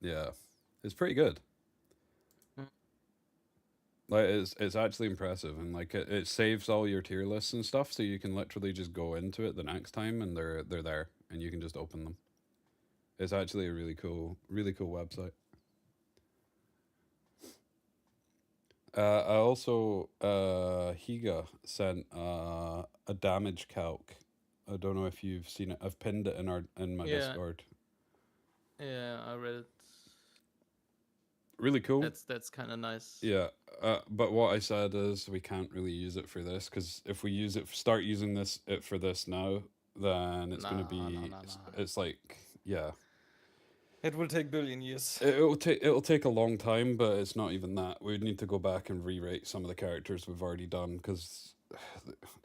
Yeah, it's pretty good. Mm. Like it's actually impressive, and like it saves all your tier lists and stuff, so you can literally just go into it the next time, and they're there, and you can just open them. It's actually a really cool website. I also Higa sent a damage calc. I don't know if you've seen it. I've pinned it in my Yeah, Discord. yeah, I read it. Really cool. That's kind of nice. Yeah, but what I said is we can't really use it for this because if we start using it for this now, then it's gonna No, no, be no, no. it's like yeah, It will take billion years. it'll take a long time, but it's not even that. We'd need to go back and re-rate some of the characters we've already done because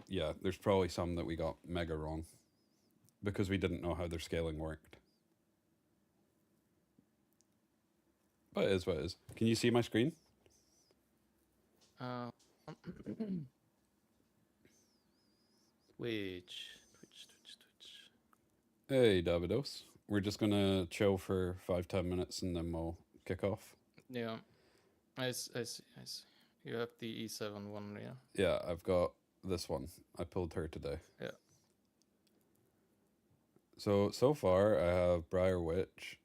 yeah, there's probably some that we got mega wrong because we didn't know how their scaling worked. But it is what it is. Can you see my screen? Uh, Twitch. Hey, Davidos. We're just gonna chill for 5-10 minutes and then we'll kick off. Yeah, I see. You have the E7 one, yeah. Yeah, I've got this one. I pulled her today. Yeah. So far, I have Briar Witch,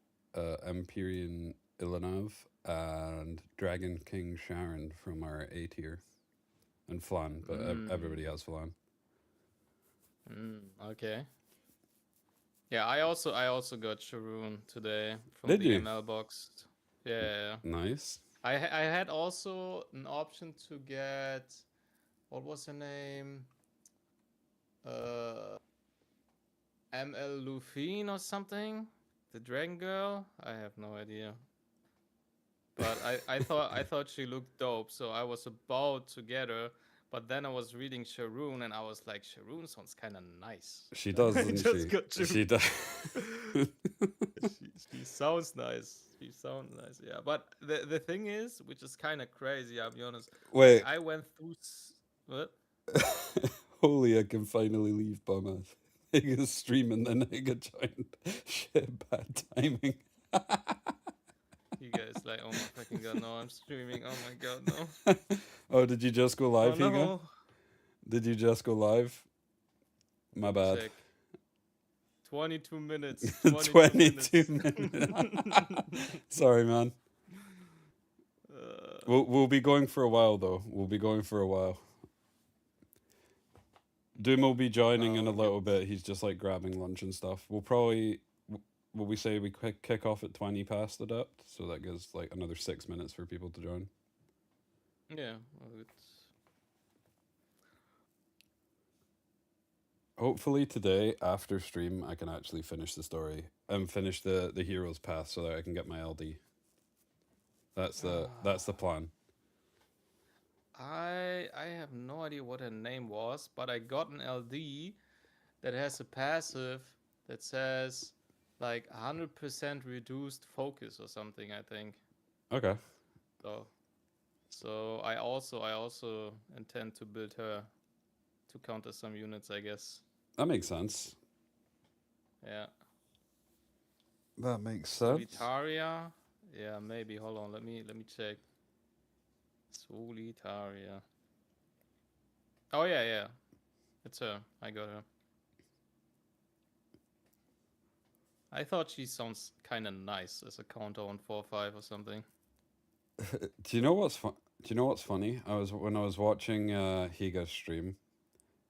Empyrean Ilanov, and Dragon King Sharon from our A tier, and Flan, but everybody Mm. has Flan. Okay. Yeah, I also got Sharoon today from Did the you? ML box. Yeah. Nice. I had also an option to get, what was her name? Uh ML Lufine or something? The Dragon Girl? I have no idea. But I thought she looked dope, so I was about to get her. But then I was reading Sharoon and I was like, Sharoon sounds kind of nice. She Then does, I doesn't just she? got Sharoon. She does. She sounds nice. She sounds nice. Yeah, but the thing is, which is kind of crazy. I'll be honest. Like Wait. I went through what? Holy, I can finally leave Bummer. Nigga streaming, then nigga joined. Shit, bad timing. You guys like, oh my fucking god, no! I'm streaming. Oh my god, no! Oh, did you just go Oh live, Higa? no! Did you just go live? My Let me bad. check. 22 minutes. 22 22 minutes. minutes. Sorry, man. uh, We'll be going for a while though. We'll be going for a while. Doom will be joining in a oh, okay. little bit. He's just like grabbing lunch and stuff. We'll probably will we say we kick off at 20 past adept, so that gives like another 6 minutes for people to join. Yeah. Well, it's Hopefully today after stream I can actually finish the story and finish the hero's path so that I can get my LD. That's the plan. I have no idea what her name was, but I got an LD that has a passive that says like 100% reduced focus or something, I think. Okay. So so I also intend to build her to counter some units, I guess. That makes sense. Yeah. That makes sense. Solitaria? Yeah, maybe. Hold on, let me check. Solitaria. Oh yeah, yeah. It's her. I got her. I thought she sounds kind of nice as a counter on 4-5 or something. Do you know what's fun? Do you know what's funny? When I was watching Higa's stream,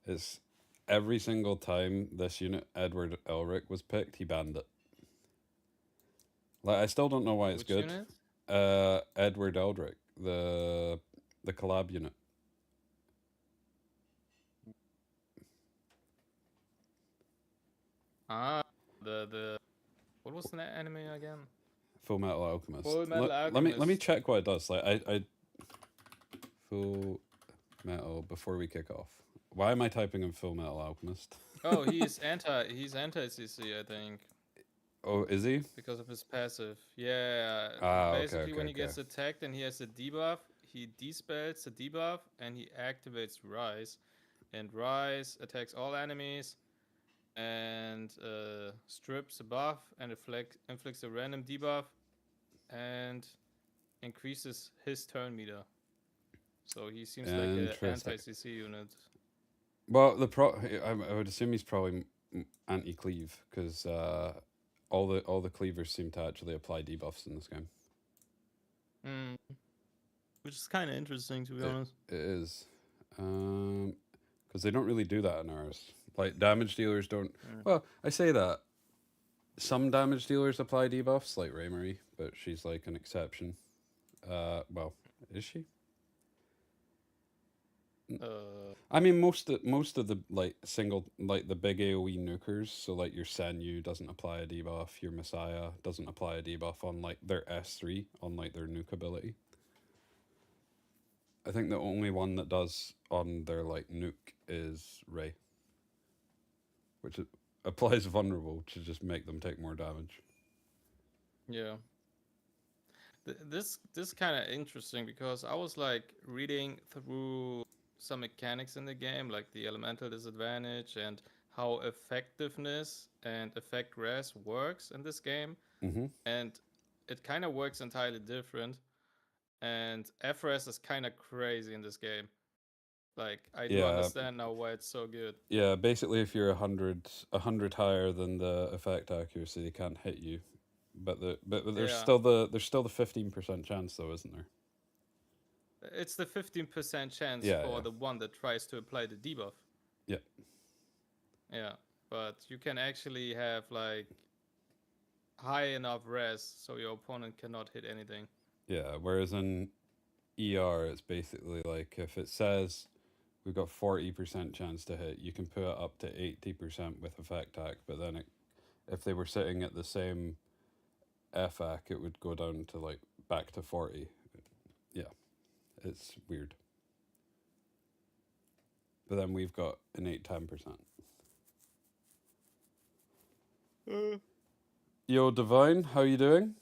is every single time this unit Edward Elric was picked, he banned it. Like I still don't know why it's Which good. unit? Edward Eldrick, the collab unit. Ah, the what was the anime again? Full Metal Alchemist. Full Metal Let me Alchemist. check what it does. Like I Full Metal before we kick off. Why am I typing in Full Metal Alchemist? Oh, he's anti CC, I think, Oh, is he? because of his passive. Yeah, Ah, okay, basically okay, when he okay. gets attacked and he has a debuff, he dispels the debuff and he activates Rise, and Rise attacks all enemies and strips a buff and inflicts a random debuff and increases his turn meter. So he seems like an Interesting. anti-CC unit. Well, I would assume he's probably anti-cleave because all the cleavers seem to actually apply debuffs in this game. Mm. Which is kind of interesting, to be honest. It is, because they don't really do that in ours. Like damage dealers don't. Well, I say that some damage dealers apply debuffs, like Raymarie, but she's like an exception. Well, is she? I mean, most of the like the big AOE nukers, so like your Senyu doesn't apply a debuff, your Messiah doesn't apply a debuff on like their S3 on like their nuke ability. I think the only one that does on their like nuke is Ray, which applies vulnerable to just make them take more damage. Yeah. This kind of interesting because I was like reading through some mechanics in the game, like the elemental disadvantage and how effectiveness and effect res works in this game, and it kind of works entirely different. And FRS is kind of crazy in this game. Like I do understand now why it's so good. Yeah, basically, if you're 100 higher than the effect accuracy, they can't hit you. But there's still the 15% chance though, isn't there? It's the 15% chance for the one that tries to apply the debuff. Yeah. Yeah, but you can actually have like high enough res so your opponent cannot hit anything. Yeah, whereas in ER, it's basically like if it says we've got 40% chance to hit, you can put it up to 80% with effect hack, but then if they were sitting at the same FAC, it would go down to like back to 40. Yeah, it's weird. But then we've got innate 10%. Yo, Divine, how you doing?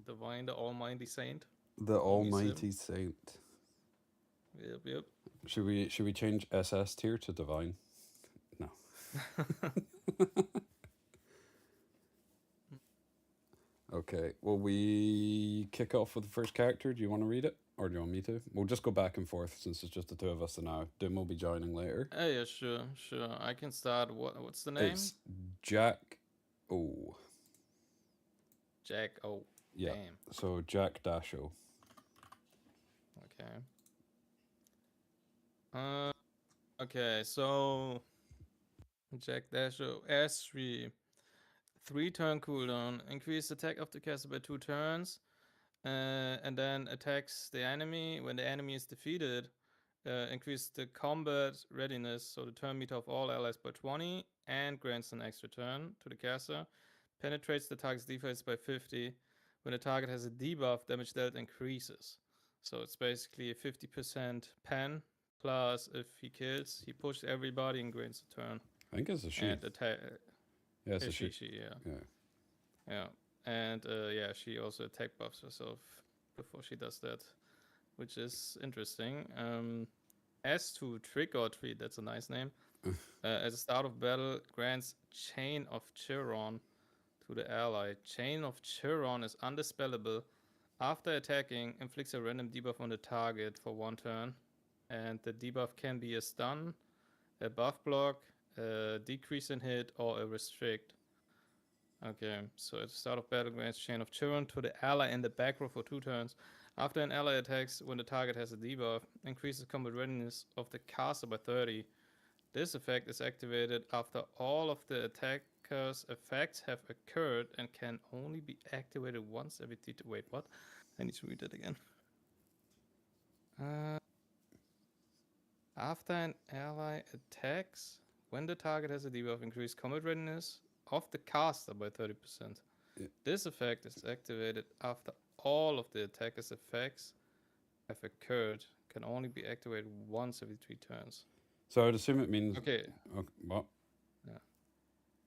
Divine, the almighty saint. The almighty saint. Yep. Should we change SS tier to Divine? No. Okay, will we kick off with the first character? Do you want to read it? Or do you want me to? We'll just go back and forth since it's just the two of us now. Dim will be joining later. Yeah, sure. I can start. What's the name? It's Jack O. Jack O. Yeah. Damn. So Jack Dasho. Okay. Okay, so Jack Dasho S3. 3-turn cooldown. Increase attack of the caster by 2 turns. And then attacks the enemy. When the enemy is defeated, increase the combat readiness, so the turn meter of all allies by 20, and grants an extra turn to the caster. Penetrates the target's defense by 50. When the target has a debuff, damage dealt increases. So it's basically a 50% pen, plus if he kills, he pushes everybody and grants a turn. I think it's a she. And attack. Yeah, it's a she. Yeah. And she also attack buffs herself before she does that, which is interesting. S2 Trick or Treat, that's a nice name. At the start of battle, grants Chain of Chiron to the ally. Chain of Chiron is undispellable. After attacking, inflicts a random debuff on the target for 1 turn. And the debuff can be a stun, a buff block, a decrease in hit, or a restrict. Okay, so at the start of battle, grants Chain of Chiron to the ally in the back row for 2 turns. After an ally attacks when the target has a debuff, increases combat readiness of the caster by 30. This effect is activated after all of the attacker's effects have occurred and can only be activated once every wait, what? I need to read that again. After an ally attacks, when the target has a debuff, increase combat readiness of the caster by 30%. Yeah. This effect is activated after all of the attacker's effects have occurred, can only be activated once every 3 turns. So I would assume it means... Okay. What?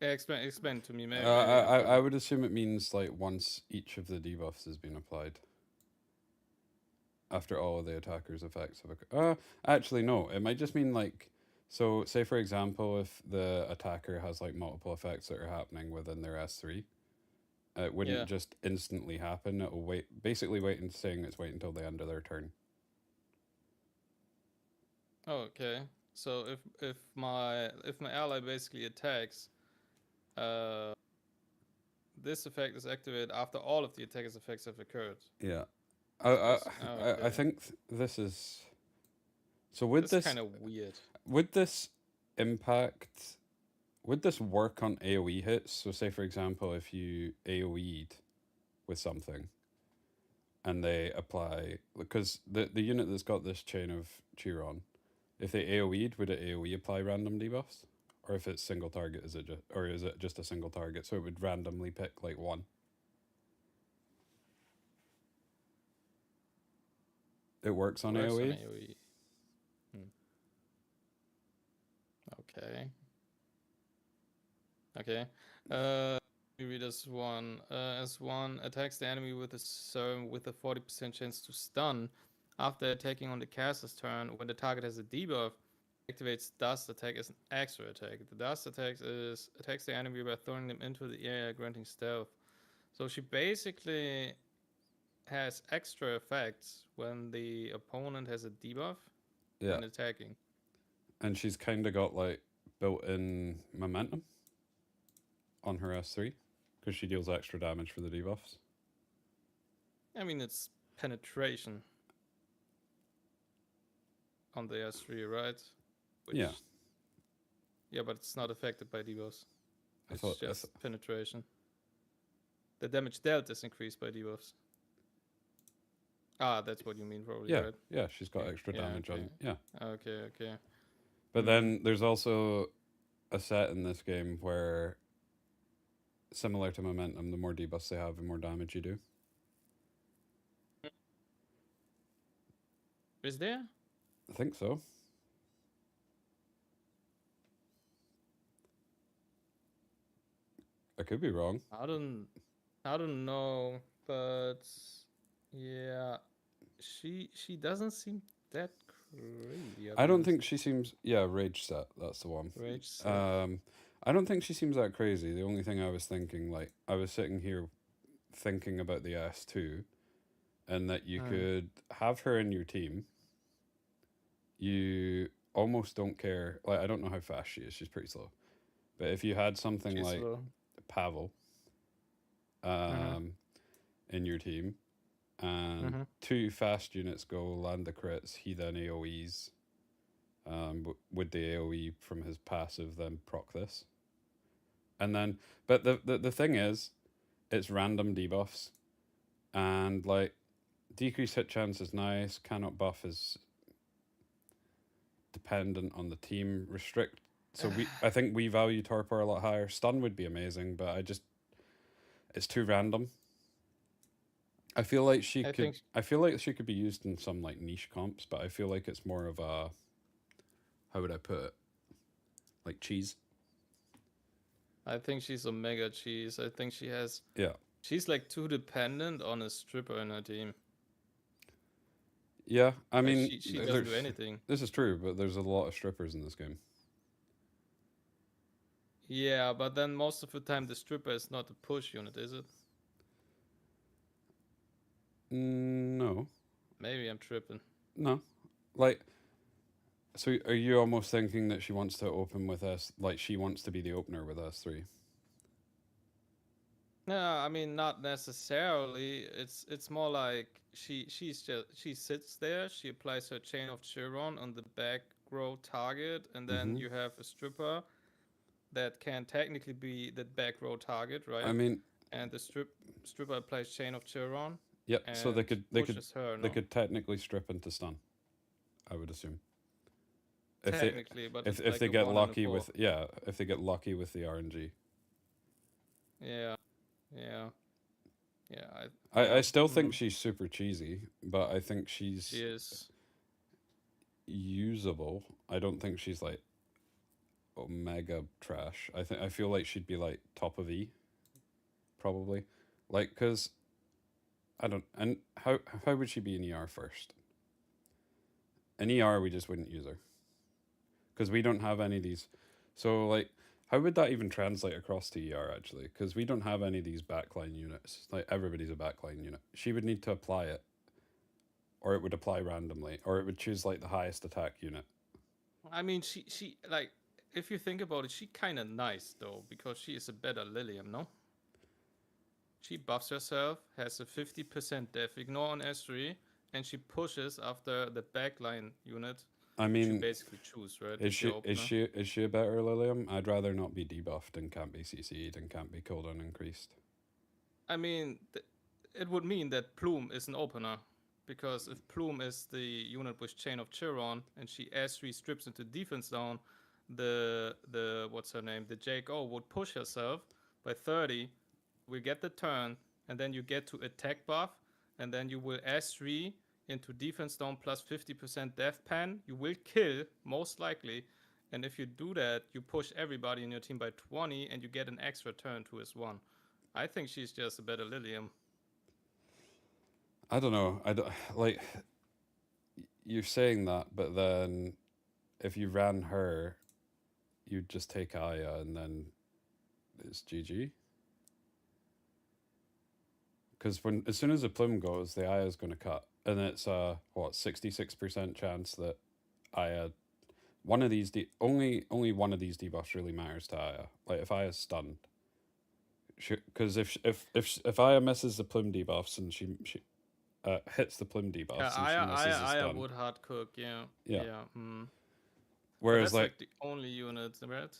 Yeah, explain to me, maybe. I would assume it means like once each of the debuffs has been applied. After all of the attacker's effects have occurred. Actually, no. It might just mean like... So, say for example, if the attacker has like multiple effects that are happening within their S3, It wouldn't Yeah. just instantly happen. It'll basically wait and saying it's wait until the end of their turn. Okay. So if my ally basically attacks, uh, this effect is activated after all of the attacker's effects have occurred. Yeah. I Okay. think this is so with This is this kind of weird. would this impact would this work on AoE hits? So say for example if you AoE'd with something and they apply because the unit that's got this chain of Chiron, if they AoE'd, would it AoE apply random debuffs? Or if it's single target, is it just a single target? So it would randomly pick like one. It works on Works on AoE. AoE. Okay. Okay. We read as one. As one attacks the enemy with a 40% chance to stun. After attacking on the caster's turn, when the target has a debuff, activates Dust Attack as an extra attack. The Dust Attack attacks the enemy by throwing them into the air, granting stealth. So she basically has extra effects when the opponent has a debuff Yeah. when attacking. And she's kind of got like built-in momentum on her S3 because she deals extra damage for the debuffs. I mean, it's penetration on the S3, right? Yeah. Yeah, but it's not affected by debuffs. I It's thought- just penetration. The damage dealt is increased by debuffs. Ah, that's what you mean, probably, Yeah, right? yeah, she's got Yeah, extra yeah, damage on. okay. Yeah. Okay. But then there's also a set in this game where, similar to momentum, the more debuffs they have, the more damage you do. Is there? I think so. I could be wrong. I don't know, but yeah, she doesn't seem that crazy. I don't think she seems. Yeah, rage set. That's the one. Rage set. I don't think she seems that crazy. The only thing I was thinking, like, I was sitting here thinking about the S2, and that you could have her in your team. You almost don't care. Like, I don't know how fast she is. She's pretty slow. But if you had something She's like slow. Pavel in your team, and two fast units go land the crits, he then AoEs with the AoE from his passive, then proc this. And then, but the thing is, it's random debuffs, and like decrease hit chance is nice, cannot buff is dependent on the team, restrict. So I think we value torpor a lot higher. Stun would be amazing, but it's too random. I feel like I feel like she could be used in some like niche comps, but I feel like it's more of a, how would I put it? Like cheese. I think she's a mega cheese. I think she's like too dependent on a stripper in her team. Yeah, I mean, she doesn't do anything. This is true, but there's a lot of strippers in this game. Yeah, but then most of the time the stripper is not a push unit, is it? No. Maybe I'm tripping. No. Like, so are you almost thinking that she wants to open with us, like she wants to be the opener with S3? No, I mean not necessarily. It's more like she sits there, she applies her chain of Chiron on the back row target, and then you have a stripper that can technically be the back row target, right? I mean, and the stripper applies chain of Chiron. Yep. So they could her, no? they could technically strip into stun, I would assume. Technically, but if like they get lucky with if they get lucky with the RNG. Yeah. I still think she's super cheesy, but I think she is usable. I don't think she's like mega trash. I feel like she'd be like top of E, probably, like because I don't. And how would she be in ER first? In ER we just wouldn't use her because we don't have any of these. So like How would that even translate across to ER actually? Because we don't have any of these backline units. Like everybody's a backline unit. She would need to apply it, or it would apply randomly, or it would choose like the highest attack unit. I mean, she like, if you think about it, she kind of nice though, because she is a better Lilium, no? She buffs herself, has a 50% def ignore on S3, and she pushes after the backline unit. I You mean, basically choose, right? is With your she opener. is she a better Lilium? I'd rather not be debuffed and can't be CC'd and can't be cooldown increased. I mean, it would mean that Plume is an opener, because if Plume is the unit with Chain of Chiron and she S3 strips into defense down, the what's her name, the Jake O would push herself by 30. We get the turn, and then you get to attack buff, and then you will S3 into defense down plus 50% death pen. You will kill most likely, and if you do that, you push everybody in your team by 20, and you get an extra turn to his one. I think she's just a better Lilium. I don't know. I don't like. You're saying that, but then if you ran her, you'd just take Aya and then it's GG. Because when as soon as the plume goes, the Aya is going to cut, and it's a what 66% chance that Aya, one of these only one of these debuffs really matters to Aya. Like if Aya's stunned, because if Aya misses the plume debuffs and she hits the plume debuffs and she misses the Aya stun, would hard cook, yeah. yeah. Yeah. But Whereas that's like the only unit, right?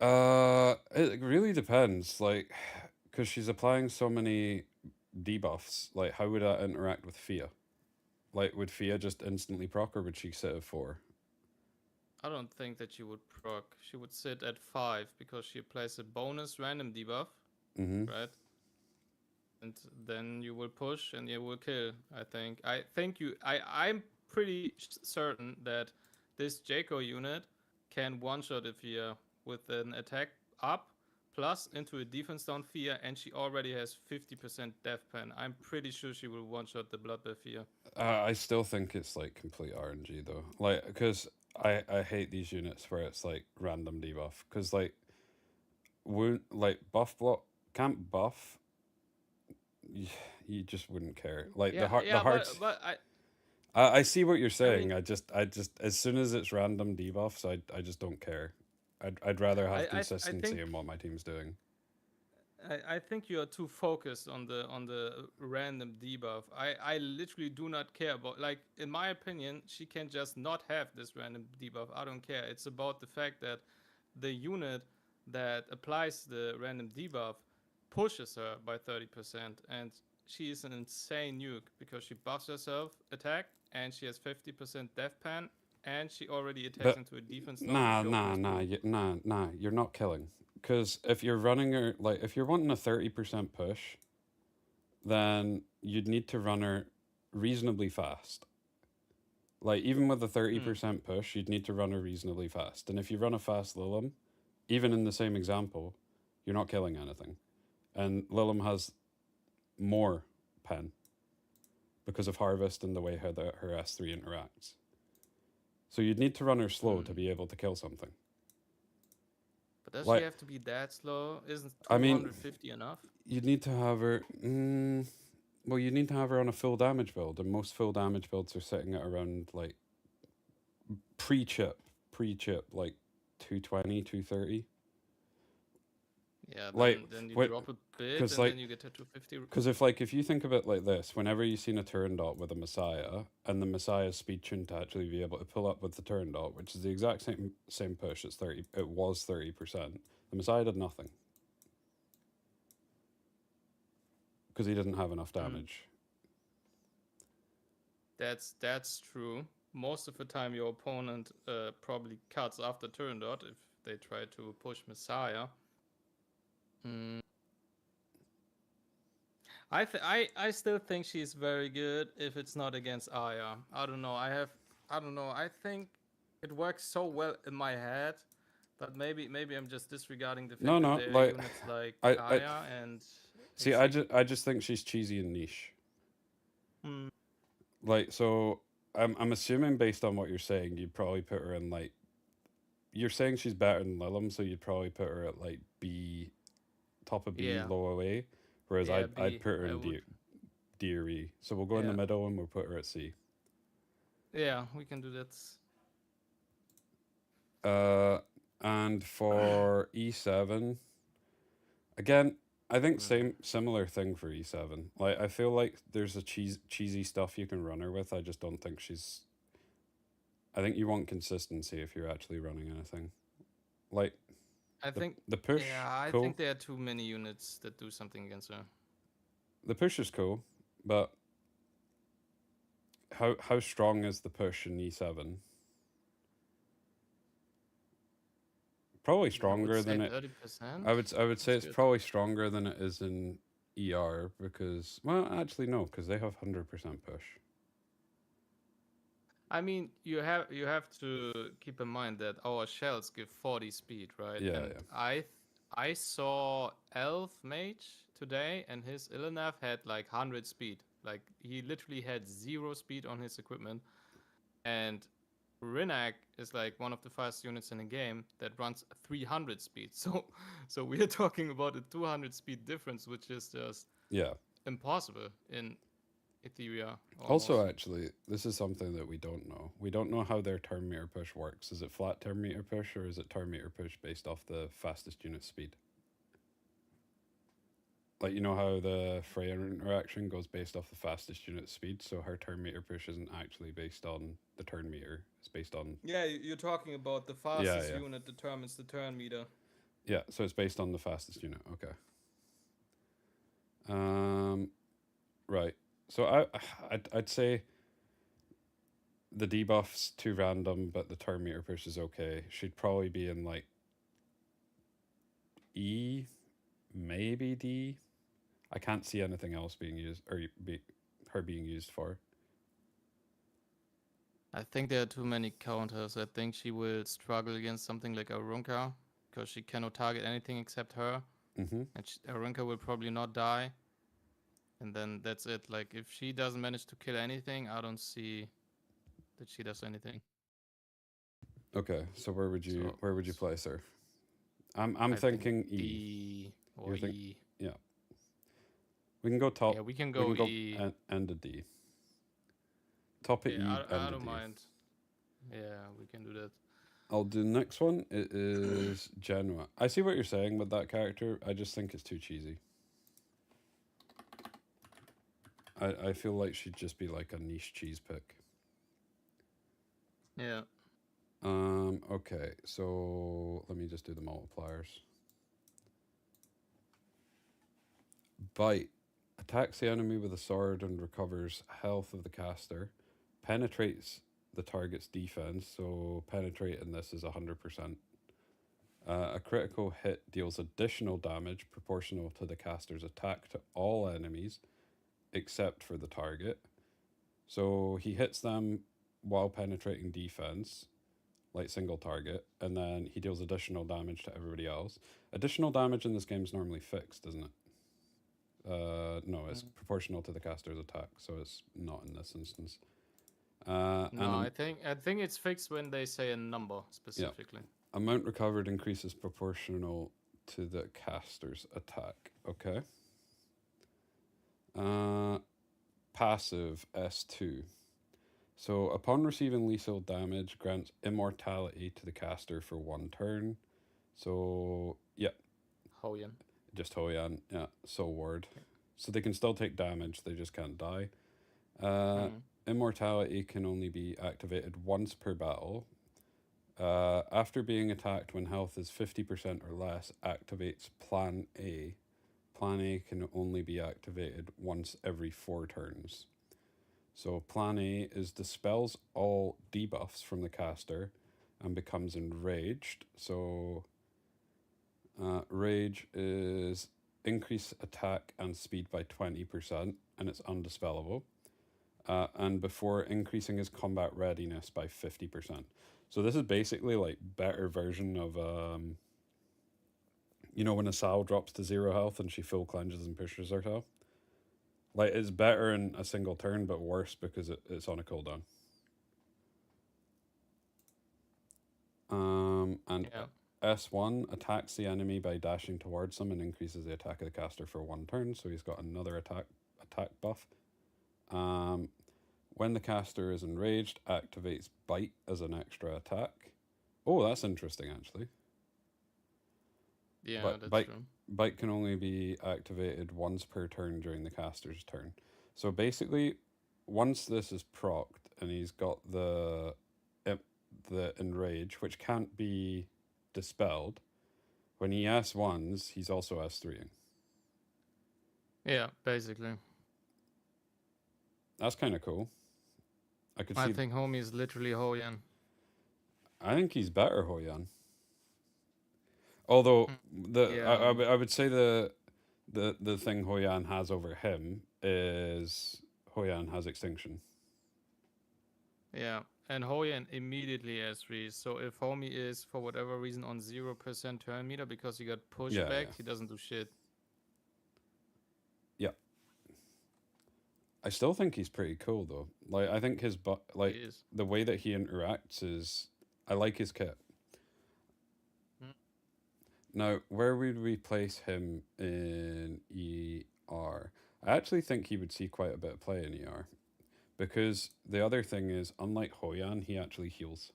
it really depends. Like, because she's applying so many debuffs. Like, how would that interact with Fia? Like, would Fia just instantly proc, or would she sit at 4? I don't think that she would proc. She would sit at 5 because she applies a bonus random debuff, right? And then you will push and you will kill. I'm pretty certain that this Jaco unit can one-shot a Fia with an attack up plus into a defense down Fia, and she already has 50% death pen. I'm pretty sure she will one-shot the Bloodbath Fia. I still think it's like complete RNG though. Like, because I hate these units where it's like random debuff. Because like, wound like buff block can't buff. You just wouldn't care. Like the hearts. But I see what you're saying. mean, I just as soon as it's random debuffs, I just don't care. I'd rather have I consistency think in what my team's doing. I think you are too focused on the random debuff. I literally do not care about, like, in my opinion, she can just not have this random debuff. I don't care. It's about the fact that the unit that applies the random debuff pushes her by 30%, and she is an insane nuke because she buffs herself attack and she has 50% death pan, and she already attacks But into a defense. nah, you're not killing. Because if you're running her, like, if you're wanting a 30% push, then you'd need to run her reasonably fast. Like, even with a 30% push, you'd need to run her reasonably fast. And if you run a fast Lilim, even in the same example, you're not killing anything. And Lilim has more pen because of Harvest and the way her S3 interacts. So you'd need to run her slow to be able to kill something. But does she have to be that slow? Isn't 250 enough? You'd need to have her. Well, you need to have her on a full damage build, and most full damage builds are sitting at around like pre-chip, like 220, 230. Yeah, like then you drop a bit, and like, then you get to 250. Because if you think of it like this, whenever you've seen a turn dot with a Messiah, and the Messiah's speed tuned to actually be able to pull up with the turn dot, which is the exact same push, it was 30%. The Messiah did nothing because he didn't have enough damage. That's true. Most of the time, your opponent probably cuts after turn dot if they try to push Messiah. I still think she's very good if it's not against Aya. I don't know. I think it works so well in my head, but maybe I'm just disregarding the fact that there are units like Aya and. See, I just think she's cheesy and niche. Like, so I'm assuming based on what you're saying, you'd probably put her in like you're saying she's better than Lilim, so you'd probably put her at like B, top of B, Yeah, low away, whereas yeah, I'd B. put her I in would. D or E. So we'll go in the Yeah, middle and we'll put her at C. yeah, we can do that. And for E7, again, I think Hmm. similar thing for E7. Like I feel like there's a cheesy stuff you can run her with. I just don't think she's. I think you want consistency if you're actually running anything. Like I think, the push, yeah, I cool. think there are too many units that do something against her. The push is cool, but how strong is the push in E7? Probably I would stronger say than it. 30%. I would say That's it's good. probably stronger than it is in ER because actually no, because they have 100% push. I mean, you have to keep in mind that our shells give 40 speed, right? Yeah, And yeah. I saw Elf Mage today, and his Illinev had like 100 speed. Like he literally had 0 speed on his equipment, and Rinak is like one of the fastest units in the game that runs 300 speed. So we are talking about a 200 speed difference, which is just Yeah. impossible in Etheria Also, almost. actually, this is something that we don't know. We don't know how their turn meter push works. Is it flat turn meter push or is it turn meter push based off the fastest unit speed? Like, you know how the Freya interaction goes based off the fastest unit speed, so her turn meter push isn't actually based on the turn meter. It's based on. Yeah, you're talking about the Yeah, fastest yeah. unit determines the turn meter. Yeah, so it's based on the fastest unit. Okay. Um, right. So I'd say the debuff's too random, but the turn meter push is okay. She'd probably be in like E, maybe D. I can't see anything else being used or her being used for. I think there are too many counters. I think she will struggle against something like Arunka because she cannot target anything except her, Mm-hmm. and Arunka will probably not die. And then that's it. Like if she doesn't manage to kill anything, I don't see that she does anything. Okay, so So where would you place her? I'm I think thinking E. D or You think E. yeah. We can go Yeah, top. we can We go can go E. end of D. Top of E, Yeah, I end of don't D. mind. Yeah, we can do that. I'll do the next one. It is Genoa. I see what you're saying with that character. I just think it's too cheesy. I feel like she'd just be like a niche cheese pick. Yeah. Okay, so let me just do the multipliers. Bite. Attacks the enemy with a sword and recovers health of the caster. Penetrates the target's defense, so penetrate in this is 100%. A critical hit deals additional damage proportional to the caster's attack to all enemies except for the target. So he hits them while penetrating defense, like single target, and then he deals additional damage to everybody else. Additional damage in this game is normally fixed, isn't it? No, it's Mm. proportional to the caster's attack, so it's not in this instance. No, I think it's fixed when they say a number Yeah, specifically. amount recovered increases proportional to the caster's attack. Okay. Uh, passive S2. So upon receiving lethal damage, grants immortality to the caster for 1 turn. So yeah, Hoyan. just Hoyan. Yeah, Soul Ward. So they can still take damage, they just can't die. Mm. Immortality can only be activated once per battle. After being attacked when health is 50% or less, activates Plan A. Plan A can only be activated once every 4 turns. So Plan A is dispels all debuffs from the caster and becomes enraged. So rage is increase attack and speed by 20% and it's undispellable. And before increasing his combat readiness by 50%. So this is basically like better version of when Asal drops to 0 health and she full cleanses and pushes herself. Like it's better in a single turn, but worse because it's on a cooldown. And Yeah. S1 attacks the enemy by dashing towards them and increases the attack of the caster for 1 turn. So he's got another attack buff. Um, when the caster is enraged, activates Bite as an extra attack. Oh, that's interesting actually. Yeah, But that's true. Bite can only be activated once per turn during the caster's turn. So basically, once this is procced and he's got the enrage, which can't be dispelled, when he S1s, he's also S3ing. Yeah, basically. That's kind of cool. I could I see. think homie is literally Hoyan. I think he's better Hoyan. Although Yeah. I would say the thing Hoyan has over him is Hoyan has extinction. Yeah. And Hoyan immediately S3. So if homie is for whatever reason on 0% turn meter because he got pushed Yeah, back, yeah. he doesn't do shit. Yeah. I still think he's pretty cool though. Like I think his He is. the way that he interacts is I like his kit. Mm. Now, where would we place him in ER? I actually think he would see quite a bit of play in ER. Because the other thing is, unlike Hoyan, he actually heals.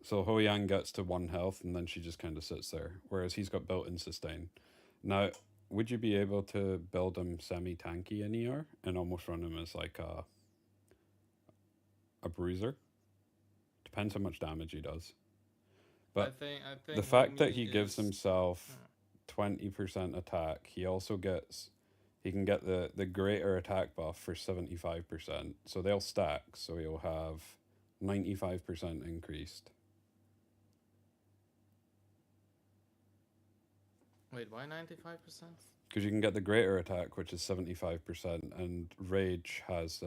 So Hoyan gets to 1 health and then she just kind of sits there, whereas he's got built in sustain. Now, would you be able to build him semi tanky in ER and almost run him as like a bruiser? Depends how much damage he does. But I think the fact that homie he gives is himself 20% attack, he also gets he can get the greater attack buff for 75%. So they'll stack, so he'll have 95% increased. Wait, why 95%? Because you can get the greater attack, which is 75%, and rage has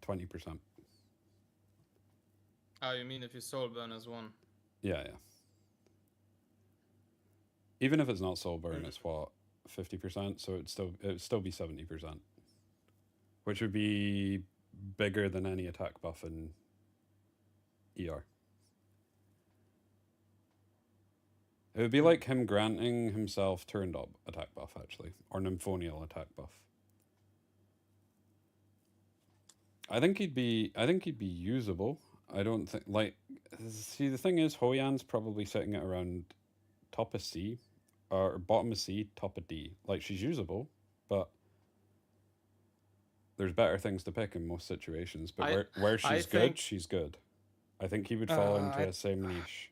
20%. Oh, you mean if you soul burn as one? Yeah, yeah. Even if it's not soul burn, Mm. it's what 50%, so it'd still be 70%, which would be bigger than any attack buff in ER. It would be Mm. like him granting himself turned up attack buff actually, or nymphonial attack buff. I think he'd be usable. I don't think like see the thing is Hoyan's probably sitting at around top of C or bottom of C, top of D. Like she's usable, but there's better things to pick in most situations. But I where I she's good, think she's good. I think he would fall uh, into I the same niche.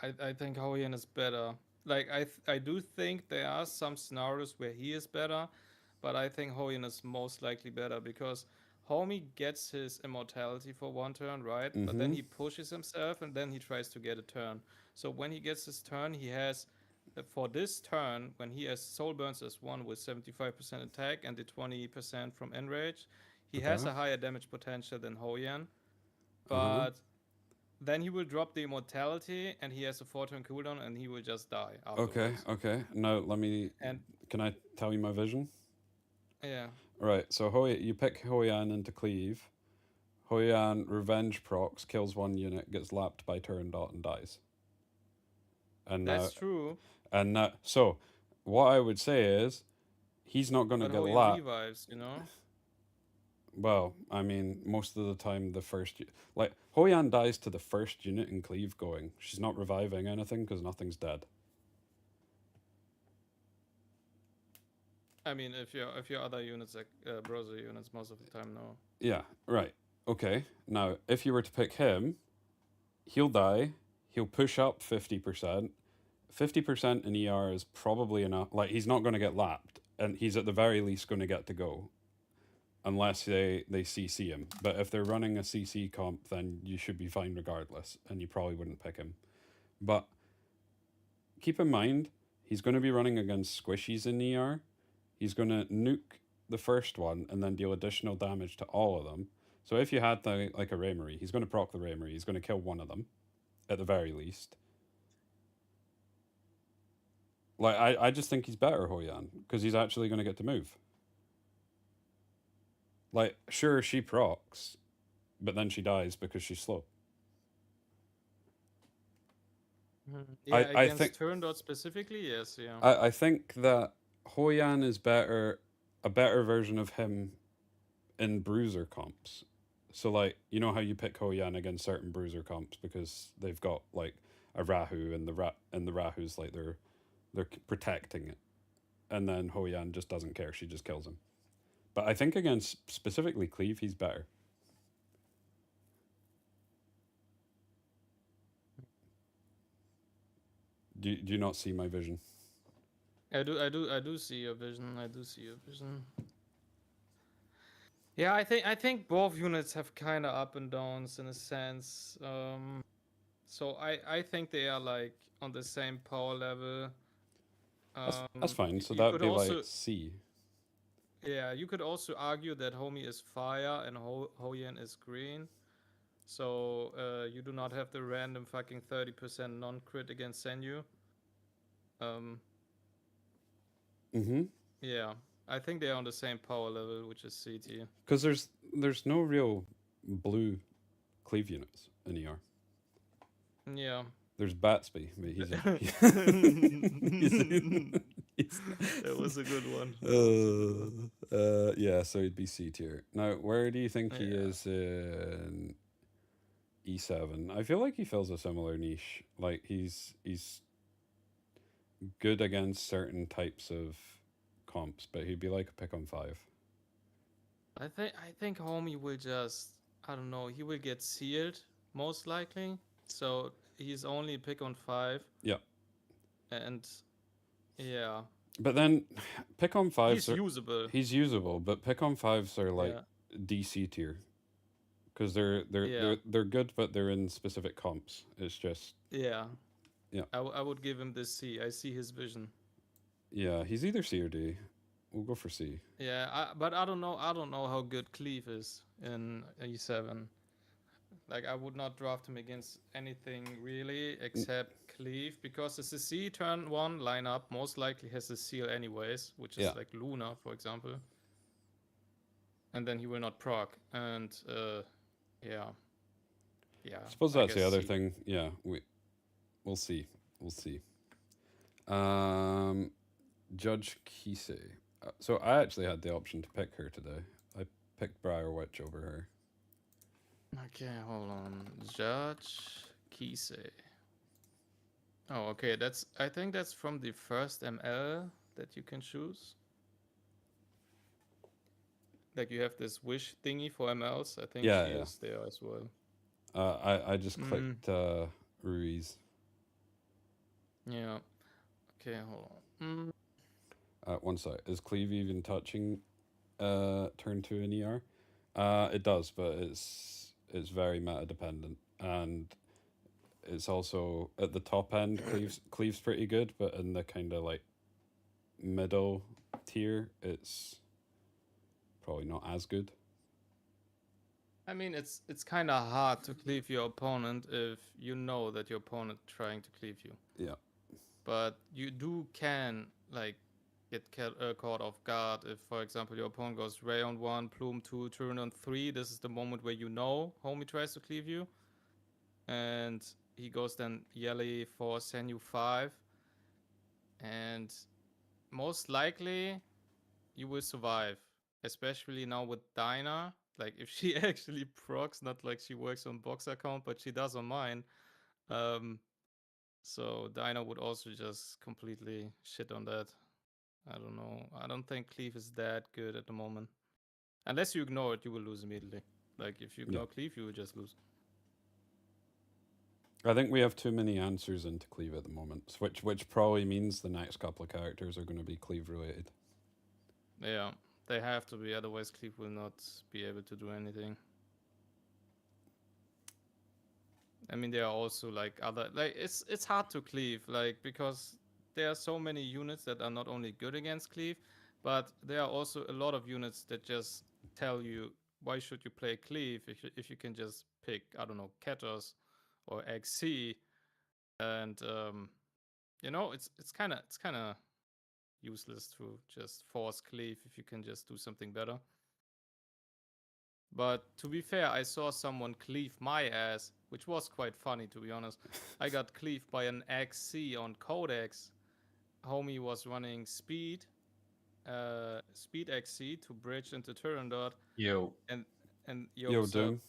I think Hoyan is better. Like I do think there are some scenarios where he is better, but I think Hoyan is most likely better because Homie gets his immortality for 1 turn, right? But then Mm-hmm. he pushes himself and then he tries to get a turn. So when he gets his turn, he has for this turn when he has soul burns as one with 75% attack and the 20% from enrage, he has Okay. a higher damage potential than Hoyan, Uh-huh. but then he will drop the immortality and he has a 4 turn cooldown and he will just die Okay, afterwards. okay. Now let me And can I tell you my vision? yeah, Right, so you pick Hoyan into cleave. Hoyan revenge procs, kills 1 unit, gets lapped by turn dot and dies. And now that's true. so what I would say is he's not gonna But get Hoyan lapped. revives, you know? Well, I mean, most of the time the first like Hoyan dies to the first unit in cleave going. She's not reviving anything because nothing's dead. I mean, if your other units like browser units most of the time, no. Yeah, right. Okay. Now, if you were to pick him, he'll die. He'll push up 50%. 50% in ER is probably enough. Like, he's not going to get lapped. And he's at the very least going to get to go. Unless they CC him. But if they're running a CC comp, then you should be fine regardless. And you probably wouldn't pick him. But keep in mind, he's going to be running against squishies in ER. He's going to nuke the first one and then deal additional damage to all of them. So if you had like a Raymarie, he's going to proc the Raymarie. He's going to kill one of them, at the very least. Like I just think he's better Hoyan because he's actually going to get to move. Like sure she procs, but then she dies because she's slow. Yeah, I against think Turandot specifically, yes, yeah. I think that Hoyan is a better version of him in bruiser comps. So like you know how you pick Hoyan against certain bruiser comps because they've got like a Rahu and the Rahu's like they're protecting it, and then Hoyan just doesn't care. She just kills him. But I think against specifically Cleave, he's better. Do you not see my vision? I do see your vision. I do see your vision. Yeah, I think both units have kind of up and downs in a sense. So I think they are like on the same power level. That's fine. So You that'd could be like also, C. yeah, you could also argue that Homie is fire and Hoyen is green. So you do not have the random fucking 30% non-crit against Senyu. Um, Mm-hmm. yeah, I think they are on the same power level, which is C tier. Because there's no real blue Cleave units in ER. Yeah. There's Batsby, but he's a That was a good one. yeah, so he'd be C tier. Now, where do you think he Yeah. is in E7? I feel like he fills a similar niche. Like he's good against certain types of comps, but he'd be like a pick on 5. I think Homie will just, I don't know, he will get sealed most likely. So he's only pick on 5. Yeah. And yeah, But then pick on 5s he's usable. he's usable, but pick on 5s are like Yeah. DC tier because Yeah. they're good, but they're in specific comps. It's just Yeah. yeah, I would give him this C. I see his vision. yeah. He's either C or D. We'll go for C. Yeah, but I don't know. I don't know how good Cleave is in E7. Like I would not draft him against anything really except Cleave because the CC turn 1 lineup most likely has a seal anyways, which is Yeah. like Luna, for example. And then he will not proc. And yeah. Yeah. I suppose that's the guess other C. thing. Yeah, we'll see. We'll see. Judge Kisei. So I actually had the option to pick her today. I picked Briar Witch over her. Okay, hold on. Judge Kisei. Oh, okay. I think that's from the first ML that you can choose. Like you have this wish thingy for MLs. I think Yeah, she yeah. is there as well. I just clicked Ruiz. Yeah. Okay, hold on. 1 sec. Is Cleave even touching turn 2 in ER? It does, but it's very meta dependent, and it's also at the top end. Cleave's pretty good, but in the kind of like middle tier, it's probably not as good. I mean, it's kind of hard to cleave your opponent if you know that your opponent trying to cleave you. Yeah. But you can like get caught off guard if, for example, your opponent goes Ray on 1, Plume 2, turn on 3. This is the moment where you know Homie tries to cleave you, and he goes then Yelly 4, Senyu 5, and most likely you will survive, especially now with Dinah. Like if she actually procs, not like she works on box account, but she does on mine. So Dinah would also just completely shit on that. I don't know. I don't think Cleave is that good at the moment. Unless you ignore it, you will lose immediately. Like if you ignore Cleave, you will just lose. I think we have too many answers into Cleave at the moment, which probably means the next couple of characters are going to be Cleave related. Yeah, they have to be, otherwise Cleave will not be able to do anything. I mean, there are also like other, like it's hard to Cleave, like because there are so many units that are not only good against Cleave, but there are also a lot of units that just tell you why should you play Cleave if you can just pick, I don't know, Ketos or XC, and it's kind of useless to just force Cleave if you can just do something better. But to be fair, I saw someone cleave my ass, which was quite funny to be honest. I got cleaved by an XC on Codex. Homie was running speed XC to bridge into Turandot, Yo, and yo, Yo, what's up? Doom.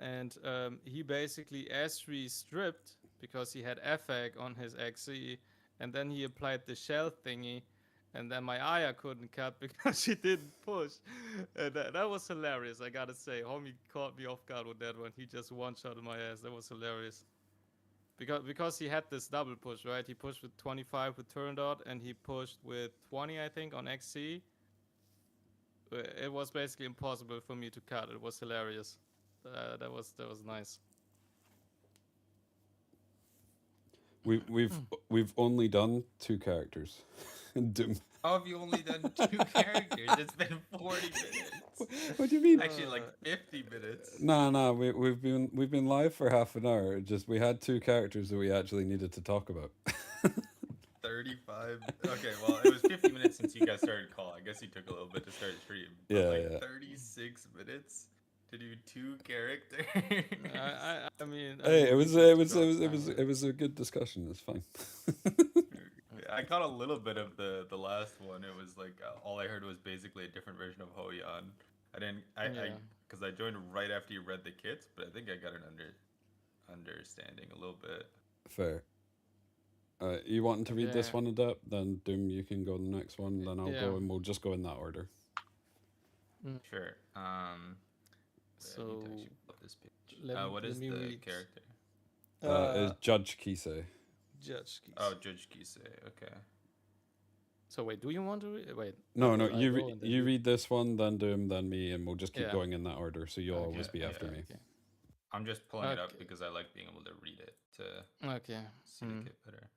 And he basically S3 stripped because he had FAC on his XC, and then he applied the shell thingy, and then my Aya couldn't cut because she didn't push. And that was hilarious, I gotta say. Homie caught me off guard with that one. He just one-shotted my ass. That was hilarious. Because he had this double push, right? He pushed with 25 with Turndot, and he pushed with 20, I think, on XC. It was basically impossible for me to cut. It was hilarious. That was nice. We've only done 2 characters. Doom. how have you only done 2 characters? It's been 40 minutes. What do you mean? Actually, like 50 minutes. Nah, we've been live for half an hour. Just we had 2 characters that we actually needed to talk about. 35. Okay, well, it was 50 minutes since you guys started call. I guess you took a little bit to start stream. But Yeah, like yeah. 36 minutes to do 2 characters. I mean, Hey, it was we it just was it dropped was down. it was a good discussion. It's fine. I caught a little bit of the last one. It was like all I heard was basically a different version of Hoyan. I didn't Yeah. because I joined right after you read the kits, but I think I got an understanding a little bit. Fair. You wanting to read this Yeah. one, Adept? Then Doom, you can go the next one. Then I'll Yeah. go, and we'll just go in that order. Sure. Wait, I need to So actually pull up this page. let What is me the read. character? Is Judge Kisei. Judge Keys. Oh, Judge Kisei. Okay. So wait, do you want to wait? No, I'll you go and then you read this one, then Doom, then me, and we'll just keep Yeah. going in that order. So you'll always Okay, be after yeah. me. Okay. I'm just pulling it up Okay. because I like being able to read it to Okay. see the kit better.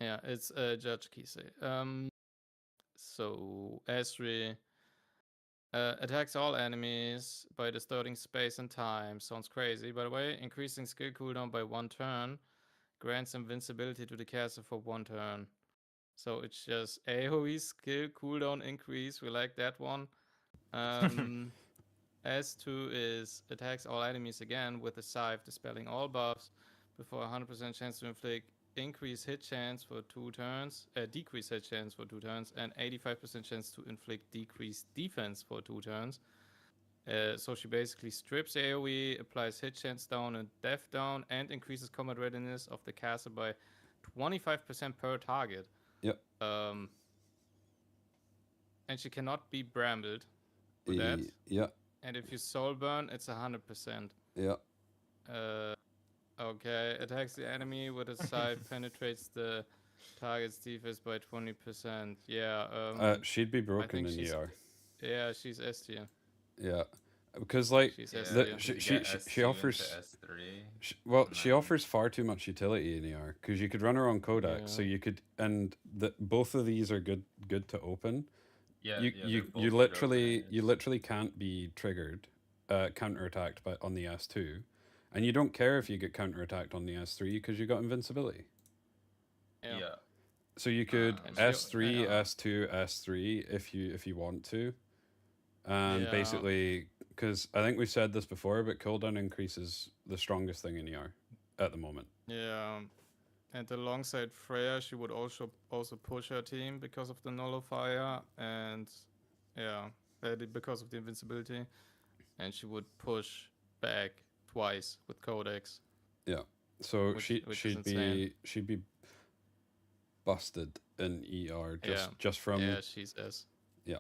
Yeah, it's Judge Kisei. So Asri attacks all enemies by distorting space and time. Sounds crazy, by the way. Increasing skill cooldown by 1 turn. Grants invincibility to the caster for 1 turn. So it's just AoE skill cooldown increase. We like that one. S2 is attacks all enemies again with a scythe, dispelling all buffs before 100% chance to inflict increase hit chance for 2 turns, decrease hit chance for 2 turns, and 85% chance to inflict decreased defense for 2 turns. So she basically strips AoE, applies hit chance down and death down, and increases combat readiness of the caster by 25% per target. Yep. And she cannot be brambled with that. Yeah, And if you soul burn, it's 100%. yeah. Okay, attacks the enemy with a scythe, penetrates the target's defense by 20%. Yeah. She'd be broken think in she's- ER. Yeah, she's S tier. Yeah, because like She's Yeah, S the- tier. she- you she- get she S2 into offers- S3. she offers far too much utility in ER because you could run her on Codex, so Yeah. you could, and both of these are good to open. Yeah, you yeah, they're you both you good literally openers. you literally can't be triggered, counterattacked by on the S2, and you don't care if you get counterattacked on the S3 because you got invincibility. Yeah. So you could And she- S3, yeah. S2, S3 if you want to, and Yeah. basically because I think we've said this before, but cooldown increase is the strongest thing in ER at the moment. Yeah. And alongside Freya, she would also push her team because of the nullifier and yeah, because of the invincibility, and she would push back twice with Codex. So Which is she'd be busted in ER Yeah. just from Yeah, she's S. Yeah.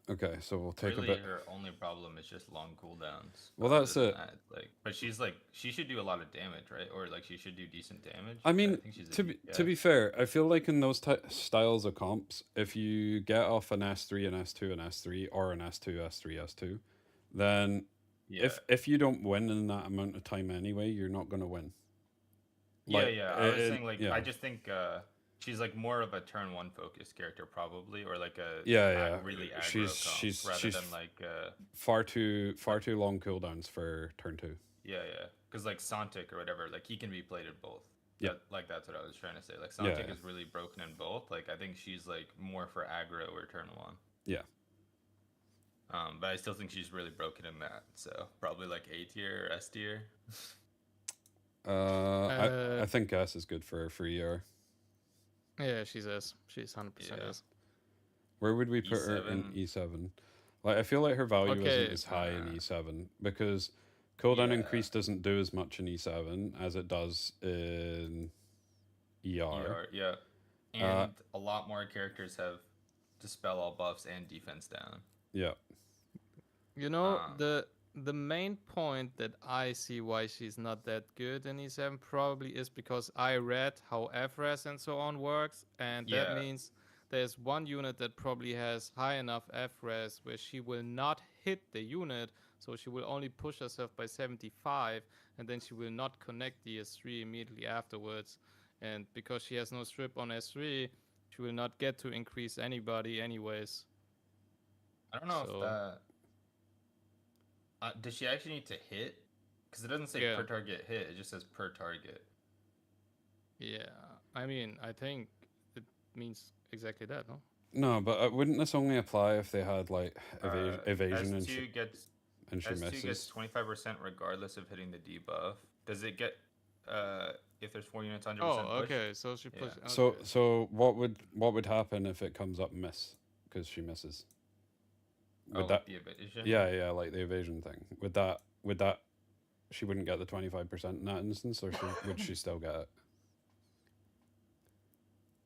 okay. So we'll take Really, a bit. her only problem is just long cooldowns. Well, Other that's than it. that, like, but she's like, she should do a lot of damage, right? Or like, she should do decent damage. I but mean, think she's a to be DPS. fair, I feel like in those styles of comps, if you get off an S3, an S2, an S3, or an S2, S3, S2, then yeah. if you don't win in that amount of time anyway, you're not going to win. Yeah, Like, yeah. I was it- saying like yeah. I just think she's like more of a turn 1 focused character probably, or like a Yeah. really aggro She's- comp, rather she's than like Far too long cooldowns for turn 2. yeah, because like Santic or whatever, like he can be played in both. Yeah. Like that's what I was trying to say. Like Yeah, Santic yeah. is really broken in both. Like I think she's like more for aggro or turn 1. But I still think she's really broken in that. So probably like A tier or S tier. I think S is good for her for ER. Yeah, she's S. She's 100% Yeah. S. Where would we put her in E7. E7? Like I feel like her value Okay, isn't as high in E7 because cooldown Yeah. increase doesn't do as much in E7 as it does in ER. Yeah. And a lot more characters have dispel all buffs and defense down. Yeah. You know, Um, the main point that I see why she's not that good in E7 probably is because I read how FRES and so on works, and that Yeah. means there's one unit that probably has high enough FRES where she will not hit the unit, so she will only push herself by 75, and then she will not connect the S3 immediately afterwards. And because she has no strip on S3, she will not get to increase anybody anyways. I don't know if So- that. Does she actually need to hit? Because it doesn't say Yeah. per target hit. It just says per target. Yeah, I mean, I think it means exactly that, no? No, but wouldn't this only apply if they had like evasion and, S2 gets and she S2 misses? gets 25% regardless of hitting the debuff. Does it get if there's 4 units 100% Oh, push? okay. So she Yeah. pushed. So so what would happen if it comes up miss because she misses? Would that the evasion? yeah like the evasion thing would that she wouldn't get the 25% in that instance or would she still get it?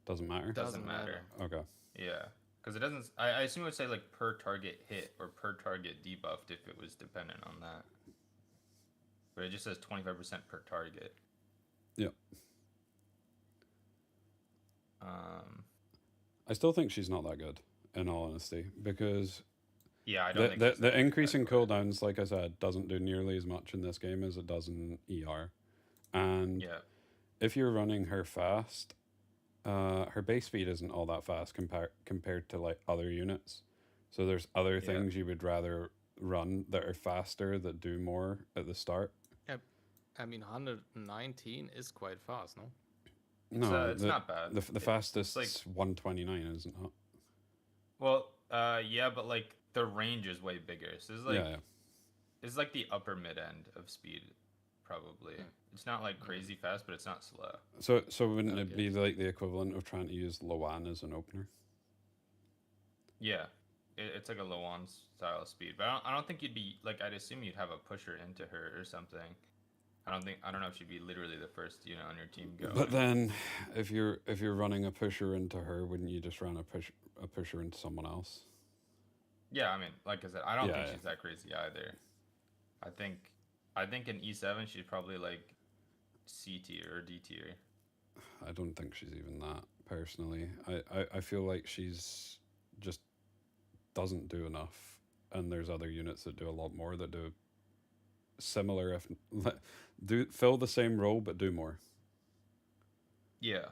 Doesn't matter. Doesn't matter. Okay. Yeah. Because it doesn't. I assume it would say like per target hit or per target debuffed if it was dependent on that. But it just says 25% per target. Yeah. Um. I still think she's not that good in all honesty because Yeah, I don't think she's the that increase in good, but- cooldowns, like I said, doesn't do nearly as much in this game as it does in ER. And Yeah. if you're running her fast, her base speed isn't all that fast compared to like other units. So there's other Yeah. things you would rather run that are faster that do more at the start. I mean, 119 is quite fast, no? No, It's not bad. the fastest like- 129, isn't it? Well, yeah, but like the range is way bigger. So it's like yeah. it's like the upper mid end of speed, probably. It's not like crazy fast, but it's not slow. So wouldn't it Okay. be like the equivalent of trying to use Loan as an opener? Yeah, it's like a Loan style speed, but I don't think you'd be like. I'd assume you'd have a pusher into her or something. I don't know if she'd be literally the first unit on your team going. But then, if you're running a pusher into her, wouldn't you just run a pusher into someone else? Yeah, I mean, like I said, I don't Yeah, think yeah. she's that crazy either. I think in E7 she's probably like C tier or D tier. I don't think she's even that personally. I feel like she's just doesn't do enough, and there's other units that do a lot more that do similar if do fill the same role but do more. Yeah.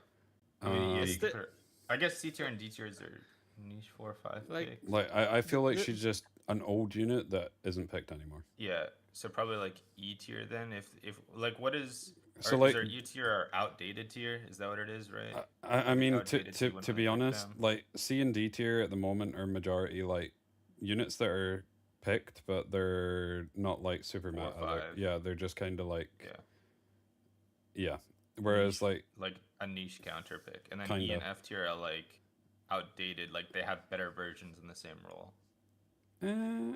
I mean, yeah, Um, you could put her, I guess C tier and D tiers are niche 4 or 5 Like- pick. Like I feel like The- she's just an old unit that isn't picked anymore. Yeah, so probably like E tier then. If like what is So, or like- is there E tier or outdated tier? Is that what it is, right? I mean outdated, so you to wouldn't be really pick honest, them. like C and D tier at the moment are majority like units that are picked, but they're not like super 4 or meta. Like, 5. yeah, they're just kind of like Yeah. yeah. Whereas Niche. like Like a niche counter pick, and then E Kinda. and F tier are like outdated. Like they have better versions in the same role,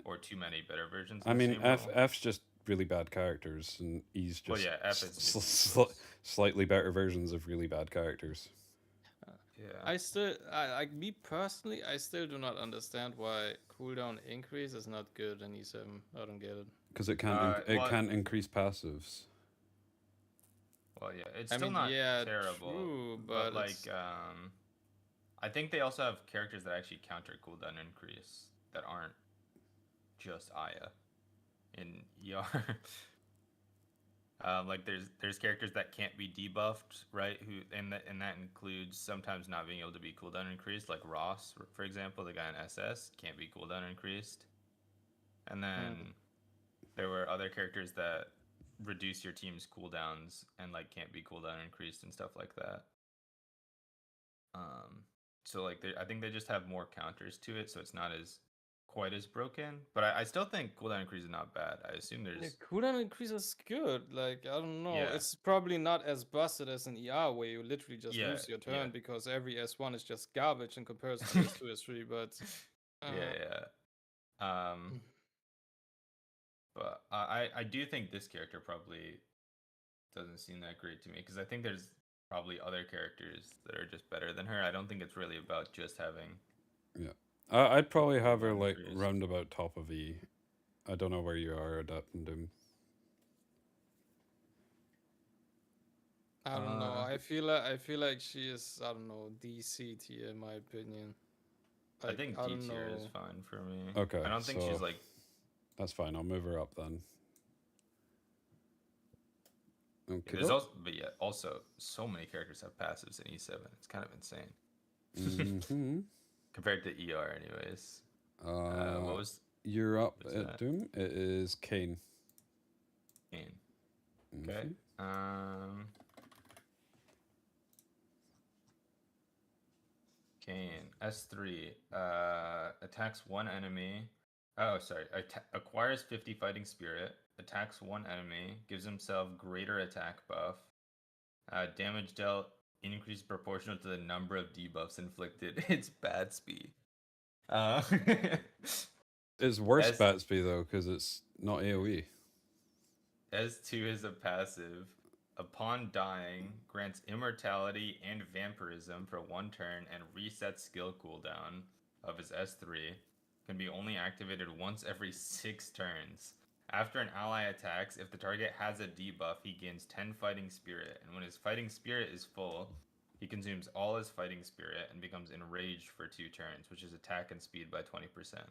or too many better versions. In I the mean same F role. F's just really bad characters, and E's just Well, yeah, F is s- just sli- slightly better versions of really bad characters. Yeah. Like me personally, I still do not understand why cooldown increase is not good in E7. I don't get it. Because it can't Well- can't increase passives. Well, yeah, it's I still mean, not yeah, terrible. true, but but like, it's- I think they also have characters that actually counter cooldown increase that aren't just Aya in ER. Like there's characters that can't be debuffed, right? And that includes sometimes not being able to be cooldown increased, like Ross, for example, the guy in SS can't be cooldown increased. And then there were other characters that reduce your team's cooldowns and like can't be cooldown increased and stuff like that. So like I think they just have more counters to it, so it's not as quite as broken, but I still think cooldown increase is not bad. I assume Yeah, there's cooldown increase is good. Like, I don't know. yeah, It's probably not as busted as an ER where you literally just yeah, lose your yeah, turn because every S1 is just garbage in comparison to S2, S3, but yeah, uh, yeah. But I do think this character probably doesn't seem that great to me because I think there's probably other characters that are just better than her. I don't think it's really about just having Yeah. I'd probably have her cooldown like increase. round about top of E. I don't know where you are, Adept and Doom. I don't know. Uh, I feel like she is, I don't know, DC tier in my opinion. I Like, think I D don't tier is know. fine for me. Okay, I don't think she's so like that's fine. I'll move her up then. Okay. there's also but yeah, also so many characters have passives in E7. It's kind of insane. Mm-hmm. Compared to ER anyways. What was You're up what's at that? Doom. It is Kane. Kane? Okay. Kane S3 attacks one enemy. Oh, sorry. Acquires 50 fighting spirit. Attacks one enemy. Gives himself greater attack buff. Damage dealt increased proportional to the number of debuffs inflicted. It's bad speed. Uh, It's worse S- Batsby though, because it's not AoE. S2 is a passive. Upon dying, grants immortality and vampirism for one turn and resets skill cooldown of his S3. Can be only activated once every 6 turns. After an ally attacks, if the target has a debuff, he gains 10 fighting spirit, and when his fighting spirit is full, he consumes all his fighting spirit and becomes enraged for 2 turns, which is attack and speed by 20%.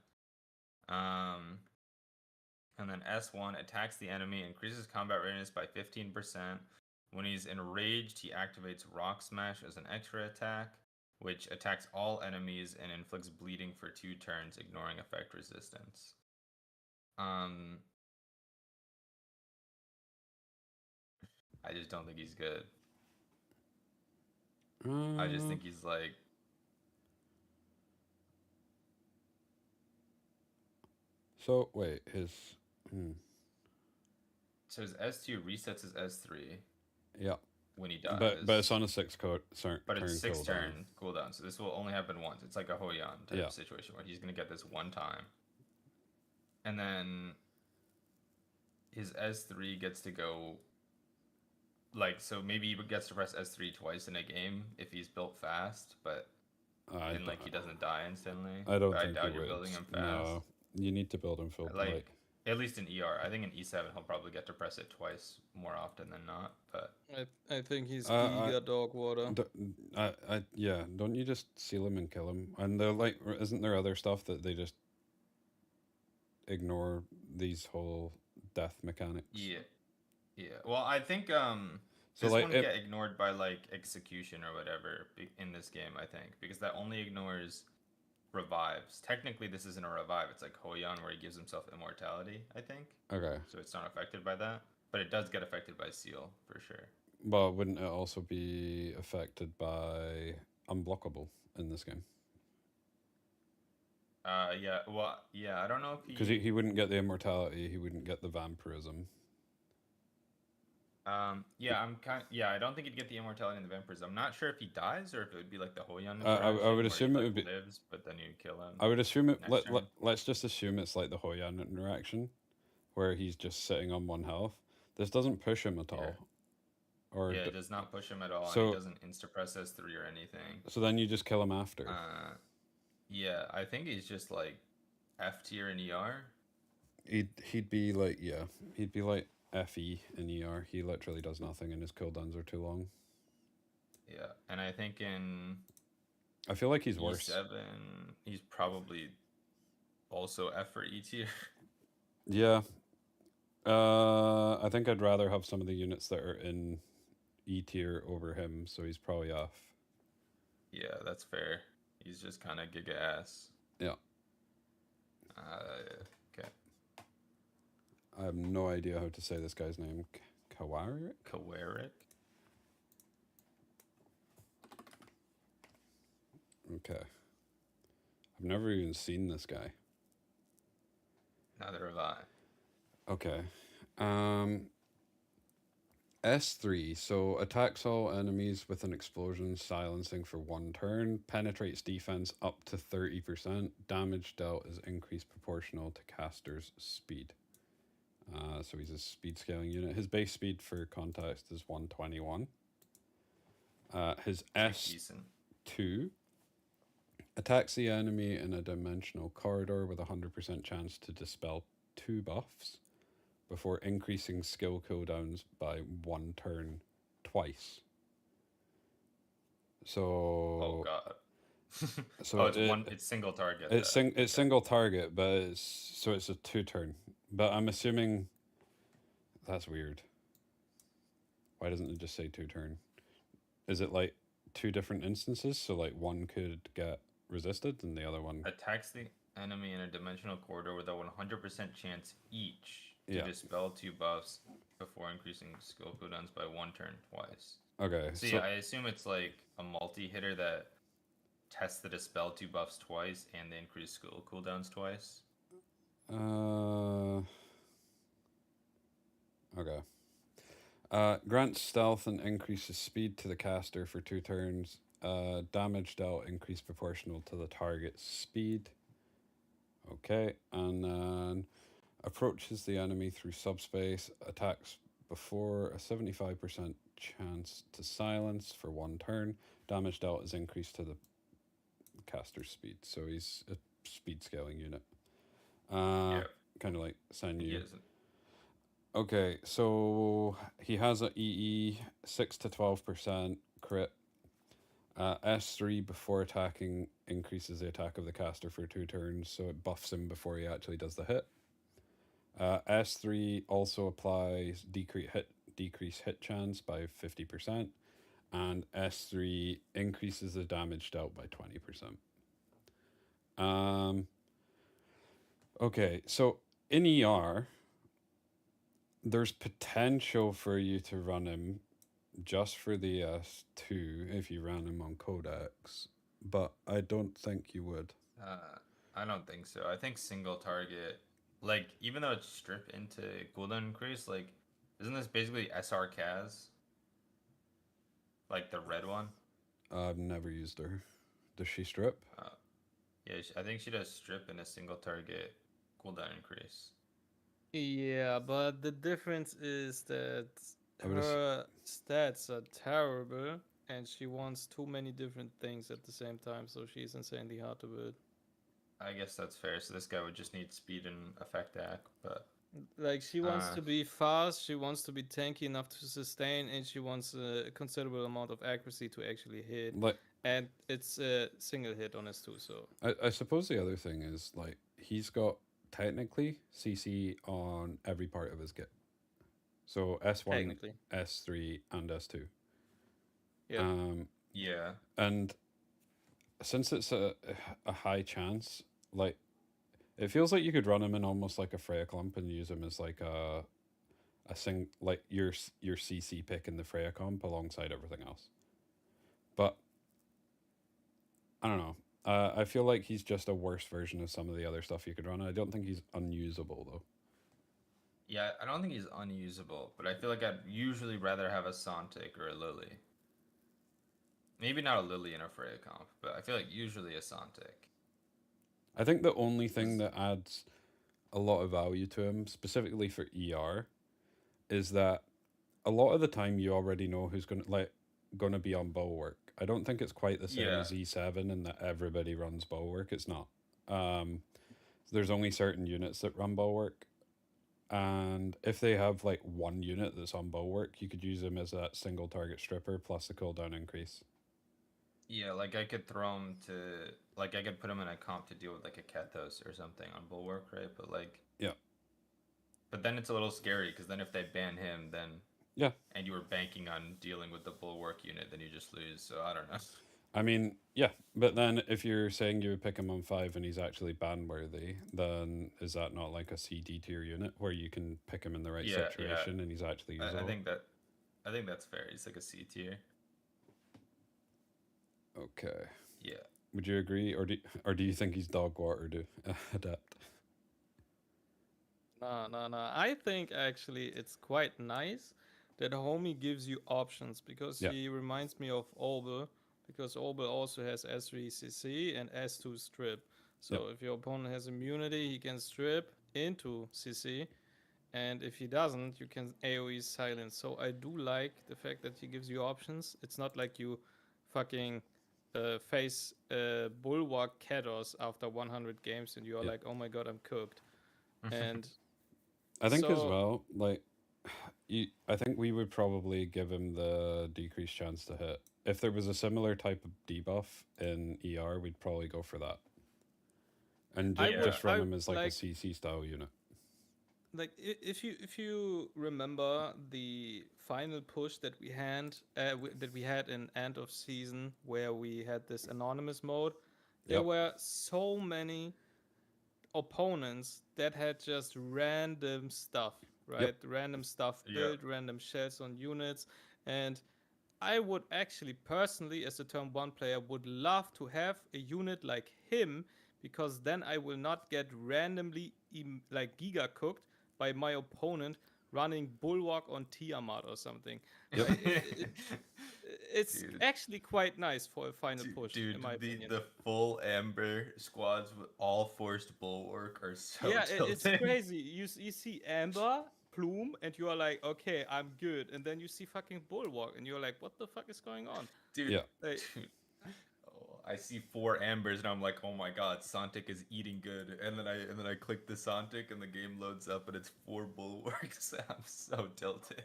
And then S1 attacks the enemy, increases combat readiness by 15%. When he's enraged, he activates Rock Smash as an extra attack, which attacks all enemies and inflicts bleeding for 2 turns, ignoring effect resistance. I just don't think he's good. I just think he's like So wait, his. so his S2 resets his S3 Yeah, when he dies. but it's on a 6 turn But it's 6 cooldown. turn cooldown, so this will only happen once. It's like a Hoyan type Yeah. situation where he's gonna get this one time. And then his S3 gets to go like so maybe he gets to press S3 twice in a game if he's built fast, but then like he doesn't die instantly. I don't But think I doubt he you're would. building him fast. No, you need to build him full. Like at least in ER. I think in E7 he'll probably get to press it twice more often than not. But I think he's I- Giga Dog Water. Yeah. Don't you just seal him and kill him? And they're like, isn't there other stuff that they just ignore these whole death mechanics? yeah. Well, I think So this like one it, get ignored by like execution or whatever in this game. I think because that only ignores revives. Technically, this isn't a revive. It's like Hoyan where he gives himself immortality. I think. okay. So it's not affected by that, but it does get affected by seal for sure. But wouldn't it also be affected by unblockable in this game? Yeah. Well, yeah. I don't know if Because he wouldn't get the immortality, he wouldn't get the vampirism. Yeah, I don't think he'd get the immortality and the vampirism. I'm not sure if he dies or if it would be like the Hoyan. I would where assume he, it would be. lives, but then you kill him. I would assume it. Next turn. Let's just assume it's like the Hoyan interaction, where he's just sitting on 1 health. This doesn't push him at all. Yeah. Or Yeah, it does not push him at all. So- and it doesn't insta press S3 or anything. so then you just kill him after. Yeah, I think he's just like F tier in ER. He'd be like he'd be like FE in ER. He literally does nothing, and his cooldowns are too long. Yeah, and I think in I feel like he's worse. E7, he's probably also F or E tier. Yeah. I think I'd rather have some of the units that are in E tier over him, so he's probably off. Yeah, that's fair. He's just kind of giga ass. Yeah. Okay. I have no idea how to say this guy's name. Kawarik? Kawarik. Okay. I've never even seen this guy. Neither have I. Okay. S3, so attacks all enemies with an explosion silencing for 1 turn, penetrates defense up to 30%, damage dealt is increased proportional to caster's speed. So he's a speed scaling unit. His base speed for context is 121. His Decent. S2 attacks the enemy in a dimensional corridor with a 100% chance to dispel 2 buffs before increasing skill cooldowns by 1 turn twice. So Oh god. So oh, it's single target. it's though. it's single target, but it's a 2 turn. But I'm assuming that's weird. Why doesn't it just say 2 turn? Is it like 2 different instances? So like one could get resisted and the other one. Attacks the enemy in a dimensional corridor with a 100% chance each to Yeah. dispel 2 buffs before increasing skill cooldowns by 1 turn twice. Okay. So yeah, I assume it's like a multi-hitter that tests the dispel 2 buffs twice and the increased skill cooldowns twice. Okay. Grants stealth and increases speed to the caster for 2 turns. Damage dealt increased proportional to the target's speed. Okay, and then approaches the enemy through subspace, attacks before a 75% chance to silence for 1 turn. Damage dealt is increased to the caster's speed, so he's a speed scaling unit. Yeah. Kind of like San He Yu. isn't. Okay, so he has a EE 6 to 12% crit. S3 before attacking increases the attack of the caster for 2 turns, so it buffs him before he actually does the hit. S3 also applies decrease hit chance by 50%, and S3 increases the damage dealt by 20%. Okay, so in ER, there's potential for you to run him just for the S2 if you ran him on Codex, but I don't think you would. I don't think so. I think single target, like even though it's strip into cooldown increase, like isn't this basically SR Kaz? Like the red one? I've never used her. Does she strip? Yeah, I think she does strip in a single target cooldown increase. Yeah, but the difference is that I would ass- her stats are terrible, and she wants too many different things at the same time, so she's insanely hard to build. I guess that's fair. So this guy would just need speed and effect act, but Like, she wants to be fast, she wants to be tanky enough to sustain, and she wants a considerable amount of accuracy to actually hit. Like, And it's a single hit on S2, so. I suppose the other thing is, like, he's got technically CC on every part of his kit. So S1, Technically. S3, and S2. Yeah. yeah. And since it's a high chance, like, it feels like you could run him in almost like a Freya Clump and use him as like a like your CC pick in the Freya comp alongside everything else. But I don't know. I feel like he's just a worse version of some of the other stuff you could run. I don't think he's unusable though. Yeah, I don't think he's unusable, but I feel like I'd usually rather have a Sontic or a Lily. Maybe not a Lily in a Freya comp, but I feel like usually a Sontic. I think the only thing that adds a lot of value to him, specifically for ER, is that a lot of the time you already know who's gonna be on Bulwark. I don't think it's quite the same as E7 in that everybody runs Bulwark. It's not. There's only certain units that run Bulwark, and if they have like one unit that's on Bulwark, you could use them as that single target stripper plus the cooldown increase. Yeah, like I could throw him to, like I could put him in a comp to deal with like a Kethos or something on Bulwark, right? But like, yeah. But then it's a little scary because then if they ban him, then yeah, and you were banking on dealing with the Bulwark unit, then you just lose. So I don't know. I mean, yeah, but then if you're saying you would pick him on 5 and he's actually ban worthy, then is that not like a CD tier unit where you can pick him in the right situation and he's actually usable? I think that's fair. He's like a C tier. Okay. Yeah. Would you agree, or do you think he's dog water to Adept? No. I think actually it's quite nice that Homie gives you options because Yeah. he reminds me of Obel because Obel also has S3 CC and S2 strip. So if your opponent has immunity, he can strip into CC, and if he doesn't, you can AoE silence. So I do like the fact that he gives you options. It's not like you fucking face Bulwark Kados after 100 games and you're Yeah. like, oh my god, I'm cooked. And I think as so well, like, I think we would probably give him the decreased chance to hit. If there was a similar type of debuff in ER, we'd probably go for that. And I would just run I him as like a like CC style unit. if you remember the final push that we had in end of season where we had this anonymous mode, there Yep. were so many opponents that had just random stuff, right? Random stuff Yeah. built, random shells on units, and I would actually personally, as a turn 1 player, would love to have a unit like him because then I will not get randomly like giga cooked by my opponent running Bulwark on Tiamat or something. Yep. It's Dude. actually quite nice for a final push, Dude, in my the opinion. the full Amber squads with all forced bulwark are so Yeah, tilted. it's crazy. You see Amber, Plume, and you are like, okay, I'm good. And then you see fucking Bulwark, and you're like, what the fuck is going on? Dude, Yeah. Like, dude. Oh, I see 4 ambers and I'm like, oh my god, Santic is eating good. And then I click the Santic and the game loads up and it's 4 bulwarks. I'm so tilted.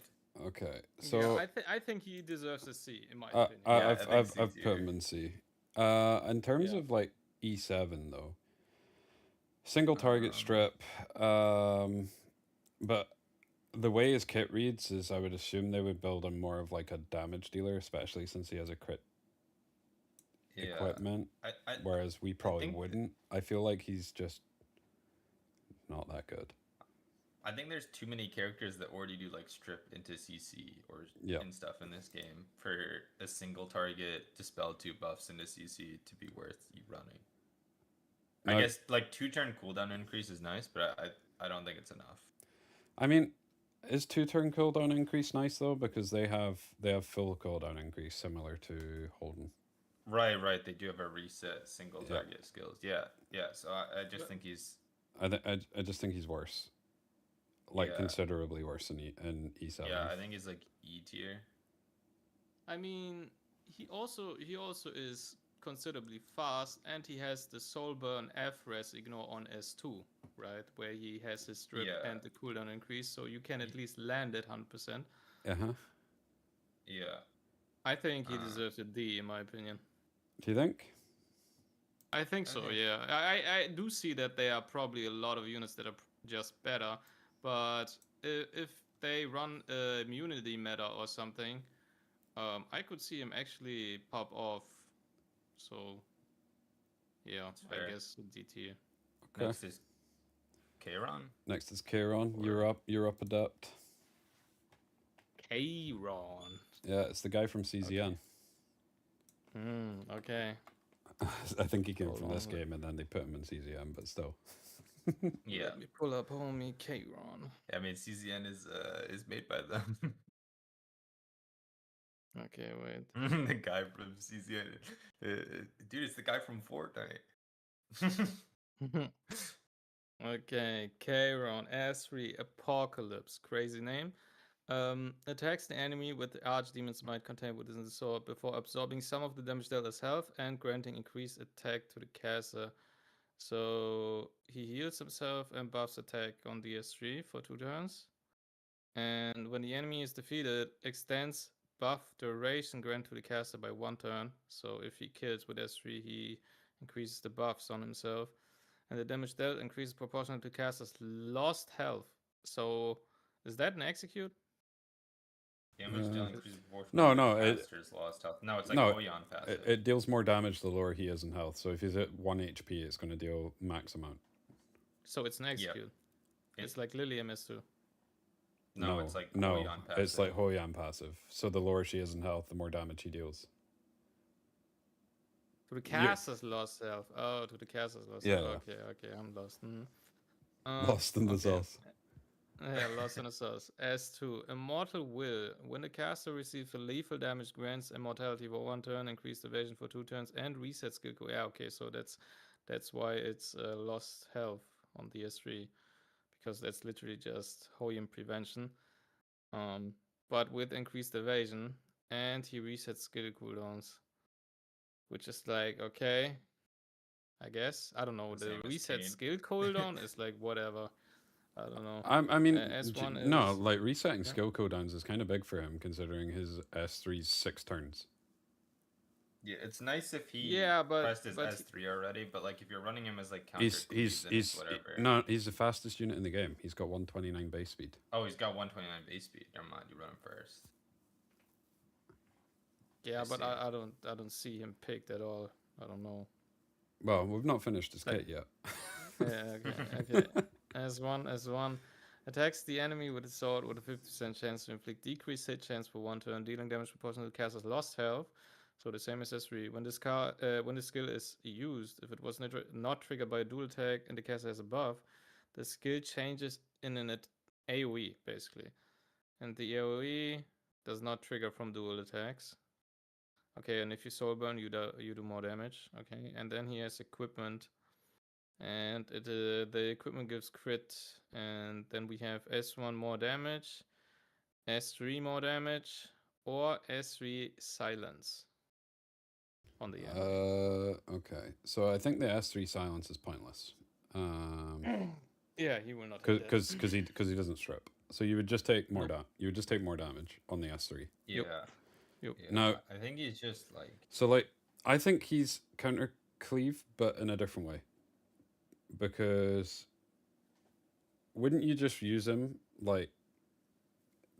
Okay. yeah, So I think he deserves a C, in my uh, opinion. Yeah, I I've think I've C I've put tier. him in C. In terms Yeah. of like E7 though, single target Um, strip. But the way his kit reads is, I would assume they would build him more of like a damage dealer, especially since he has a crit Yeah. equipment. I Whereas we probably think- wouldn't. I feel like he's just not that good. I think there's too many characters that already do like strip into CC or Yeah. and stuff in this game for a single target dispel 2 buffs into CC to be worth you running. I No, guess like 2-turn cooldown increase is nice, but I don't think it's enough. I mean, is 2-turn cooldown increase nice though? Because they have full cooldown increase similar to Holden. Right. They do have a reset single Yeah. target skills. Yeah. So I just But- think he's I just think he's worse. Like Yeah. considerably worse in E7. yeah. I think he's like E tier. I mean, he also is considerably fast, and he has the Soul Burn F res ignore on S2, right? Where he has his strip Yeah. and the cooldown increase, so you can at least land it 100%. Uh-huh. Yeah. I think he Uh. deserves a D, in my opinion. Do you think? I think so, Okay. yeah. I do see that there are probably a lot of units that are just better, but if they run a immunity meta or something, I could see him actually pop off. So, yeah, That's fair. I guess D tier. Okay. Next is Kairon. Next is Kairon. Or- You're up adept. Kairon. Yeah, it's the guy from CZN. Okay. I think he came Hold from this on. game and then they put him in CZN, but still. Yeah. Let me pull up homie Kairon. I mean CZN is made by them. Okay, wait. The guy from CZN. Dude, it's the guy from Fortnite. Okay, Kairon, S3, Apocalypse, crazy name. Attacks the enemy with the Archdemon's Might contained within the sword before absorbing some of the damage dealt as health and granting increased attack to the caster. So he heals himself and buffs attack on the S3 for 2 turns. And when the enemy is defeated, extends buff duration grant to the caster by 1 turn. So if he kills with S3, he increases the buffs on himself. And the damage dealt increases proportional to caster's lost health. So is that an execute? Damage dealt Uh, increases no, proportional to no, it- caster's lost health. No, it's like no, Oyan passive. It deals more damage the lower he is in health. So if he's at 1 HP, it's going to deal max amount. So it's an execute. It's like Lily MS2. No, it's like no, Oyan passive. it's like Hoyan passive. So the lower she is in health, the more damage he deals. To the caster's lost health. Oh, to the caster's lost Yeah. health. Okay, I'm lost. Lost in the okay. sauce. Yeah, Lost in the Source. S2. Immortal Will. When the caster receives a lethal damage, grants immortality for 1 turn, increased evasion for 2 turns, and reset skill. Yeah, okay, so that's why it's lost health on the S3, because that's literally just Hoyum prevention. But with increased evasion, and he resets skill cooldowns, which is like, okay, I guess. I don't know. The The same as reset Cade. skill cooldown is like whatever. I don't know. I mean, S1 no, is. like resetting Yeah. skill cooldowns is kind of big for him considering his S3's 6 turns. Yeah, it's nice if he Yeah, pressed his but S3 already, but like if you're running him as like counter He's cleave, then it's whatever. no, he's the fastest unit in the game. He's got 129 base speed. Oh, he's got 129 base speed. Never mind, you run him first. yeah, I but see. I don't see him picked at all. I don't know. Well, we've not finished his Like- kit yet. Yeah, okay. S1 attacks the enemy with a sword with a 50% chance to inflict decreased hit chance for 1 turn, dealing damage proportional to the caster's lost health. So the same as S3. When this when the skill is used, if it was not triggered by a dual attack and the caster has a buff, the skill changes in an AoE basically, and the AoE does not trigger from dual attacks. Okay, and if you soul burn, you do more damage. Okay, and then he has equipment, and the equipment gives crit, and then we have S1 more damage, S3 more damage, or S3 silence on the end. Okay. So I think the S3 silence is pointless. Yeah, he will not hit that. Because he doesn't strip. So you would just take more you would just take more damage on the S3. Yeah. Yep. Yeah. Now- I think he's just like So like I think he's counter cleave, but in a different way. Because wouldn't you just use him like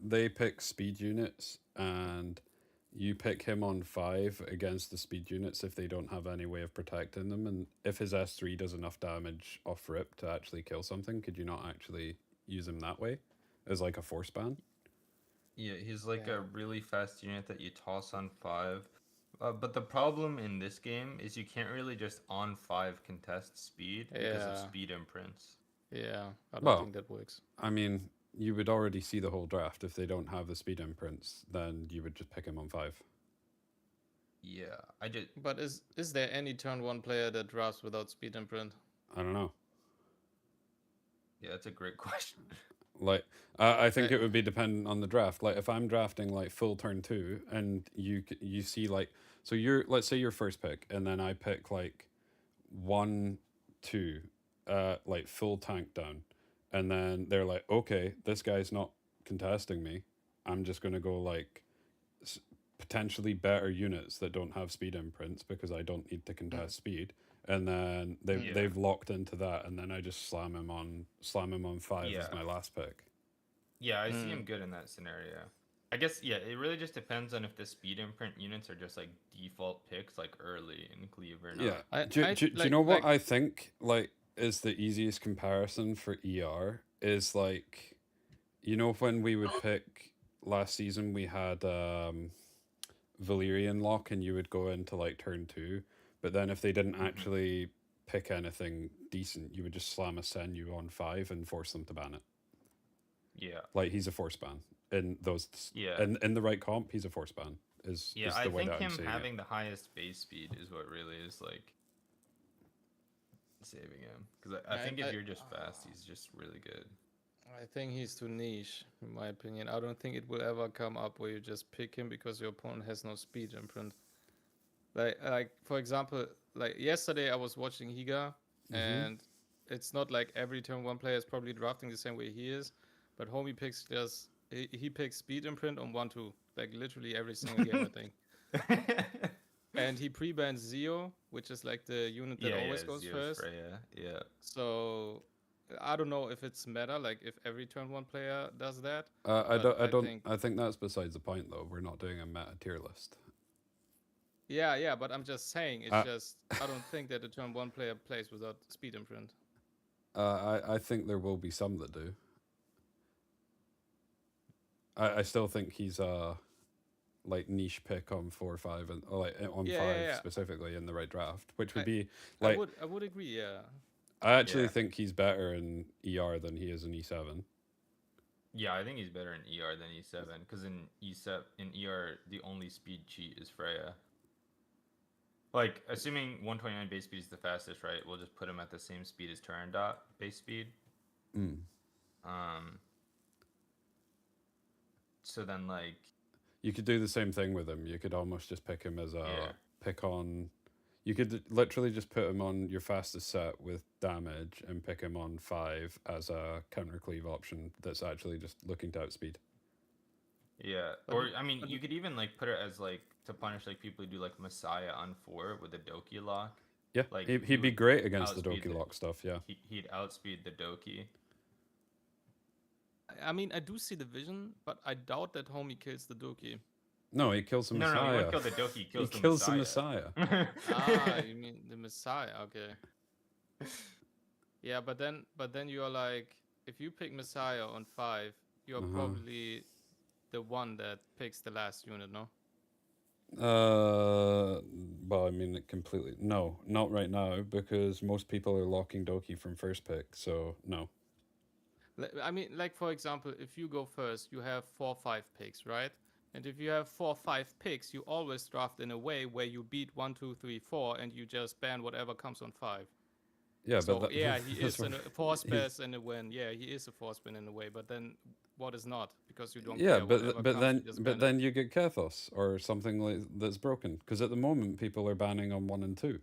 they pick speed units and you pick him on 5 against the speed units if they don't have any way of protecting them, and if his S3 does enough damage off rip to actually kill something, could you not actually use him that way as like a force ban? yeah, he's like Yeah. a really fast unit that you toss on 5. But the problem in this game is you can't really just on 5 contest speed because of Yeah. speed imprints. Yeah, I don't Well- think that works. I mean, you would already see the whole draft. If they don't have the speed imprints, then you would just pick him on 5. Yeah, I did. But is there any turn 1 player that drafts without speed imprint? I don't know. Yeah, that's a great question. Like, I think it would be dependent on the draft. Like, if I'm drafting like full turn 2, and you see like, so let's say your first pick, and then I pick like 1, 2, like full tank down, and then they're like, okay, this guy's not contesting me. I'm just gonna go like potentially better units that don't have speed imprints because I don't need to contest speed. And then they've locked into that, and then I just slam him on 5 as Yeah. my last pick. Yeah, I see him good in that scenario. I guess, yeah, it really just depends on if the speed imprint units are just like default picks like early in Cleave or not. Yeah. Do you know what I think like is the easiest comparison for ER is like, you know, when we would pick last season we had Valyrian lock, and you would go into like turn 2, but then if they didn't actually pick anything decent, you would just slam a Senju on 5 and force them to ban it. Yeah. Like, he's a force ban in those. Yeah. In the right comp, he's a force ban. Is Yeah, the I way think that I'm him seeing having the highest base speed is what really is like saving him. Because I think if you're just fast, he's just really good. I think he's too niche, in my opinion. I don't think it will ever come up where you just pick him because your opponent has no speed imprint. Like for example, like yesterday I was watching Higa, and it's not like every turn 1 player is probably drafting the same way he is, but homie picks he picks speed imprint on 1-2, like literally every single game, I think. And he pre-bans Zio, which is like the unit that always goes Zeus, first. Freya, yeah. So I don't know if it's meta, like if every turn 1 player does that. I but don't. I think that's besides the point, though. We're not doing a meta tier list. Yeah, but I'm just saying, it's just I don't think that a turn 1 player plays without speed imprint. I think there will be some that do. I still think he's a like niche pick on 4 or 5 and or like on 5 specifically in the right draft, which would be like I would agree, yeah. I actually think he's better in ER than he is in E7. Yeah, I think he's better in ER than E7 because in E7 in ER the only speed cheat is Freya. Like assuming 129 base speed is the fastest, right? We'll just put him at the same speed as Turandot base speed. Mm. Um. So then like You could do the same thing with him. You could almost just pick him as a yeah. pick on. You could literally just put him on your fastest set with damage and pick him on 5 as a counter cleave option that's actually just looking to outspeed. Yeah, But or I mean, but you could even like put it as like to punish like people who do like Messiah on 4 with the Doki lock. Yeah, Like he'd he be would great against the outspeed Doki Lock stuff, yeah. he'd outspeed the Doki. I mean, I do see the vision, but I doubt that Homie kills the Doki. No, he kills the No, Messiah. he won't kill the Doki. He kills, he kills the Messiah. Ah, you mean the Messiah? Okay. Yeah, but then you're like, if you pick Messiah on 5, you're probably the one that picks the last unit, no? Well, I mean, it completely. No, not right now, because most people are locking Doki from first pick, so no. I mean, like for example, if you go first, you have 4-5 picks, right? And if you have 4-5 picks, you always draft in a way where you beat 1, 2, 3, 4, and you just ban whatever comes on 5. Yeah, So but yeah, he that's is a what- force he's- pass in a win. Yeah, he is a force win in a way. But then what is not? Because you don't yeah, care. Whatever but comes, then you just ban it. then you get Kethos or something like that's broken, because at the moment people are banning on 1 and 2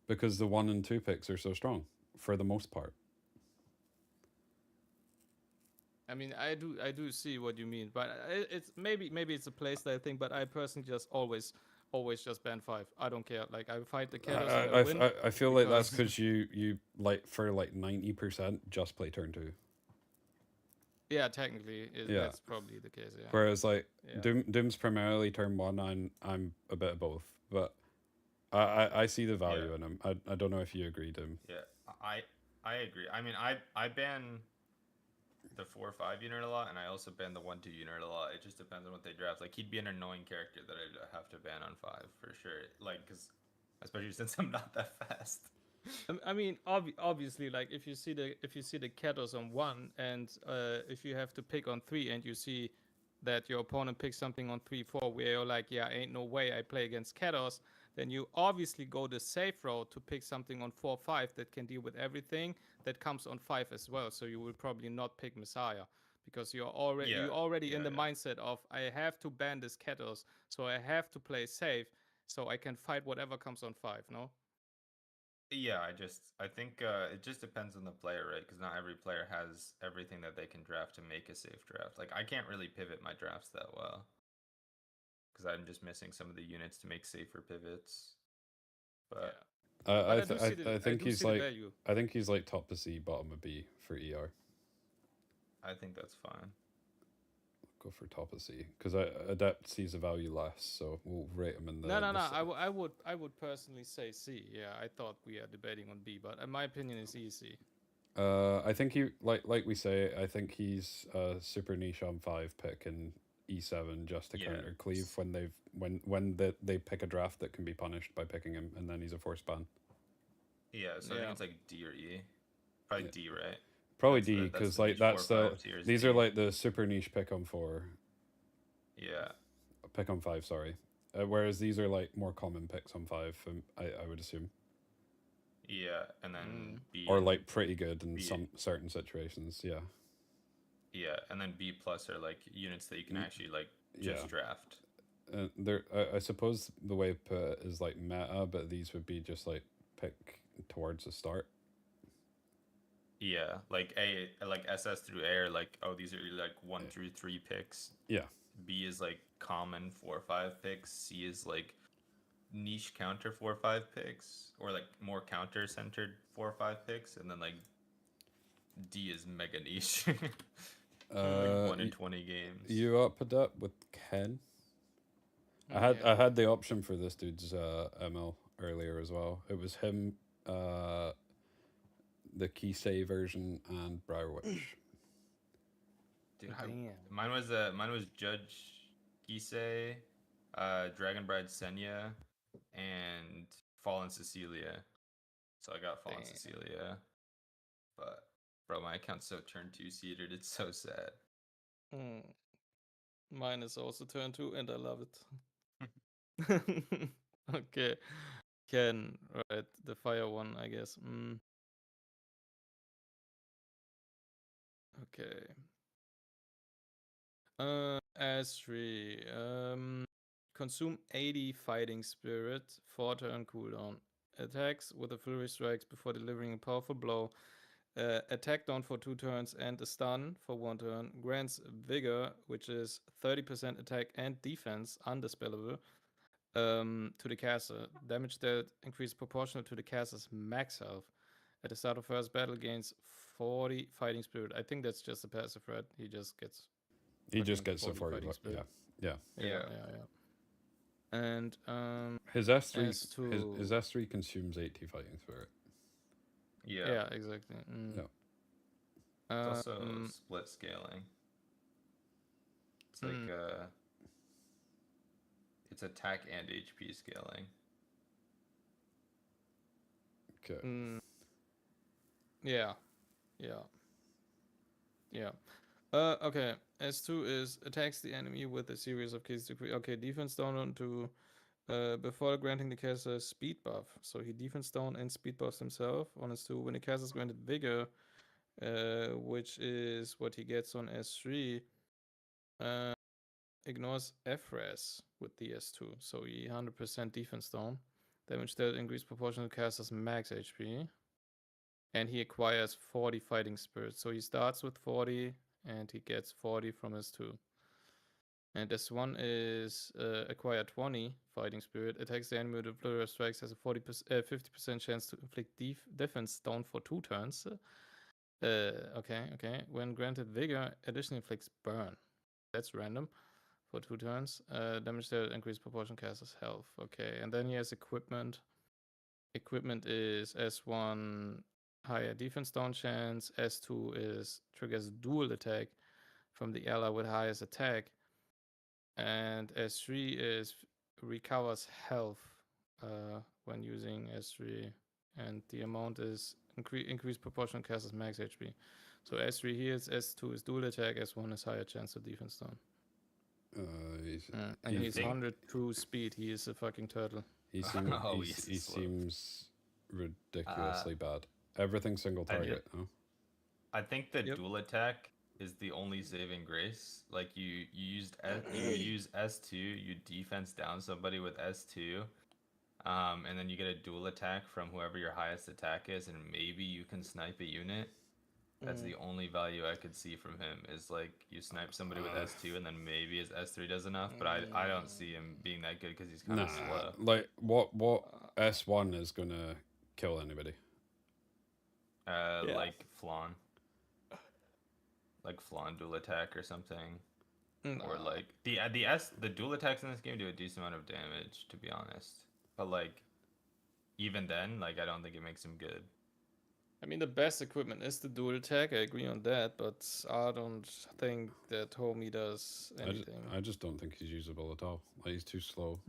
because the 1 and 2 picks are so strong for the most part. I mean, I do see what you mean, but it's maybe it's a playstyle thing. But I personally just always just ban 5. I don't care. Like I fight the Kalos and I win. I feel like that's because- because you like for like 90% just play turn 2. Yeah, technically, Yeah. that's probably the case. Yeah. Whereas like Yeah. Doom's primarily turn 1, and I'm a bit of both, but I see the value Yeah. in him. I don't know if you agree, Doom. Yeah, I agree. I mean, I ban the 4-5 unit a lot, and I also ban the 1-2 unit a lot. It just depends on what they draft. Like he'd be an annoying character that I'd have to ban on 5 for sure. Like, cause especially since I'm not that fast. I mean, obviously, like if you see the Katos on 1, and if you have to pick on 3, and you see that your opponent picks something on 3-4, where you're like, yeah, ain't no way I play against Katos, then you obviously go the safe route to pick something on 4-5 that can deal with everything that comes on 5 as well. So you will probably not pick Messiah because you're already in the mindset of I have to ban this Katos, so I have to play safe so I can fight whatever comes on 5. No. Yeah, I think it just depends on the player, right? Because not every player has everything that they can draft to make a safe draft. Like I can't really pivot my drafts that well because I'm just missing some of the units to make safer pivots. But I do see the- think do he's see the like value. I think he's like top of C, bottom of B for ER. I think that's fine. Go for top of C because Adept sees the value less, so we'll rate him in the. No. the I would personally say C. Yeah, I thought we are debating on B, but in my opinion, it's easy. I think he like we say. I think he's a super niche on 5 pick in E7 just to Yeah. counter cleave when they pick a draft that can be punished by picking him, and then he's a force ban. Yeah, so I Yeah. think it's like D or E. Probably Yeah. D, right? Probably That's the- D that's because the like niche that's 4, the 5 tiers, these D. are like the super niche pick on 4, Yeah. pick on 5. Sorry, whereas these are like more common picks on 5. I would assume, Yeah, and then B or and- like pretty good in B. some certain situations. Yeah. yeah, and then B plus are like units that you can actually like just Yeah. draft. There, I suppose the way to put it is like meta, but these would be just like pick towards the start. Yeah, like A, like SS through A are like, oh, these are like 1 through 3 picks. Yeah. B is like common 4 or 5 picks. C is like niche counter 4 or 5 picks, or like more counter centered 4 or 5 picks, and then like D is mega niche. like 1 in 20 games. You up Adept with Ken? I had the option for this dude's ML earlier as well. It was him, the Kisei version, and Briarwitch. Dude, Damn. mine was Judge Kisei, Dragon Bride Senya, and Fallen Cecilia. So I got Fallen Damn. Cecilia, but Bro, my account's so turn 2 seated. It's so sad. Mm. Mine is also turn 2, and I love it. Okay. Ken, right, the fire one, I guess. Okay. S3. Consume 80 fighting spirit, 4 turn cooldown. Attacks with the flurry strikes before delivering a powerful blow. Attack down for 2 turns and a stun for 1 turn. Grants vigor, which is 30% attack and defense, undispellable, to the caster. Damage that increases proportional to the caster's max health. At the start of first battle, gains 40 fighting spirit. I think that's just a passive, right? He just gets. He just fucking gets the 40. fighting spirit. Yeah. Yeah. And His S3 S2. his S3 consumes 80 fighting spirit. Yeah. Yeah, exactly. Yeah. It's also split scaling. It's like it's attack and HP scaling. Okay. Yeah. Okay. S2 is attacks the enemy with a series of keys. Okay, defense down onto before granting the caster speed buff. So he defense down and speed buffs himself on S2. When the caster is granted vigor, which is what he gets on S3, ignores FRES with the S2. So he 100% defense down. Damage that increase proportional to caster's max HP. And he acquires 40 fighting spirits. So he starts with 40 and he gets 40 from S2. And S1 is acquire 20 fighting spirit. Attacks the enemy with a flurry of strikes, has a 50% chance to inflict defense down for 2 turns. Okay. When granted vigor, additionally inflicts burn. That's random for 2 turns. Damage that increase proportion caster's health. Okay, and then he has equipment. Equipment is S1 higher defense down chance. S2 is triggers dual attack from the ally with highest attack. And S3 is recovers health when using S3. And the amount is increased proportional caster's max HP. So S3 heals, S2 is dual attack, S1 is higher chance of defense down. And he's 102 speed. He is a fucking turtle. He seems ridiculously bad. Everything single target. I think the dual attack is the only saving grace. Like you use S2, you defense down somebody with S2, and then you get a dual attack from whoever your highest attack is, and maybe you can snipe a unit. That's the only value I could see from him, is like you snipe somebody with S2 and then maybe his S3 does enough, but I don't see him being that good because he's kind of slow. Like what S1 is gonna kill anybody? Like Flan. Like Flan dual attack or something. Or like the dual attacks in this game do a decent amount of damage, to be honest. But like even then, like I don't think it makes him good. I mean, the best equipment is the dual attack. I agree on that, but I don't think that Homie does anything. I just don't think he's usable at all. Like he's too slow,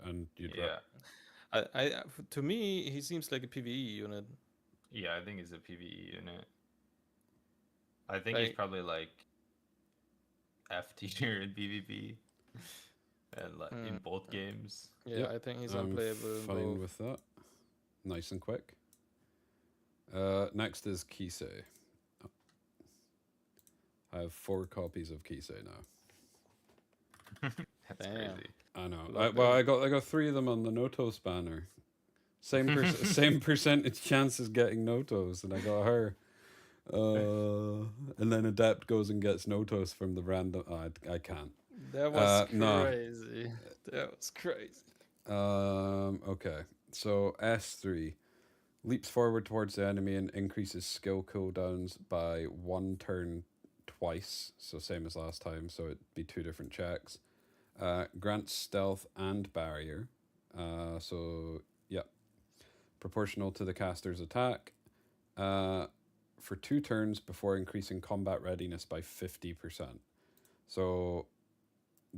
and to me, he seems like a PvE unit. Yeah, I think he's a PvE unit. I think he's probably like F tier in PvP, and like in both games. Yeah, I think he's unplayable. Fine with that. Nice and quick. Next is Kisei. I have 4 copies of Kisei now. That's crazy. I know. I got 3 of them on the Notos banner. Same percentage chance as getting Notos, and I got her. And then Adept goes and gets Notos from the random. I can't. That was crazy. That was crazy. Okay. So S3 leaps forward towards the enemy and increases skill cooldowns by 1 turn twice. So same as last time. So it'd be 2 different checks. Grants stealth and barrier. Proportional to the caster's attack. For 2 turns before increasing combat readiness by 50%. So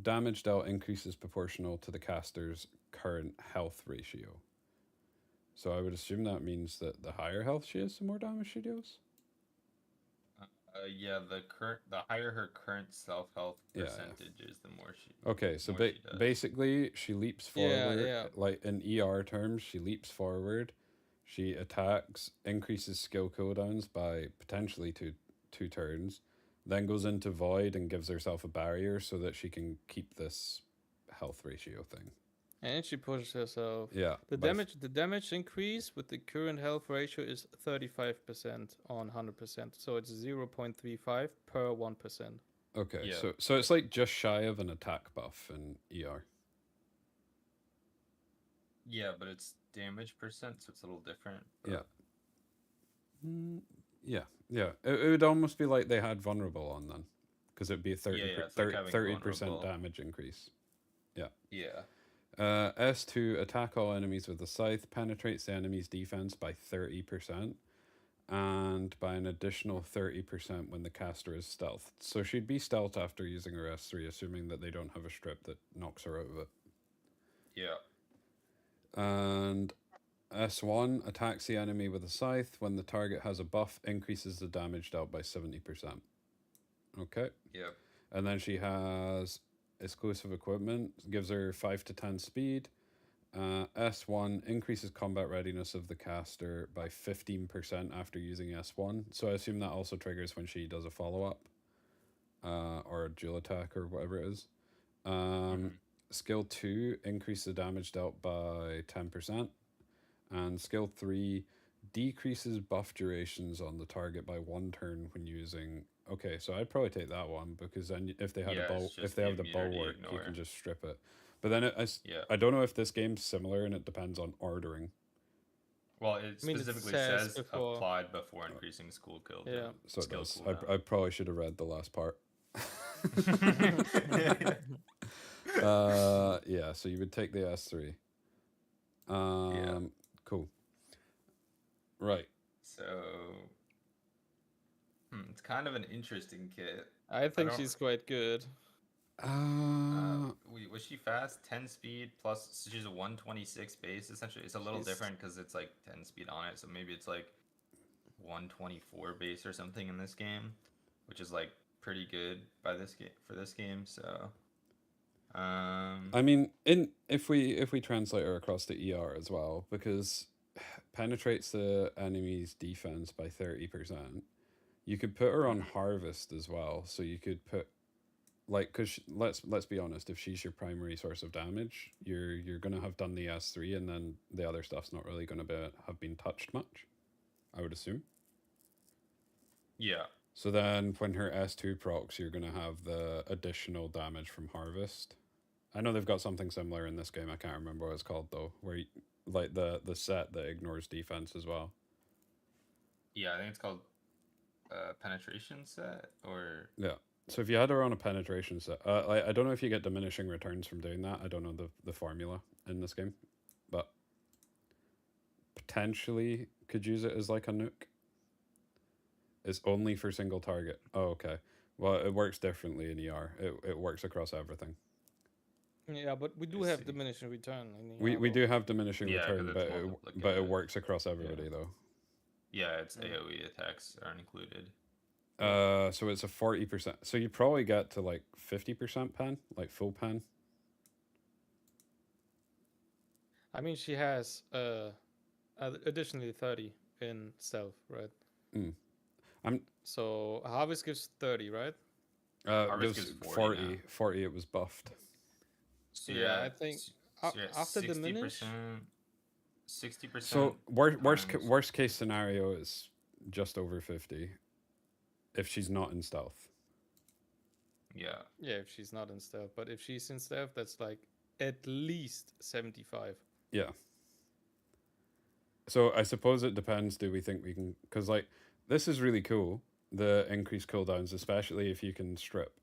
damage dealt increases proportional to the caster's current health ratio. So I would assume that means that the higher health she is, the more damage she deals. Yeah, the higher her current self health Yeah. percentage is, the more she. Okay, so more she does. basically, she leaps Yeah, forward. yeah. Like in ER terms, she leaps forward. She attacks, increases skill cooldowns by potentially two turns, then goes into void and gives herself a barrier so that she can keep this health ratio thing. And she pushes herself. Yeah. The by f- damage increase with the current health ratio is 35% on 100%. So it's 0.35 per 1%. Okay, Yeah. so it's like just shy of an attack buff in ER. Yeah, but it's damage percent, so it's a little different. Yeah. Yeah. It would almost be like they had vulnerable on then, because it'd be a it's like having 30% vulnerable. damage increase. Yeah. S2, attack all enemies with a scythe, penetrates the enemy's defense by 30%, and by an additional 30% when the caster is stealthed. So she'd be stealth after using her S3, assuming that they don't have a strip that knocks her out of it. Yeah. And S1, attacks the enemy with a scythe. When the target has a buff, increases the damage dealt by 70%. Okay. Yep. And then she has exclusive equipment, gives her 5 to 10 speed. S1 increases combat readiness of the caster by 15% after using S1. So I assume that also triggers when she does a follow up or a dual attack or whatever it is. Skill 2 increases the damage dealt by 10%. And skill 3 decreases buff durations on the target by 1 turn when using. Okay, so I'd probably take that one because then if they had if they have the bulwark, you can just strip it. But then I don't know if this game's similar and it depends on ordering. Well, it I mean, it specifically says says before- applied before increasing school kill. Yeah. So it skill does. cooldown. I probably should have read the last part. Yeah, so you would take the S3. Cool. Right. So, it's kind of an interesting kit. I think don't- she's quite good. Was she fast? 10 speed plus, so she's a 126 base. Essentially, it's a little She's- different because it's like 10 speed on it. So maybe it's like 124 base or something in this game, which is like pretty good by this game for this game. So, I mean, if we translate her across to ER as well, because penetrates the enemy's defense by 30%, you could put her on harvest as well. So you could put because let's be honest, if she's your primary source of damage, you're gonna have done the S3, and then the other stuff's not really gonna have been touched much, I would assume. yeah. So then when her S2 procs, you're going to have the additional damage from Harvest. I know they've got something similar in this game. I can't remember what it's called though, where like the set that ignores defense as well. Yeah, I think it's called penetration set or Yeah. So if you had her on a penetration set, I don't know if you get diminishing returns from doing that. I don't know the formula in this game, but potentially could use it as like a nuke. It's only for single target. Oh, okay. Well, it works differently in ER. It works across everything. Yeah, but we do I have see. diminishing return. We do have diminishing Yeah, 'cause return, it's but it multiplicative. works across everybody though. Yeah, it's AoE attacks aren't included. So it's a 40%. So you probably get to like 50% pen, like full pen. I mean, she has additionally 30 in stealth, right? So Harvest gives 30, right? Harvest Gives gives 40. 40 now. 40. It was buffed. So Yeah, I think after diminish. 60%. So times- worst case scenario is just over 50, if she's not in stealth. Yeah. Yeah, if she's not in stealth, but if she's in stealth, that's like at least 75. Yeah. So I suppose it depends. Do we think we can? Because like this is really cool. The increased cooldowns, especially if you can strip,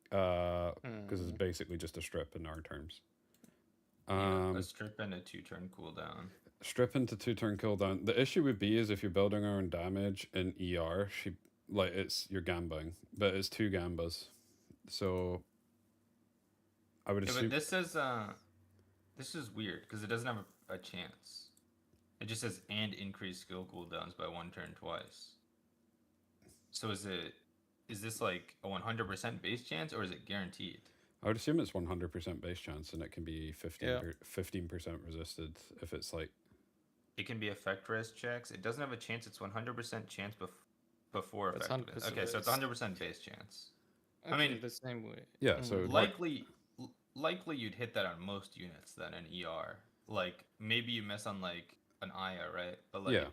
because it's basically just a strip in our terms. A strip and a 2-turn cooldown. Strip into 2-turn cooldown. The issue would be is if you're building her on damage in ER, you're gambling, but it's 2 gambas, so I would Yeah, assume. but this is weird because it doesn't have a chance. It just says and increase skill cooldowns by 1 turn twice. So is it is this like a 100% base chance or is it guaranteed? I would assume it's 100% base chance, and it can be Yeah. 15% resisted if it's like. It can be effect res checks. It doesn't have a chance. It's 100% chance before It's effectiveness. 100% Okay, so it's base. 100% base chance. Okay, I mean, the same way. Yeah, so likely you'd hit that on most units then in ER. Like maybe you miss on like an Aya, right? But like yeah.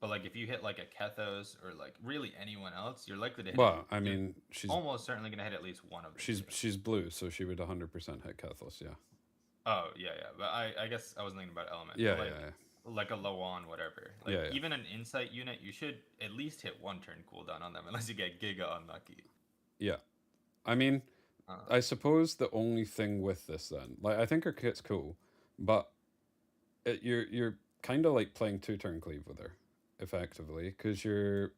but like if you hit like a Kethos or like really anyone else, you're likely to hit Well, I you're mean, she's almost certainly gonna hit at least one of them. she's blue, so she would 100% hit Kethos. Yeah. Oh yeah, yeah. But I guess I was thinking about element. Yeah, Like yeah, like a Loan, whatever. Like Yeah, yeah. even an insight unit, you should at least hit one turn cooldown on them, unless you get Giga unlucky. yeah. I mean, I suppose the only thing with this then, like, I think her kit's cool, but you're kind of like playing 2-turn cleave with her, effectively, because you're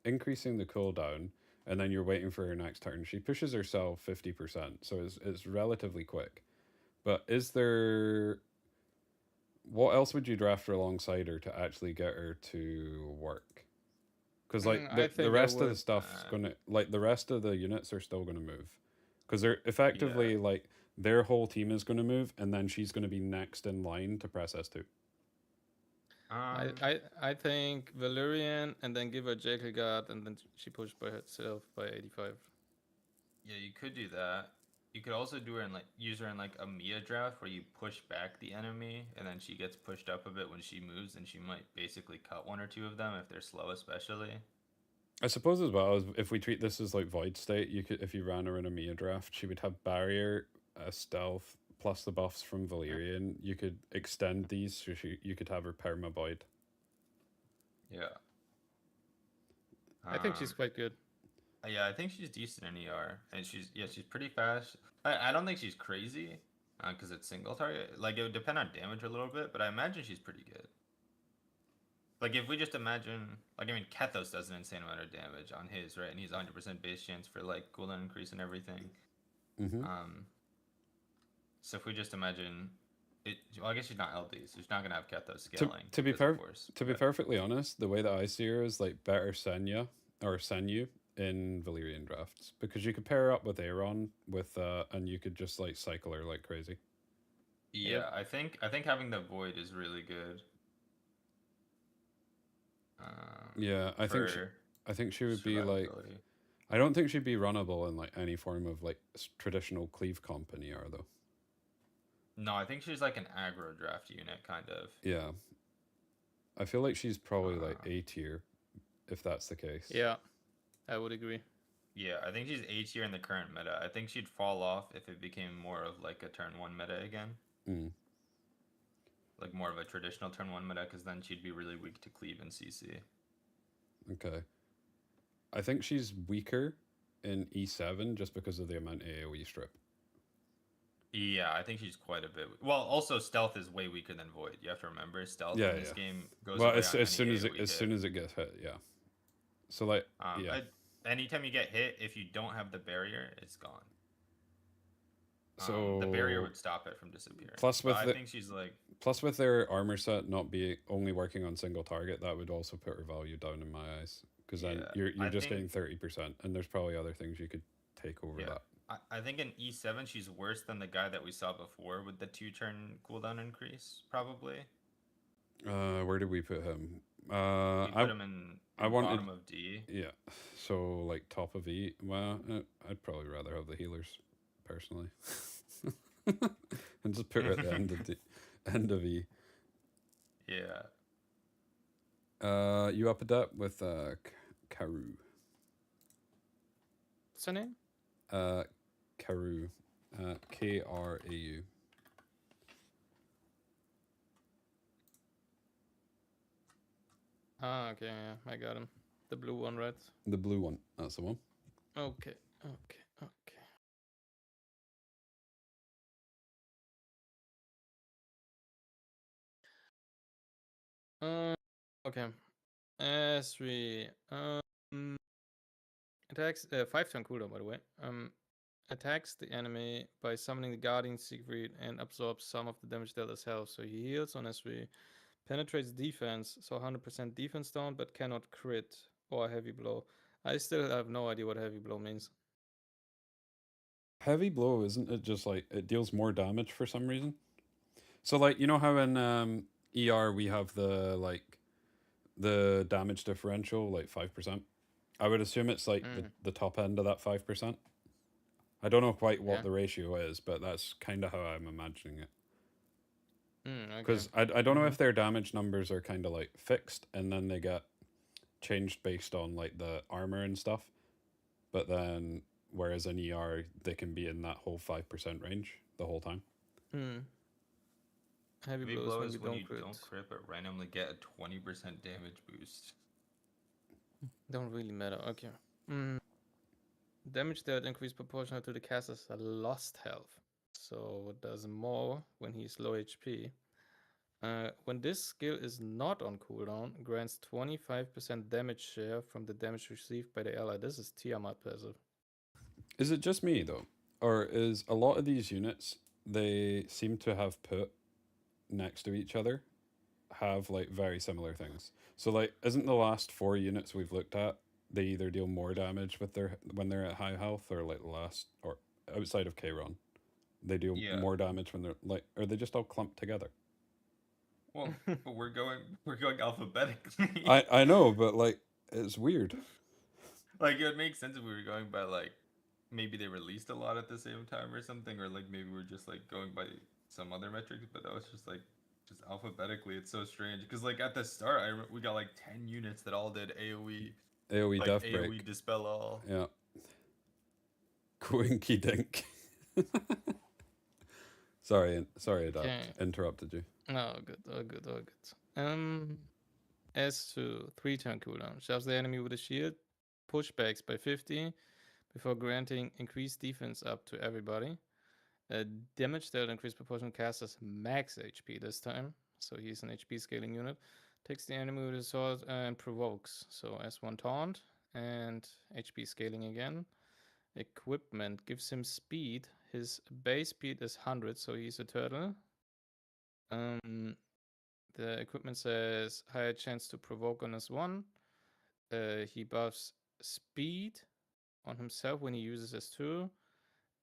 increasing the cooldown, and then you're waiting for her next turn. She pushes herself 50%, so it's relatively quick. But is there what else would you draft her alongside her to actually get her to work? Because like I the think I rest of the would. stuff's gonna, like, the rest of the units are still gonna move, because they're effectively Yeah. like their whole team is gonna move, and then she's gonna be next in line to press S2. I think Valyrian, and then give her Jekyll Guard, and then she pushed by herself by 85. Yeah, you could do that. You could also do her in like use her in like a Mia draft where you push back the enemy and then she gets pushed up a bit when she moves, and she might basically cut one or two of them if they're slow, especially. I suppose as well as if we treat this as like void state, you could, if you ran her in a Mia draft, she would have barrier, stealth, plus the buffs from Valyrian. You could extend these, so you could have her perma void. Yeah. I think she's quite good. Yeah, I think she's decent in ER, and she's pretty fast. I don't think she's crazy, because it's single target. Like it would depend on damage a little bit, but I imagine she's pretty good. Like if we just imagine, like I mean, Kethos does an insane amount of damage on his, right? And he's 100% base chance for like cooldown increase and everything. Mm-hmm. So if we just imagine it, well, I guess she's not LD, so she's not gonna have Kethos scaling. To be because, of course, to be but- perfectly honest, the way that I see her is like better Senya or Senyu in Valyrian drafts, because you could pair her up with Aeron and you could just like cycle her like crazy. Yeah, I think having the void is really good. Yeah, I think she would be like, survivability. I don't think she'd be runnable in like any form of like traditional cleave company are though. No, I think she's like an aggro draft unit, kind of. Yeah, I feel like she's probably like A tier, if that's the case. Yeah, I would agree. Yeah, I think she's A tier in the current meta. I think she'd fall off if it became more of like a turn one meta again. Like more of a traditional turn one meta, because then she'd be really weak to cleave and CC. Okay. I think she's weaker in E7 just because of the amount of AoE strip. Yeah, I think she's quite a bit. Well, also stealth is way weaker than void. You have to remember stealth in this game goes well away as on soon any as AoE hit. soon as it gets hit, yeah. So like yeah. Anytime you get hit, if you don't have the barrier, it's gone. So the barrier would stop it from disappearing. Plus with I think she's like plus with their armor set not be only working on single target, that would also put her value down in my eyes, because then you're just getting 30%, and there's probably other things you could take over that. I think in E7 she's worse than the guy that we saw before with the 2-turn cooldown increase, probably. Where did we put him? We put him in bottom of D. Yeah, so like top of E. Well, I'd probably rather have the healers, personally, and just put her at the end of E. Yeah. You up adapt with Karu. What's her name? Karu, Krau. Ah, okay, yeah, I got him. The blue one, right? The blue one. That's the one. Okay. Okay. S3. Attacks 5-turn cooldown, by the way. Attacks the enemy by summoning the Guardian Siegfried and absorbs some of the damage dealt as health. So he heals on S3. Penetrates defense, so 100% defense down, but cannot crit or heavy blow. I still have no idea what heavy blow means. Heavy blow, isn't it just like it deals more damage for some reason? So like you know how in ER we have the damage differential like 5%. I would assume it's like the top end of that 5%. I don't know quite what Yeah. the ratio is, but that's kind of how I'm imagining it. Okay. Because I don't know if their damage numbers are kind of like fixed and then they get changed based on like the armor and stuff. But then, whereas in ER, they can be in that whole 5% range the whole time. Heavy Heavy blows blow when is we when don't you crit. don't crit but randomly get a 20% damage boost. Don't really matter. Okay. Damage dealt increased proportional to the caster's lost health. So it does more when he's low HP. When this skill is not on cooldown, grants 25% damage share from the damage received by the ally. This is Tiamat passive. Is it just me though, or is a lot of these units they seem to have put next to each other have like very similar things? So like, isn't the last 4 units we've looked at they either deal more damage with their when they're at high health, or like the last or outside of Kayron, they do Yeah. more damage when they're like, are they just all clumped together? Well, but we're going alphabetically. I know, but like it's weird. Like it would make sense if we were going by like maybe they released a lot at the same time or something, or like maybe we're just like going by some other metrics. But that was just like just alphabetically. It's so strange because like at the start we got like 10 units that all did AOE. AOE Like death AOE break. dispel all. Yeah. Quinky dink. sorry, Adapt. Okay. Interrupted you. Oh, good. Oh, good. Oh, good. As to 3-turn cooldown, shoves the enemy with a shield, pushbacks by 50 before granting increased defense up to everybody. Damage dealt increased proportional casters max HP this time, so he's an HP scaling unit. Takes the enemy with a sword and provokes, so S1 taunt and HP scaling again. Equipment gives him speed. His base speed is 100, so he's a turtle. The equipment says higher chance to provoke on S1. He buffs speed on himself when he uses S2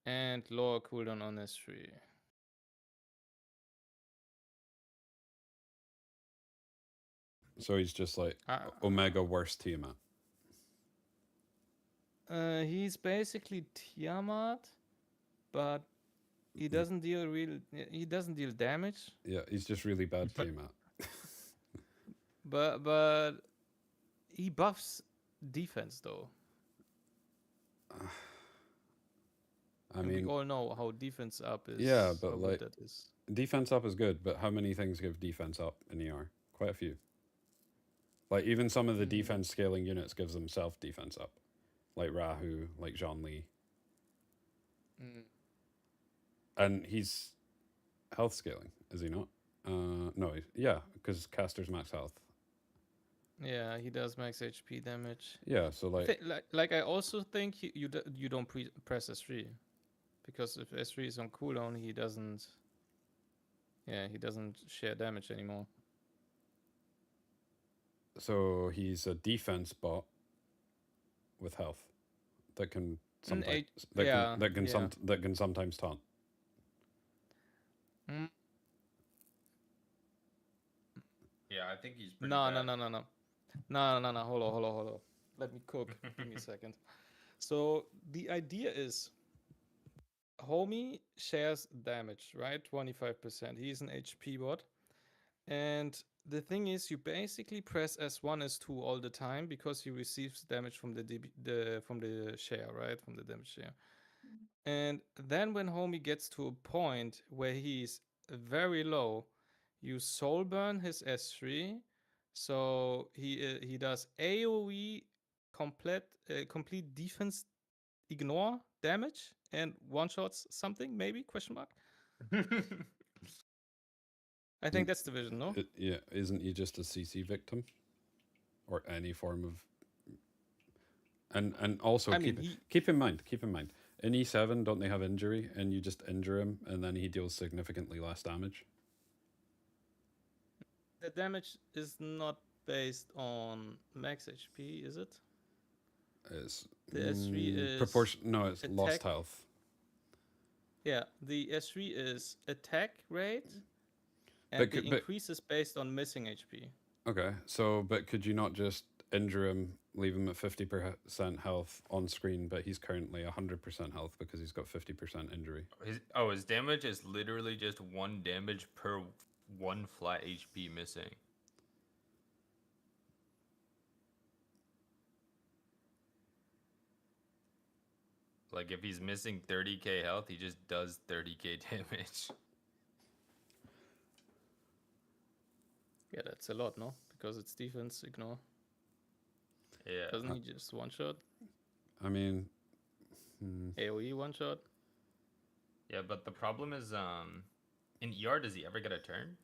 and lower cooldown on S3. So he's just like Omega worst Tiamat. He's basically Tiamat, but he doesn't deal damage. Yeah, he's just really bad Tiamat. But he buffs defense though. I And mean, we all know how defense up is. yeah, but how good like that is. defense up is good, but how many things give defense up in ER? Quite a few. Like even some of the defense scaling units gives them self defense up, like Rahu, like Zhongli. And he's health scaling, is he not? No, yeah, because caster's max health. Yeah, he does max HP damage. Yeah, so like I also think you don't press S3, because if S3 is on cooldown, he doesn't. Yeah, he doesn't share damage anymore. So he's a defense bot with health that can sometimes that can sometimes taunt. Yeah, I think he's pretty No. Hold on. Let me cook. Give me a second. So the idea is, Homie shares damage, right? 25%. He's an HP bot. And the thing is, you basically press S1, S2 all the time because he receives damage from the share, right? From the damage share. And then when Homie gets to a point where he's very low, you soul burn his S3. So he does AoE complete defense ignore damage and one shots something, maybe, question mark. I think that's the vision, no? Yeah, isn't he just a CC victim, or any form of? And also keep in mind in E7 don't they have injury, and you just injure him and then he deals significantly less damage. The damage is not based on max HP, is it? It's The S3 is proportion. No, it's lost attack. health. Yeah, the S3 is attack rate, and But the but increase is based on missing HP. okay. So, but could you not just injure him, leave him at 50% health on screen, but he's currently 100% health because he's got 50% injury. His damage is literally just 1 damage per 1 flat HP missing. Like if he's missing 30k health, he just does 30k damage. Yeah, that's a lot, no? Because it's defense ignore. Yeah. Doesn't he just one shot? I mean, AoE one shot? Yeah, but the problem is, in ER, does he ever get a turn?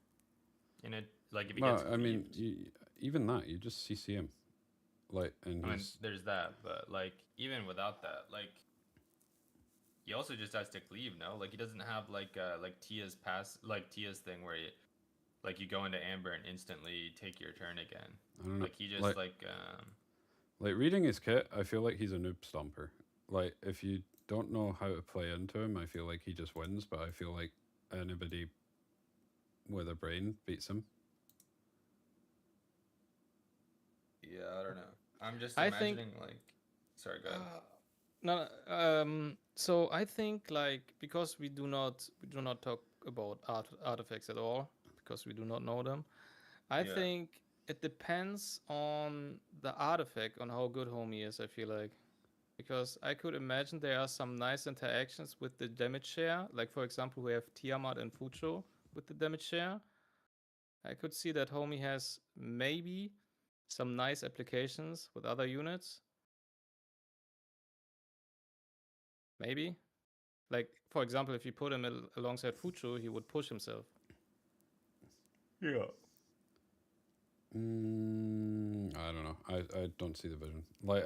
In it, like if he well, gets. I mean, cleaved? even that you just CC him, like, and I mean, he's there's that, but like even without that, like he also just has to cleave, no? Like he doesn't have like Tia's pass, like Tia's thing where you, like you go into Amber and instantly take your turn again. I don't know. Like he just Like reading his kit, I feel like he's a noob stomper. Like if you don't know how to play into him, I feel like he just wins. But I feel like anybody with a brain beats him. yeah, I don't know. I'm just I think- imagining like, sorry, go ahead. No, so I think like because we do not talk about artifacts at all because we do not know them. I Yeah. think it depends on the artifact on how good homie is. I feel like because I could imagine there are some nice interactions with the damage share. Like for example, we have Tiamat and Fucho with the damage share. I could see that homie has maybe some nice applications with other units. Maybe. Like, for example, if you put him alongside Fucho, he would push himself. Yeah. I don't know. I don't see the vision. Like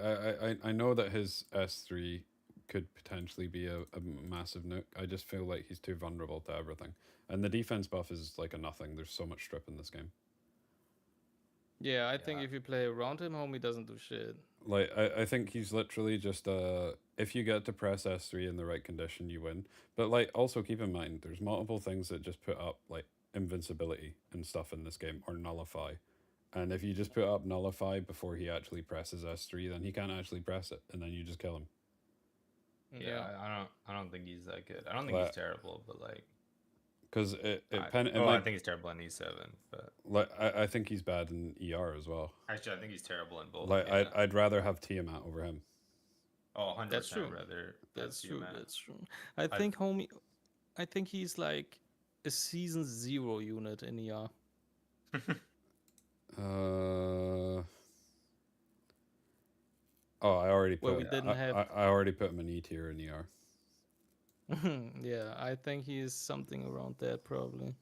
I know that his S3 could potentially be a massive nuke. I just feel like he's too vulnerable to everything. And the defense buff is like a nothing. There's so much strip in this game. Yeah, I think Yeah. if you play around him, homie doesn't do shit. Like I think he's literally just if you get to press S3 in the right condition, you win. But like also keep in mind there's multiple things that just put up like invincibility and stuff in this game or nullify. And if you just put up nullify before he actually presses S3, then he can't actually press it and then you just kill him. Yeah, I don't think he's that good. I don't think Well, he's terrible, but like Because I might, think he's terrible in E7, but like I think he's bad in ER as well. actually I think he's terrible in both. Like yeah. I'd rather have Tiamat over him. Oh, 100% That's true. rather That's have true. Tiamat. That's true. I think homie, I think he's like a season 0 unit in ER. Oh, I already Well, put. we didn't have- I already put him in E tier in ER. Yeah, I think he's something around that probably.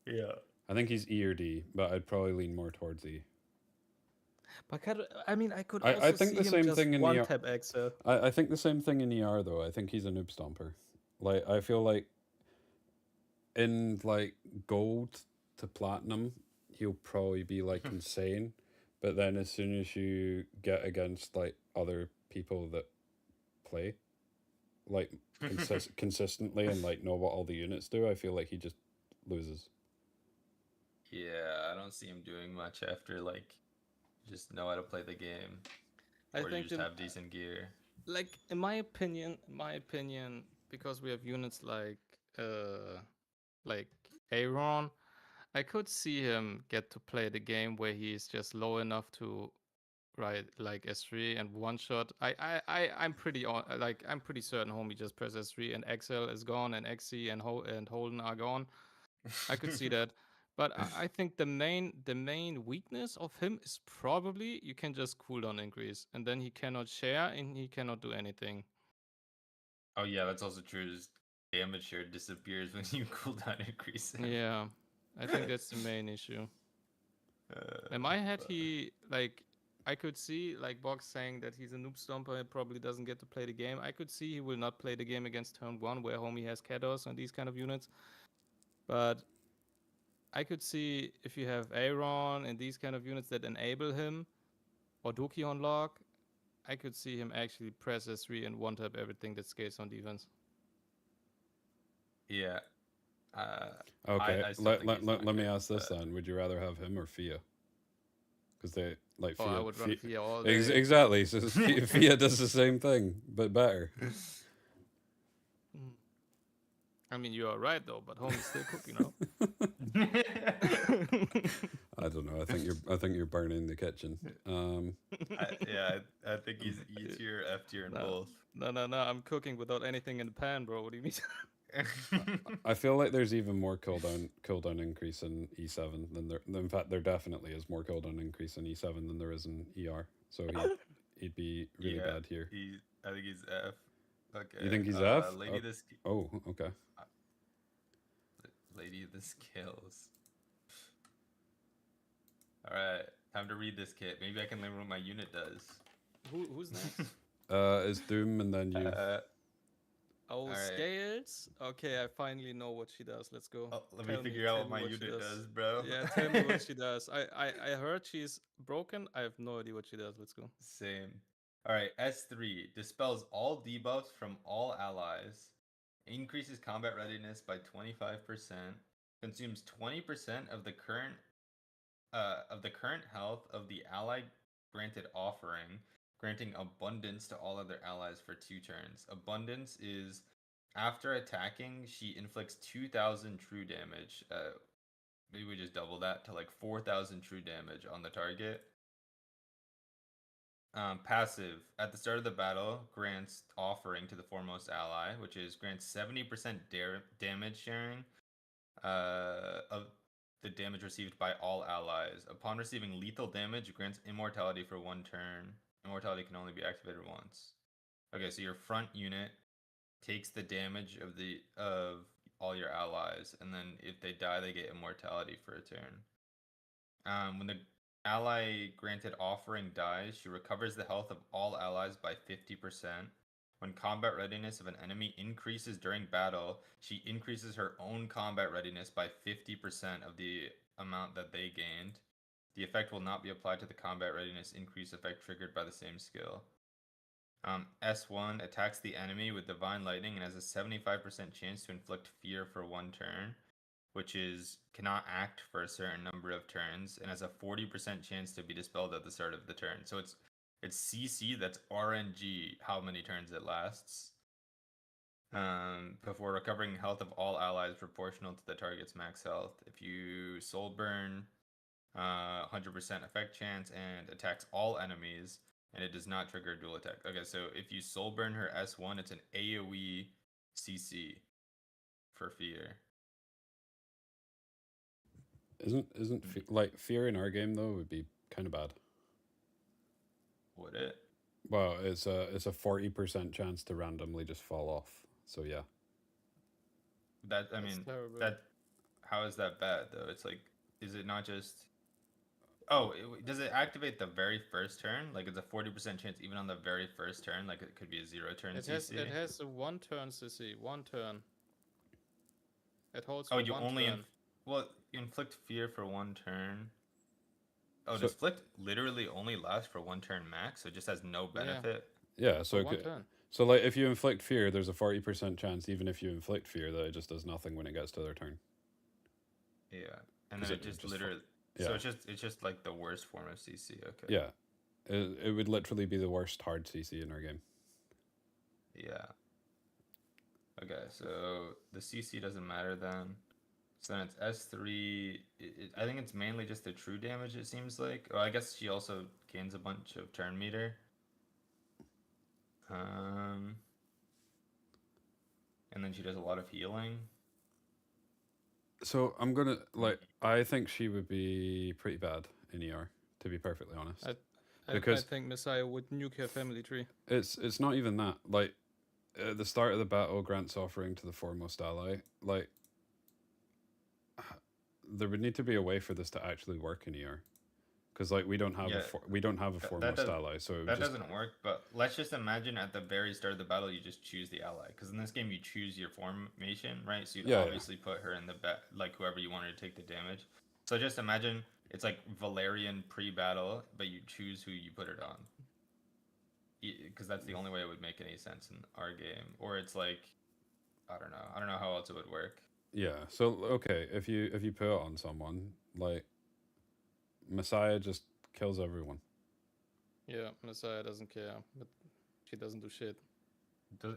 Yeah. I think he's E or D, but I'd probably lean more towards E. But I mean, I could. I Also think see the him same just thing in one ER. tap Excel. I think the same thing in ER though. I think he's a noob stomper. Like I feel like in like gold to platinum, he'll probably be like insane. But then as soon as you get against like other people that play like consistently and like know what all the units do, I feel like he just loses. Yeah, I don't see him doing much after like just know how to play the game. I Or you think just have decent gear. like in my opinion, because we have units like Aaron, I could see him get to play the game where he's just low enough to ride like S3 and one shot. I'm pretty I'm pretty certain homie just press S3 and XL is gone and XC and Holden are gone. I could see that. But I think the main weakness of him is probably you can just cooldown increase and then he cannot share and he cannot do anything. Oh yeah, that's also true. Just damage share disappears when you cooldown increase. Yeah, I think that's the main issue. In my head, he like I could see like Box saying that he's a noob stomper and probably doesn't get to play the game. I could see he will not play the game against turn 1 where homie has Kados and these kind of units. But I could see if you have Aaron and these kind of units that enable him or Doki on lock, I could see him actually press S3 and one tap everything that scales on defense. Yeah. Okay, I still let, think let, he's let, not let me good, ask this but- then. Would you rather have him or Fia? Because they, like, Oh, Fia... I would run Fia Fia all day. exactly, so Fia does the same thing, but better. Mm. I mean, you are right though, but homie's still cooking, no? I don't know, I think you're burning the kitchen. I think he's E tier, F tier, and No. both. No, I'm cooking without anything in the pan, bro. What do you mean? I feel like there's even more cooldown increase in E7 than there. In fact, there definitely is more cooldown increase in E7 than there is in ER. So he'd be really Yeah, bad here. I think he's F. Okay. You think he's F? Lady of the Oh, okay. Lady of the Scales. All right, time to read this kit. Maybe I can learn what my unit does. Who's next? It's Doom and then you. Oh, Alright. Scales. Okay, I finally know what she does. Let's go. Oh, let Tell me figure out tell what my she unit does, bro. Yeah, tell me what she does. I heard she's broken. I have no idea what she does. Let's go. Same. All right, S3 dispels all debuffs from all allies, increases combat readiness by 25%, consumes 20% of the current health of the ally granted offering, granting abundance to all other allies for 2 turns. Abundance is after attacking, she inflicts 2,000 true damage. Maybe we just double that to like 4,000 true damage on the target. Passive at the start of the battle grants offering to the foremost ally, which is grants 70% damage sharing of the damage received by all allies. Upon receiving lethal damage, grants immortality for 1 turn. Immortality can only be activated once. Okay, so your front unit takes the damage of all your allies, and then if they die, they get immortality for a turn. When the ally granted offering dies, she recovers the health of all allies by 50%. When combat readiness of an enemy increases during battle, she increases her own combat readiness by 50% of the amount that they gained. The effect will not be applied to the combat readiness increase effect triggered by the same skill. S1 attacks the enemy with Divine Lightning and has a 75% chance to inflict fear for 1 turn, which is cannot act for a certain number of turns, and has a 40% chance to be dispelled at the start of the turn. So it's CC that's RNG how many turns it lasts. Before recovering health of all allies proportional to the target's max health. If you soul burn, 100% effect chance and attacks all enemies, and it does not trigger a dual attack. Okay, so if you soul burn her S1, it's an AoE CC for fear. Isn't like fear in our game though would be kind of bad. Would it? Well, it's a 40% chance to randomly just fall off. So yeah. I That's mean, terrible. how is that bad though? It's like, is it not just? Oh, does it activate the very first turn? Like it's a 40% chance even on the very first turn. Like it could be a 0 turn CC. It has a 1 turn CC. 1 turn. It holds Oh, for you 1 only turn. you inflict fear for 1 turn. Oh, So- does inflict literally only last for 1 turn max? So it just has no benefit. Yeah, so For 1 turn. so like if you inflict fear, there's a 40% chance even if you inflict fear that it just does nothing when it gets to their turn. Yeah, and 'Cause then it it just just literally. yeah. So it's just like the worst form of CC. Okay. Yeah. It would literally be the worst hard CC in our game. Yeah. Okay, so the CC doesn't matter then. So then it's S3. I think it's mainly just the true damage, it seems like. Oh, I guess she also gains a bunch of turn meter. And then she does a lot of healing. So I'm gonna I think she would be pretty bad in ER, to be perfectly honest. I Because- think Messiah would nuke her family tree. It's not even that. Like at the start of the battle grants offering to the foremost ally. Like there would need to be a way for this to actually work in ER. Because like we don't have Yeah, we don't have a that foremost does- ally, so it would That just doesn't work, but let's just imagine at the very start of the battle you just choose the ally. Because in this game you choose your formation, right? So you'd Yeah, yeah. obviously put her in the like whoever you wanted to take the damage. So just imagine it's like Valerian pre-battle, but you choose who you put it on. because that's the only way it would make any sense in our game. Or it's like, I don't know how else it would work. Yeah. So okay, if you put it on someone, like Messiah just kills everyone. Yeah, Messiah doesn't care, but she doesn't do shit.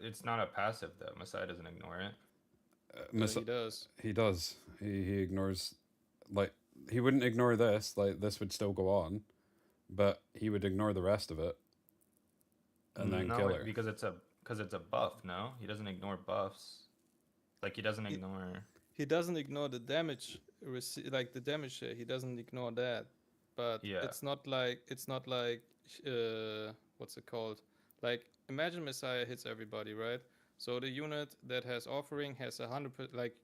It's not a passive though. Messiah doesn't ignore it. He does. He does. He ignores, like he wouldn't ignore this. Like this would still go on, but he would ignore the rest of it, and then No, kill her. because it's a buff. No, he doesn't ignore buffs. Like he doesn't ignore. He doesn't ignore the damage, like the damage share. He doesn't ignore that, but Yeah. it's not like what's it called? Like imagine Messiah hits everybody, right? So the unit that has offering has 100%. Like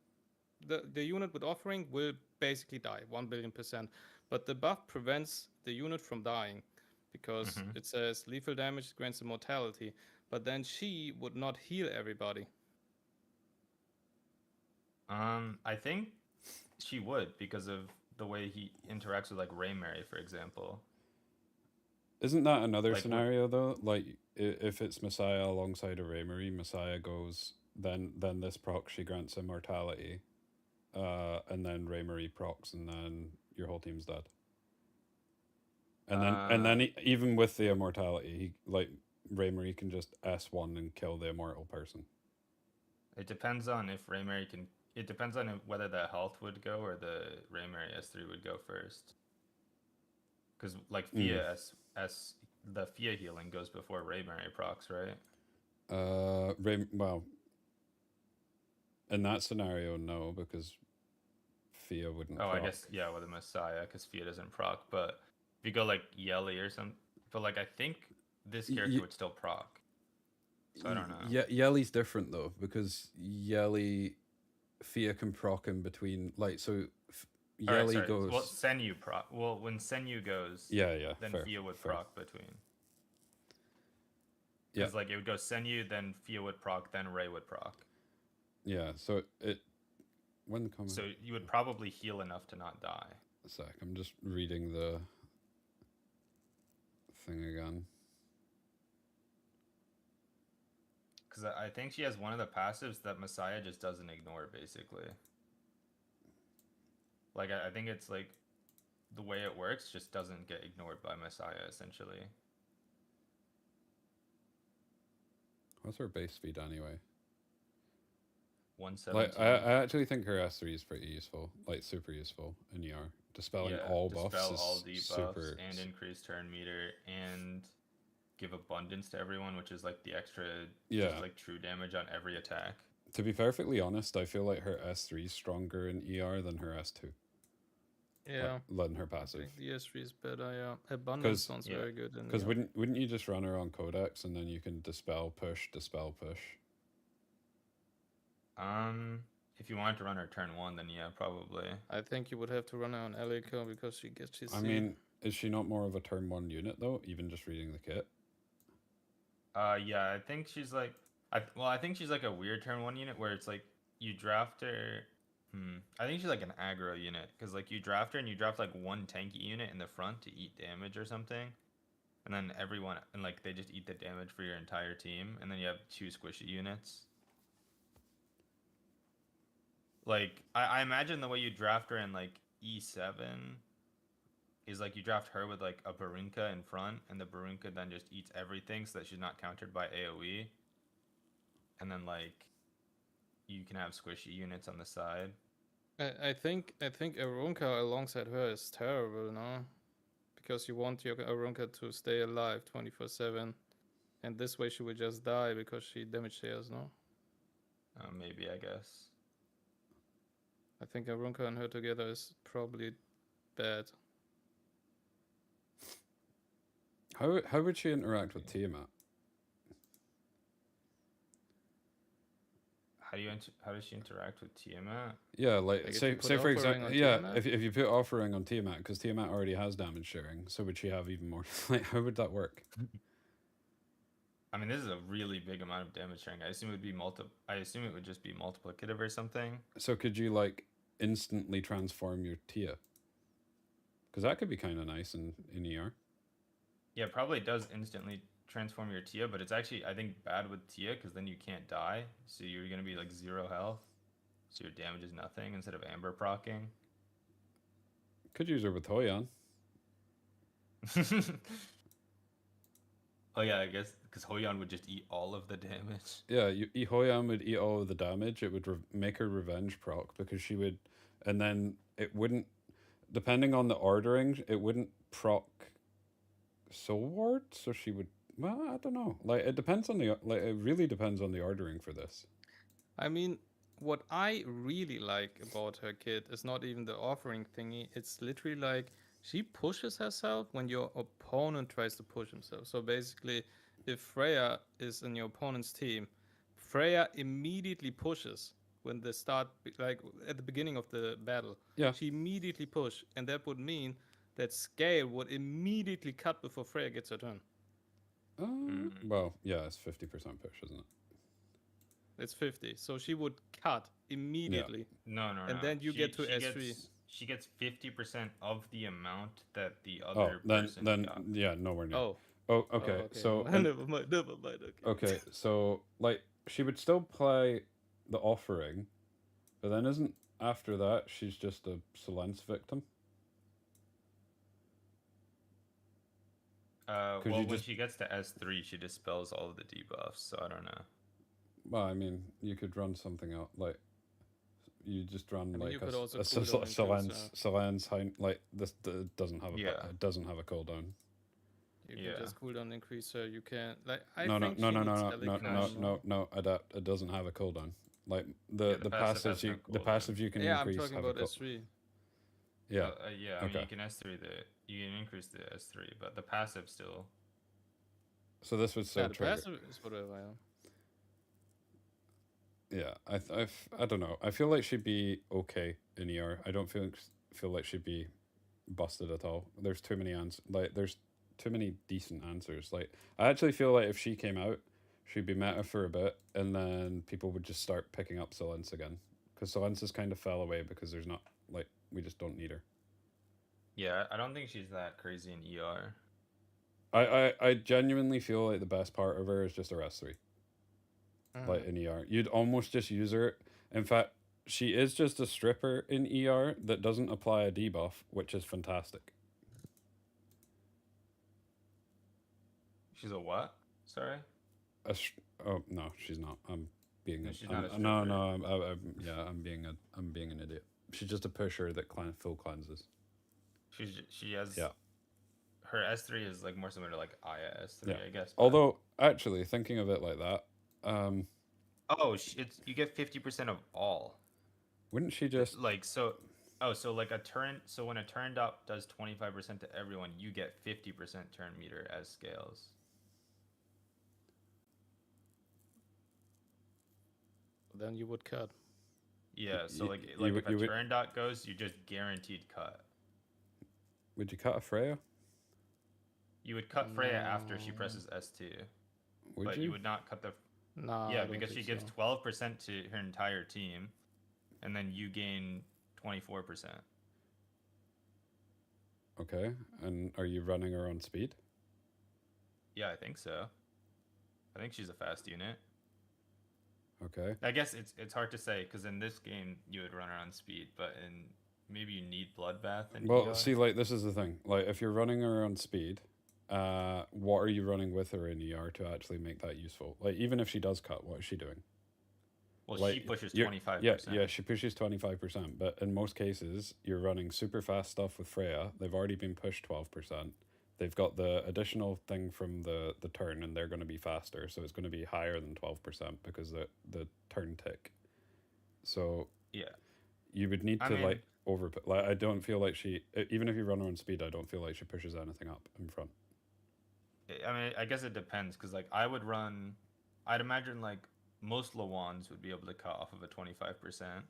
the unit with offering will basically die 1,000,000,000%, but the buff prevents the unit from dying because it says lethal damage grants immortality. But then she would not heal everybody. I think she would because of the way he interacts with like Raymary, for example. Isn't that another Like, scenario though? Like if it's Messiah alongside a Raymarie, Messiah goes, then this proc she grants immortality, and then Raymarie procs, and then your whole team's dead. And then even with the immortality, he like Raymarie can just S1 and kill the immortal person. It depends on if Raymary can. It depends on whether the health would go or the Raymary S3 would go first. Because like Fia the Fia healing goes before Raymary procs, right? Well, in that scenario, no, because Fia wouldn't. Oh, proc. I guess yeah, with a Messiah, because Fia doesn't proc. But if you go like Yelly or something, but like I think this character would still proc. So I don't know. Yeah, Yelly's different though, because Yelly, Fia can proc in between. Like so, Yelly goes. Well, Senyu proc. Well, when Senyu goes, Yeah, then fair, Fia would fair. proc between. Yeah. Because like it would go Senyu, then Fia would proc, then Ray would proc. Yeah, so it when the comment. So you would probably heal enough to not die. A sec, I'm just reading the thing again. Because I think she has one of the passives that Messiah just doesn't ignore, basically. Like, I think it's like the way it works just doesn't get ignored by Messiah, essentially. What's her base speed anyway? 117. Like, I actually think her S3 is pretty useful, like super useful in ER. Dispelling all buffs dispel is all debuffs super. and increase turn meter and give abundance to everyone, which is like the extra, just like true damage on every attack. To be perfectly honest, I feel like her S3 is stronger in ER than her S2. Yeah. Than her I passive. think the S3 is better, yeah. Abundance sounds very good. Because wouldn't you just run her on Codex and then you can dispel push? If you wanted to run her turn 1, then yeah, probably. I think you would have to run her on Elika because she gets GC. I mean, is she not more of a turn 1 unit though? Even just reading the kit. Yeah, I think she's like, I think she's like a weird turn 1 unit where it's like you draft her. I think she's like an aggro unit because like you draft her and you draft like one tanky unit in the front to eat damage or something, and then everyone and like they just eat the damage for your entire team, and then you have 2 squishy units. Like I imagine the way you draft her in like E7 is like you draft her with like a Barunka in front, and the Barunka then just eats everything so that she's not countered by AoE, and then like you can have squishy units on the side. I think Arunka alongside her is terrible, no? Because you want your Arunka to stay alive 24/7, and this way she will just die because she damage shares, no? Maybe, I guess. I think Arunka and her together is probably bad. How would she interact with Tiamat? How does she interact with Tiamat? Yeah, like Like, if say you put for offering example, on yeah, Tiamat? if you put offering on Tiamat, because Tiamat already has damage sharing, so would she have even more? Like, how would that work? I mean, this is a really big amount of damage sharing. I assume it would be I assume it would just be multiplicative or something. So could you like instantly transform your Tia? Because that could be kind of nice in ER. Yeah, it probably does instantly transform your Tia, but it's actually I think bad with Tia because then you can't die, so you're gonna be like 0 health, so your damage is nothing instead of Amber procking. Could use her with Hoyan. Oh yeah, I guess because Hoyan would just eat all of the damage. Yeah, Hoyan would eat all of the damage. It would make her revenge proc because she would, and then it wouldn't. Depending on the ordering, it wouldn't proc Soul Ward, so she would. Well, I don't know. Like it depends on the it really depends on the ordering for this. I mean, what I really like about her kit is not even the offering thingy. It's literally like she pushes herself when your opponent tries to push himself. So basically, if Freya is in your opponent's team, Freya immediately pushes when they start, like at the beginning of the battle. Yeah. She immediately push, and that would mean that Scale would immediately cut before Freya gets her turn. Well, yeah, it's 50% push, isn't it? It's 50, so she would cut immediately. No, no, And no. then you get to S3. She gets 50% of the amount that the Oh, other person then got. yeah, nowhere near. Oh, Oh, okay. So never mind. Okay. okay, so like she would still play the offering, but then isn't after that she's just a Solence victim? Well, you when just- she gets to S3, she dispels all of the debuffs, so I don't know. Well, I mean, you could run something out like you just run mean, like you could a also cooldown increase, Solence like this doesn't have a Yeah. it doesn't have a cooldown. You Yeah. can just cooldown increase her. You can like I No, think no, Adapt. It doesn't have a cooldown. Like Yeah, the passives has no the cooldown. passive you can Yeah, I'm increase talking have a about cool- S3. Yeah. Yeah. I mean, Okay. you can S3 you can increase the S3, but the passive still. So this would still Yeah, the trigger. passive is whatever. Yeah, I don't know. I feel like she'd be okay in ER. I don't feel like she'd be busted at all. There's too many there's too many decent answers. Like I actually feel like if she came out, she'd be meta for a bit, and then people would just start picking up Solence again because Solence has kind of fell away because there's not like we just don't need her. Yeah, I don't think she's that crazy in ER. I genuinely feel like the best part of her is just her S3. Like in ER. You'd almost just use her. In fact, she is just a stripper in ER that doesn't apply a debuff, which is fantastic. She's a what? Sorry. Oh no, she's not. I'm being No, a, she's not a I'm- no stripper. no I'm being an idiot. She's just a pusher that full cleanses. She has. Yeah. Her S3 is like more similar to like Aya S3, Yeah. I guess. but- Although actually thinking of it like that, Oh, it's you get 50% of all. wouldn't she just Like so. Oh, so like a turn. So when a turned up does 25% to everyone, you get 50% turn meter as scales. Then you would cut. Yeah. So you like would- if a you would- turn dot goes, you just guaranteed cut. would you cut a Freya? You would cut Freya after she presses S2, Would but you? you would not cut the. Nah. Yeah, I don't because she think gives so. 12% to her entire team, and then you gain 24%. Okay. And are you running her on speed? Yeah, I think so. I think she's a fast unit. Okay. I guess it's hard to say because in this game you would run her on speed, but in maybe you need bloodbath. And Well, see, like this is the thing. Like, if you're running her on speed, what are you running with her in ER to actually make that useful? Like, even if she does cut, what is she doing? well, like, she pushes you're- 25%. Yeah, she pushes 25%, but in most cases, you're running super fast stuff with Freya. They've already been pushed 12%. They've got the additional thing from the turn, and they're going to be faster, so it's going to be higher than 12% because the turn tick. So Yeah. you would need I to mean- like overput. Like, I don't feel like even if you run her on speed, I don't feel like she pushes anything up in front. I mean, I guess it depends because like I'd imagine like most Lawans would be able to cut off of a 25%.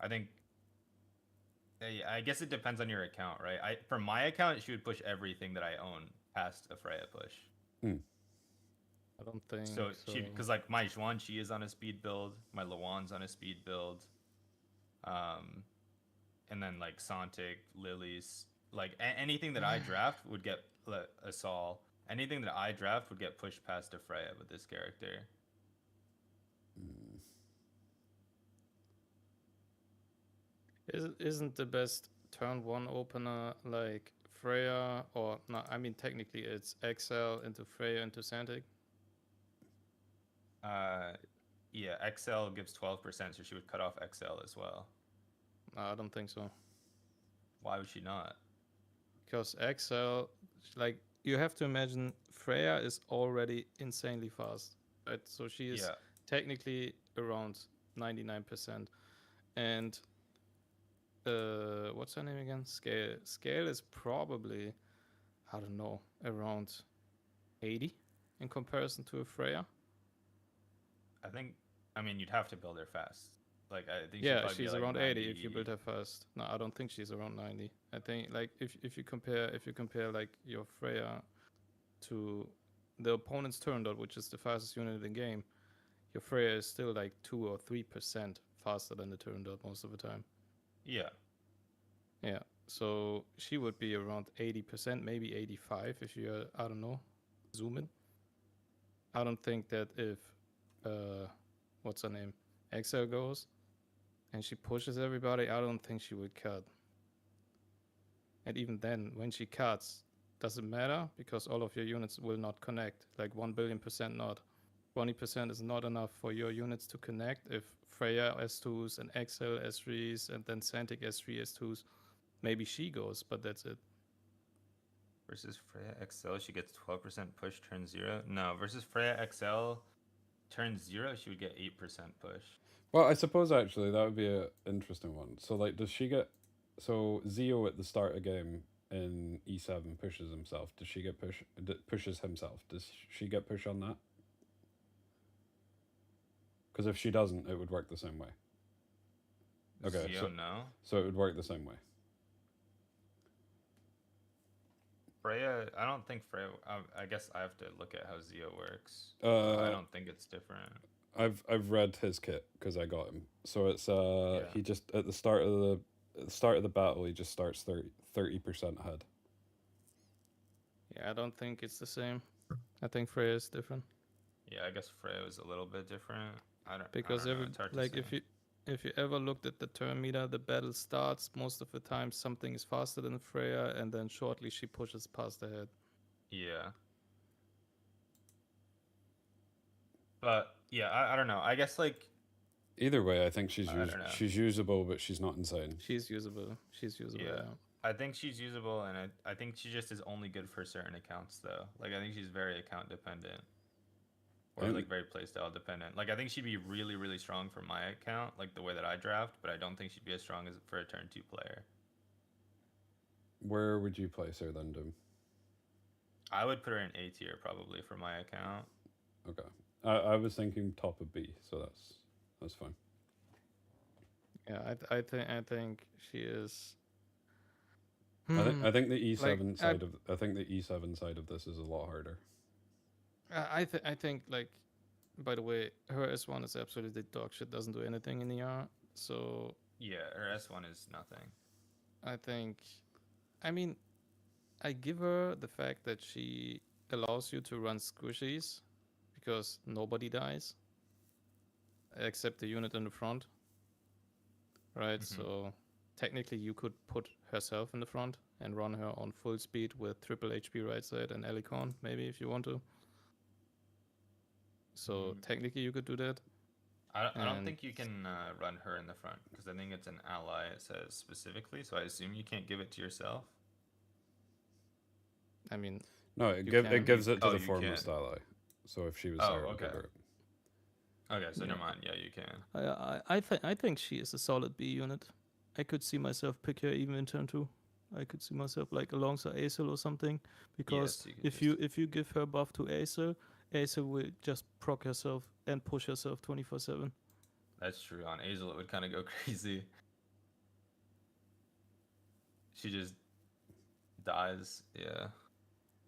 I think. I guess it depends on your account, right? For my account, she would push everything that I own past a Freya push. I don't think So she, because like my Zhuan, she is on a speed build. My Lawan's on a speed build. And then like Santic, Lilies, like anything that I draft would get a Sol Anything that I draft would get pushed past to Freya with this character. Mm. Isn't the best turn 1 opener like Freya, or no, I mean technically it's Excel into Freya into Santic? Yeah, XL gives 12%, so she would cut off XL as well. No, I don't think so. Why would she not? Because Excel, like, you have to imagine Freya is already insanely fast, right? So she is Yeah. technically around 99%. And what's her name again? Scale. Scale is probably, I don't know, around 80 in comparison to a Freya. I mean, you'd have to build her fast. Like, I think Yeah, she'd probably she's be like around 80 if you 90. build her fast. No, I don't think she's around 90. I think like if you compare like your Freya to the opponent's turn dot, which is the fastest unit in the game, your Freya is still like 2 or 3% faster than the turn dot most of the time. Yeah. Yeah. So she would be around 80%, maybe 85 if you're, I don't know, zoom in. I don't think that if what's her name? Excel goes and she pushes everybody, I don't think she would cut. And even then, when she cuts, doesn't matter because all of your units will not connect. Like 1,000,000,000% not. 20% is not enough for your units to connect if Freya S2s and Excel S3s and then Santic S3 S2s. Maybe she goes, but that's it. Versus Freya XL, she gets 12% push turn 0. No, versus Freya XL, turn 0, she would get 8% push. Well, I suppose actually that would be an interesting one. So, like, does she get? So Zio at the start of game in E7 pushes himself. Does she get pushes himself? Does she get push on that? Because if she doesn't, it would work the same way. Okay, Zio, no. So it would work the same way. Freya, I don't think Freya. I guess I have to look at how Zio works. I don't think it's different. I've read his kit because I got him. So it's Yeah. he just at the start of the battle he just starts 30% ahead. Yeah, I don't think it's the same. I think Freya is different. Yeah, I guess Freya is a little bit different. Because I don't know. It's hard to like say. if you ever looked at the turn meter, the battle starts most of the time something is faster than Freya, and then shortly she pushes past ahead. Yeah. But yeah, I don't know. I guess like Either way, I think she's I don't know. she's usable, but she's not insane. She's usable. Yeah. Yeah. I think she's usable, and I think she just is only good for certain accounts though. Like I think she's very account dependent. Or And- like very playstyle dependent. Like I think she'd be really, really strong for my account, like the way that I draft, but I don't think she'd be as strong as for a turn 2 player. Where would you place her then, Doom? I would put her in A tier probably for my account. Okay. I was thinking top of B, so that's fine. Yeah, I think she is. I think the E7 Like, side of this is a lot harder. I think like, by the way, her S1 is absolutely dog shit. Doesn't do anything in ER. So Yeah, her S1 is nothing. I think, I mean, I give her the fact that she allows you to run squishies because nobody dies except the unit in the front. Right? Mhm. So technically you could put herself in the front and run her on full speed with triple HP right side and Elicon, maybe if you want to. So Mhm. technically you could do that. I don't And- think you can run her in the front because I think it's an ally. It says specifically, so I assume you can't give it to yourself. I mean, No, You it can. gives it to Oh, the you foremost can. ally. So if she was Oh, there, it would give okay. her it. Okay, so Yeah. never mind. Yeah, you can. I think she is a solid B unit. I could see myself pick her even in turn 2. I could see myself like alongside Aesir or something, because Yes, you could if you give her buff to Aesir, Aesir will just proc herself and push herself 24/7. That's true. On Azel, it would kind of go crazy. She just dies. Yeah.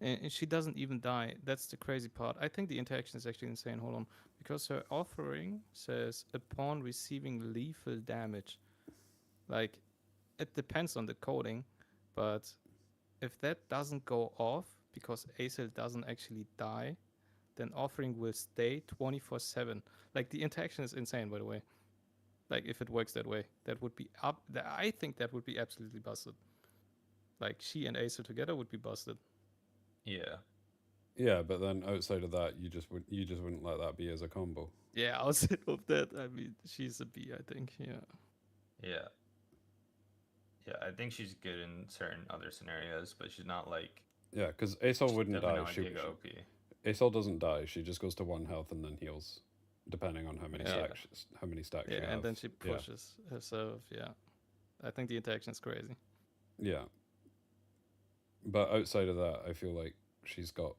And she doesn't even die. That's the crazy part. I think the interaction is actually insane. Hold on. Because her offering says upon receiving lethal damage. Like, it depends on the coding, but if that doesn't go off, because Aesel doesn't actually die, then offering will stay 24/7. Like the interaction is insane, by the way. Like if it works that way, that would be up. I think that would be absolutely busted. Like she and Aesel together would be busted. Yeah. Yeah, but then outside of that, you just wouldn't let that be as a combo. Yeah, outside of that, I mean, she's a B, I think. Yeah. Yeah. Yeah, I think she's good in certain other scenarios, but she's not like Yeah, because Aesol she's wouldn't definitely die. not She, Giga OP. Aesol doesn't die. She just goes to 1 health and then heals, depending on how many Yeah. stacks she Yeah, has. and then she Yeah. pushes herself. Yeah. I think the interaction is crazy. Yeah. But outside of that, I feel like she's got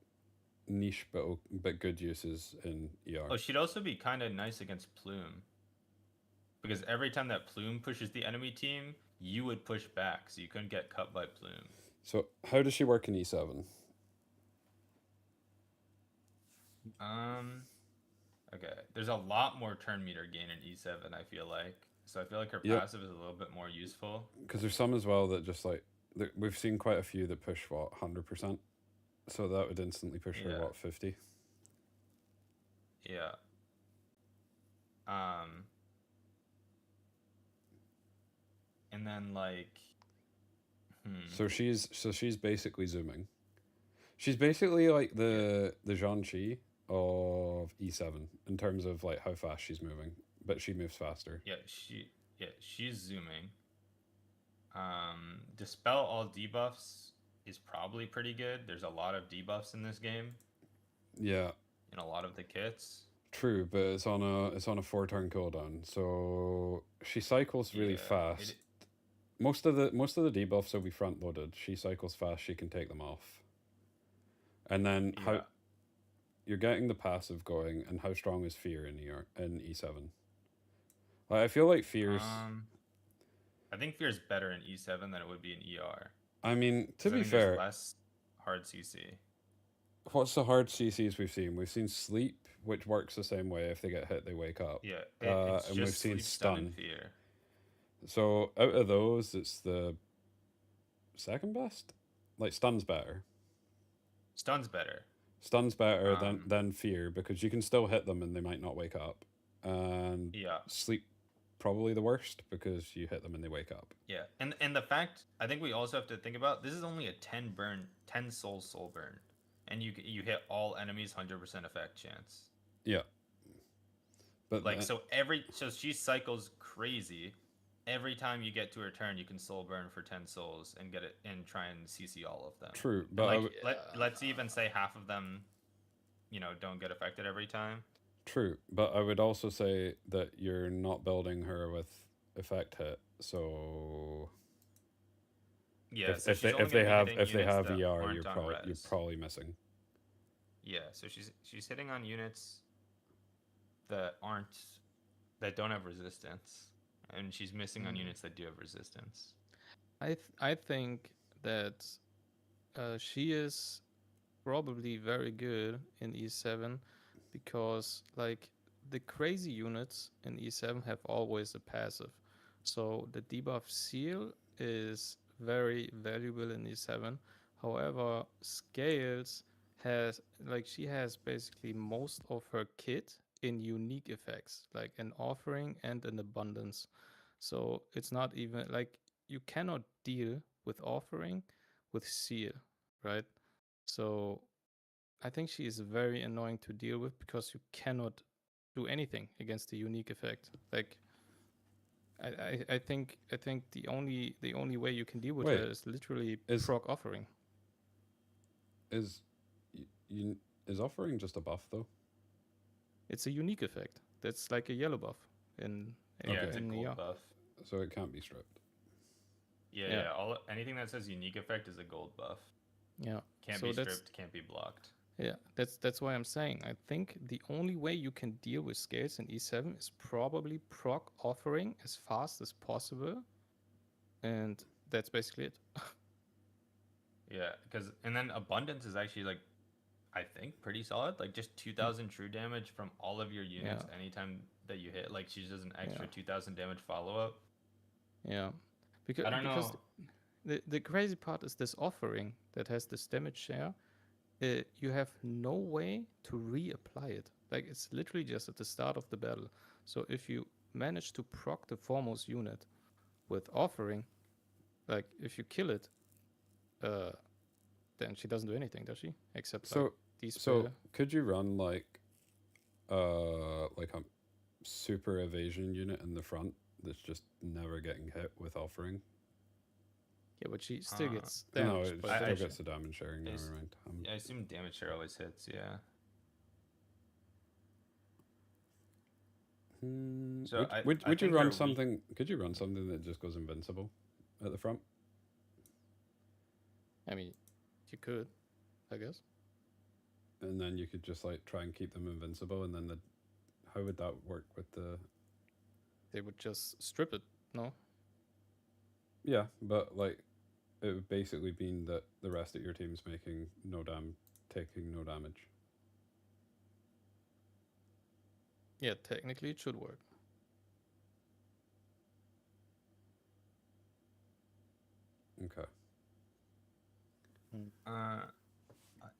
niche but good uses in ER. Oh, she'd also be kind of nice against Plume. Because every time that Plume pushes the enemy team, you would push back, so you couldn't get cut by Plume. So how does she work in E7? Okay. There's a lot more turn meter gain in E7, I feel like. So I feel like her Yep. passive is a little bit more useful. Because there's some as well that just like we've seen quite a few that push 100%. So that would instantly push her Yeah. 50. Yeah. And then like So she's basically zooming. She's basically like the Zhangqi of E7 in terms of like how fast she's moving, but she moves faster. she's zooming. Dispel all debuffs is probably pretty good. There's a lot of debuffs in this game Yeah, in a lot of the kits. true, but it's on a 4-turn cooldown, so she cycles really Yeah, fast. Most of the debuffs will be front loaded. She cycles fast. She can take them off, and then how Yeah. you're getting the passive going, and how strong is fear in E7? Like, I feel like fear's. I think fear's better in E7 than it would be in ER. I mean, 'Cause to I be think there's fair, less hard CC. what's the hard CCs we've seen? We've seen sleep, which works the same way. If they get hit, they wake up. Yeah, and it's just we've seen sleep, stun, and stun. fear. So out of those, it's the second best. Like stun's better. Stun's better. Stun's better than fear because you can still hit them and they might not wake up. And Yeah. sleep probably the worst because you hit them and they wake up. Yeah, and the fact I think we also have to think about this is only a 10 soul burn, and you hit all enemies 100% effect chance. Yeah. But Like so she cycles crazy. Every time you get to her turn, you can soul burn for 10 souls and get it and try and CC all of them. True, And, but let's even say half of them, don't get affected every time. True, but I would also say that you're not building her with effect hit, so Yeah, if, so if she's they only if they gonna be have hitting if they units have that ER, aren't you're on you're res. probably missing. Yeah, so she's hitting on units that don't have resistance, and she's missing on units that do have resistance. I think that she is probably very good in E7 because like the crazy units in E7 have always a passive. So the debuff seal is very valuable in E7. However, Scales she has basically most of her kit in unique effects, like an offering and an abundance. So it's not even like you cannot deal with offering with seal, right? So I think she is very annoying to deal with because you cannot do anything against the unique effect. Like I think the only way you can deal with Wait, her is literally is- proc offering. Is is offering just a buff though? It's a unique effect. That's like a yellow buff in Yeah, it's a in gold ER. buff. So it can't be stripped. Yeah. Anything that says unique effect is a gold buff. Yeah. Can't So be that's- stripped, can't be blocked. Yeah, that's why I'm saying I think the only way you can deal with scales in E7 is probably proc offering as fast as possible, and that's basically it. Yeah, and then abundance is actually like, I think pretty solid. Like just 2,000 true damage from all of your units Yeah. anytime that you hit. Like she does an extra Yeah. 2,000 damage follow up. Yeah, because I don't know. the crazy part is this offering that has this damage share you have no way to reapply it. Like it's literally just at the start of the battle. So if you manage to proc the foremost unit with offering, like if you kill it, then she doesn't do anything, does she? Except like So despair. could you run like a super evasion unit in the front that's just never getting hit with offering? Yeah, but she still gets No, damaged. it by still damage. gets the damage sharing. Never Is- mind. I assume damage share always hits. Yeah. So would I you think run her weak- something? Could you run something that just goes invincible at the front? I mean, you could, I guess. And then you could just like try and keep them invincible, and then how would that work with the? They would just strip it, no? Yeah, but like, it would basically mean that the rest of your team's taking no damage. Yeah, technically it should work. Okay.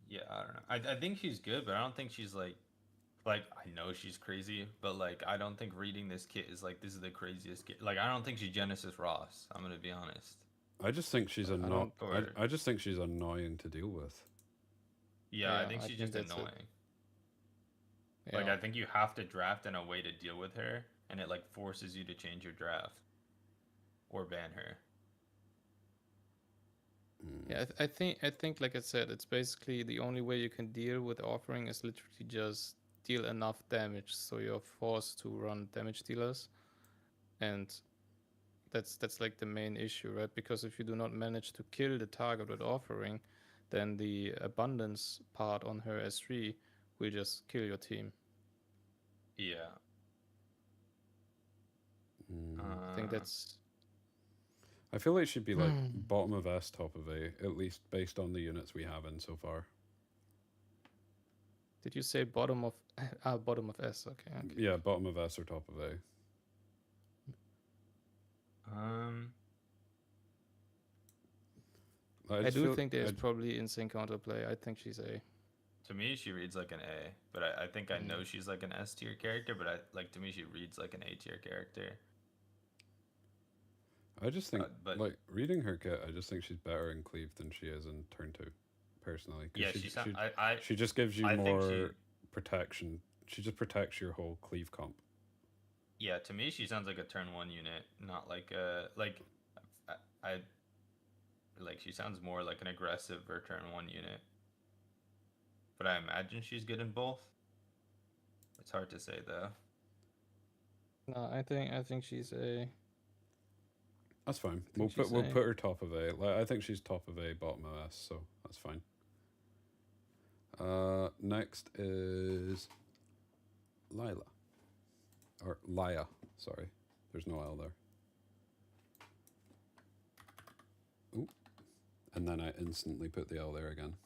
Yeah, I don't know. I think she's good, but I don't think she's like I know she's crazy, but like I don't think reading this kit is like this is the craziest kit. Like I don't think she's Genesis Ross. I'm gonna be honest. I just think she's annoying. Or- I just think she's annoying to deal with. Yeah, I Yeah, think I she's think just that's it. annoying. Like Yeah. I think you have to draft in a way to deal with her, and it like forces you to change your draft or ban her. Yeah, I think like I said, it's basically the only way you can deal with offering is literally just deal enough damage, so you're forced to run damage dealers, and that's like the main issue, right? Because if you do not manage to kill the target with offering, then the abundance part on her S3 will just kill your team. Yeah. I think that's I feel like she'd be like bottom of S, top of A, at least based on the units we have in so far. Did you say bottom of bottom of S? Okay. Yeah, bottom of S or top of A. I do think there's probably insane counterplay. I think she's A. To me, she reads like an A, but I think I know she's like an S tier character, but to me she reads like an A tier character. I just think, but- like, reading her kit, I just think she's better in Cleave than she is in turn 2, personally. 'Cause Yeah, she just gives you I think more protection. She just protects your whole Cleave comp. Yeah, to me she sounds like a turn 1 unit, not like a I like she sounds more like an aggressive or turn 1 unit. But I imagine she's good in both. It's hard to say though. No, I think she's A. That's fine. We'll put her top of A. Like, I think she's top of A, bottom of S, so that's fine. Next is Lila. Or Laya, sorry. There's no L there. Ooh. And then I instantly put the L there again.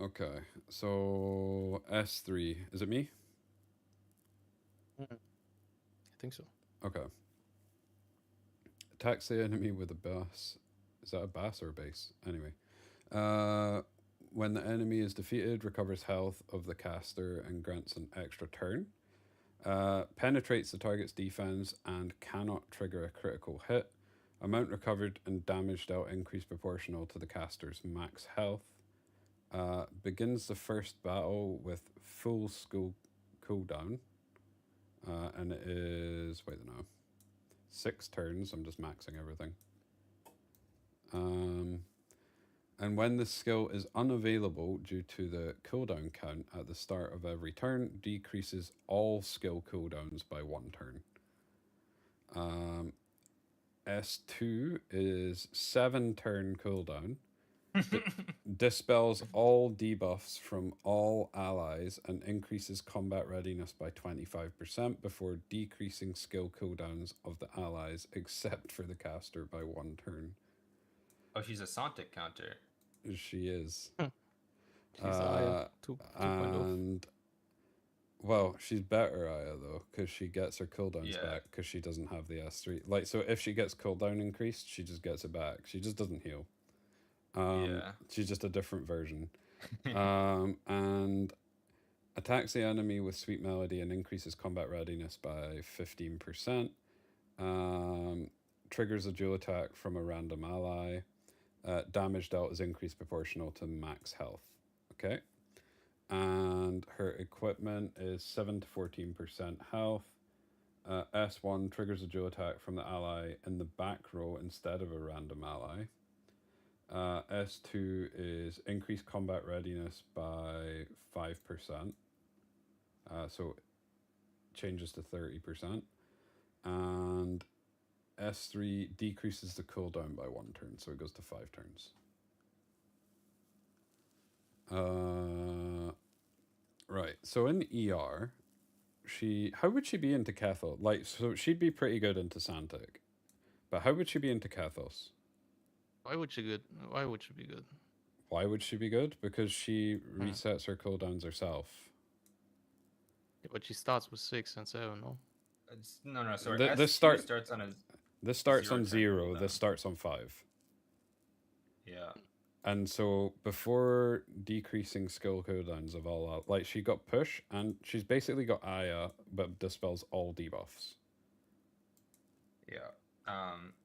Okay, so S3. Is it me? I think so. Okay. Attacks the enemy with a bass. Is that a bass or a base? Anyway. When the enemy is defeated, recovers health of the caster and grants an extra turn. Penetrates the target's defense and cannot trigger a critical hit. Amount recovered and damage dealt increase proportional to the caster's max health. Begins the first battle with full skill cooldown. And it is, 6 turns. I'm just maxing everything. And when the skill is unavailable due to the cooldown count at the start of every turn, decreases all skill cooldowns by 1 turn. S2 is 7 turn cooldown. Dispels all debuffs from all allies and increases combat readiness by 25% before decreasing skill cooldowns of the allies except for the caster by 1 turn. Oh, she's a Sontic counter. She is. She's Aya 2.0. And Well, she's better Aya though, because she gets her cooldowns Yeah. back because she doesn't have the S3. Like, so if she gets cooldown increased, she just gets it back. She just doesn't heal. Yeah. She's just a different version. And attacks the enemy with Sweet Melody and increases combat readiness by 15%. Triggers a dual attack from a random ally. Damage dealt is increased proportional to max health. Okay. And her equipment is 7 to 14% health. S1 triggers a dual attack from the ally in the back row instead of a random ally. S2 is increased combat readiness by 5%. So changes to 30%. And S3 decreases the cooldown by 1 turn, so it goes to 5 turns. Right. So in ER, how would she be into Kethel? Like, so she'd be pretty good into Santic, but how would she be into Kethos? Why would she good? Why would she be good? Why would she be good? Because she resets her cooldowns herself. Yeah, but she starts with 6 and 7, no? No. So This starts on a This starts Zero on turn 0. cooldown. This starts on 5. yeah. And so before decreasing skill cooldowns of all that, like she got push and she's basically got Aya, but dispels all debuffs. Yeah.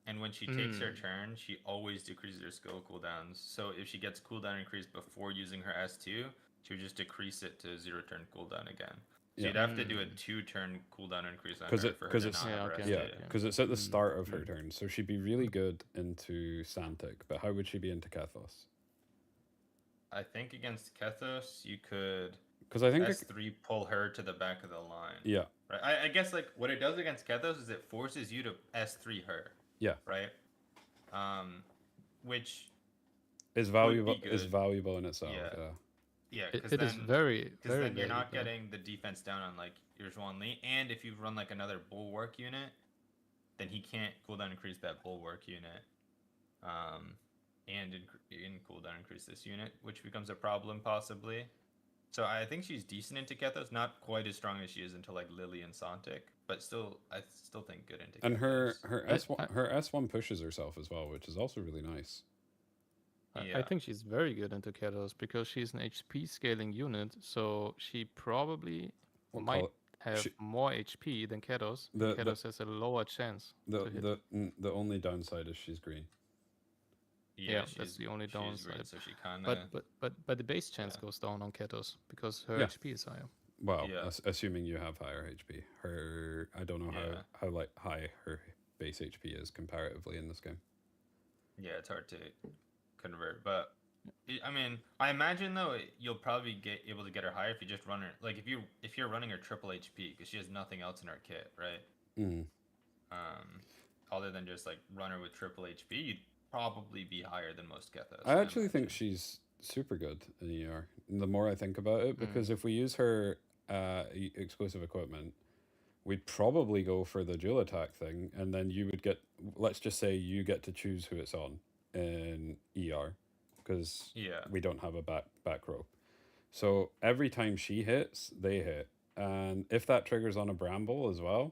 And when she takes her turn, she always decreases her skill cooldowns. So if she gets cooldown increased before using her S2, she would just decrease it to 0 turn cooldown again. So Yeah. you'd have to do a 2-turn cooldown increase on 'Cause her it- for her 'cause to it's- not have Yeah, her okay. S2. Yeah, because it's at the start of her turn, so she'd be really good into Santic. But how would she be into Kethos? I think against Kethos, you could Because I think S3 pull her to the back of the line. yeah, Right. I guess like what it does against Kethos is it forces you to S3 her. yeah, Right. Which is valuable. good. Is valuable in itself. Yeah. Yeah. yeah, It, because it is very, because very then you're not valuable. getting the defense down on like your Zhuan Li, and if you run like another bulwark unit, then he can't cooldown increase that bulwark unit, and in cooldown increase this unit, which becomes a problem possibly. So I think she's decent into Kethos, not quite as strong as she is into like Lily and Santic, but still, I still think good into. And her Kethos. her S1 pushes herself as well, which is also really nice. I Yeah. think she's very good into Kethos because she's an HP scaling unit, so she probably We'll might call it- have she- more HP than Kethos. The- Kethos has a lower chance to hit. the only downside is she's green. Yeah, that's the only she's green, downside. so she kind of. But the base chance Yeah. goes down on Kethos because her Yeah. HP is higher. Well, Yeah. assuming you have higher HP. Her, I don't know Yeah. how like high her base HP is comparatively in this game. Yeah, it's hard to convert, but I mean, I imagine though you'll probably get able to get her higher if you just run her. Like if you're running her triple HP because she has nothing else in her kit, right? Mm. Other than just like run her with triple HP, you'd probably be higher than most Kethos. I actually think imagine. she's super good in ER. The more I think about it, because if we use her exclusive equipment, we'd probably go for the dual attack thing, and then you would get. Let's just say you get to choose who it's on in ER, because Yeah. we don't have a back row. So every time she hits, they hit, and if that triggers on a Bramble as well,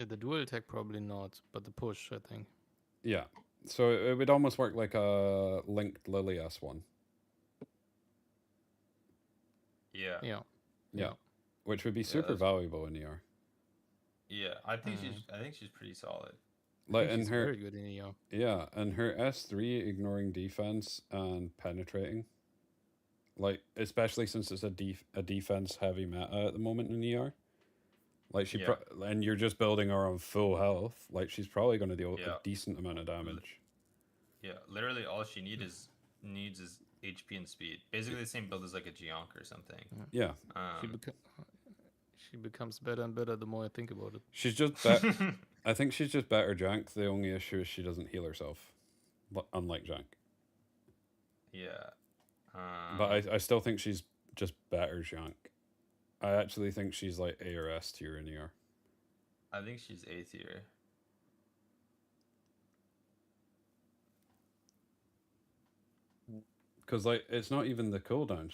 Yeah, the dual attack probably not, but the push I think. yeah. So it would almost work like a linked Lily S1. Yeah. Yeah. Yeah. Which would be super that's- valuable in ER. Yeah. I think she's pretty solid. Like I think in she's her, very good in ER. yeah, and her S3 ignoring defense and penetrating. Like especially since it's a defense heavy meta at the moment in ER. Like she Yeah. and you're just building her on full health. Like she's probably going to deal Yeah. a decent amount of damage. Yeah. Literally, all she needs is HP and speed. Basically, the same build as like a Geonk or something. Yeah, She becomes better and better the more I think about it. she's just. I think she's just better Jank. The only issue is she doesn't heal herself, unlike Jank. Yeah. But I still think she's just better Jank. I actually think she's like A or S tier in ER. I think she's A tier. Because like it's not even the cooldown.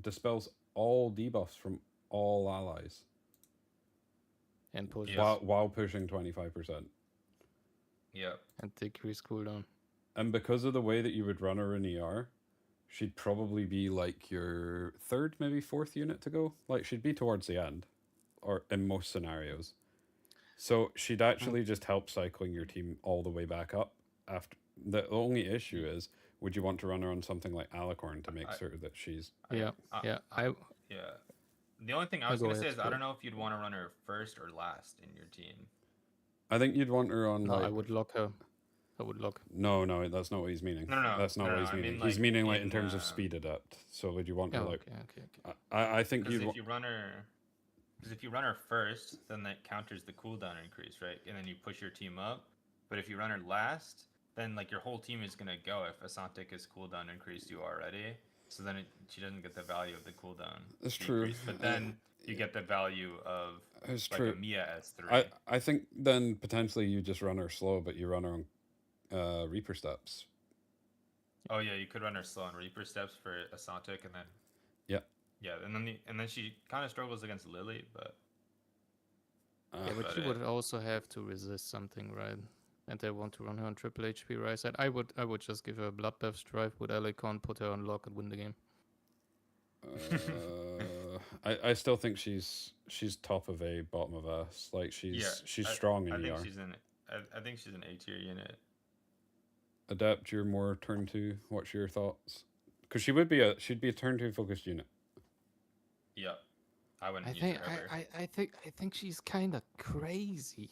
dispels all debuffs from all allies And push Yes. while pushing 25%. Yep. and decrease cooldown. And because of the way that you would run her in ER, she'd probably be like your third, maybe fourth unit to go. Like she'd be towards the end, or in most scenarios. So she'd actually just help cycling your team all the way back up. After the only issue is, would you want to run her on something like Alicorn to make I- sure that she's Yeah, yeah. I Yeah. The only thing I I'll was go gonna say ahead, is I Phil. don't know if you'd want to run her first or last in your team. I think you'd want her on no, like I would lock her. I would lock. no, that's not what he's meaning. No. That's not No, what no, he's I mean, meaning. He's like, meaning like in in, terms of uh, speed adapt. So would you want Yeah, her like? okay. I think Because you'd. if you run her, because if you run her first, then that counters the cooldown increase, right? And then you push your team up. But if you run her last, then like your whole team is gonna go if Asantic is cooldown increased you already. So then she doesn't get the value of the cooldown. That's true. decrease, But then you get the value of It's like true. a Mia S3. I think then potentially you just run her slow, but you run her on Reaper steps. Oh yeah, you could run her slow on Reaper steps for Asantic, and then Yeah. yeah, and then she kind of struggles against Lily, but Yeah, but But, you would also have to resist something, right? And they want to run her on triple HP right side. I would just give her a bloodbath strive with Alicon, put her on lock and win the game. I still think she's top of A, bottom of S. Like she's strong in I think ER. I think she's an A tier unit. Adapt your more turn 2. What's your thoughts? Because she'd be a turn 2 focused unit. Yep. I wouldn't I use think her ever. I think she's kind of crazy.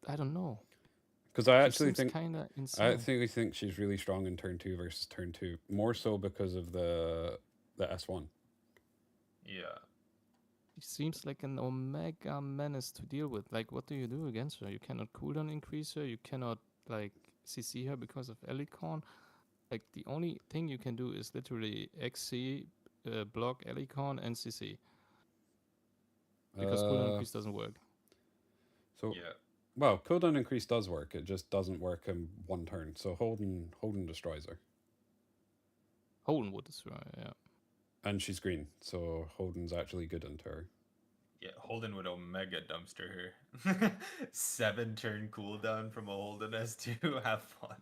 I don't know. Because I She actually seems think kind of I insane. actually think she's really strong in turn 2 versus turn 2. More so because of the S1. Yeah. She seems like an omega menace to deal with. Like, what do you do against her? You cannot cooldown increase her. You cannot like CC her because of Elicon. Like the only thing you can do is literally XC, block Elicon and CC because cooldown increase doesn't work. So Yeah. well, cooldown increase does work. It just doesn't work in one turn. So Holden destroys her, Holden would destroy. Yeah. and she's green. So Holden's actually good into her. Yeah, Holden would Omega dumpster her. 7 turn cooldown from a Holden S2. Have fun.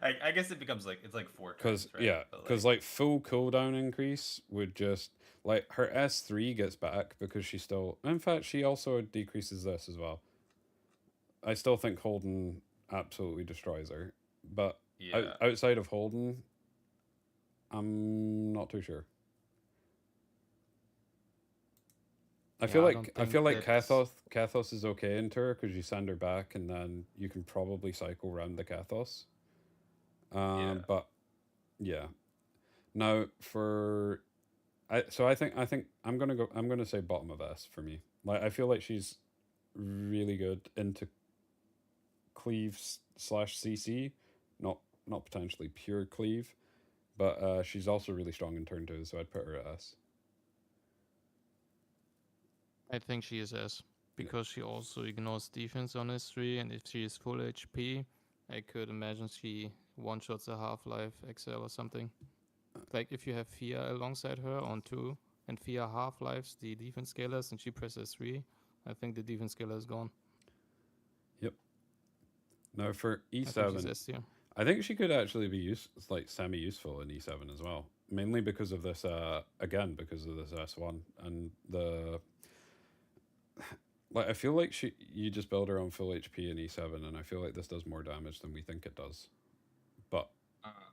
I guess it becomes like it's like 4 Because turns, right? But, because like full cooldown increase would just like her S3 gets back because she still. In fact, she also decreases this as well. I still think Holden absolutely destroys her, but yeah. outside of Holden, I'm not too sure. I feel I like don't I feel think like that's- Kathos is okay into her because you send her back and then you can probably cycle around the Kathos. Yeah. But yeah. Now for I think I'm gonna say bottom of S for me. Like I feel like she's really good into cleave slash CC, not potentially pure cleave, but she's also really strong in turn 2, so I'd put her at S. I think she is S because she also ignores defense on S3, and if she is full HP, I could imagine she one shots a Half Life XL or something. Like if you have Fia alongside her on 2 and Fia Half Lives the defense scalers and she presses 3, I think the defense scaler is gone. Now for I think she's E7, S tier. I think she could actually be like semi useful in E7 as well, mainly because of this again because of this S1 and the. Like I feel like you just build her on full HP in E7, and I feel like this does more damage than we think it does. But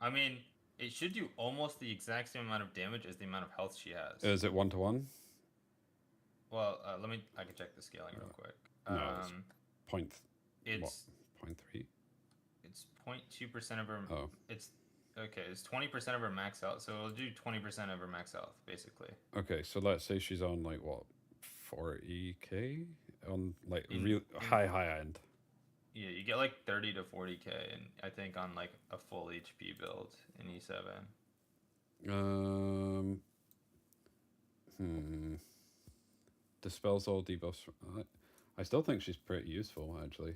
I mean, it should do almost the exact same amount of damage as the amount of health she has. is it 1-to-1? Well, I can check the scaling real quick. No, it's point. It's 0.3. it's 0.2% of her. Oh, It's okay. It's 20% of her max health, so it'll do 20% of her max health basically. okay. So let's say she's on like what 40k on like In- real in- high end. Yeah, you get like 30 to 40k, and I think on like a full HP build in E7. Dispels all debuffs. I still think she's pretty useful actually.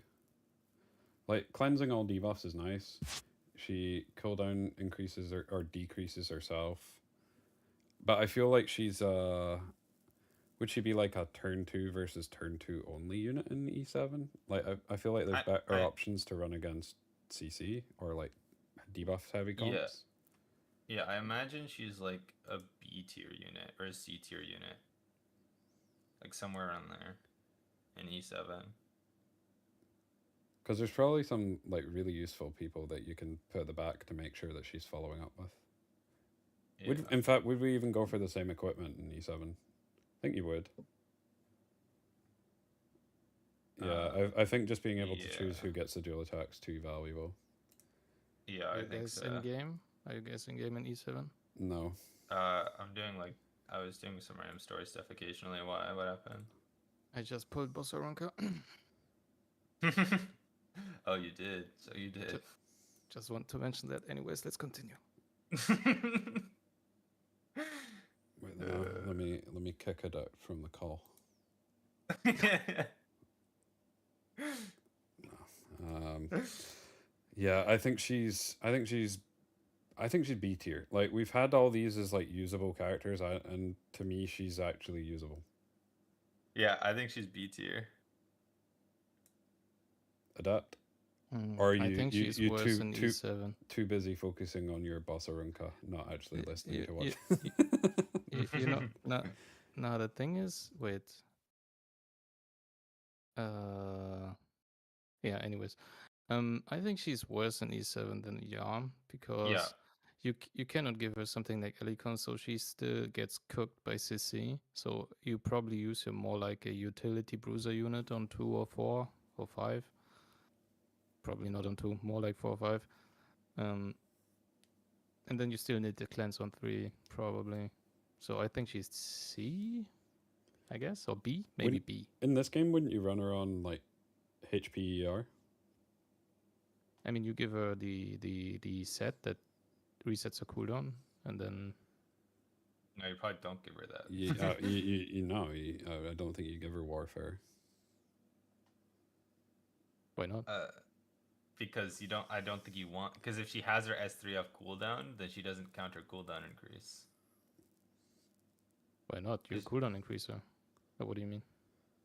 Like cleansing all debuffs is nice. She cooldown increases or decreases herself. But I feel like she's would she be like a turn 2 versus turn 2 only unit in E7? Like I feel like there's better options to run against CC or like debuff heavy Yeah. comps. Yeah, I imagine she's like a B tier unit or a C tier unit. Like somewhere around there in E7. Because there's probably some like really useful people that you can put at the back to make sure that she's following up with. Yeah. In fact, would we even go for the same equipment in E7? I think you would. Yeah, I think just being able to choose who gets the dual attacks too valuable. Yeah, Are I you think guys so. in game? Are you guys in game in E7? No. I'm doing like I was doing some random story stuff occasionally. Why? What happened? I just pulled Bossaronka. Oh, you did. So you did. Just want to mention that. Anyways, let's continue. Wait, no, let me kick it out from the call. Yeah, I think she's B tier. Like we've had all these as like usable characters, and to me, she's actually usable. Yeah, I think she's B tier. Adapt. Or are you, I think she's you worse in E7. too busy focusing on your Bossaronka, not actually listening to what. You know, now the thing is, wait. Yeah. Anyways, I think she's worse in E7 than Yarm because you cannot give her something like Elicon, so she still gets cooked by CC. So you probably use her more like a utility bruiser unit on 2 or 4 or 5. Probably not on 2, more like 4 or 5. And then you still need the cleanse on 3, probably. So I think she's C, I guess, or B, maybe B. In this game, wouldn't you run her on like HPER? I mean, you give her the set that resets her cooldown, and then. No, you probably don't give her that. I don't think you give her Warfare. Why not? Because you don't. I don't think you want. Because if she has her S3 off cooldown, then she doesn't count her cooldown increase. Why not? You cooldown increaser. Oh, what do you mean?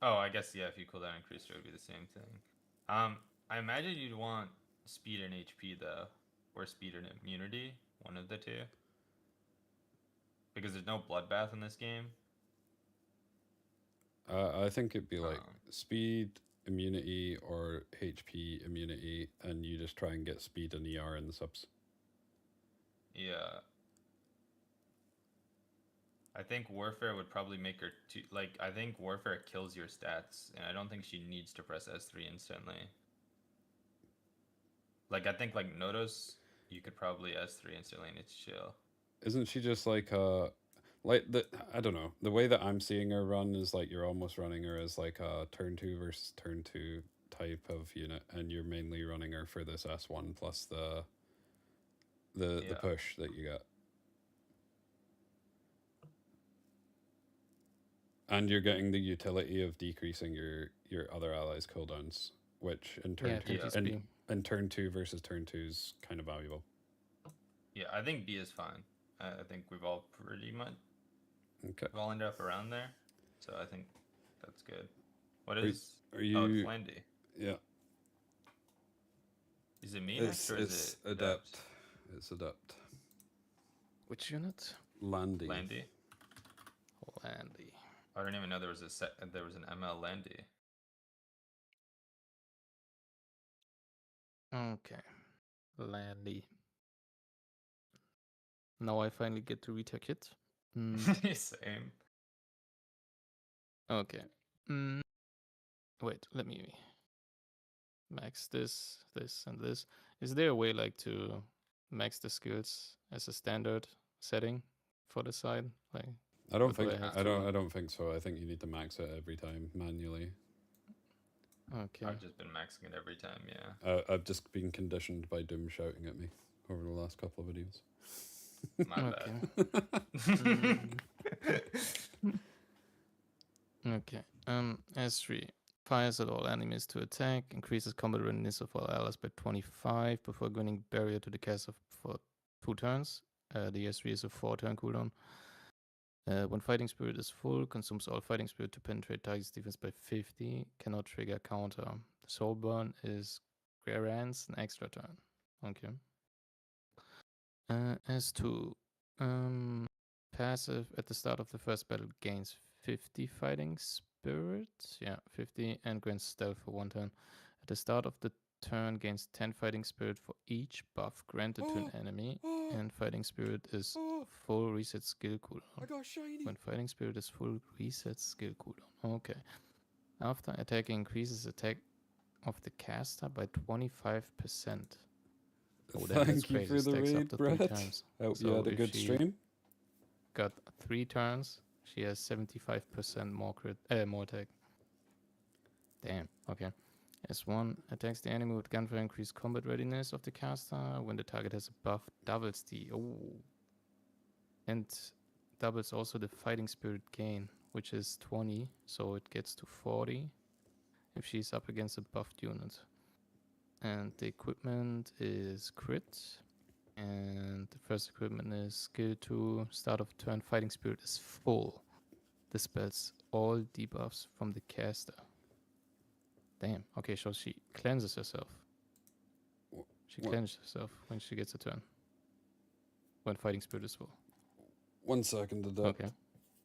Oh, I guess yeah. If you cooldown increaser, it would be the same thing. I imagine you'd want speed and HP though, or speed and immunity, one of the two. Because there's no bloodbath in this game. I think it'd be like speed, immunity, or HP immunity, and you just try and get speed and ER in the subs. Yeah. I think Warfare would probably make her too. Like, I think Warfare kills your stats, and I don't think she needs to press S3 instantly. Like, I think like Nodos, you could probably S3 instantly and it's chill. Isn't she just like I don't know. The way that I'm seeing her run is like you're almost running her as like a turn 2 versus turn 2 type of unit, and you're mainly running her for this S1 plus the push that you get. And you're getting the utility of decreasing your other allies' cooldowns, which in turn in turn 2 versus turn 2 is kind of valuable. Yeah, I think B is fine. I think we've all pretty much all ended up around there, so I think that's good. What is? Are you? Oh, it's Landy. Yeah. Is it me? It's Adept. It's Adept. Which unit? Landy. Landy. I didn't even know there was there was an ML Landy. Okay, Landy. Now I finally get to read her kit. Same. Okay. Wait, let me max this, and this. Is there a way like to max the skills as a standard setting for the side? Like, I don't think so. I think you need to max it every time manually. Okay. I've just been maxing it every time, yeah. I've just been conditioned by Doom shouting at me over the last couple of videos. My bad. Okay. S3 fires at all enemies to attack, increases combat readiness of all allies by 25 before gaining barrier to the castle for 2 turns. The S3 is a 4-turn cooldown. When Fighting Spirit is full, consumes all Fighting Spirit to penetrate target's defense by 50. Cannot trigger counter. The Soul Burn is grants an extra turn. Okay. S2. Passive at the start of the first battle gains 50 Fighting Spirit. Yeah, 50 and grants stealth for 1 turn. At the start of the turn gains 10 Fighting Spirit for each buff granted to an enemy. And Fighting Spirit is full reset skill cooldown. I got shiny. When Fighting Spirit is full, resets skill cooldown. Okay. After attacking, increases attack of the caster by 25%. Oh, that's Thank you crazy. for the Stacks up raid, to 3 Brett. times. Hope you So had a if good she stream. got 3 turns, she has 75% more more attack. Damn. Okay. S1 attacks the enemy with gunfire, increased combat readiness of the caster. When the target has a buff, doubles the and doubles also the fighting spirit gain, which is 20, so it gets to 40 if she's up against a buffed unit. And the equipment is crit. And the first equipment is skill 2. Start of turn, fighting spirit is full. Dispels all debuffs from the caster. Damn. Okay, so she cleanses herself. She What? cleanses herself when she gets a turn. When fighting spirit is full. 1 second to that. Okay.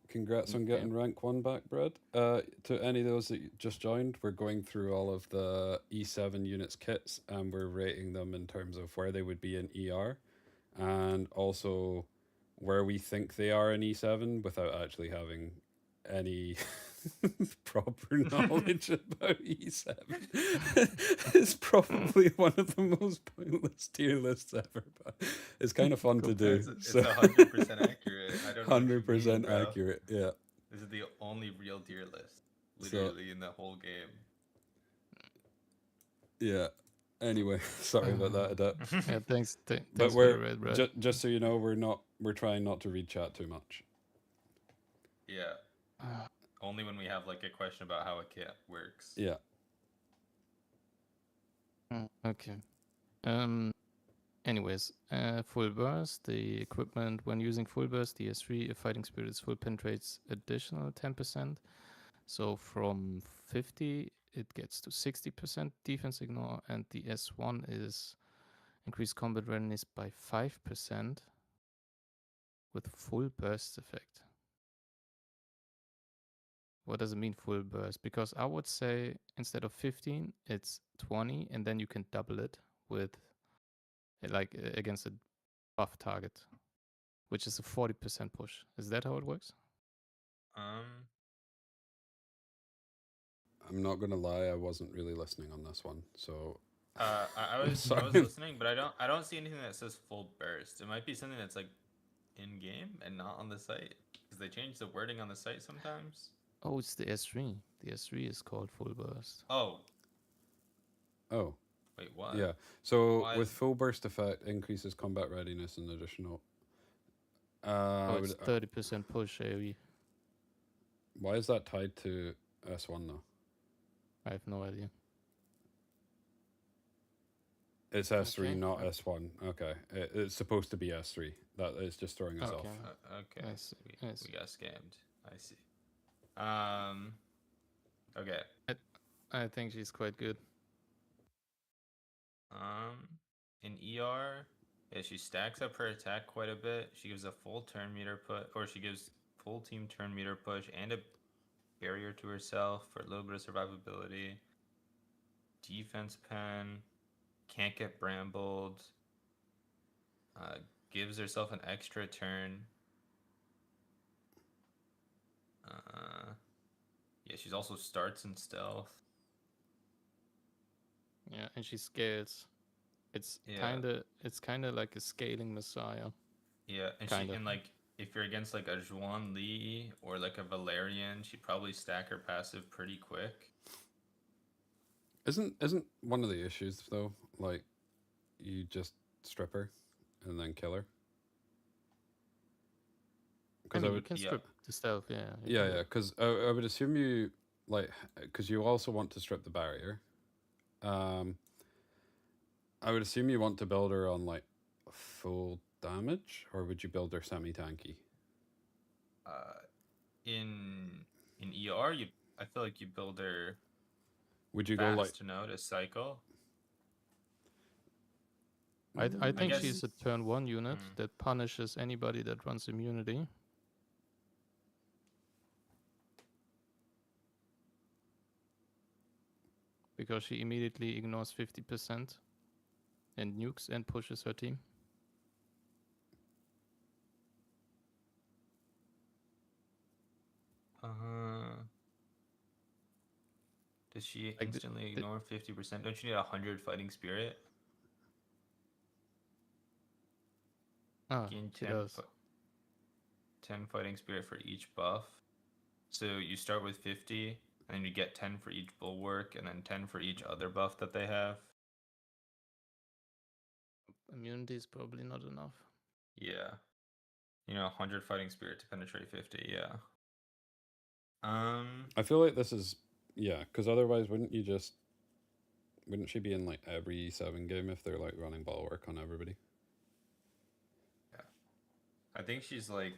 Congrats on getting rank 1 back, Brad. To any of those that just joined, we're going through all of the E7 units kits and we're rating them in terms of where they would be in ER and also where we think they are in E7 without actually having any proper knowledge about E7. It's probably one of the most pointless tier lists ever, but it's kind of fun to do. It's 100% accurate. I don't know what you mean, 100% bro. accurate, yeah. This is the only real tier list, So- literally, in the whole game. Yeah. Anyway, sorry about that, Adept. Yeah, thanks. But Thanks for we're the red, Brad. just so you know, we're trying not to read chat too much. Yeah. Only when we have like a question about how a kit works. Yeah. Okay. Anyways, full burst. The equipment when using full burst, the S3, if fighting spirit is full, penetrates additional 10%. So from 50, it gets to 60% defense ignore, and the S1 is increased combat readiness by 5% with full burst effect. What does it mean full burst? Because I would say instead of 15, it's 20, and then you can double it with like against a buff target, which is a 40% push. Is that how it works? I'm not gonna lie, I wasn't really listening on this one. So I was Sorry. listening, but I don't see anything that says full burst. It might be something that's like in game and not on the site because they change the wording on the site sometimes. Oh, it's the S3. The S3 is called full burst. Oh, oh, wait, what? yeah. So Why with is- full burst effect increases combat readiness and additional Oh, it's 30% push AoE. why is that tied to S1 though? I have no idea. It's S3, Okay. not S1. Okay. It's supposed to be S3. That is just throwing us Okay. off. Okay. I see, We, I see. we got scammed. I see. Okay. I think she's quite good. In ER, yeah, she stacks up her attack quite a bit. She gives a full turn meter push, or she gives full team turn meter push and a barrier to herself for a little bit of survivability. Defense pen, can't get brambled. Gives herself an extra turn. Yeah, she's also starts in stealth. Yeah, and she scales. It's Yeah. kinda like a scaling messiah. Yeah, and Kind of. and like if you're against like a Zhuan Li or like a Valerian, she'd probably stack her passive pretty quick. Isn't one of the issues though, like you just strip her and then kill her? I mean, you would can yeah. strip the stealth, yeah. yeah, because I would assume you like because you also want to strip the barrier. I would assume you want to build her on like full damage, or would you build her semi tanky? In ER, I feel like you build her Would you go like fast to cycle. I Mm, think guess- she's a turn 1 unit Hmm. that punishes anybody that runs immunity. Because she immediately ignores 50% and nukes and pushes her team. Does she the- instantly ignore 50%? Don't you need 100 fighting spirit? Ah, Gain she 10, does. 10 fighting spirit for each buff. So you start with 50, and then you get 10 for each bulwark, and then 10 for each other buff that they have. Immunity is probably not enough. Yeah. 100 fighting spirit to penetrate 50, yeah. I feel like this is because otherwise wouldn't she be in like every 7 game if they're like running bulwark on everybody? I think she's like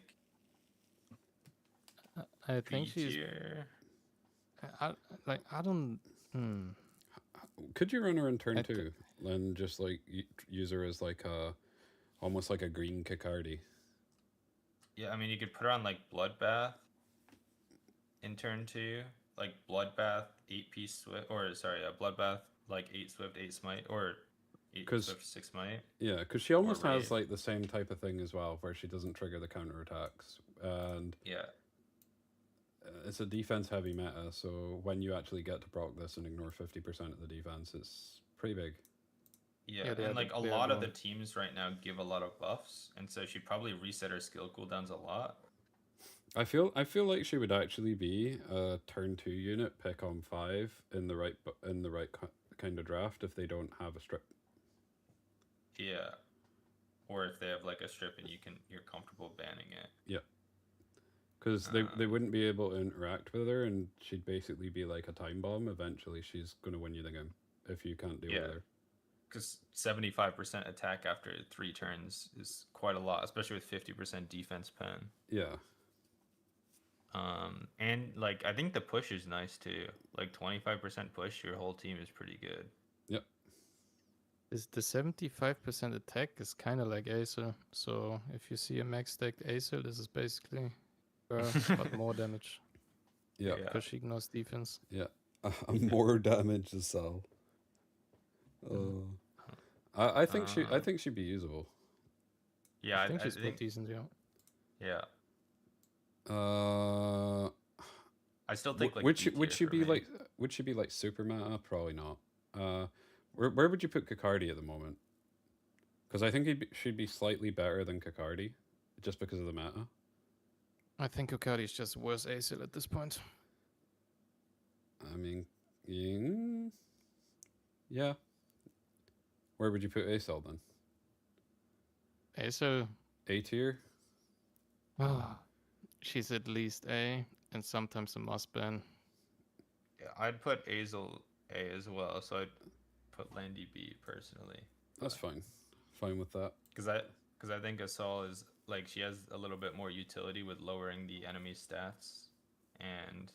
I B think she's tier. I don't. Could you run her in turn I th- 2 and just like use her as like almost like a green Kikardi? Yeah, I mean, you could put her on like Bloodbath in turn 2. Like Bloodbath, 8-piece Swift, or sorry, Bloodbath, like 8 Swift, 8 Smite, or 8 'Cause- Swift, 6 Smite. Yeah, because she almost has Wraith. like the same type of thing as well, where she doesn't trigger the counter attacks, and Yeah. it's a defense heavy meta. So when you actually get to proc this and ignore 50% of the defense, it's pretty big. Yeah, they and are like a they are lot of the going- teams right now give a lot of buffs, and so she'd probably reset her skill cooldowns a lot. I feel like she would actually be a turn 2 unit pick on 5 in the right kind of draft if they don't have a strip. Yeah. Or if they have like a strip and you're comfortable banning it. Because they wouldn't be able to interact with her, and she'd basically be like a time bomb. Eventually, she's going to win you the game if you can't deal Yeah. with her. Because 75% attack after 3 turns is quite a lot, especially with 50% defense pen. Yeah. And like I think the push is nice too. Like 25% push, your whole team is pretty good. Is the 75% attack is kind of like Acer. So if you see a max stacked Acer, this is basically her, but more damage Yeah. because she ignores defense. More damage to sell. I think she'd be usable. Yeah, I think she's quite decent, yeah. Yeah. Uh, I still think like would B she tier be for me. like super meta? Probably not. Where would you put Kikardi at the moment? Because I think she'd be slightly better than Kikardi, just because of the meta. I think Kokari is just worse Acer at this point. I mean, yeah. Where would you put Acel then? Acer, A tier? she's at least A and sometimes a must ban. Yeah, I'd put Azel A as well, so I'd put Landy B personally. That's fine. Fine with that. Because I think Assault is like she has a little bit more utility with lowering the enemy stats, and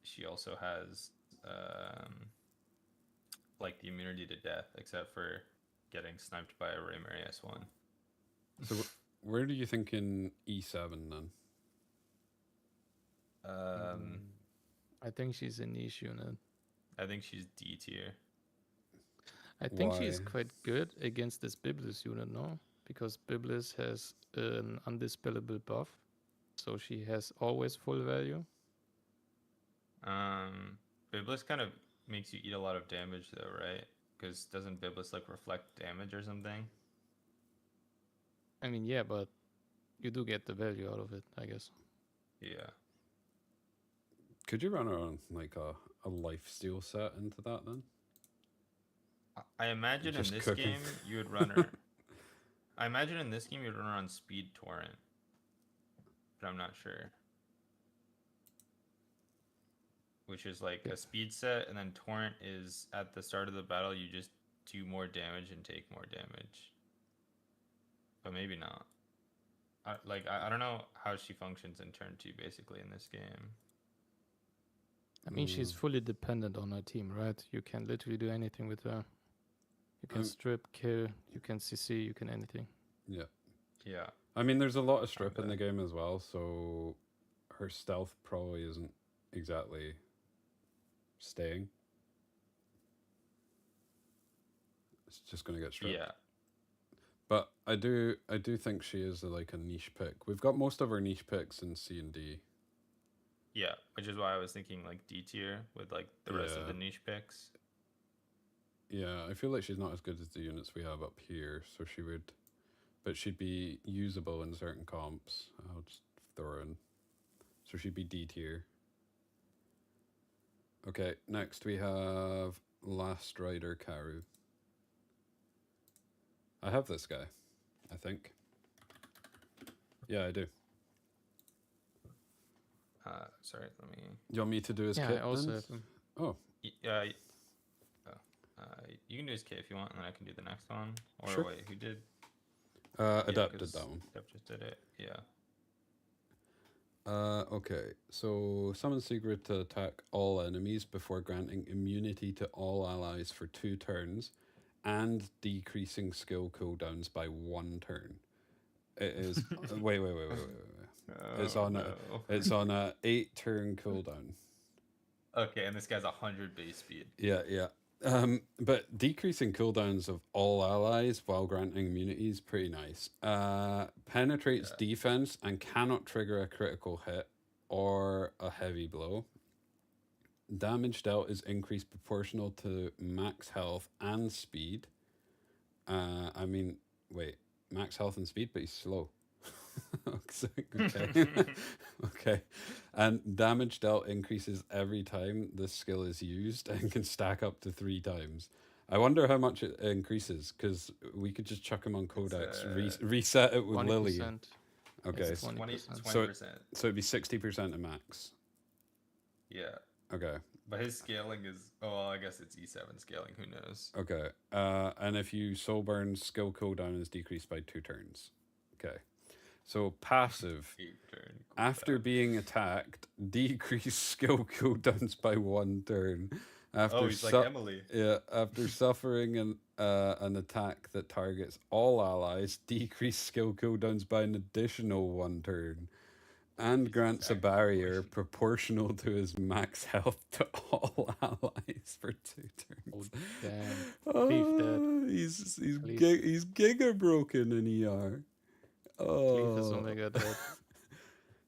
she also has like the immunity to death, except for getting sniped by a Raymer S1. So where do you think in E7 then? I think she's a niche unit. I think she's D tier. I think she's Why? quite good against this Biblis unit, no? Because Biblis has an undispellable buff, so she has always full value. Biblis kind of makes you eat a lot of damage though, right? Because doesn't Biblis like reflect damage or something? I mean, yeah, but you do get the value out of it, I guess. Yeah. Could you run her on like a lifesteal set into that then? I imagine Just in this cooking. game you would run her. I imagine in this game you'd run her on Speed Torrent, but I'm not sure. Which is like a speed set, and then Torrent is at the start of the battle. You just do more damage and take more damage. But maybe not. I don't know how she functions in turn 2 basically in this game. I mean, she's fully dependent on her team, right? You can literally do anything with her. You can strip, kill, you can CC, you can anything. Yeah. Yeah. I mean, there's a lot of strip in Okay. the game as well, so her stealth probably isn't exactly staying. It's just going to get stripped. Yeah. But I do think she is like a niche pick. We've got most of our niche picks in C and D. Yeah, which is why I was thinking like D tier with like the rest of the Yeah. niche picks. Yeah, I feel like she's not as good as the units we have up here, so she would, but she'd be usable in certain comps. I'll just throw her in. So she'd be D tier. Okay, next we have Last Rider Karu. I have this guy, I think. Yeah, I do. Sorry, let me. You want me to do his Yeah, kit I also then? have him. Oh, You can do his kit if you want, and then I can do the next one. Or Sure. wait, who did? Adept did 'cause that one. Adept just did it. Yeah. Okay, so summon Sigrid to attack all enemies before granting immunity to all allies for 2 turns and decreasing skill cooldowns by 1 turn. It is wait. It's on it's on a 8-turn cooldown. Okay, and this guy's 100 base speed. Yeah. But decreasing cooldowns of all allies while granting immunity is pretty nice. Penetrates defense and cannot trigger a critical hit or a heavy blow. Damage dealt is increased proportional to max health and speed. I mean, wait, max health and speed, but he's slow. Okay. Okay. And damage dealt increases every time this skill is used and can stack up to 3 times. I wonder how much it increases, because we could just chuck him on Codex, reset it with Lily. 20%. Okay, It's so 20%. 20%. it'd be 60% of max. Yeah. Okay. But his scaling is, well, I guess it's E7 scaling, who knows? Okay. And if you soul burn, skill cooldown is decreased by 2 turns. Okay. So passive. 8-turn. After being attacked, decrease skill cooldowns by 1 turn. After he's like Emily. Yeah, after suffering an attack that targets all allies, decrease skill cooldowns by an additional 1 turn. And grants a barrier proportional to his max health to all allies for 2 turns. Damn. Leaf dead. He's giga broken in ER. Leaf is Omega dead.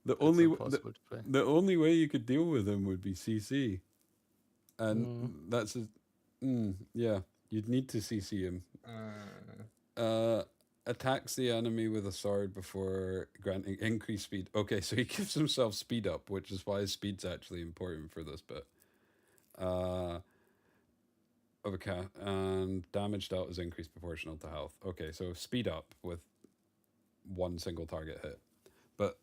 The That's only impossible to play. the only way you could deal with him would be CC, and that's yeah. You'd need to CC him. Attacks the enemy with a sword before granting increased speed. Okay, so he gives himself speed up, which is why his speed's actually important for this bit. Okay, and damage dealt is increased proportional to health. Okay, so speed up with 1 single target hit. But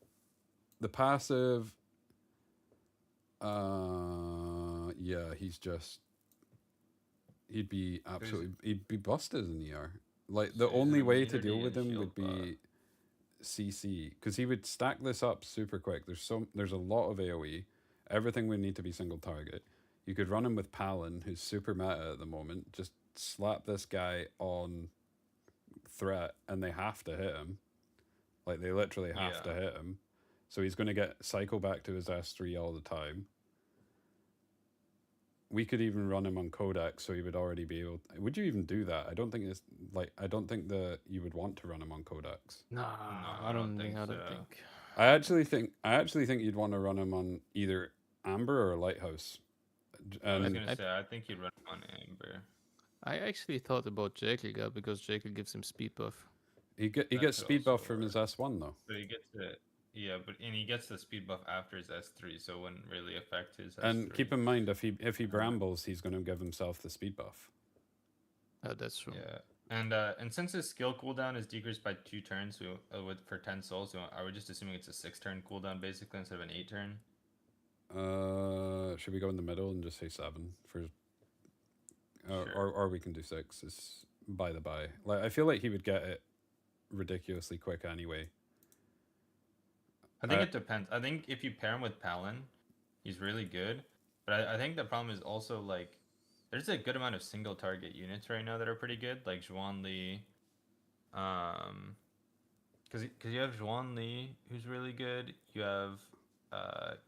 the passive, yeah, he'd be busted in ER. Like, the only way to deal with him would be CC, because he would stack this up super quick. There's a lot of AoE. Everything would need to be single target. You could run him with Palin, who's super meta at the moment. Just slap this guy on threat, and they have to hit him. Like, they literally have to hit him. So he's going to get cycle back to his S3 all the time. We could even run him on Codex, so he would already be able. Would you even do that? I don't think you would want to run him on Codex. No, I don't think. I actually think you'd want to run him on either Amber or Lighthouse. I was gonna say, I think you'd run him on Amber. I actually thought about Jekyll because Jekyll gives him speed buff. He gets speed buff from his S1 though. So he gets it. Yeah, and he gets the speed buff after his S3, so it wouldn't really affect his S3. And keep in mind, if he brambles, he's going to give himself the speed buff. Oh, that's true. Yeah, and since his skill cooldown is decreased by 2 turns, for 10 souls, so I would just assuming it's a 6-turn cooldown basically instead of an 8-turn. Should we go in the middle and just say 7 for? Sure. Or we can do 6. It's by the by. Like, I feel like he would get it ridiculously quick anyway. I think I- it depends. I think if you pair him with Palin, he's really good. But I think the problem is also like there's a good amount of single target units right now that are pretty good, like Zhuan Li. Because you have Zhuan Li who's really good. You have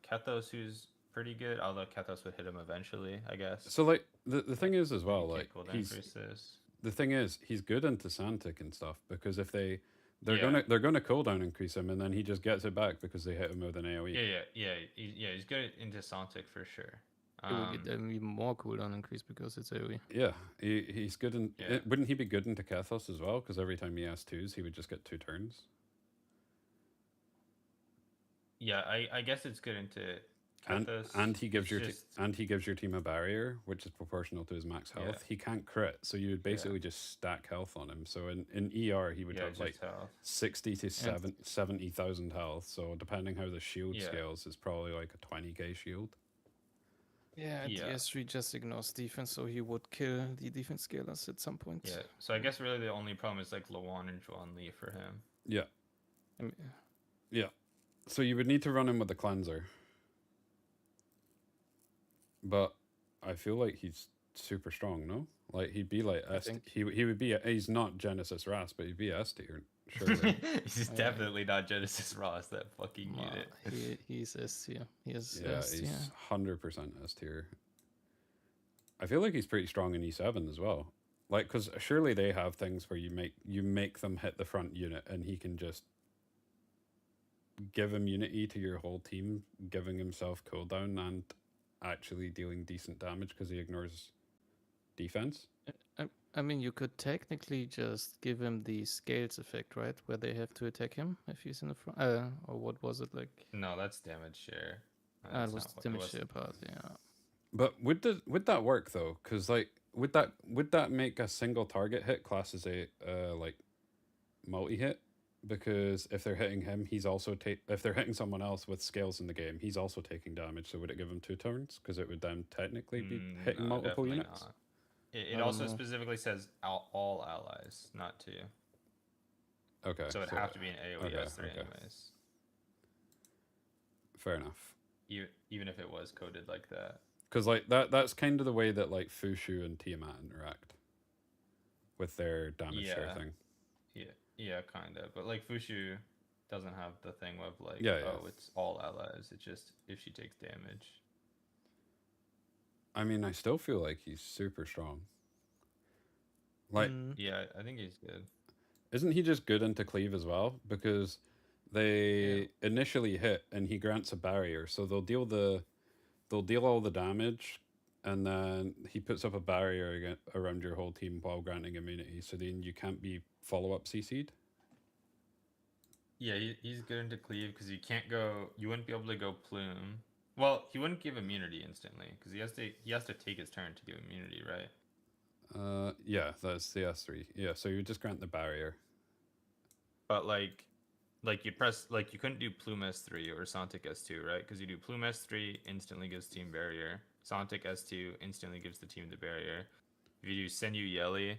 Kethos who's pretty good, although Kethos would hit him eventually, I guess. So like the thing is as You well, can't like cooldown increase this. the thing is he's good into Santic and stuff because if they're Yeah. they're gonna cooldown increase him and then he just gets it back because they hit him with an AoE. He's good into Santic for sure. It will get even more cooldown increase because it's AoE. Yeah, he's good in. Yeah. Wouldn't he be good into Kethos as well? Because every time he has twos, he would just get 2 turns. Yeah, I guess it's good into Kethos. And he gives It's your just- and he gives your team a barrier, which is proportional to his max health. Yeah. He can't crit, so you would basically just stack health on him. So in ER, he would yeah, have just like health. 60 to 70,000 health. So depending how the shield Yeah. scales, it's probably like a 20k shield. Yeah, and Yeah. TS3 just ignores defense, so he would kill the defense scalers at some point. Yeah. So I guess really the only problem is like Lawan and Zhuan Li for him. Yeah, I mean, yeah. So you would need to run him with the cleanser. But I feel like he's super strong, no? Like he'd be like S. think- He would be. He's not Genesis Ras, but he'd be S tier. Surely. He's Yeah. definitely not Genesis Ross, that fucking ma, unit. he's S tier. He is Yeah, S tier. he's 100% S tier. I feel like he's pretty strong in E7 as well. Like, because surely they have things where you make them hit the front unit, and he can just give immunity to your whole team, giving himself cooldown and actually dealing decent damage because he ignores defense. I mean, you could technically just give him the scales effect, right? Where they have to attack him if he's in the front. Or what was it like? No, that's damage share. It That's was not the what- damage was- share part, yeah. But would that work though? Because like would that make a single target hit class as a like multi hit? Because if they're hitting him, he's also if they're hitting someone else with scales in the game, he's also taking damage. So would it give him 2 turns? Because it would then technically be hitting no, multiple definitely units. not. I It don't also know. specifically says all allies, not 2. Okay, So it'd have to be an AoE okay, S3 okay. anyways. fair enough. Even if it was coded like that. Because like that's kind of the way that like Fushu and Tiamat interact with their damage share Yeah. thing. Yeah, kind of. But like Fushu doesn't have the thing of like, Yeah, yeah. oh, it's all allies. It's just if she takes damage. I mean, I still feel like he's super strong. Like, Mm, Yeah, I think he's good. isn't he just good into cleave as well? Because they initially hit and he grants a barrier, so they'll deal all the damage, and then he puts up a barrier around your whole team while granting immunity. So then you can't be follow-up CC'd. Yeah, he's good into cleave because you wouldn't be able to go plume. Well, he wouldn't give immunity instantly because he has to take his turn to give immunity, right? Yeah, that's the S3. Yeah, so you just grant the barrier. But like you press like you couldn't do plume S3 or Santic S2, right? Because you do plume S3 instantly gives team barrier. Santic S2 instantly gives the team the barrier. If you do Senyu Yeli,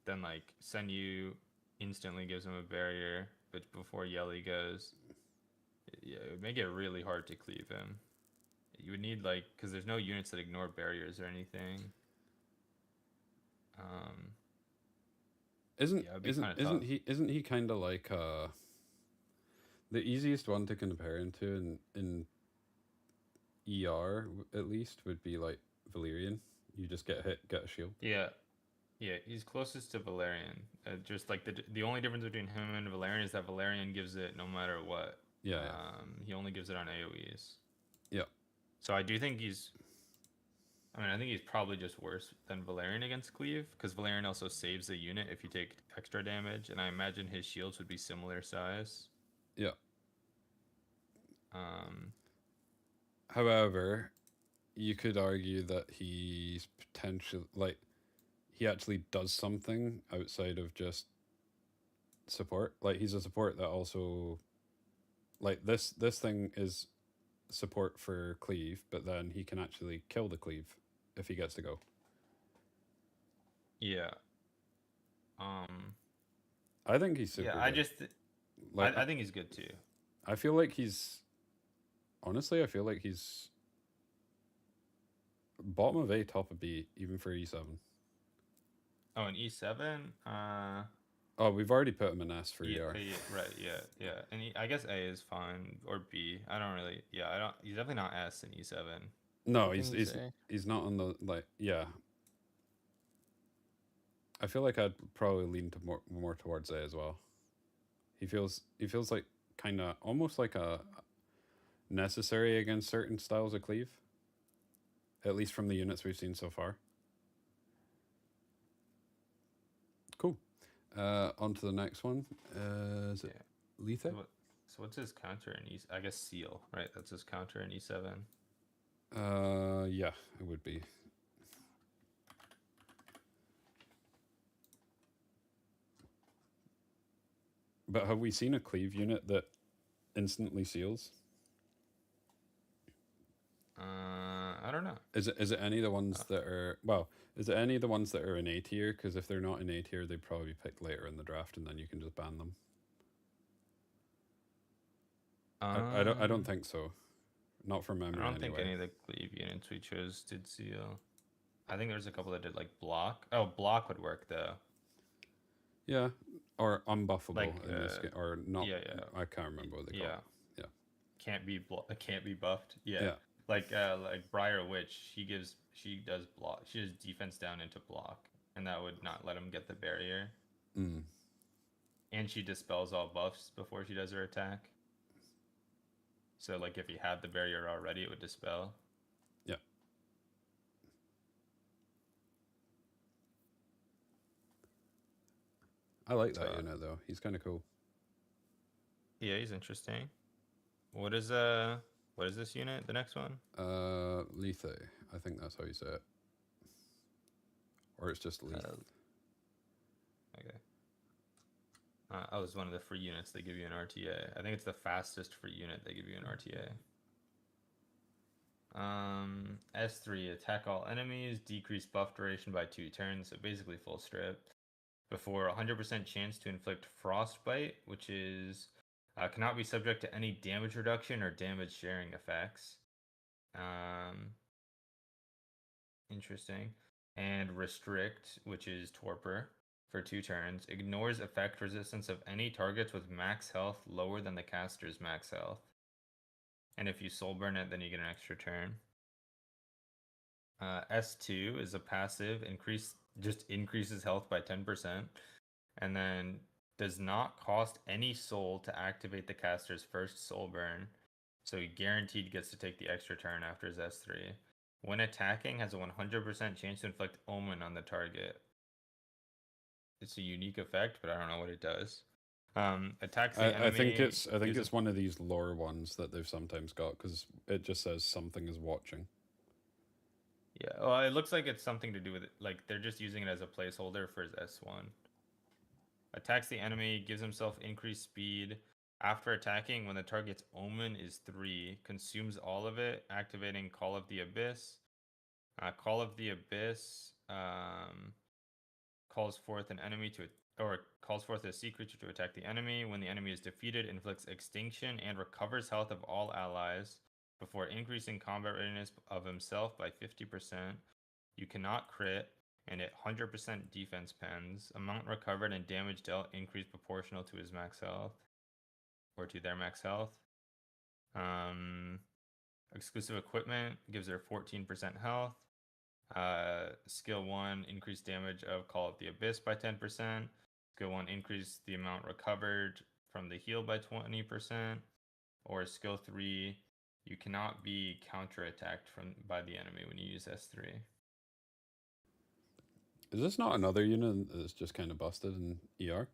then like Senyu instantly gives him a barrier, but before Yeli goes, yeah, it would make it really hard to cleave him. You would need like because there's no units that ignore barriers or anything. Isn't Yeah, it'd be isn't kinda isn't tough. he kind of like the easiest one to compare him to in ER at least would be like Valerian. You just get hit, get a shield. Yeah, he's closest to Valerian. Just like the only difference between him and Valerian is that Valerian gives it no matter what. Yeah, yeah. He only gives it on AoEs. Yeah. So I do think I think he's probably just worse than Valerian against cleave because Valerian also saves the unit if you take extra damage, and I imagine his shields would be similar size. Yeah. Um, However, you could argue that he's potential like he actually does something outside of just support. Like he's a support that also like this thing is support for cleave, but then he can actually kill the cleave if he gets to go. yeah. I think he's super Yeah, good. Like I think he's good too. I feel like he's honestly, I feel like he's bottom of A, top of B, even for E7. Oh, an E7. Oh, we've already put him in S for Yeah, ER. right. Yeah. And I guess A is fine, or B. I don't really. Yeah, I don't. He's definitely not S in E7. No, I think he's not on the like. Yeah, I feel like I'd probably lean to more towards A as well. He feels like kind of almost like a necessary against certain styles of cleave. At least from the units we've seen so far. Cool. On to the next one. Is it Lethe? So what's his counter in E? I guess Seal, right? That's his counter in E7. Yeah, it would be. But have we seen a cleave unit that instantly seals? I don't know. Is it any of the ones that are is it any of the ones that are in A tier? Because if they're not in A tier, they'd probably be picked later in the draft, and then you can just ban them. I don't think so. Not from memory. I don't anyway. think any of the cleave units we chose did Seal. I think there's a couple that did like block. Oh, block would work though. Yeah, or unbuffable Like, in this game, or not. yeah. I can't remember what they call it. Yeah. Can't be buffed. Yeah. Yeah. Like Briar Witch, she does block. She does defense down into block, and that would not let him get the barrier. Mm. And she dispels all buffs before she does her attack. So like if he had the barrier already, it would dispel. Yeah. I like that unit though. He's kind of cool. Yeah, he's interesting. What is this unit? The next one? Lethe. I think that's how you say it. Or it's just Lethe. Okay. I was one of the free units they give you an RTA. I think it's the fastest free unit they give you an RTA. S3, attack all enemies, decrease buff duration by 2 turns, so basically full strip. Before 100% chance to inflict frostbite, which is cannot be subject to any damage reduction or damage sharing effects. Interesting. And restrict, which is torpor, for 2 turns, ignores effect resistance of any targets with max health lower than the caster's max health. And if you soul burn it, then you get an extra turn. S2 is a passive, increases health by 10%, and then does not cost any soul to activate the caster's first soul burn, so he guaranteed gets to take the extra turn after his S3. When attacking, has a 100% chance to inflict Omen on the target. It's a unique effect, but I don't know what it does. Attacks the enemy. I think it's one of these lore ones that they've sometimes got because it just says something is watching. Yeah, well, it looks like it's something to do with it. Like they're just using it as a placeholder for his S1. Attacks the enemy, gives himself increased speed. After attacking, when the target's Omen is 3, consumes all of it, activating Call of the Abyss. Call of the Abyss calls forth a sea creature to attack the enemy. When the enemy is defeated, inflicts extinction and recovers health of all allies before increasing combat readiness of himself by 50%. You cannot crit, and at 100% defense pens. Amount recovered and damage dealt increase proportional to his max health, or to their max health. Exclusive equipment gives her 14% health. Skill 1, increased damage of Call of the Abyss by 10%. Skill 1, increase the amount recovered from the heal by 20%. Or skill 3, you cannot be counterattacked by the enemy when you use S3. Is this not another unit that's just kind of busted in ER?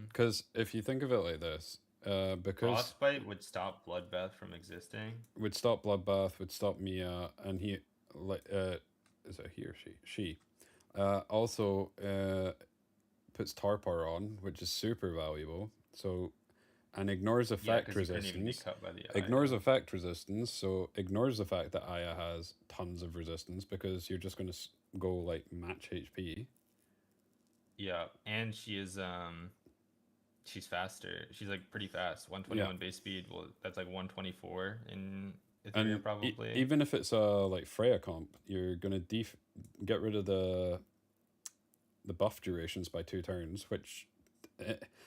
Because if you think of it like this, because Frostbite would stop Bloodbath from existing. Would stop Bloodbath, would stop Mia, and he is it he or she? She. Also puts Tarpar on, which is super valuable. So, and ignores effect resistance. Ignores effect resistance, so ignores the fact that Aya has tons of resistance because you're just going to go like match HP. Yeah, and she's faster. She's like pretty fast. 121 base speed. Well, that's like 124 in Ethereum And probably. even if it's a like Freya comp, you're gonna get rid of the buff durations by 2 turns, which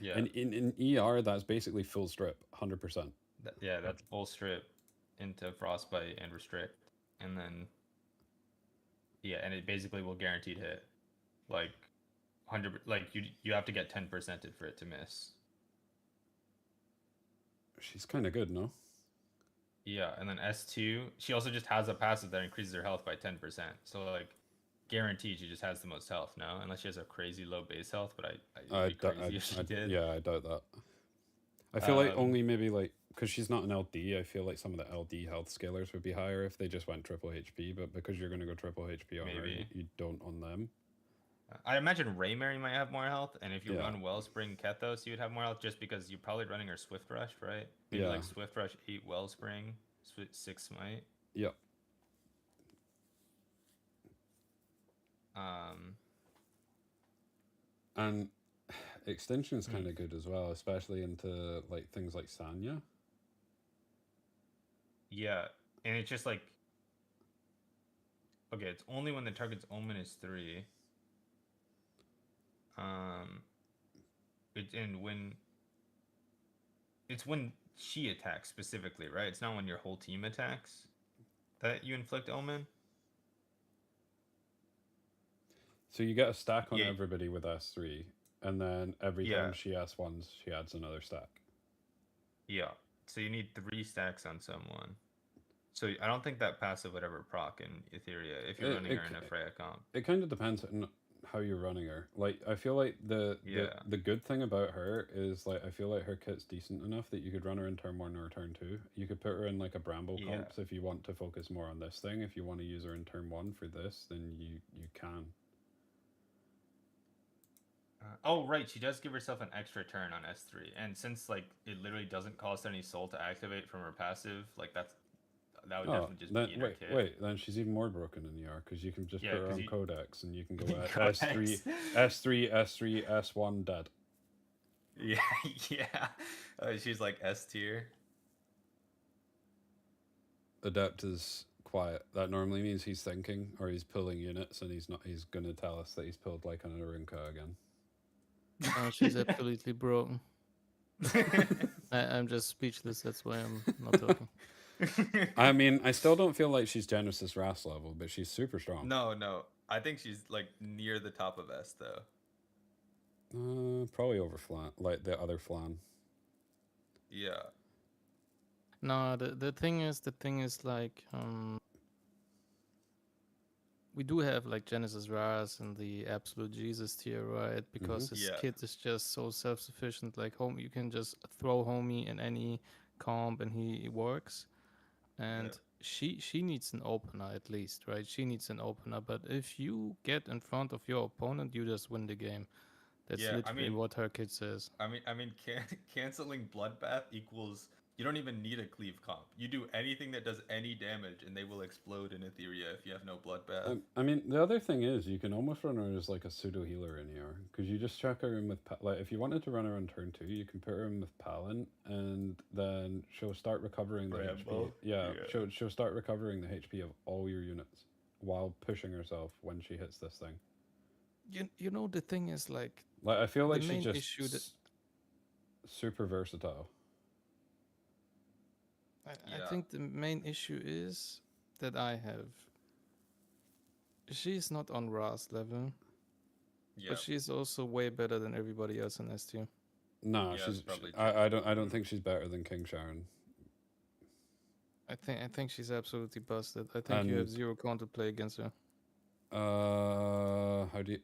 Yeah. in ER that's basically full strip, 100%. Yeah, that's full strip into frostbite and restrict, and then and it basically will guaranteed hit, like 100. Like you have to get 10% for it to miss. She's kind of good, no? Yeah, and then S2, she also just has a passive that increases her health by 10%. So like guaranteed she just has the most health, no? Unless she has a crazy low base health, but it'd be crazy if she did. Yeah, I doubt that. I feel like only maybe like because she's not an LD, I feel like some of the LD health scalers would be higher if they just went triple HP, but because you're going to go triple HP on her, you don't on them. I imagine Raymary might have more health, and if you run Wellspring Kethos, you would have more health just because you're probably running her Swift Rush, right? Maybe like Swift Rush 8 Wellspring, 6 Smite. Yep. And extension is kind of good as well, especially into like things like Sanya. Yeah, and it's just like, okay, it's only when the target's omen is 3. It's when she attacks specifically, right? It's not when your whole team attacks that you inflict omen. So you get a stack on everybody with S3, and then every time she S1s, she adds another stack. Yeah. So you need 3 stacks on someone. So I don't think that passive would ever proc in Etheria if you're running her in a Freya comp. It kind of depends on how you're running her. Like, I feel like the good thing about her is, like, I feel like her kit's decent enough that you could run her in turn 1 or turn 2. You could put her in, like, a Bramble comps if you want to focus more on this thing. If you want to use her in turn 1 for this, then you can. Oh, right. She does give herself an extra turn on S3. And since, like, it literally doesn't cost any soul to activate from her passive, like, that would definitely just be in her kit. Wait, then she's even more broken in ER, because you can just put her on Codex, and you can go S3, S1, dead. Yeah. She's, like, S tier. Adept is quiet. That normally means he's thinking, or he's pulling units, and he's going to tell us that he's pulled, like, an Arunka again. Oh, she's absolutely broken. I'm just speechless. That's why I'm not talking. I mean, I still don't feel like she's Genesis Ras level, but she's super strong. No. I think she's like near the top of S though. Probably over Flan, like the other Flan. Yeah. No, the thing is like we do have like Genesis Ras and the absolute Jesus tier, right? Because his kit is just so self-sufficient. Like you can just throw homie in any comp and he works. And she needs an opener at least, right? She needs an opener. But if you get in front of your opponent, you just win the game. That's literally what her kit says. I mean, canceling Bloodbath equals you don't even need a cleave comp. You do anything that does any damage, and they will explode in Etheria if you have no Bloodbath. I mean, the other thing is you can almost run her as like a pseudo healer in ER, because you just chuck her in with like if you wanted to run her on turn 2, you can put her in with Palin, and then she'll start recovering the HP. She'll start recovering the HP of all your units while pushing herself when she hits this thing. You know the thing is like I feel like she's just super versatile. I think the main issue is that I have. She's not on Ras level, but she's also way better than everybody else in S tier. No, I don't think she's better than King Sharon. I think she's absolutely busted. I think you have 0 counterplay against her. How do you?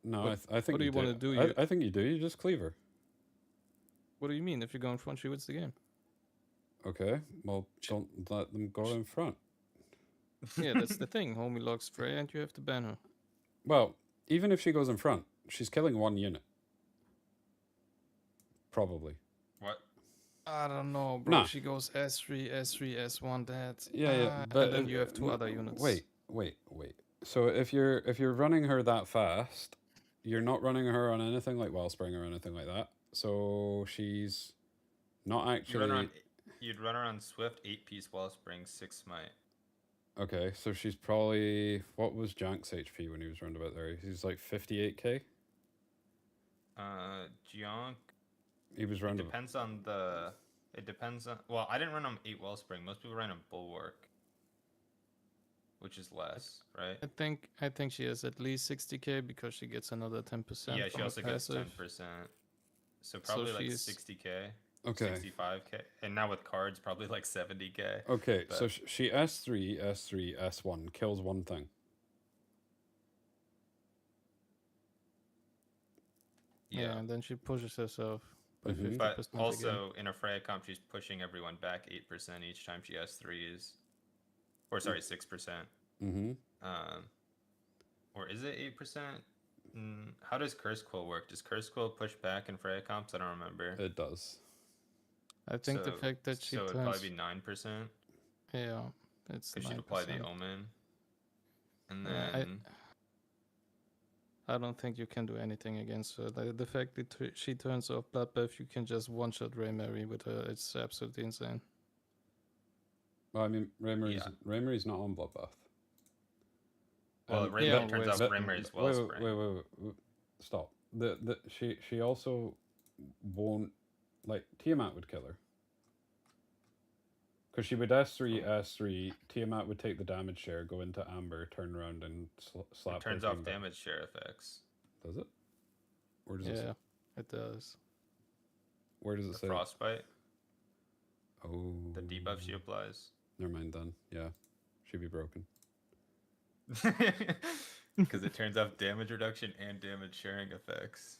No, I think. What do you want to do? I think you do. You just cleave her. What do you mean? If you go in front, she wins the game. Okay, well, don't let them go in front. Yeah, that's the thing. Homie locks Freya and you have to ban her. Well, even if she goes in front, she's killing 1 unit. Probably. What? I don't know, bro. She goes S3, S1, that. Yeah, but and then you have 2 other units. Wait. So if you're running her that fast, you're not running her on anything like Wellspring or anything like that. So she's not You run her on, actually you'd run her on Swift, 8-piece Wellspring, 6 Smite. okay. So she's probably what was Jank's HP when he was round about there? He's like 58k. Jionk, He was it round. depends on the. It depends on. Well, I didn't run on 8 Wellspring. Most people ran on Bulwark, which is less, right? I think she has at least 60k because she gets another 10%. Yeah, she from her also gets passive. 10%. So probably like she's- 60k, Okay. 65k, and now with cards probably like 70k. Okay, so but- she S3, S3, S1 kills one thing. Yeah, and then she pushes herself by Mhm. 50% But again. also in a Freya comp, she's pushing everyone back 8% each time she S3s. Or sorry, 6%. Mm-hmm. Or is it 8%? How does Curse Quill work? Does Curse Quill push back in Freya comps? I don't remember. It does. I think the fact that she so it'd turns, probably be 9%. yeah, it's Because 9%. she'd apply the Omen. And Yeah, then I don't think you can do anything against her. The fact that she turns off Bloodbath, you can just one-shot Raymary with her. It's absolutely insane. Well, I mean, Raymary's Yeah. Raymary's not on Bloodbath. well, Um, Raymond yeah, turns whereas- off Raymary's Wellspring. Wait, stop. She also won't like Tiamat would kill her because she would S3 S3. Tiamat would take the damage share, go into Amber, turn around and slap. It turns her off thing back. damage share effects. Does it? Where does it? Yeah, it does. Where does it The say? Frostbite, Oh. the debuff she applies. Never mind then. Yeah, she'd be broken. Because it turns off damage reduction and damage sharing effects.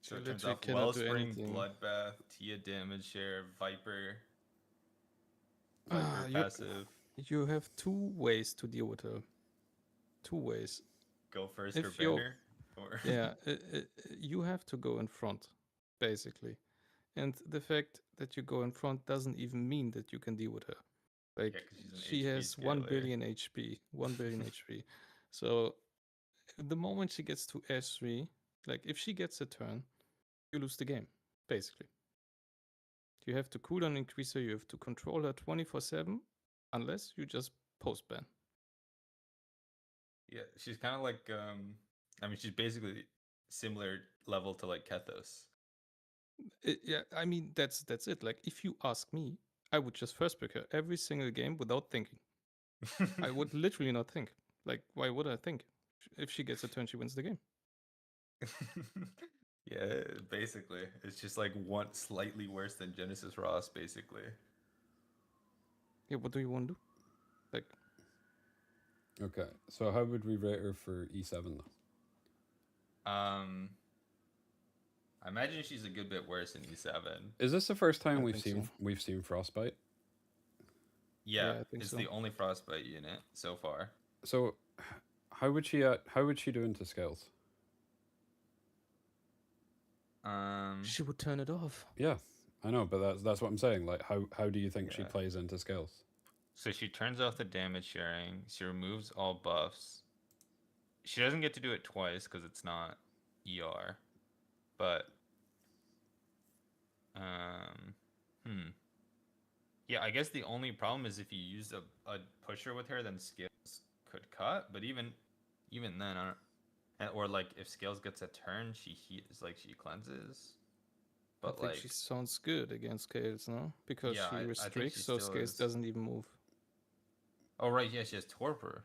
So She it turns literally off cannot do Wellspring, anything. Bloodbath, Tia damage share, Viper, Ah, Viper you- passive. You have two ways to deal with her. Two ways. Go first if or you're- banner. Or Yeah, you have to go in front, basically. And the fact that you go in front doesn't even mean that you can deal with her. Like, 'cause she's an she HP has 1 scaler. billion HP. 1 billion HP. So, the moment she gets to S3, like, if she gets a turn, you lose the game, basically. You have to cooldown increase her, you have to control her 24/7, unless you just post ban. Yeah, she's kind of like I mean, she's basically similar level to like Kethos. Yeah, I mean that's it. Like if you ask me, I would just first pick her every single game without thinking. I would literally not think. Like why would I think? If she gets a turn, she wins the game. Yeah, basically, it's just like one slightly worse than Genesis Ross, basically. Yeah, what do you want to do? Like Okay, so how would we rate her for E7 though? I imagine she's a good bit worse in E7. Is this the first time I we've think seen so. we've seen Frostbite? Yeah, I think it's so. the only Frostbite unit so far. So, how would she do into scales? she would turn it off. Yeah, I know, but that's what I'm saying. Like, how do you think she Yeah. plays into scales? So she turns off the damage sharing. She removes all buffs. She doesn't get to do it twice because it's not ER. But yeah, I guess the only problem is if you use a pusher with her, then scales could cut. But even then, I don't, or like if scales gets a turn, she heals, like she cleanses. But I think like she sounds good against Scales, no? Because Yeah, I she think restricts, she so still Scales is. doesn't even move. oh right, yeah, she has torpor.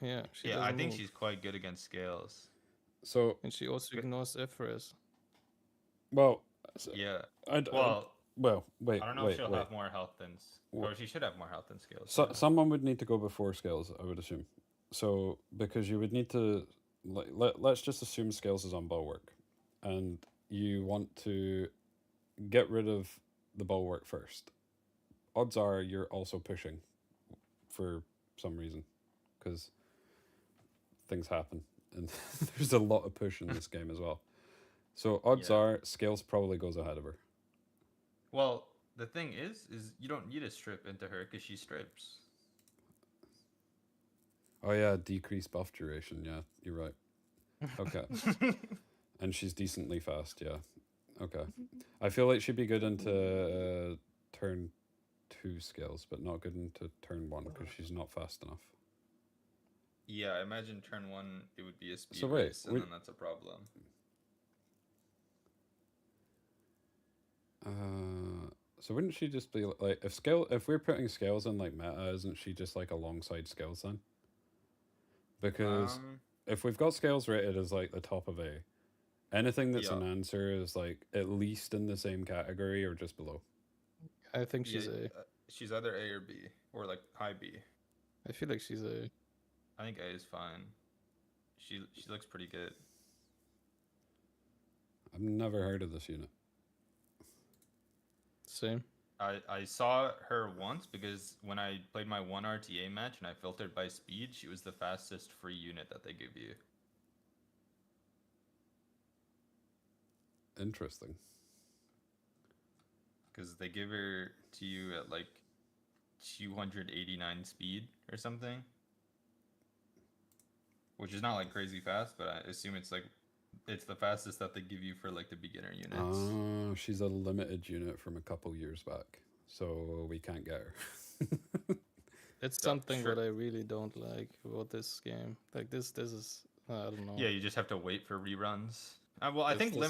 Yeah, she Yeah, I doesn't think move. she's quite good against scales. So, And she also ignores Ephraim. well, Yeah. I'd, Well, wait, I don't know wait, if she'll wait. have more health than, or she should have more health than scales. So, yeah. someone would need to go before scales, I would assume. So, because you would need to, like, let's just assume scales is on bulwark, and you want to get rid of the bulwark first. Odds are you're also pushing for some reason, because things happen, and there's a lot of push in this game as well. So odds Yeah. are scales probably goes ahead of her. Well, the thing is you don't need a strip into her because she strips. Oh yeah, decreased buff duration. Yeah, you're right. Okay. And she's decently fast, yeah. Okay. I feel like she'd be good into turn 2 skills, but not good into turn 1 because she's not fast enough. Yeah, I imagine turn 1 it would be a speed So wait, race, and then that's a problem. So wouldn't she just be like if we're putting scales in like meta, isn't she just like alongside skills then? Because if we've got scales rated as like the top of A, anything that's Yeah. an answer is like at least in the same category or just below. I think she's yeah, A. she's either A or B, or like high B. I feel like she's A. I think A is fine. She looks pretty good. I've never heard of this unit. Same. I saw her once because when I played my 1 RTA match and I filtered by speed, she was the fastest free unit that they give you. Interesting. Because they give her to you at like 289 speed or something. Which is not like crazy fast, but I assume it's like it's the fastest that they give you for like the beginner units. Oh, she's a limited unit from a couple years back, so we can't get her. It's So, something sure. that I really don't like about this game. Like this is I don't know. Yeah, you just have to wait for reruns. Well, I It's think just,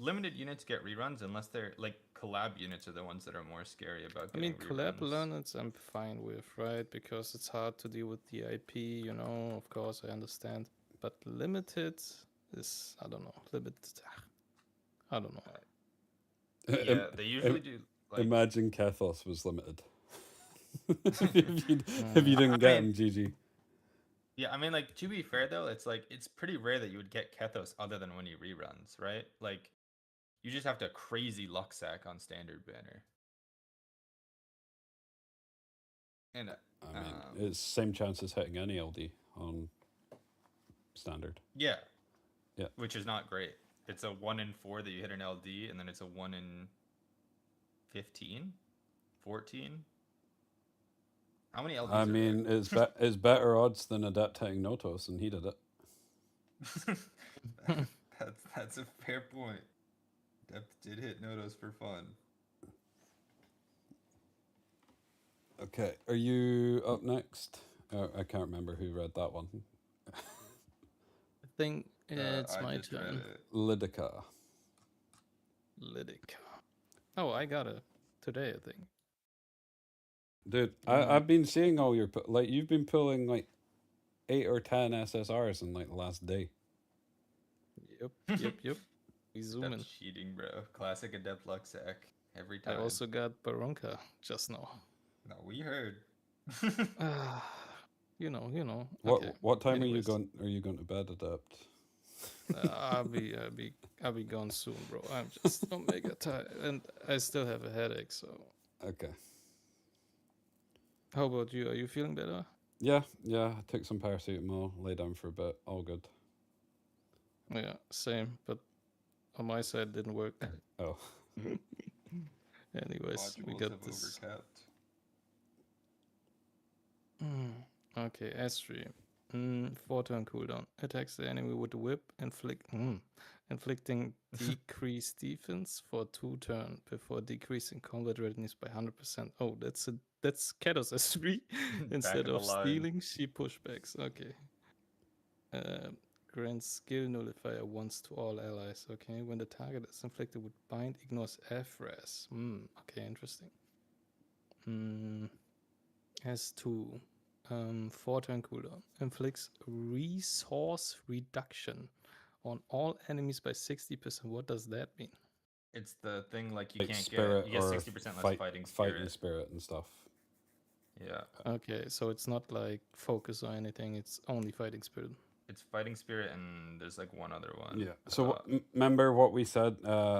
limited units get reruns unless they're like collab units are the ones that are more scary about I getting mean, collab reruns. units I'm fine with, right? Because it's hard to deal with the IP, you know. Of course, I understand. But limited is I don't know. Limited, I don't know. Yeah, they usually do. Like, Imagine Kethos was limited. if you didn't get him, GG. yeah, I mean, like to be fair though, it's like it's pretty rare that you would get Kethos other than when he reruns, right? Like, you just have to crazy luck sack on standard banner. And I mean, it's same chance as hitting any LD on standard. yeah, Yeah. which is not great. It's a 1 in 4 that you hit an LD, and then it's a 1 in 15, 14. How many LDs? I mean, it's better odds than Adept hitting Notos, and he did it. that's a fair point. Depth did hit Notos for fun. Okay, are you up next? I can't remember who read that one. I think it's I my just read turn. it. Lydica. Lydic. Oh, I got it today, I think. Dude, I've been seeing all your like you've been pulling like 8 or 10 SSRs in like the last day. Yep. We zoom in. That's cheating, bro. Classic Adept luck sack every time. I also got Baronka just now. No, we heard. You know. What time Anyways. are you going to bed, Adept? I'll be gone soon, bro. I'm just mega tired, and I still have a headache. So, Okay. how about you? Are you feeling better? Yeah. I took some paracetamol, lay down for a bit, all good. Yeah, same. But on my side, didn't work. Oh. Anyways, we got this. Okay, S3. 4-turn cooldown. Attacks the enemy with the whip, inflicting decreased defense for 2 turns before decreasing combat readiness by 100%. Oh, that's Kados S3. Instead of stealing, she pushbacks. Okay. Grants skill nullifier once to all allies. Okay, when the target is inflicted with bind, ignores FRAS. Okay, interesting. S2. 4-turn cooldown. Inflicts resource reduction on all enemies by 60%. What does that mean? It's the thing like you Like can't spirit get. You get or 60% less fighting spirit and stuff. Yeah. Okay, so it's not like focus or anything. It's only fighting spirit. It's fighting spirit, and there's like one other one. Yeah. So remember what we said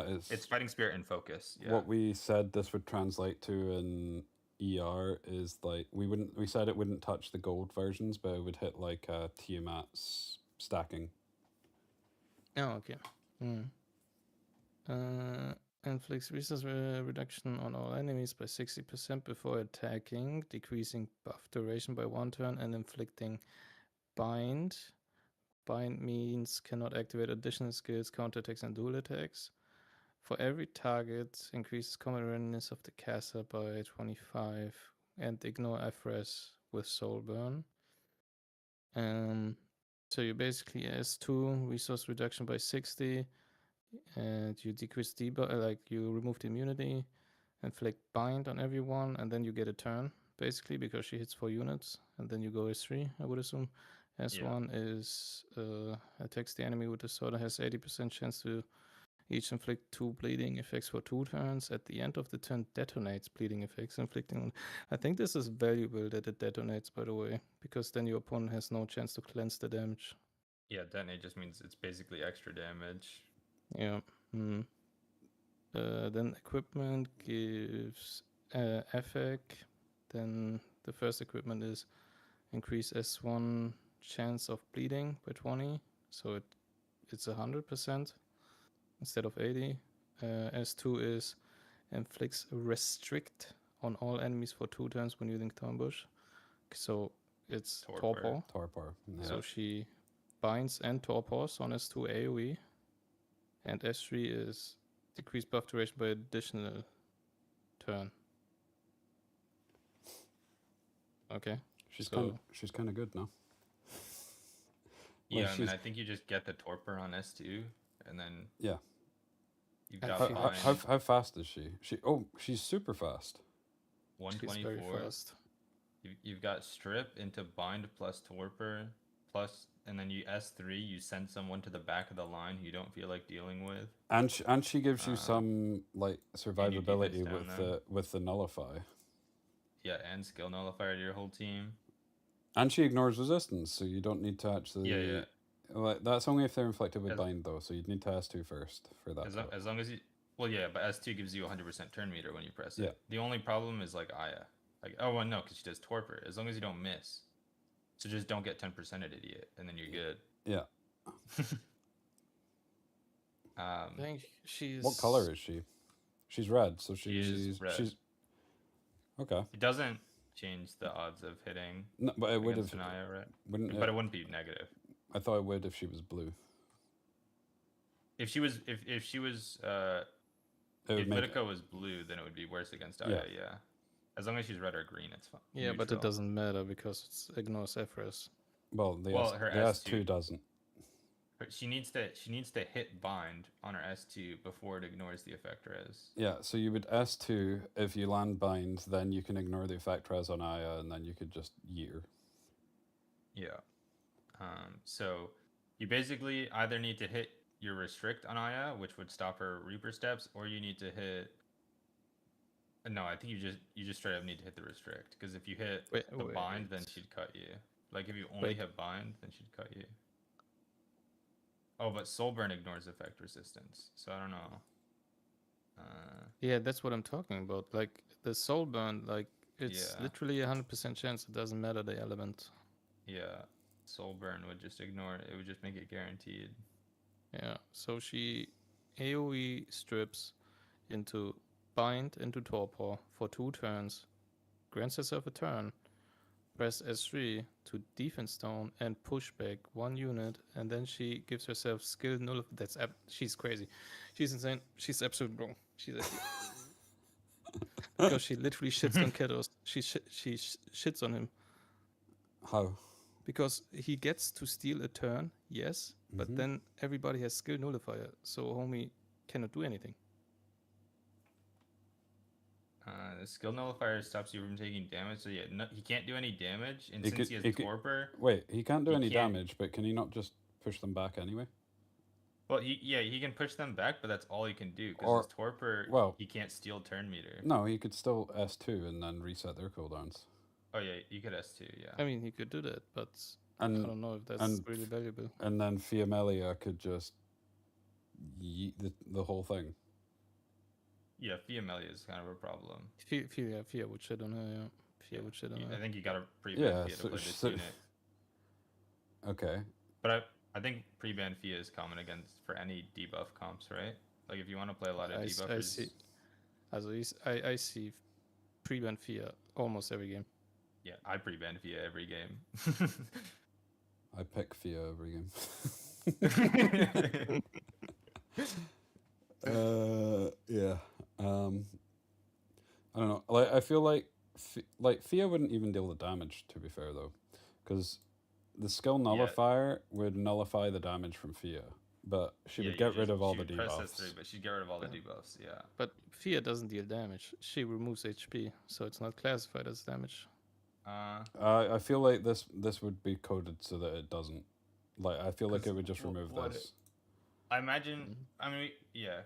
is it's fighting spirit and focus. Yeah. What we said this would translate to in ER is like we said it wouldn't touch the gold versions, but it would hit like Tiamat's stacking. Oh, okay. Inflicts resource reduction on all enemies by 60% before attacking, decreasing buff duration by 1 turn, and inflicting bind Bind means cannot activate additional skills, counterattacks, and dual attacks. For every target, increases combat readiness of the caster by 25 and ignore FRS with Soul Burn. So you basically S2 resource reduction by 60, and you decrease debuff, like you remove the immunity, inflict bind on everyone, and then you get a turn basically because she hits 4 units, and then you go S3, I would assume. S1 is attacks the enemy with the sword and has 80% chance to each inflict 2 bleeding effects for 2 turns. At the end of the turn, detonates bleeding effects, inflicting. I think this is valuable that it detonates, by the way, because then your opponent has no chance to cleanse the damage. Yeah, detonate just means it's basically extra damage. Yeah. Then equipment gives effect. Then the first equipment is increase S1 chance of bleeding by 20, so it's 100%. Instead of 80. S2 is inflicts restrict on all enemies for 2 turns when using Thornbush. So it's Torpor. Torpor. Yeah. So she binds and torpors on S2 AoE. And S3 is decreased buff duration by additional turn. Okay. She's so- kind of good now. Yeah, Well, I mean, I think you just get the torpor on S2, and then Yeah. you've I got feel- bind, How fast is she? She's super fast. She's very 124. fast. You've got strip into bind plus torpor plus, and then you S3. You send someone to the back of the line who you don't feel like dealing with. And she gives you some like survivability down with the nullify. Yeah, and skill nullifier to your whole team. And she ignores resistance, so you don't need to actually. Yeah. Like, that's only if they're inflicted with As- bind, though. So you'd need to S2 first for that. As long as you, well, yeah, but S2 gives you 100% turn meter when you press it. Yeah. The only problem is like Aya. Like, oh well, no, because she does torpor. As long as you don't miss, so just don't get 10% at idiot, and then you're good. Yeah. I think she's. What color is she? She's red, so She is red. she's. Okay. It doesn't change the odds of hitting No, but it would against have. Anaya, right? Wouldn't But it? it wouldn't be negative. I thought it would if she was blue. If she was, if she was, It would if make. Lidico was blue, then it would be worse against Aya. Yeah. As long as she's red or green, it's fine. Yeah, but it Neutral. doesn't matter because it's ignores FRS. Well, the Well, her the S2 S2 doesn't. But she needs to hit bind on her S2 before it ignores the effect res. Yeah, so you would S2 if you land bind, then you can ignore the effect res on Aya, and then you could just year. Yeah. So you basically either need to hit your restrict on Aya, which would stop her Reaper steps, or you need to hit. No, I think you just straight up need to hit the restrict, because if you hit the bind, then she'd cut you. Like if you only hit bind, then she'd cut you. Oh, but Soulburn ignores effect resistance, so I don't know. Yeah, that's what I'm talking about. Like the soul burn, like it's Yeah. literally 100% chance. It doesn't matter the element. Yeah, Soulburn would just ignore it. It would just make it guaranteed. Yeah. So she AOE strips into bind into torpor for 2 turns, grants herself a turn, press S3 to defense stone and push back 1 unit, and then she gives herself skill null. She's crazy. She's insane. She's absolute bro. She's actually because she literally shits on Ketos. She shits on him How? because he gets to steal a turn, yes, but Mhm. then everybody has skill nullifier, so homie cannot do anything. The skill nullifier stops you from taking damage, so yeah, no, he can't do any damage, and He since could- he has he could- torpor, Wait, he can't do He any can't- damage, but can he not just push them back anyway? well, he can push them back, but that's all he can do Or- because his torpor, well- he can't steal turn meter. No, he could still S2 and then reset their cooldowns. Oh yeah, you could S2, yeah. I mean, he could do that, but I And don't know if that's and really valuable. and then Fiamelia could just yeet the whole thing. Yeah, Fiamelia is kind of a problem. Fia would shit on her, yeah. Fia would shit on I her. think you got to pre-ban Yeah, Fia to so- play this so- unit. Okay. But I think pre-ban Fia is common against for any debuff comps, right? Like if you want to play a lot of I debuffers. see. I see pre-ban Fia almost every game. Yeah, I pre-ban Fia every game. I pick Fia every game. Yeah. I don't know. Like I feel like Fia wouldn't even deal the damage. To be fair, though, because the skill nullifier would nullify the damage from Fia, but she would get rid of all the Press debuffs. S3, but she'd get rid of all the Yeah. debuffs. Yeah. But Fia doesn't deal damage. She removes HP, so it's not classified as damage. I feel like this would be coded so that it doesn't. Like I feel like 'Cause it would just remove what this. I imagine. I mean, yeah.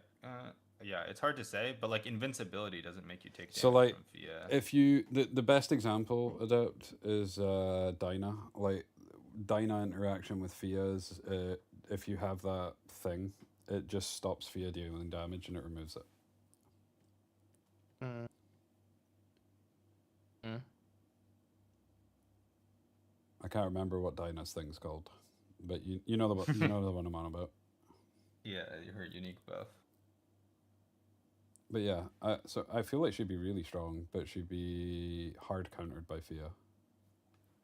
Yeah, it's hard to say, but like invincibility doesn't make you take damage So, like, from Fia. If you the best example adopt is Dyna. Like Dyna interaction with Fia is if you have that thing, it just stops Fia dealing damage and it removes it. Mm. Mm. I can't remember what Dyna's thing's called, but you know the you know the one I'm on about. Yeah, her unique buff. But yeah, so I feel like she'd be really strong, but she'd be hard countered by Fia.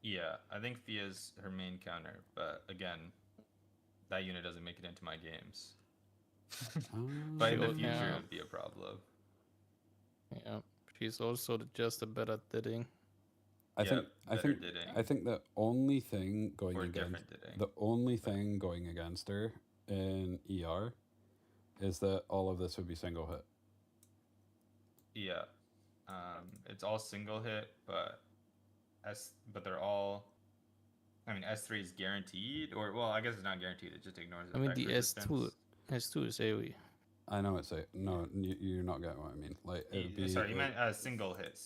Yeah, I think Fia's her main counter, but again, that unit doesn't make it into my games. But in the Sure, future, yeah. it would be a problem. Yeah, she's also just a better Didding. I Yeah, think better Didding. I think the only thing going Or against different Didding. the only thing going against her in ER is that all of this would be single hit. Yeah, it's all single hit, but they're all. I mean, S3 is guaranteed, or well, I guess it's not guaranteed. It just ignores. I mean, effect the resistance. S2 is AoE. I know it's no, you're not getting what I mean. Like it'd be Sorry, you meant single hit,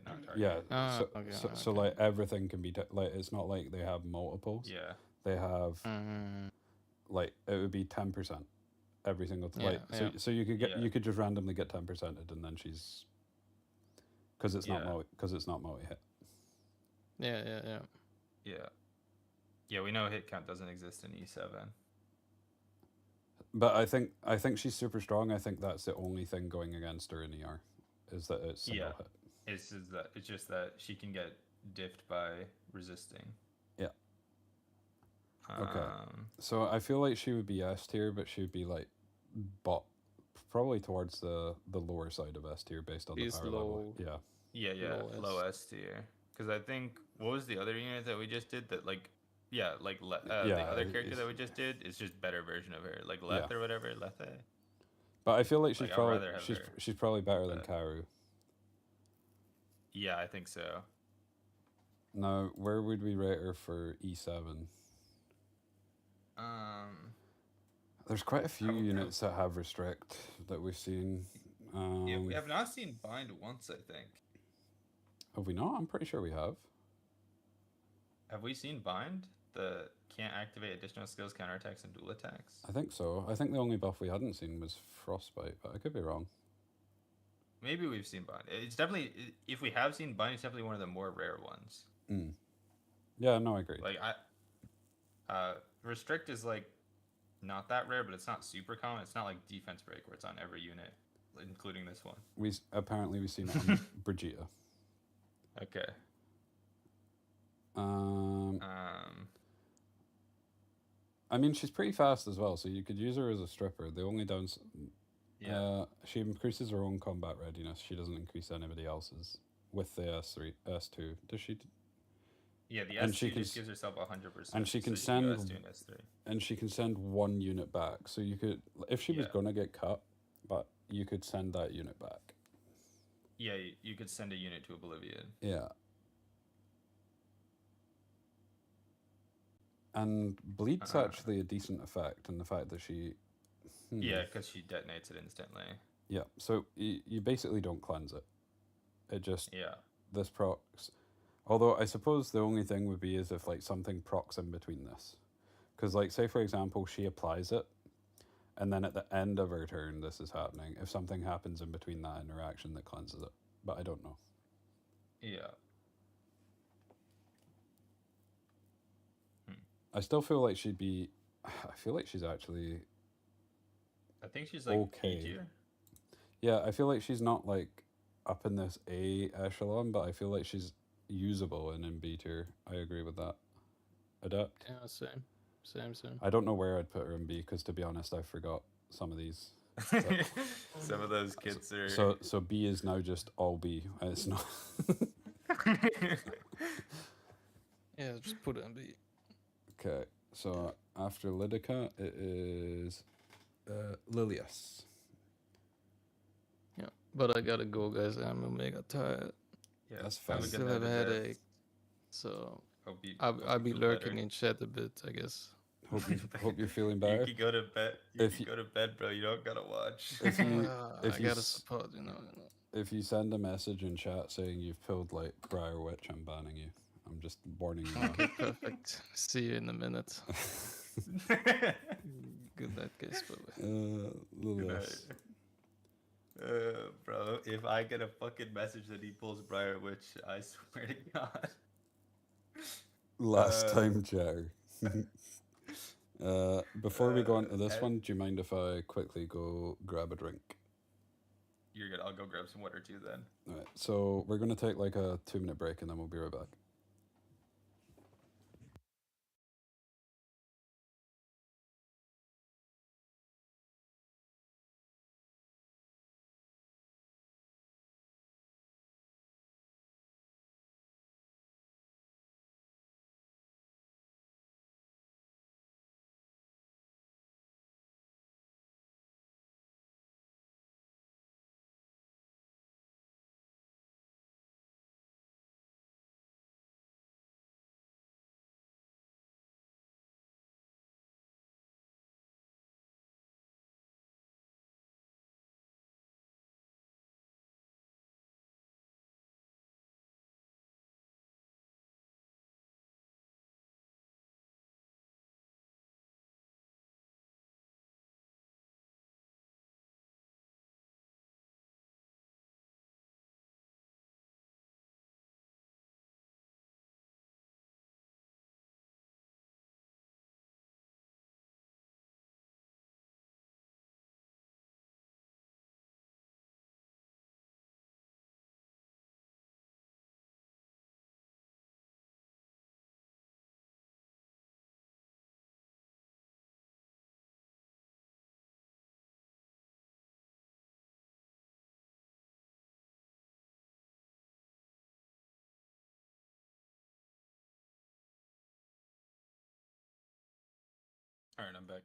not target. yeah. Ah, so, okay, so okay. like everything can be like it's not like they have multiples. Yeah. They have Mm. like it would be 10% every single Yeah, like yeah. so you could get Yeah. you could just randomly get 10%ed and then she's because it's not Yeah. multi hit. Yeah. Yeah, we know hit count doesn't exist in E7. But I think she's super strong. I think that's the only thing going against her in ER is that it's single Yeah. hit. It's just that she can get diffed by resisting. Yeah. Okay. Um, So I feel like she would be S tier, but she would be like probably towards the lower side of S tier based on She's the power level. low. Yeah. yeah, Low low S tier. Because I think what was the other unit that we just did that like. Yeah, like the Yeah, other character it's- that we just did is just better version of her, like Yeah. Leth or whatever, Lethe. But I feel like she's Like, I'd rather probably have she's her, she's probably better than but- Karu. Yeah, I think so. Now, where would we rate her for E7? There's quite a few Probably- units that have restrict that we've seen. Yeah, we have not seen bind once, I think. Have we not? I'm pretty sure we have. Have we seen bind? The can't activate additional skills, counterattacks, and dual attacks. I think so. I think the only buff we hadn't seen was Frostbite, but I could be wrong. Maybe we've seen bind. It's definitely if we have seen bind, it's definitely one of the more rare ones. Mm. Yeah, no, I agree. Like restrict is like not that rare, but it's not super common. It's not like defense break where it's on every unit, including this one. Apparently we've seen it on Brigitte. Okay. I mean, she's pretty fast as well, so you could use her as a stripper. The only downs, Yeah. she increases her own combat readiness. She doesn't increase anybody else's with the S2. Does she? Yeah, the and S2 she can just gives herself 100%. and she can go send- S2 and S3. And she can send one unit back. So you could, if she was Yeah. gonna get cut, but you could send that unit back. Yeah, you could send a unit to Oblivion. Yeah. And bleed's actually a decent effect, and the fact that she. Yeah, because she detonates it instantly. Yeah. So you basically don't cleanse it. It just Yeah. this procs. Although I suppose the only thing would be is if like something procs in between this, because like say for example she applies it, and then at the end of her turn this is happening. If something happens in between that interaction that cleanses it, but I don't know. Yeah. I still feel like she'd be. I feel like she's actually. I think she's like Okay. E tier. Yeah, I feel like she's not like up in this A echelon, but I feel like she's usable and in B tier. I agree with that. adapt. Yeah, same. Same. I don't know where I'd put her in B because, to be honest, I forgot some of these. Some of those kids are. So B is now just all B. It's not. Yeah, just put it in B. Okay, so after Lydica, it is Lilius. Yeah, but I gotta go, guys. I'm mega tired. Yeah, That's have fine. a I good still night have a of that. headache. So Hope you, I'll hope be you feel lurking better. in chat a bit, I guess. Hope you're feeling You better. can go to bed. You If can you- go to bed, bro. You don't gotta watch. If you I gotta s- support, you know. if you send a message in chat saying you've pulled like Briar Witch, I'm banning you. I'm just warning you. now. Okay, perfect. See you in a minute. Good night, guys. Bye. Lilius. Bro, if I get a fucking message that he pulls Briar Witch, I swear to God. Last time, Chatter. Before we go on to this Ed- one, do you mind if I quickly go grab a drink? You're good. I'll go grab some water too then. Alright, so we're going to take like a 2-minute break and then we'll be right back. Alright, I'm back.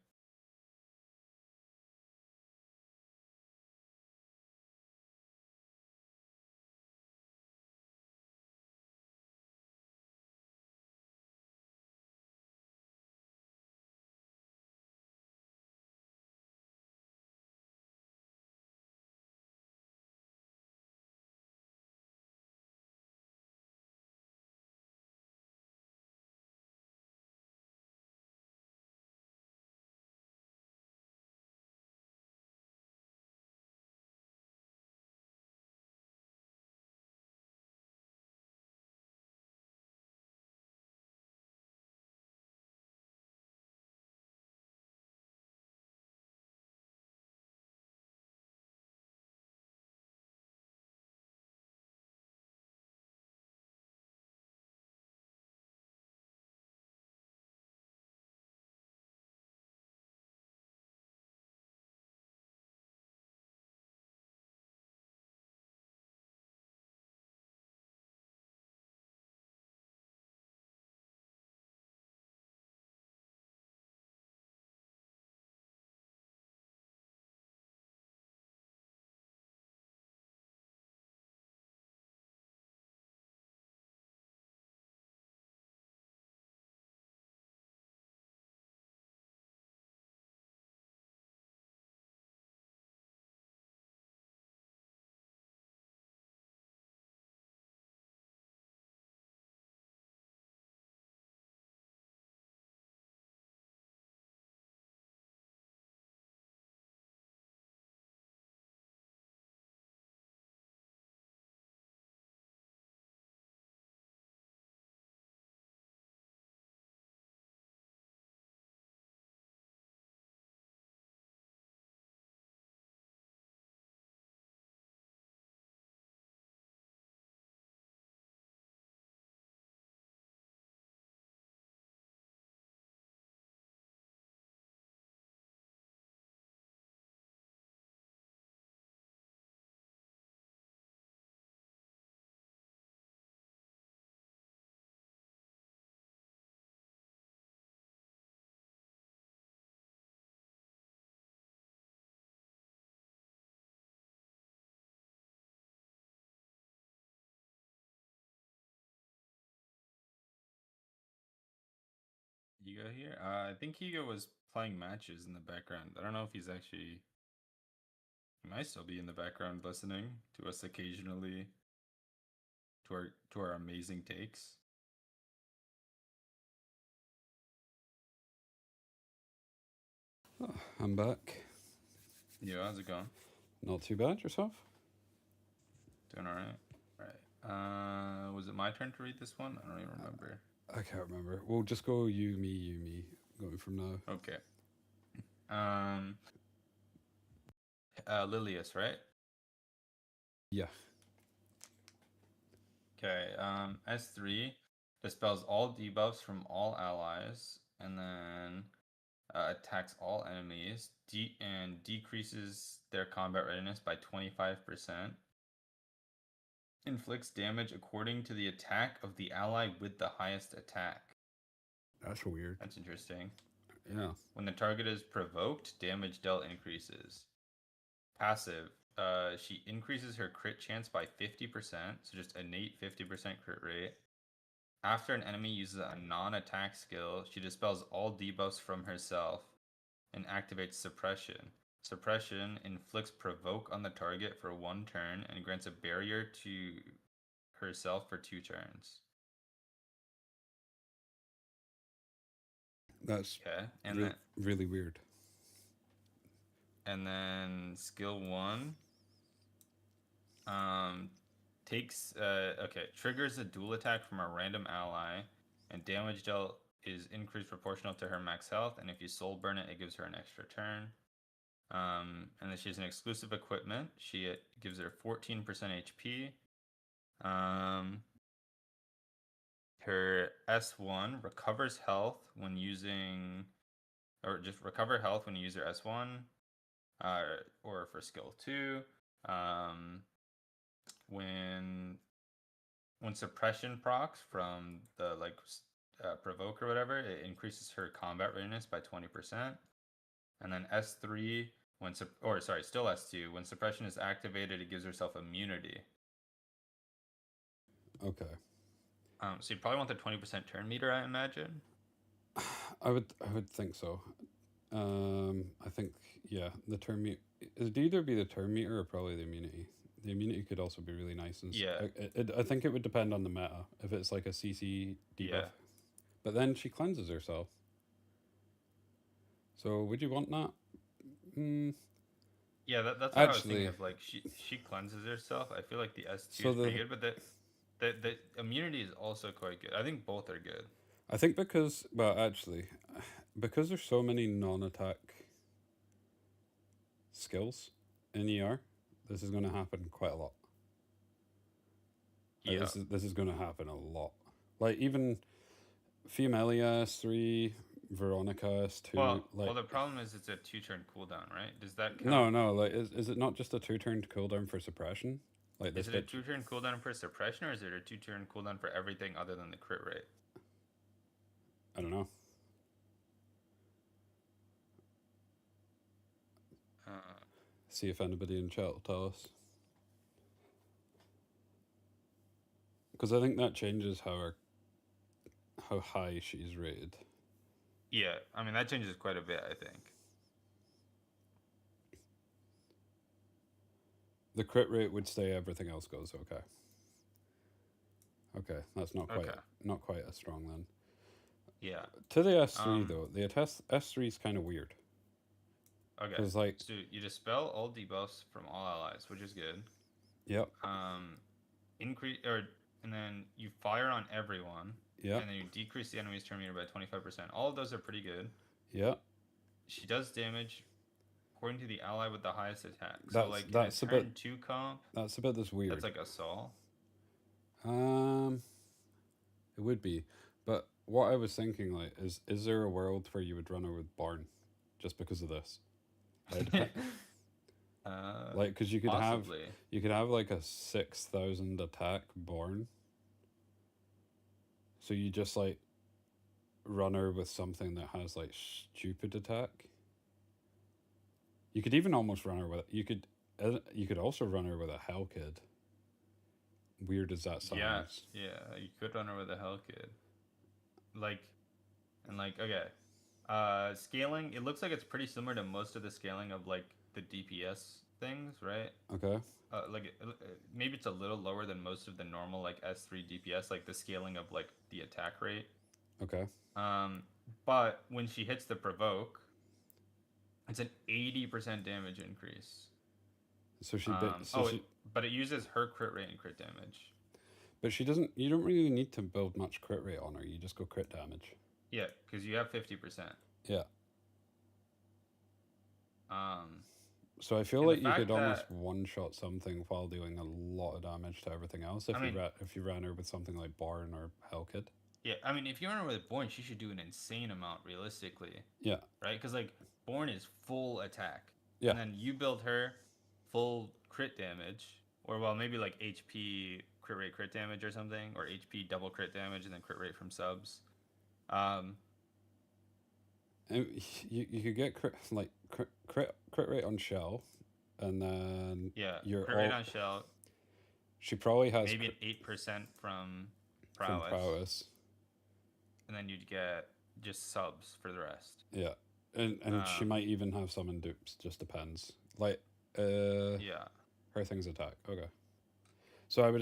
Higo here? I think Higo was playing matches in the background. I don't know if he's actually. He might still be in the background listening to us occasionally, to our amazing takes. Oh, I'm back. Yeah, how's it going? Not too bad. Yourself? Doing all right. Was it my turn to read this one? I don't even remember. I can't remember. We'll just go you, me, going from now. Okay. Lilius, right? Yeah. Okay. S3 dispels all debuffs from all allies, and then attacks all enemies, and decreases their combat readiness by 25%. Inflicts damage according to the attack of the ally with the highest attack. That's weird. That's interesting. Yeah. When the target is provoked, damage dealt increases. Passive, she increases her crit chance by 50%, so just innate 50% crit rate. After an enemy uses a non-attack skill, she dispels all debuffs from herself and activates Suppression. Suppression inflicts provoke on the target for 1 turn and grants a barrier to herself for 2 turns. That's Okay, and really weird. And then skill 1 triggers a dual attack from a random ally, and damage dealt is increased proportional to her max health, and if you soul burn it, it gives her an extra turn. And then she has an exclusive equipment. She gives her 14% HP. Her S1 recovers health when using, or just recover health when you use her S1. Or for skill 2, when suppression procs from the provoke or whatever, it increases her combat readiness by 20%. And then S3 still S2, when suppression is activated, it gives herself immunity. Okay. So you probably want the 20% turn meter, I imagine. I would think so. I think the turn meter. It'd either be the turn meter or probably the immunity. The immunity could also be really nice. And I think it would depend on the meta. If it's like a CC debuff. Yeah. But then she cleanses herself. So would you want that? Yeah, that's what I was thinking of. Like she cleanses herself. I feel like the S2 is pretty good, but the immunity is also quite good. I think both are good. I think because there's so many non-attack skills in ER, this is going to happen quite a lot. Yeah. This is going to happen a lot. Like even Femelia S3, Veronica S2. Well, the problem is it's a 2-turn cooldown, right? Does that count? No. Like, is it not just a 2-turn cooldown for suppression? Like, is it a 2-turn cooldown for suppression, or is it a 2-turn cooldown for everything other than the crit rate? I don't know. See if anybody in chat will tell us. Because I think that changes how high she's rated. Yeah, I mean, that changes quite a bit, I think. The crit rate would stay, everything else goes okay. Okay, that's not quite as strong then. Yeah. To the S3 though, the S3 is kind of weird. Okay. Because like, so you dispel all debuffs from all allies, which is good. Yep. And then you fire on everyone. Yeah. And then you decrease the enemy's turn meter by 25%. All of those are pretty good. Yeah. She does damage according to the ally with the highest attack. That's a turn 2 comp. That's a bit this weird. That's like a Sol. It would be, but what I was thinking, like, is there a world where you would run her with Barn, just because of this? Like, because you could have like a 6,000 attack Barn. So you just like run her with something that has like stupid attack. You could even almost run her with you could also run her with a Hell Kid. Weird as that sounds. Yeah, you could run her with a Hell Kid. Like, And like, okay, scaling. It looks like it's pretty similar to most of the scaling of like the DPS things, right? Okay. Maybe it's a little lower than most of the normal like S3 DPS, like the scaling of like the attack rate. Okay. Um, but when she hits the provoke, it's an 80% damage increase. So But it uses her crit rate and crit damage. but she doesn't. You don't really need to build much crit rate on her. You just go crit damage. Yeah, because you have 50%. Yeah. Um, So I feel And the like you could fact almost that- one shot something while doing a lot of damage to everything else if I mean- if you ran her with something like Barn or Hellkid. yeah, I mean, if you run her with Born, she should do an insane amount realistically, Yeah. right? Because like Born is full attack, Yeah. and then you build her full crit damage, or well, maybe like HP crit rate crit damage or something, or HP double crit damage and then crit rate from subs. And you could get crit rate on Shell, and then Yeah, You're crit rate all- on Shell, she probably has maybe an crit 8% from from prowess, prowess. and then you'd get just subs for the rest. Yeah, and she Um, might even have summon dupes. Just depends. Like Yeah, her thing's attack. Okay. So I would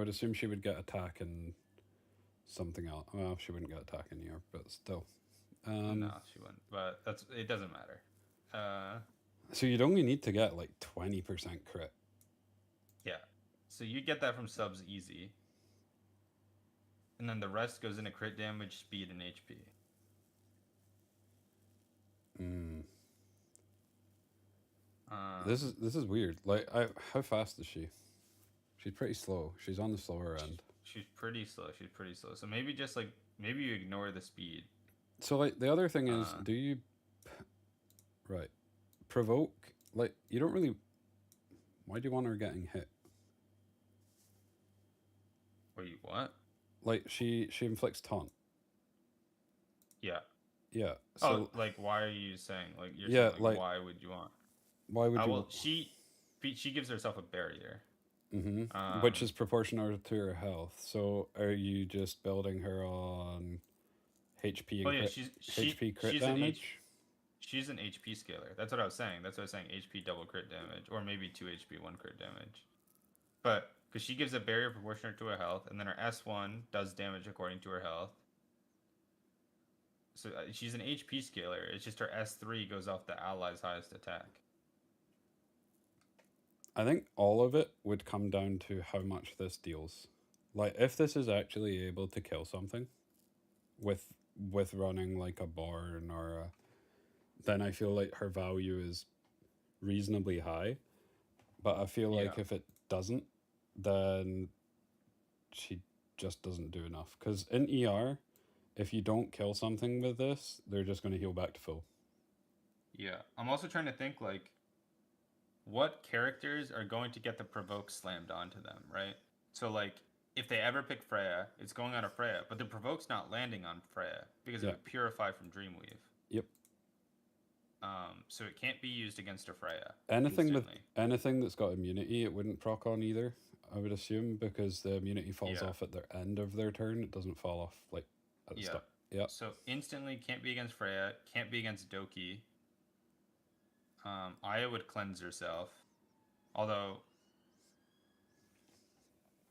assume she would get attack and something else. Well, she wouldn't get attack in here, but still. no, she wouldn't. But it doesn't matter. So you'd only need to get like 20% crit. Yeah. So you get that from subs easy. And then the rest goes into crit damage, speed, and HP. Mm. Uh, This is weird. Like, how fast is she? She's pretty slow. She's on the slower end. she's pretty slow. She's pretty slow. So maybe just like maybe you ignore the speed. So like the other thing is, Uh. do you right provoke? Like you don't really. Why do you want her getting hit? Or you what? Like she inflicts taunt. Yeah. Yeah. So Like why are you saying like you're Yeah, saying, like- why would you want? why would you? Well, she gives herself a barrier. Which is proportional to her health. So are you just building her on HP and Oh yeah, crit, she's HP crit she's an damage? She's an HP scaler. That's what I was saying. That's what I was saying. HP double crit damage, or maybe 2 HP 1 crit damage. But because she gives a barrier proportionate to her health, and then her S1 does damage according to her health. So she's an HP scaler. It's just her S3 goes off the ally's highest attack. I think all of it would come down to how much this deals. Like if this is actually able to kill something with running like a barn or a, then I feel like her value is reasonably high. But I feel like Yeah. if it doesn't, then she just doesn't do enough. Because in ER, if you don't kill something with this, they're just going to heal back to full. Yeah. I'm also trying to think like what characters are going to get the provoke slammed onto them, right? So like if they ever pick Freya, it's going on a Freya, but the provoke's not landing on Freya because it Yeah. would purify from Dreamweave. Yep. So it can't be used against a Freya. Anything instantly. with anything that's got immunity, it wouldn't proc on either. I would assume because the immunity falls Yeah. off at the end of their turn. It doesn't fall off like at the Yeah. start. Yeah. So instantly can't be against Freya, can't be against Doki. Aya would cleanse herself. Although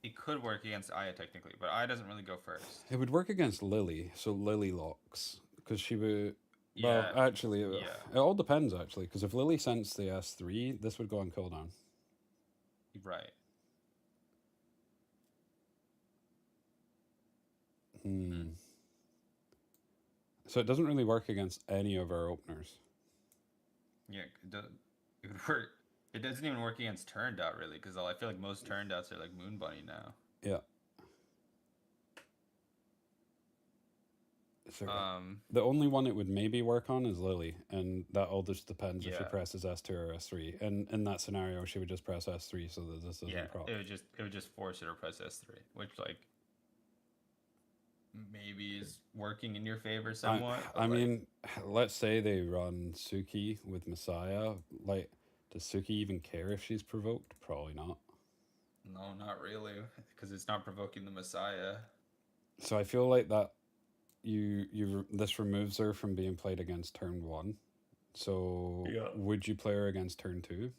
it could work against Aya technically, but Aya doesn't really go first. It would work against Lily, so Lily locks because she would. Well, Yeah. actually, it all depends actually because if Lily sensed the S3, this would go on cooldown. Right. So it doesn't really work against any of our openers. Yeah, it would work. It doesn't even work against Turned Out really, because I feel like most Turned Outs are like Moon Bunny now. Yeah. So Um, the only one it would maybe work on is Lily, and that all just depends if she Yeah. presses S2 or S3. And in that scenario, she would just press S3 so that this doesn't yeah, proc. it would just force her to press S3, which like maybe is working in your favor somewhat. but, I like, mean, let's say they run Suki with Messiah. Like, does Suki even care if she's provoked? Probably not. no, not really, because it's not provoking the Messiah. So I feel like that this removes her from being played against turn 1. So Yeah. would you play her against turn 2?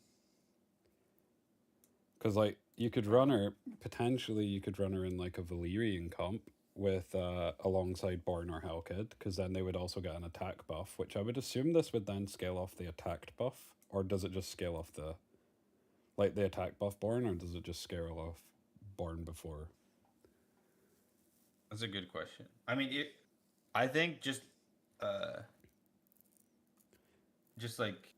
Because like you could run her potentially. You could run her in like a Valyrian comp with alongside Born or Hellkid, because then they would also get an attack buff, which I would assume this would then scale off the attacked buff, or does it just scale off the attack buff Born, or does it just scale off Born before? That's a good question. I mean, I think just like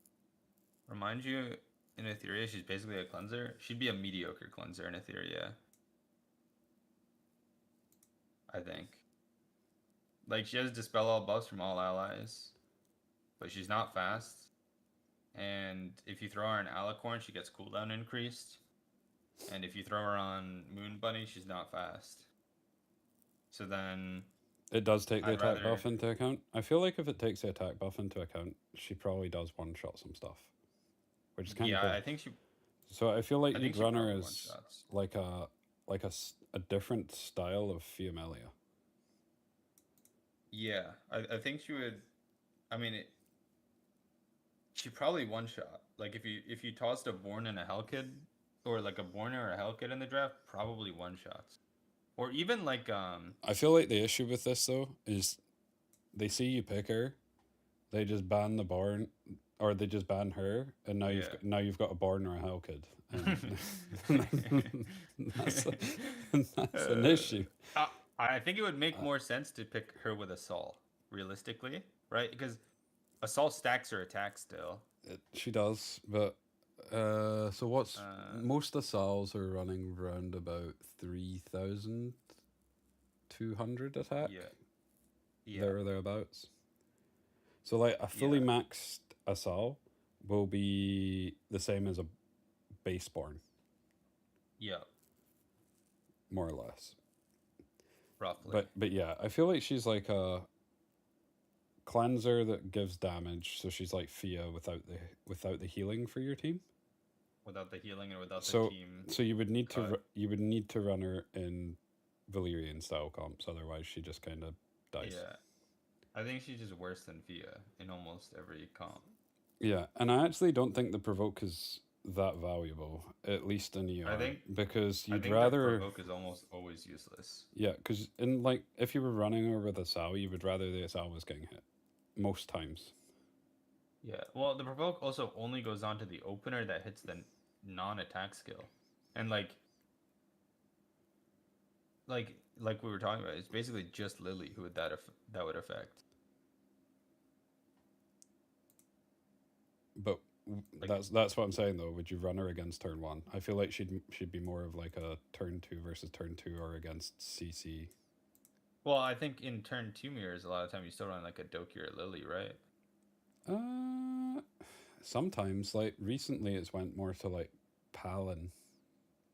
remind you in Etheria, she's basically a cleanser. She'd be a mediocre cleanser in Etheria. I think. Like she has dispel all buffs from all allies, but she's not fast. And if you throw her on Alicorn, she gets cooldown increased. And if you throw her on Moon Bunny, she's not fast. So then It does take the I'd attack rather- buff into account. I feel like if it takes the attack buff into account, she probably does one-shot some stuff, which is kind of yeah, cool. I think she. So I feel like I think you'd she run her probably as one-shots. like a different style of Fiamelia. Yeah, I think she would. I mean, she probably one shot. Like if you tossed a Born and a Hellkid, or like a Born or a Hellkid in the draft, probably one shots. Or even like I feel like the issue with this though is they see you pick her, they just ban the Born, or they just ban her, and now you've got a Born or a Hellkid. And that's an issue. I think it would make more sense to pick her with Assault, realistically, right? Because Assault stacks her attack still. She does, but so what's most assaults are running around about 3,200 attack. Yeah. There or thereabouts. So like a fully maxed assault will be the same as a base Born, Yeah. more or less. Roughly. But yeah, I feel like she's like a cleanser that gives damage, so she's like Fia without the healing for your team. Without the healing and without So the team. so you would need cut. you would need to run her in Valyrian style comps, otherwise she just kind of dies. Yeah. I think she's just worse than Fia in almost every comp. Yeah, and I actually don't think the provoke is that valuable, at least in ER, because I you'd think rather the provoke is almost always useless. yeah, because in like if you were running her with a Asal, you would rather the Asal was getting hit most times. Yeah. Well, the provoke also only goes on to the opener that hits the non-attack skill, and like we were talking about, it's basically just Lily who would that would affect. But that's what I'm saying though. Would you run her against turn 1? I feel like she'd be more of like a turn 2 versus turn 2, or against CC. Well, I think in turn 2 mirrors, a lot of time you still run like a Doki or a Lily, right? Sometimes, like recently, it's went more to like Palin.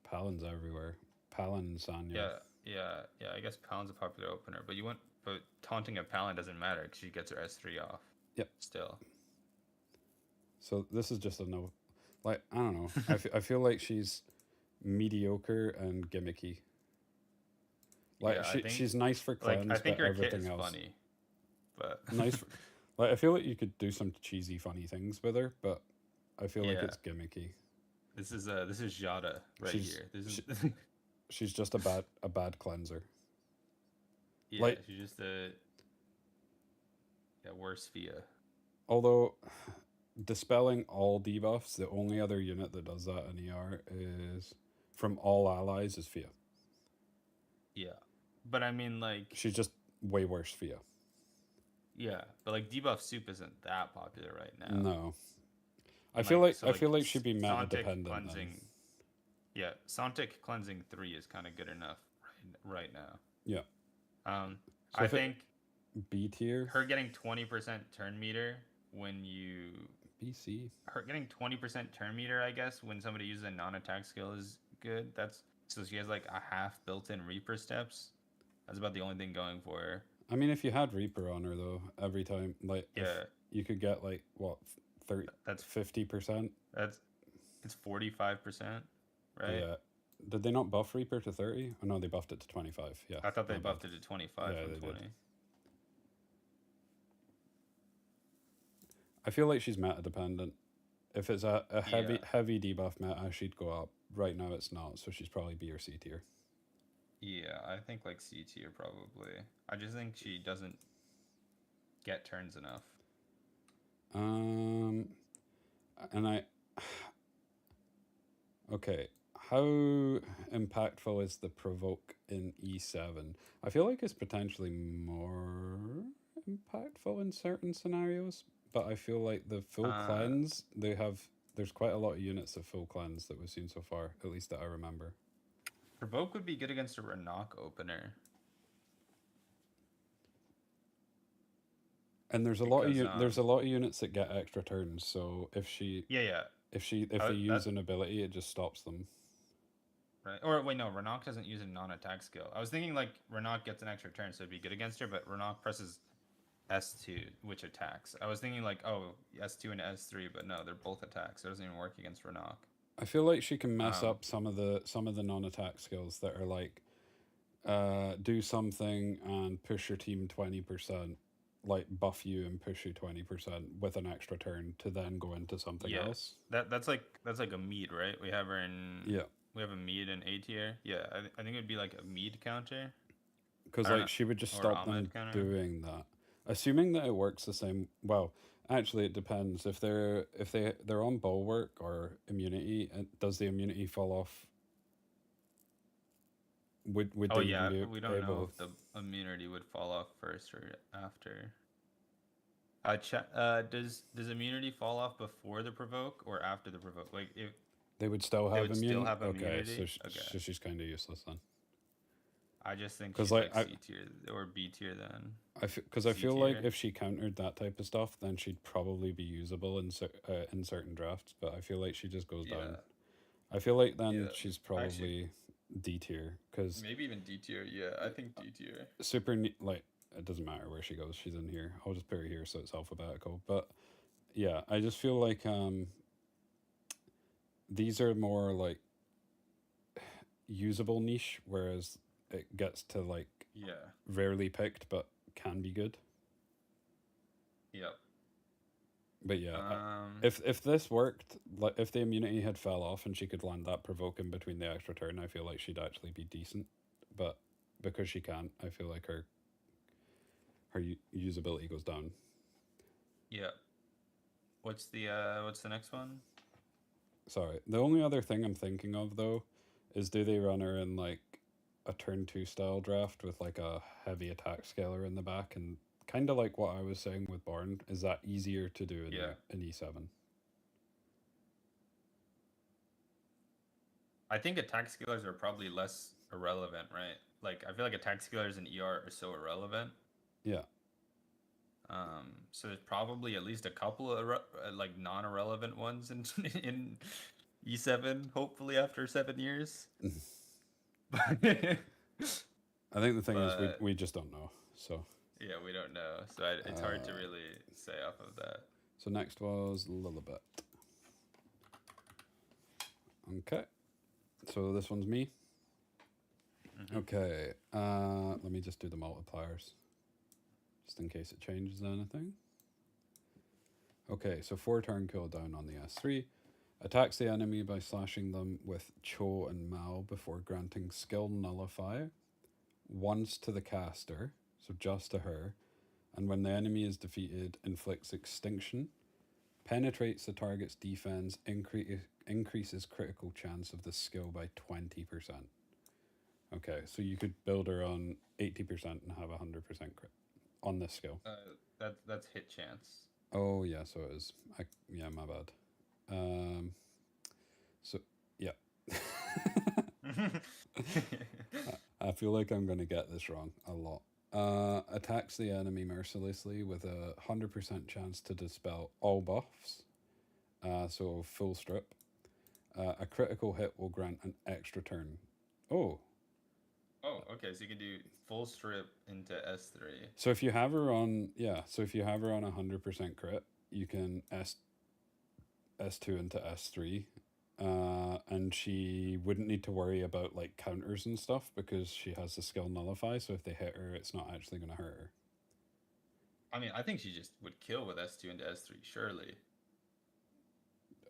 Palin's everywhere. Palin and Sanya. Yeah. I guess Palin's a popular opener, but taunting a Palin doesn't matter because she gets her S3 off. Yep. Still. So this is just a no. Like I don't know. I feel like she's mediocre and gimmicky. Like Yeah, she's nice for cleanse, I think but her everything kit is else funny, but nice. Like I feel like you could do some cheesy, funny things with her, but I feel like Yeah. it's gimmicky. this is Jada right She's- here. This is She's just a bad cleanser. yeah. like- She's just a worse Fia. Although dispelling all debuffs, the only other unit that does that in ER is from all allies is Fia. Yeah, but I mean like She's just way worse Fia. yeah, but like debuff soup isn't that popular right now. No. I feel like so, she'd be meta Sontic dependent. cleansing. Yeah, Sontic cleansing 3 is kind of good enough right now. Yeah. So So I if it- think B tier. her getting 20% turn meter when BC. her getting 20% turn meter, I guess, when somebody uses a non-attack skill is good. So she has like a half built-in Reaper steps. That's about the only thing going for her. I mean, if you had Reaper on her though, every time, like, if Yeah, you could get like what 30, that's 50%. it's 45%, right? Yeah. Did they not buff Reaper to 30? Oh no, they buffed it to 25. Yeah. I thought they my bad. buffed it to 25 Yeah, from they did. 20. I feel like she's meta dependent. If it's a heavy Yeah. heavy debuff meta, she'd go up. Right now it's not, so she's probably B or C tier. Yeah, I think like C tier probably. I just think she doesn't get turns enough. And I okay. How impactful is the provoke in E7? I feel like it's potentially more impactful in certain scenarios, but I feel like the full cleanse, there's quite a lot of units of full cleanse that we've seen so far, at least that I remember. Provoke would be good against a Renok opener. And there's a lot of Because, there's a lot of units that get extra turns, so if Yeah. they use an ability, it just stops them. Right. Or wait, no, Renok doesn't use a non-attack skill. I was thinking like Renok gets an extra turn, so it'd be good against her, but Renok presses S2, which attacks. I was thinking like, oh, S2 and S3, but no, they're both attacks. So it doesn't even work against Renok. I feel like she can mess up some of the non-attack skills that are like do something and push your team 20%, like buff you and push you 20% with an extra turn to then go into something else. That's like a mead, right? We have her in Yeah. We have a mead in A tier. Yeah, I think it would be like a mead counter. Because I don't like know. she would just Or stop them Ahmed counter. doing that. Assuming that it works the same. Well, actually, it depends. If they're on bulwark or immunity, does the immunity fall off? Would Oh they yeah, be we don't know able? if the immunity would fall off first or after. Does immunity fall off before the provoke or after the provoke? Like if They would still They have would still immunity. have Okay, immunity? Okay. so she's kind of useless then. I just think 'Cause, she's like, like C tier or B tier then. Because I C feel like tier. if she countered that type of stuff, then she'd probably be usable in certain drafts. But I feel like she just goes down. I feel like then Yeah, she's probably D tier because Maybe even D tier. Yeah, I think D tier. like it doesn't matter where she goes. She's in here. I'll just put her here so it's alphabetical. But yeah, I just feel like these are more like usable niche, whereas it gets to like Yeah. rarely picked but can be good. Yep. But yeah, if this worked, like if the immunity had fell off and she could land that provoke in between the extra turn, I feel like she'd actually be decent. But because she can't, I feel like her usability goes down. Yeah. What's the next one? Sorry, the only other thing I'm thinking of though is do they run her in like a turn 2 style draft with like a heavy attack scaler in the back, and kind of like what I was saying with Born, is that easier to do in E7? I think attack scalars are probably less irrelevant, right? Like I feel like attack scalars in ER are so irrelevant. Yeah. So there's probably at least a couple of like non-irrelevant ones in in E7. Hopefully after 7 years. I think the thing is we just don't know. So yeah, we don't know. So it's hard to really say off of that. So next was Lilibet. Okay. So this one's me. Mm-hmm. Okay. Let me just do the multipliers. Just in case it changes anything. Okay, so 4 turn cooldown on the S3. Attacks the enemy by slashing them with Cho and Mao before granting skill nullify once to the caster, so just to her, and when the enemy is defeated, inflicts extinction, penetrates the target's defense, increases critical chance of the skill by 20%. Okay, so you could build her on 80% and have 100% crit on this skill. That's hit chance. Oh yeah, so it is. Yeah, my bad. So yeah. I feel like I'm gonna get this wrong a lot. Attacks the enemy mercilessly with a 100% chance to dispel all buffs. So full strip. A critical hit will grant an extra turn. Oh. Oh, okay. So you can do full strip into S3. So if you have her on, so if you have her on 100% crit, you can S2 into S3. And she wouldn't need to worry about like counters and stuff because she has the skill nullify. So if they hit her, it's not actually going to hurt her. I mean, I think she just would kill with S2 into S3, surely.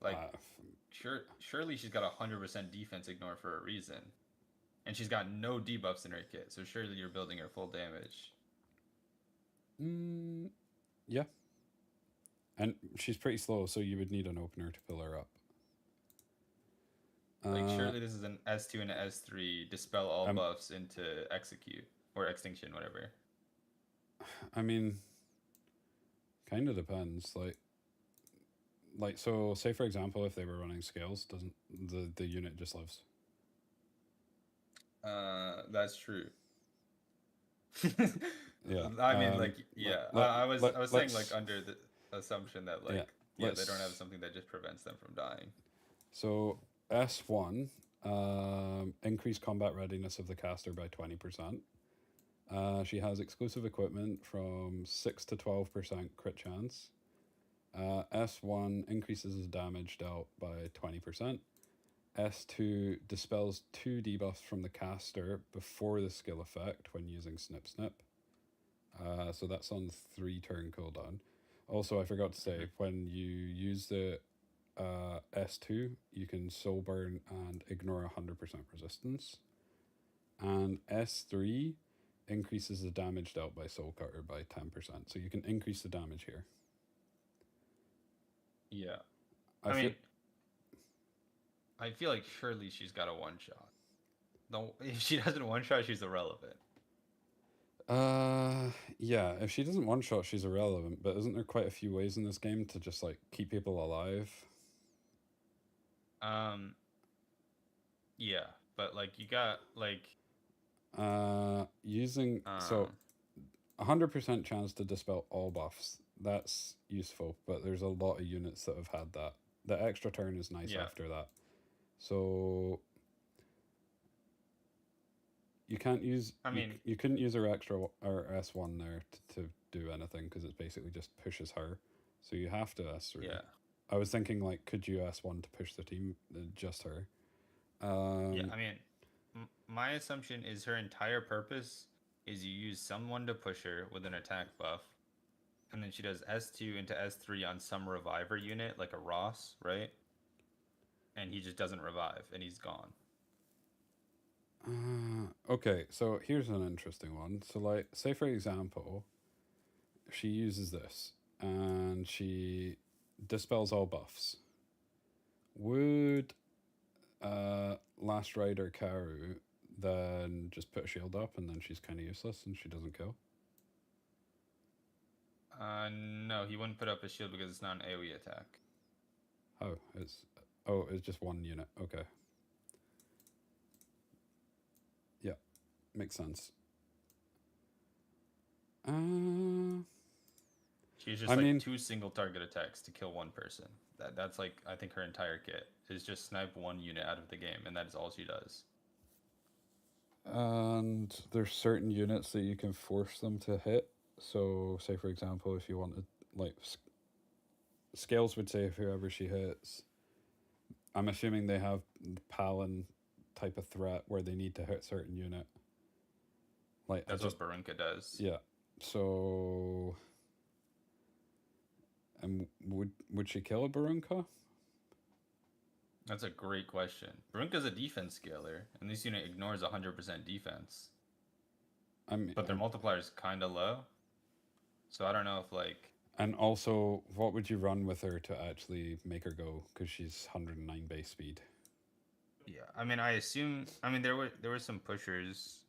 Like, Uh, surely she's got 100% defense ignore for a reason. And she's got no debuffs in her kit, so surely you're building her full damage. yeah. And she's pretty slow, so you would need an opener to pull her up. Like, surely this is an S2 into S3, dispel all buffs into execute, or extinction, whatever. I mean, kind of depends. Like so, say for example, if they were running scales, doesn't the unit just lives? That's true. Yeah. I mean, like, yeah. I was saying, like, under the assumption that, like, they don't have something that just prevents them from dying. So S1, increase combat readiness of the caster by 20%. She has exclusive equipment from 6 to 12% crit chance. S1 increases his damage dealt by 20%. S2 dispels 2 debuffs from the caster before the skill effect when using Snip Snip. So that's on 3 turn cooldown. Also, I forgot to say, when you use the S2, you can soul burn and ignore 100% resistance. And S3 increases the damage dealt by Soul Cutter by 10%. So you can increase the damage here. Yeah. I feel like surely she's got a one-shot. No, if she doesn't one-shot, she's irrelevant. Yeah, if she doesn't one-shot, she's irrelevant, but isn't there quite a few ways in this game to just, like, keep people alive? Yeah, but, like, you got, like... Using... So, 100% chance to dispel all buffs. That's useful, but there's a lot of units that have had that. The extra turn is nice after that. So... You can't use... I mean... You couldn't use her extra or S1 there to do anything, because it's basically just pushes her. So you have to S3. Yeah. I was thinking, like, could you S1 to push the team? Just her. Yeah, I mean, my assumption is her entire purpose is you use someone to push her with an attack buff, and then she does S2 into S3 on some reviver unit, like a Ross, right? And he just doesn't revive, and he's gone. Okay, so here's an interesting one. So, like, say for example, she uses this, and she dispels all buffs. Would Last Rider Karu then just put a shield up, and then she's kind of useless, and she doesn't kill? No, he wouldn't put up a shield because it's not an AoE attack. Oh, it's just one unit. Okay. Yeah, makes sense. She's just 2 single target attacks to kill one person. That's like, I think her entire kit is just snipe one unit out of the game, and that is all she does. And there's certain units that you can force them to hit. So, say for example, if you wanted, like, Scales would say if whoever she hits, I'm assuming they have Palin type of threat where they need to hit certain unit. Like, that's what Barunka does. Yeah. So, and would she kill a Barunka? That's a great question. Barunka's a defense scaler, and this unit ignores 100% defense. But their multiplier is kind of low. So I don't know if, like... And also, what would you run with her to actually make her go? Because she's 109 base speed. Yeah, I mean, I assume... I mean, there were some pushers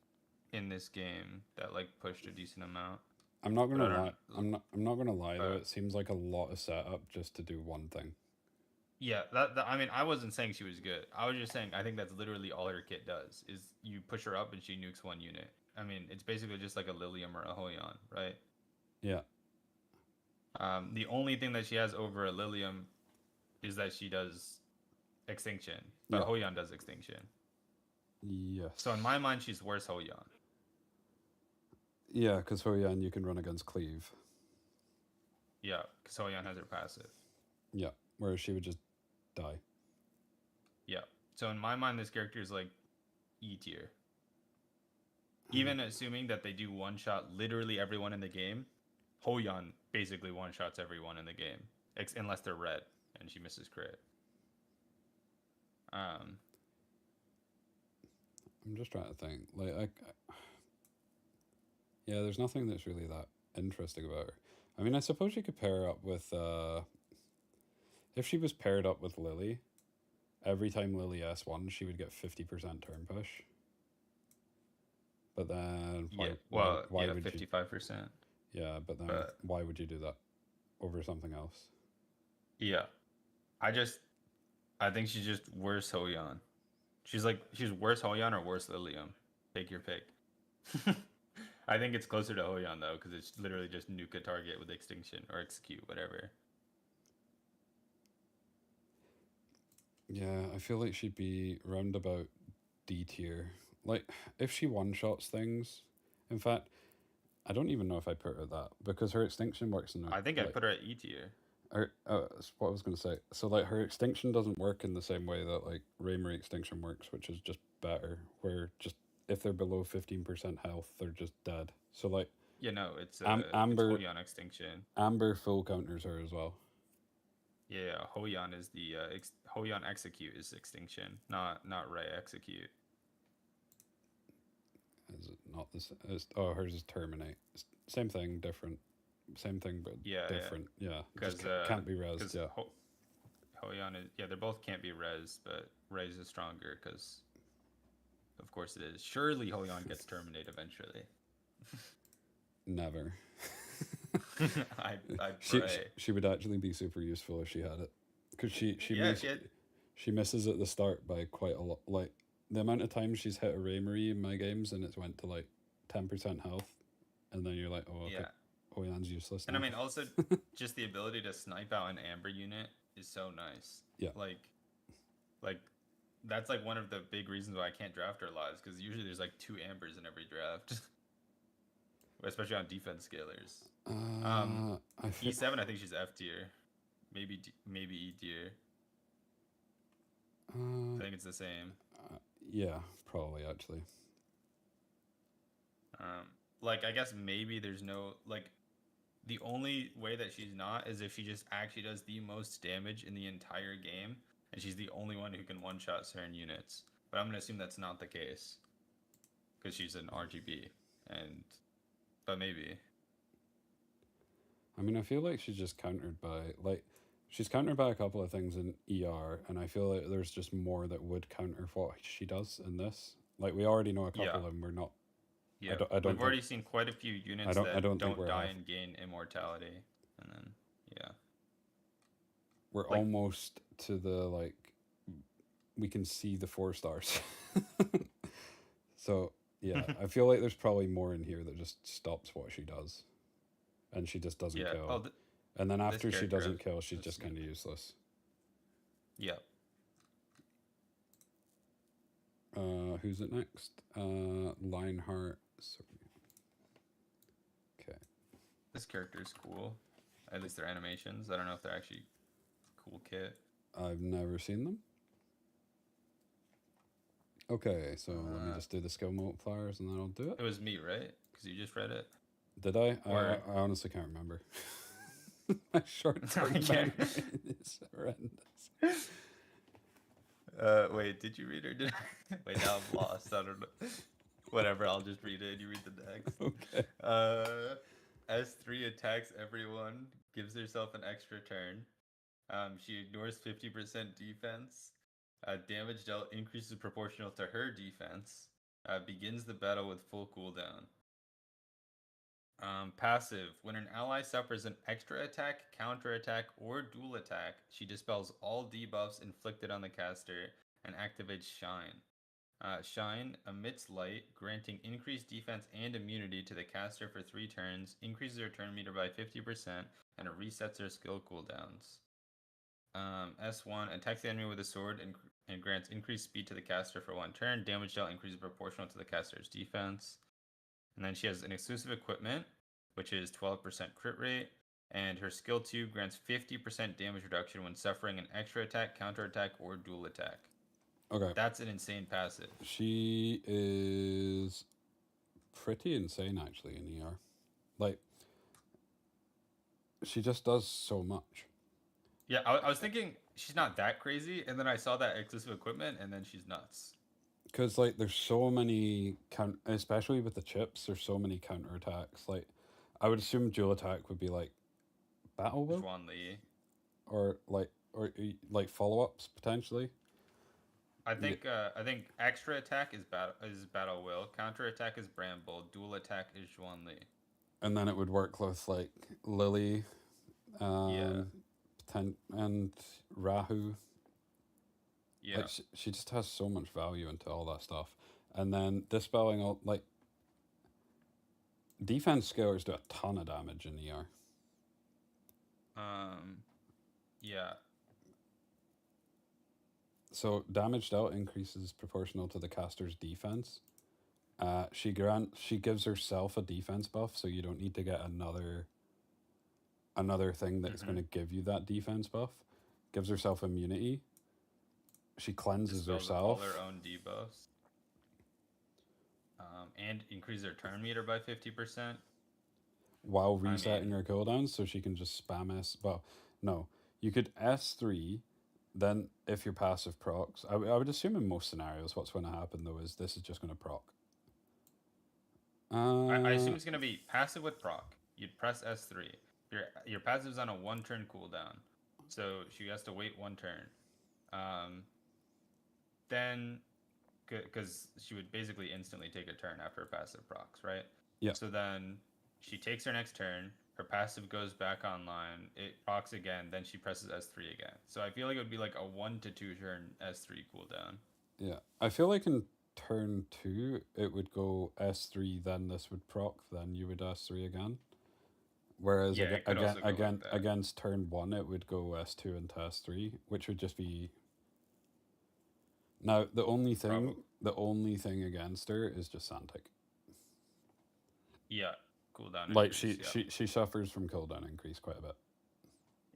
in this game that, like, pushed a decent amount. I'm not gonna lie. I'm not gonna lie though. It seems like a lot of setup just to do one thing. Yeah, that I mean, I wasn't saying she was good. I was just saying I think that's literally all her kit does is you push her up and she nukes one unit. I mean, it's basically just like a Lilium or a Hoyon, right? Yeah. The only thing that she has over a Lilium is that she does Extinction, but Hoyon does Extinction. Yes. So in my mind, she's worse Hoyon. Yeah, because Hoyan you can run against Cleave. Yeah, because Hoyan has her passive. Yeah, whereas she would just die. Yeah. So in my mind, this character is like E tier. Even assuming that they do one-shot literally everyone in the game, Hoyan basically one-shots everyone in the game, unless they're red, and she misses crit. I'm just trying to think. Like, yeah, there's nothing that's really that interesting about her. I mean, I suppose you could pair her up with, if she was paired up with Lily, every time Lily S1, she would get 50% turn push. But then, why would 55%. Yeah, but then why would you do that over something else? Yeah, I think she's just worse Hoyan. She's worse Hoyan or worse Lilium. Take your pick. I think it's closer to Hoyan though, because it's literally just nuke a target with extinction or execute, whatever. Yeah, I feel like she'd be round about D tier. Like, if she one-shots things, in fact, I don't even know if I put her at that, because her extinction works in... I think I'd put her at E tier. That's what I was going to say. So, like, her extinction doesn't work in the same way that, like, Raymarie extinction works, which is just better, where just, if they're below 15% health, they're just dead. So, like... Yeah, no, it's Amber... Hoyan extinction. Amber full counters her as well. Yeah, Hoyan is the... Hoyan execute is extinction, not Ray execute. Is it not this? Hers is terminate. Same thing, different. Same thing, but different. Yeah, because can't be res. Yeah, Hoyan is they both can't be res, but Ray's is stronger because, of course, it is. Surely Hoyan gets terminate eventually. Never. I pray. She would actually be super useful if she had it, because she misses at the start by quite a lot. Like, the amount of times she's hit a Raymarie in my games and it's went to like 10% health, and then you're like, oh, okay, Hoyan's useless now. And I mean, also, just the ability to snipe out an Amber unit is so nice. Yeah. Like that's like one of the big reasons why I can't draft her lives, because usually there's like 2 Ambers in every draft, especially on defense scalers. E7, I think she's F tier, maybe E tier. I think it's the same. Yeah, probably actually. Like, I guess maybe there's no, like, the only way that she's not is if she just actually does the most damage in the entire game, and she's the only one who can one-shot certain units. But I'm gonna assume that's not the case, because she's an RGB, but maybe. I mean, I feel like she's just countered by, like, she's countered by a couple of things in ER, and I feel like there's just more that would counter what she does in this. Like, we already know a couple, and we're not... Yeah, we've already seen quite a few units that don't die and gain immortality, and then, We're almost to the, like, we can see the 4 stars. So, yeah, I feel like there's probably more in here that just stops what she does. And she just doesn't kill. And then after she doesn't kill, she's just kind of useless. Yeah. Who's it next? Lionheart. Okay. This character is cool. At least their animations. I don't know if they're actually cool kit. I've never seen them. Okay, so let me just do the skill multipliers and then I'll do it. It was me, right? Because you just read it. Did I? I honestly can't remember. My short-term memory is horrendous. Wait, did you read or did I? Wait, now I'm lost. I don't know. Whatever, I'll just read it and you read the next. Okay. S3 attacks everyone, gives herself an extra turn. She ignores 50% defense. Damage dealt increases proportional to her defense. Begins the battle with full cooldown. Passive. When an ally suffers an extra attack, counter attack, or dual attack, she dispels all debuffs inflicted on the caster and activates Shine. Shine emits light, granting increased defense and immunity to the caster for 3 turns, increases her turn meter by 50%, and resets her skill cooldowns. S1 attacks the enemy with a sword and grants increased speed to the caster for 1 turn. Damage dealt increases proportional to the caster's defense. And then she has an exclusive equipment, which is 12% crit rate. And her skill 2 grants 50% damage reduction when suffering an extra attack, counter attack, or dual attack. Okay. That's an insane passive. She is pretty insane, actually, in ER. Like, she just does so much. Yeah, I was thinking she's not that crazy, and then I saw that excessive equipment, and then she's nuts. Because like there's so many especially with the chips, there's so many counterattacks. Like I would assume dual attack would be like battle will Juan Li. or like follow ups potentially. I think extra attack is battle will, counter attack is Bramble, dual attack is Juan Li. And then it would work with like Lily, Yeah. and Rahu. Yeah. Like she just has so much value into all that stuff. And then dispelling all like defense scalers do a ton of damage in ER. Yeah. So damage dealt increases proportional to the caster's defense. She gives herself a defense buff, so you don't need to get another thing that's going to give you that defense buff. Gives herself immunity. She cleanses Dispels herself. all their own debuffs. And increase their turn meter by 50%. While resetting her cooldowns, so she can just spam S. Well, no, you could S3. Then, if your passive procs, I would assume in most scenarios, what's going to happen though is this is just going to proc. I assume it's going to be passive with proc. You'd press S3. Your passive's on a 1-turn cooldown, so she has to wait 1 turn. Then, because she would basically instantly take a turn after her passive procs, right? Yeah. So then she takes her next turn. Her passive goes back online. It procs again. Then she presses S3 again. So I feel like it would be like a 1 to 2 turn S3 cooldown. Yeah, I feel like in turn 2 it would go S3, then this would proc, then you would S3 again. Whereas Yeah, it could also go like that. against turn 1 it would go S2 into S3, which would just be. Now the only thing against her is just Santic. Yeah, cooldown. Like increase, yeah. she suffers from cooldown increase quite a bit.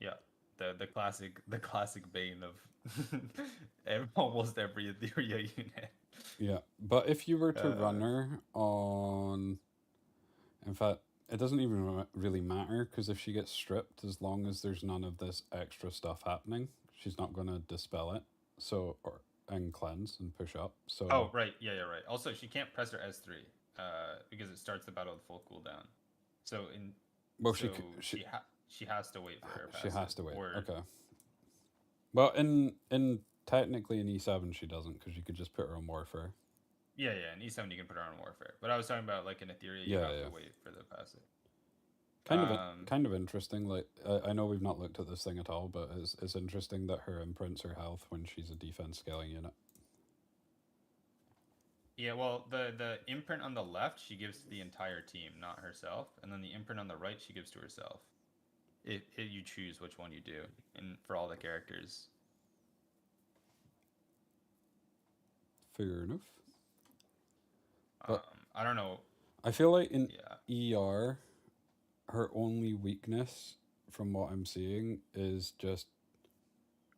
Yeah, the classic bane of almost every Etheria unit. Yeah, but if you were to run her on, in fact, it doesn't even really matter because if she gets stripped, as long as there's none of this extra stuff happening, she's not going to dispel it. So and cleanse and push up. So Oh right, yeah, right. Also, she can't press her S3 because it starts the battle with full cooldown. So she has to wait for her passive. She has to wait. Okay. Well, in technically in E7 she doesn't because you could just put her on Warfare. Yeah, in E7 you can put her on Warfare, but I was talking about like in Etheria you have to wait for the passive. Kind of interesting. Like I know we've not looked at this thing at all, but it's interesting that her imprints her health when she's a defense scaling unit. Yeah, well, the imprint on the left she gives to the entire team, not herself, and then the imprint on the right she gives to herself. You choose which one you do, and for all the characters. Fair enough. But I don't know. I feel like in ER, her only weakness, from what I'm seeing, is just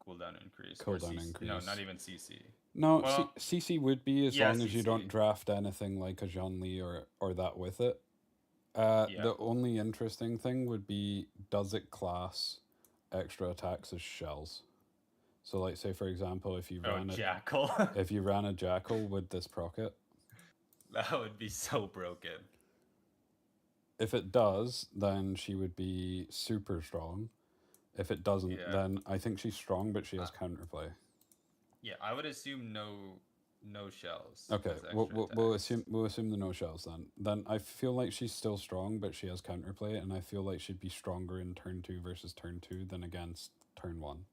cooldown increase. Cooldown increase. No, not even CC. No, well, CC would be as long as CC. you don't draft anything like a Zhongli or that with it. The only interesting thing would be, does it class extra attacks as shells? So, like, say for example, if you ran Jackal, if you ran a Jackal, would this proc it? That would be so broken. If it does, then she would be super strong. If it doesn't, then I think she's strong, but she has counterplay. Yeah, I would assume no shells. Okay, we'll assume the no shells then. Then I feel like she's still strong, but she has counterplay, and I feel like she'd be stronger in turn 2 versus turn 2 than against turn 1.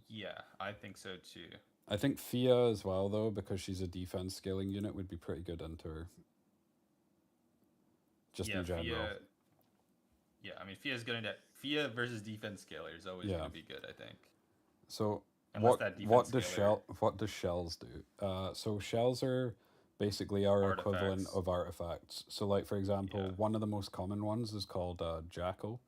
Yeah, I think so too. I think Fia as well, though, because she's a defense scaling unit, would be pretty good into her. Just in general. Yeah, I mean, Fia versus defense scaler is always going to be good, I think. So what does shells do? So shells are basically our equivalent of artifacts. So like, for example, one of the most common ones is called Jackal.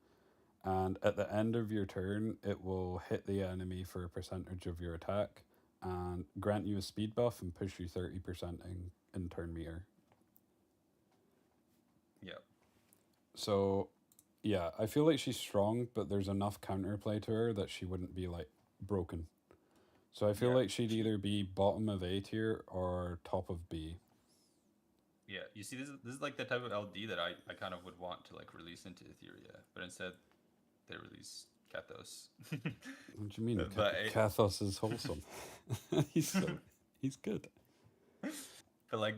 And at the end of your turn, it will hit the enemy for a percentage of your attack and grant you a speed buff and push you 30% in turn meter. Yep. So Yeah, I feel like she's strong, but there's enough counterplay to her that she wouldn't be like broken. So I feel Yeah, like she'd she- either be bottom of A tier or top of B. Yeah, you see, this is like the type of LD that I kind of would want to like release into Etheria, but instead they release Kathos. What do you mean? But Kathos is wholesome. He's good. but like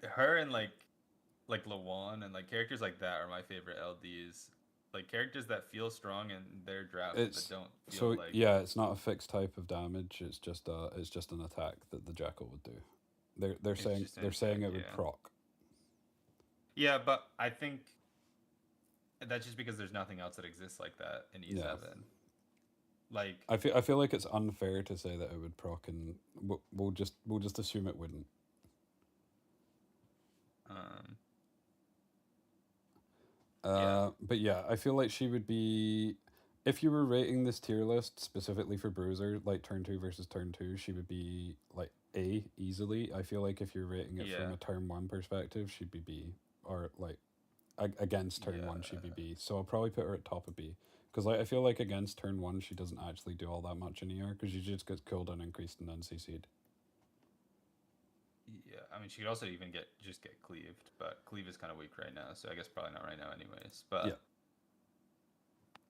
her and like Lawan and like characters like that are my favorite LDs. Like characters that feel strong in their draft It's but don't feel so like yeah, it's not a fixed type of damage. It's just an attack that the jackal would do. They're It's saying just an they're saying attack, it would yeah. proc. Yeah, but I think that's just because there's nothing else that exists like that in E7. Yeah. Like I feel like it's unfair to say that it would proc, and we'll just assume it wouldn't. um Yeah. But yeah, I feel like she would be. If you were rating this tier list specifically for Bruiser, like turn 2 versus turn 2, she would be like A easily. I feel like if you're rating it from Yeah. a turn 1 perspective, she'd be B. Or like against turn 1, she'd be B. So I'll probably put her at top of B. Because like, I feel like against turn 1, she doesn't actually do all that much in ER because she just gets cooldown increased and then CC'd. Yeah, I mean, she could also even get cleaved, but cleave is kind of weak right now, so I guess probably not right now, anyways. But Yeah.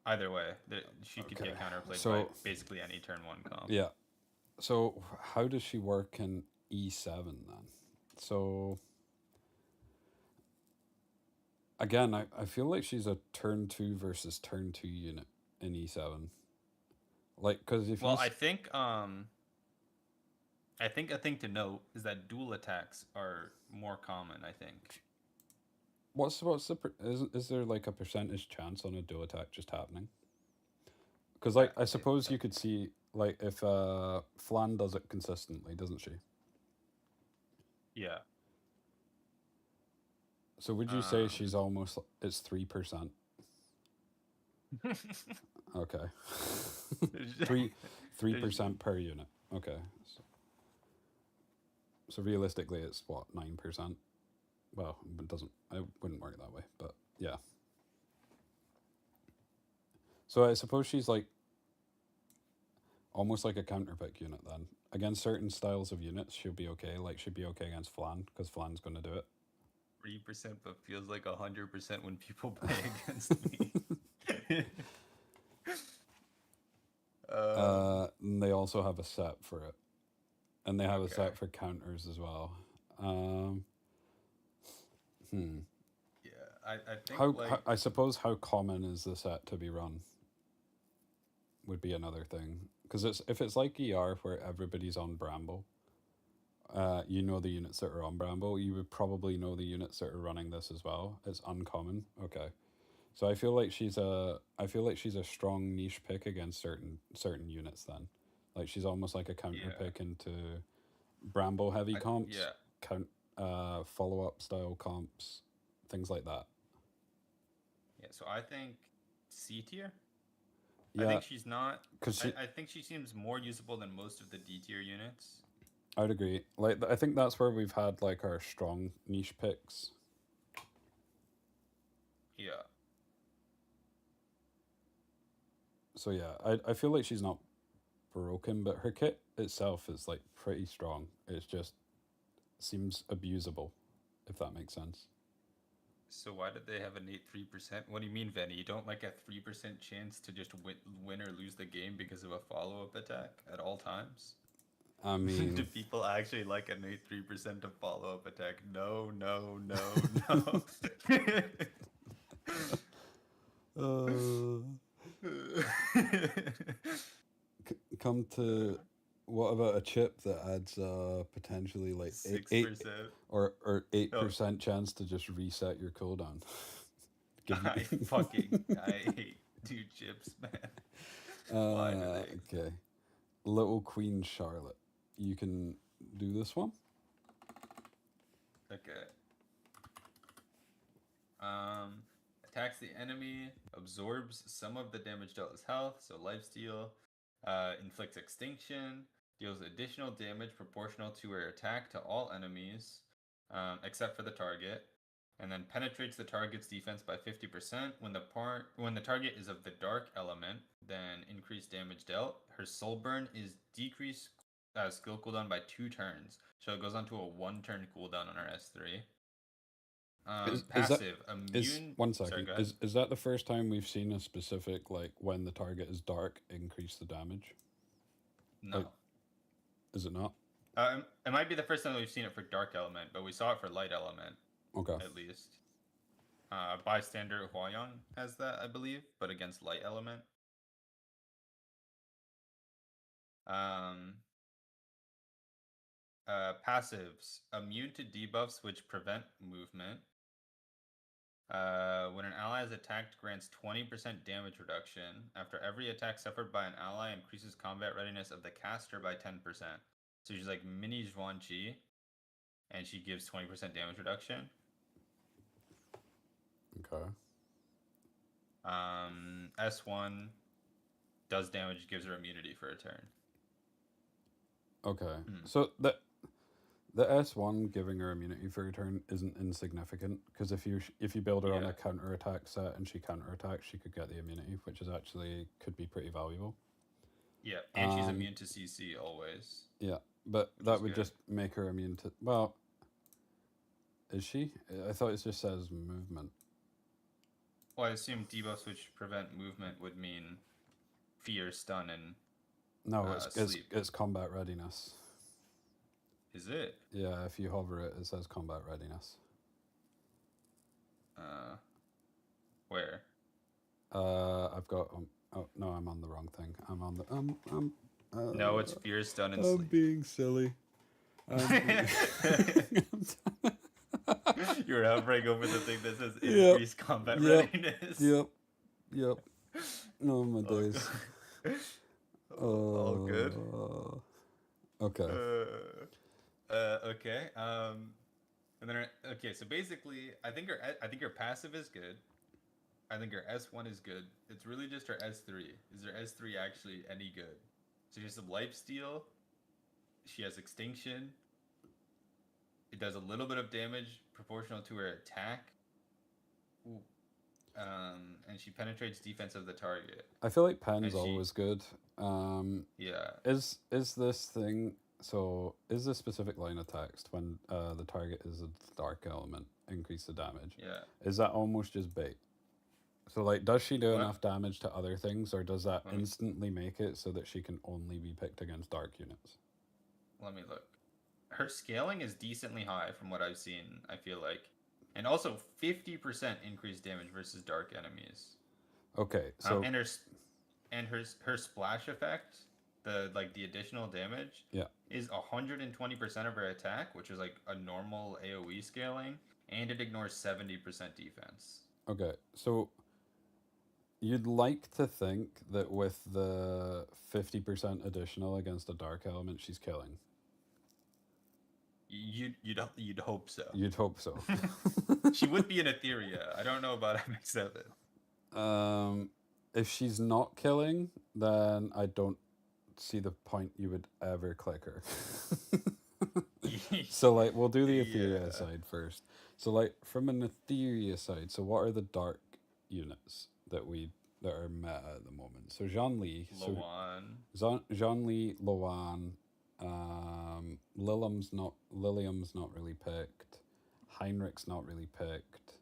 either way, she could Okay, get counterplayed by so- basically any turn 1 comp. Yeah. So how does she work in E7 then? So again, I feel like she's a turn 2 versus turn 2 unit in E7. Like, because if Well, you I think a thing to note is that dual attacks are more common. I think. what's the is there like a percentage chance on a dual attack just happening? Because like I suppose you could see like if Flan does it consistently, doesn't she? Yeah. So would you say Um, she's almost it's 3%? Okay. 3% per unit. Okay. So realistically, it's what 9%. Well, it doesn't. I wouldn't work that way, but yeah. So I suppose she's like almost like a counterpick unit then. Against certain styles of units, she'll be okay. Like she'd be okay against Flan because Flan's going to do it. 3%, but feels like 100% when people play against me. And they also have a set for it, and they have a Okay. set for counters as well. Yeah, I think How, like I suppose how common is the set to be run would be another thing, because if it's like ER where everybody's on Bramble, you know the units that are on Bramble, you would probably know the units that are running this as well. It's uncommon. Okay. So I feel like she's a strong niche pick against certain units then. Like she's almost like a counter Yeah. pick into Bramble heavy comps, yeah. follow up style comps, things like that. Yeah, so I think C tier. Yeah, I think she's not. 'cause I think she seems more usable than most of the D tier units. I'd agree. Like I think that's where we've had like our strong niche picks. Yeah. So yeah, I feel like she's not broken, but her kit itself is like pretty strong. It just seems abusable, if that makes sense. So why did they have an 3%? What do you mean, Venny? You don't like a 3% chance to just win or lose the game because of a follow-up attack at all times? I Do mean, people actually like an 3% to follow-up attack? No, no, no, no. come to what about a chip that adds potentially like 6%. or 8% chance to just reset your cooldown? I hate 2 chips, man. Why do they? Okay, Little Queen Charlotte. You can do this one. Okay. Attacks the enemy, absorbs some of the damage dealt as health, so lifesteal. Inflicts extinction, deals additional damage proportional to her attack to all enemies, except for the target. And then penetrates the target's defense by 50%. When the target is of the dark element, then increased damage dealt. Her soul burn is decreased skill cooldown by 2 turns. So it goes on to a 1-turn cooldown on her S3. Is that Passive, is immune. one Sorry, second? go ahead. Is that the first time we've seen a specific like when the target is dark increase the damage? No. Like, is it not? It might be the first time we've seen it for dark element, but we saw it for light element Okay. at least. Bystander Huayang has that, I believe, but against light element. Passives, immune to debuffs which prevent movement. When an ally is attacked, grants 20% damage reduction. After every attack suffered by an ally, increases combat readiness of the caster by 10%. So she's like mini Zhuan Qi, and she gives 20% damage reduction. Okay. S1 does damage, gives her immunity for a turn. Okay. So the S1 giving her immunity for a turn isn't insignificant because if you build her on Yeah. a counter attack set and she counter attacks, she could get the immunity, which is actually could be pretty valuable. Yeah, and she's immune to CC always. Yeah, but Which that is would good. just make her immune to. Well, is she? I thought it just says movement. Well, I assume debuffs which prevent movement would mean fear, stun, and No, sleep. it's combat readiness. Is it? Yeah, if you hover it, it says combat readiness. Where? I've got. Oh no, I'm on the wrong thing. I'm on the. No, it's fear, stun, and I'm sleep. being silly. You're hovering over the thing that says Yep. increased combat Yep. readiness. Yep. Oh my days. All good. Okay. Okay. And then okay. So basically, I think her passive is good. I think her S1 is good. It's really just her S3. Is her S3 actually any good? So she has some lifesteal. She has extinction. It does a little bit of damage proportional to her attack. Ooh. And she penetrates defense of the target. I feel like pen's And she- always good. Yeah. Is this thing? So is this specific line of text when the target is a dark element, increase the damage? Yeah. Is that almost just bait? So like, does she do What? enough damage to other things, or does that Let me- instantly make it so that she can only be picked against dark units? Let me look. Her scaling is decently high from what I've seen, I feel like. And also 50% increased damage versus dark enemies. Okay, so and her splash effect, the additional damage, yeah. is 120% of her attack, which is like a normal AoE scaling, and it ignores 70% defense. Okay, so you'd like to think that with the 50% additional against a dark element, she's killing. You'd hope so. You'd hope so. She would be in Etheria. I don't know about MX7. If she's not killing, then I don't see the point you would ever click her. So like, we'll do the Etheria Yeah. side first. So like, from an Etheria side, so what are the dark units that are meta at the moment? So Zhongli, Zhongli, Loan, Lilium's not really picked. Heinrich's not really picked.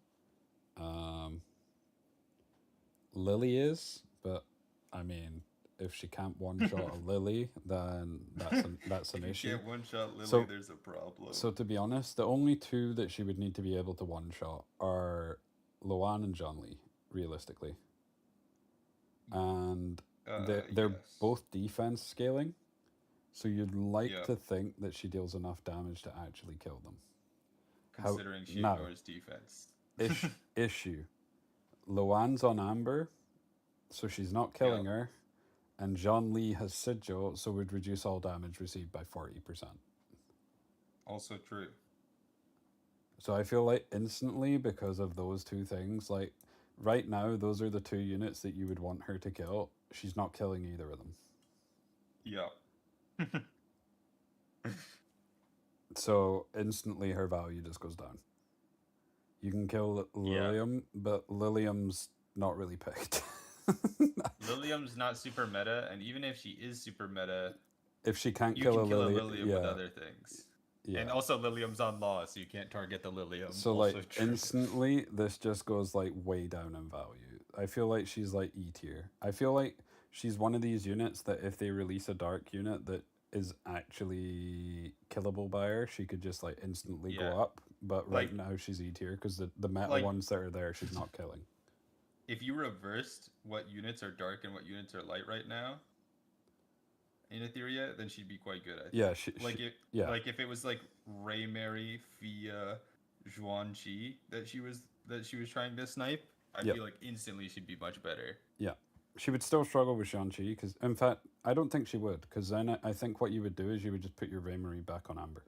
Lily is, but I mean, if she can't one shot a Lily, then that's an If issue. you can't one shot Lily, So- there's a problem. So to be honest, the only two that she would need to be able to one shot are Loan and Zhongli, realistically. And they're yes. both defense scaling, so you'd like Yeah. to think that she deals enough damage to actually kill them. Considering she now- ignores defense. Issue. Loan's on Amber, so she's not killing her, and Zhongli has Sigil, so would reduce all damage received by 40%. Also true. So I feel like instantly, because of those two things, like right now, those are the two units that you would want her to kill. She's not killing either of them. Yeah. So instantly her value just goes down. You can kill Yeah. Lilium, but Lilium's not really picked. Lilium's not super meta, and even if she is super meta, If she can't you kill can a kill a Lilium, Lilium with yeah, other things. yeah. And also Lilium's on law, so you can't target the Lilium. So also like true. instantly, this just goes like way down in value. I feel like she's like E tier. I feel like she's one of these units that if they release a dark unit that is actually killable by her, she could just like instantly Yeah. go up. But right Like- now she's E tier because the meta Like- ones that are there she's not killing. If you reversed what units are dark and what units are light right now in Etheria, then she'd be quite good. I think. Yeah, Like if it was like Ray Mary, Fia, Zhuan Qi that she was trying to snipe, I Yep. feel like instantly she'd be much better. she would still struggle with Shang-Chi because, in fact, I don't think she would because then I think what you would do is you would just put your Raymarie back on Amber.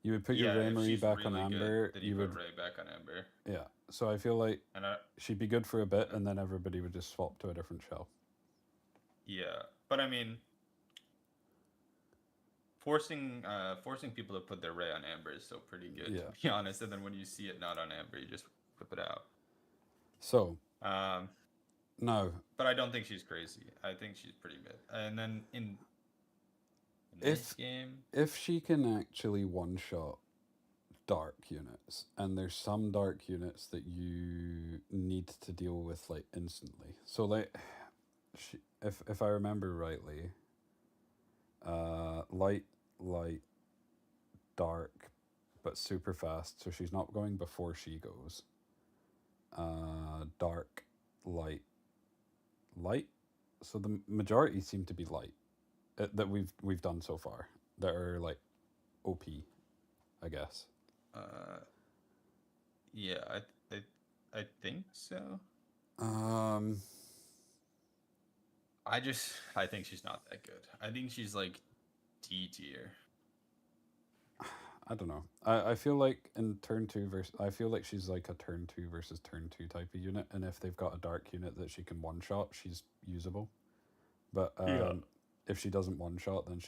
You would put your if Raymarie she's back on really good, Amber. then You put would, Ray back on Amber. yeah. So I feel like And she'd be good for a bit, and then everybody would just swap to a different shell. yeah, but I mean, forcing people to put their Ray on Amber is still pretty good, Yeah. to be honest. And then when you see it not on Amber, you just flip it out. So But now, I don't think she's crazy. I think she's pretty mid. And then in this game, if she can actually one-shot dark units, and there's some dark units that you need to deal with like instantly. So like, if I remember rightly, light, dark, but super fast. So she's not going before she goes. Dark, light. So the majority seem to be light that we've done so far that are like OP, I guess. yeah, I think so. I think she's not that good. I think she's like D tier. I don't know. I feel like in turn 2 versus, I feel like she's like a turn 2 versus turn 2 type of unit, and if they've got a dark unit that she can one shot, she's usable. But Yeah. if she doesn't one shot, then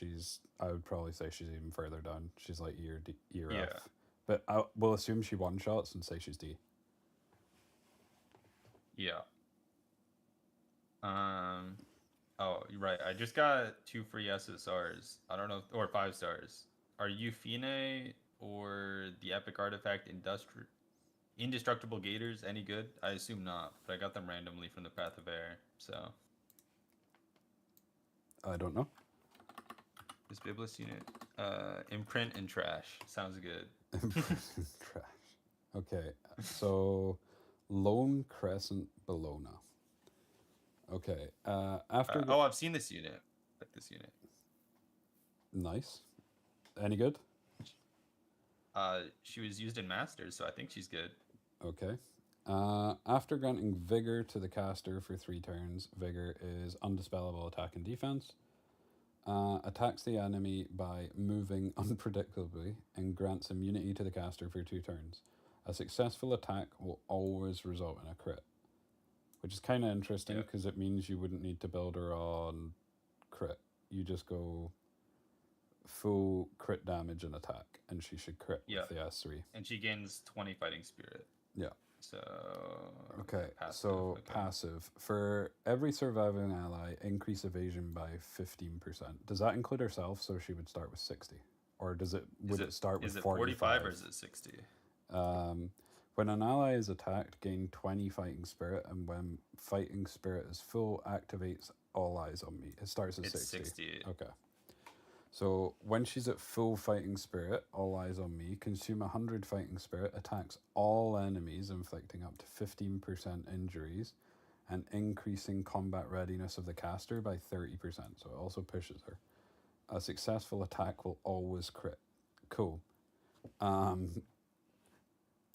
I would probably say she's even further down. She's like E or Yeah. F. But we'll assume she one shots and say she's D. Yeah. Oh, you're right. I just got 2 free SSRs. I don't know, or 5 stars. Are Euphine or the Epic Artifact Indestructible Gators any good? I assume not, but I got them randomly from the Path of Air. So I don't know. this Biblis unit, imprint and trash sounds good. Trash. Okay, so Lone Crescent Bologna. Okay, after I've seen this unit. Like this unit. nice. Any good? She was used in Masters, so I think she's good. Okay. After granting Vigor to the caster for 3 turns, Vigor is undispellable attack and defense. Attacks the enemy by moving unpredictably and grants immunity to the caster for 2 turns. A successful attack will always result in a crit, which is kind of interesting Yep. because it means you wouldn't need to build her on crit. You just go full crit damage and attack, and she should crit Yeah. with the S3. And she gains 20 fighting spirit. Yeah. So Okay, passive, so okay. passive. For every surviving ally, increase evasion by 15%. Does that include herself? So she would start with 60? Or would it start with Is it 45? 45 or is it 60? When an ally is attacked, gain 20 fighting spirit, and when fighting spirit is full, activates all eyes on me. It starts at It's 60. 60. Okay. So when she's at full fighting spirit, all eyes on me, consume 100 fighting spirit, attacks all enemies, inflicting up to 15% injuries, and increasing combat readiness of the caster by 30%. So it also pushes her. A successful attack will always crit. Cool.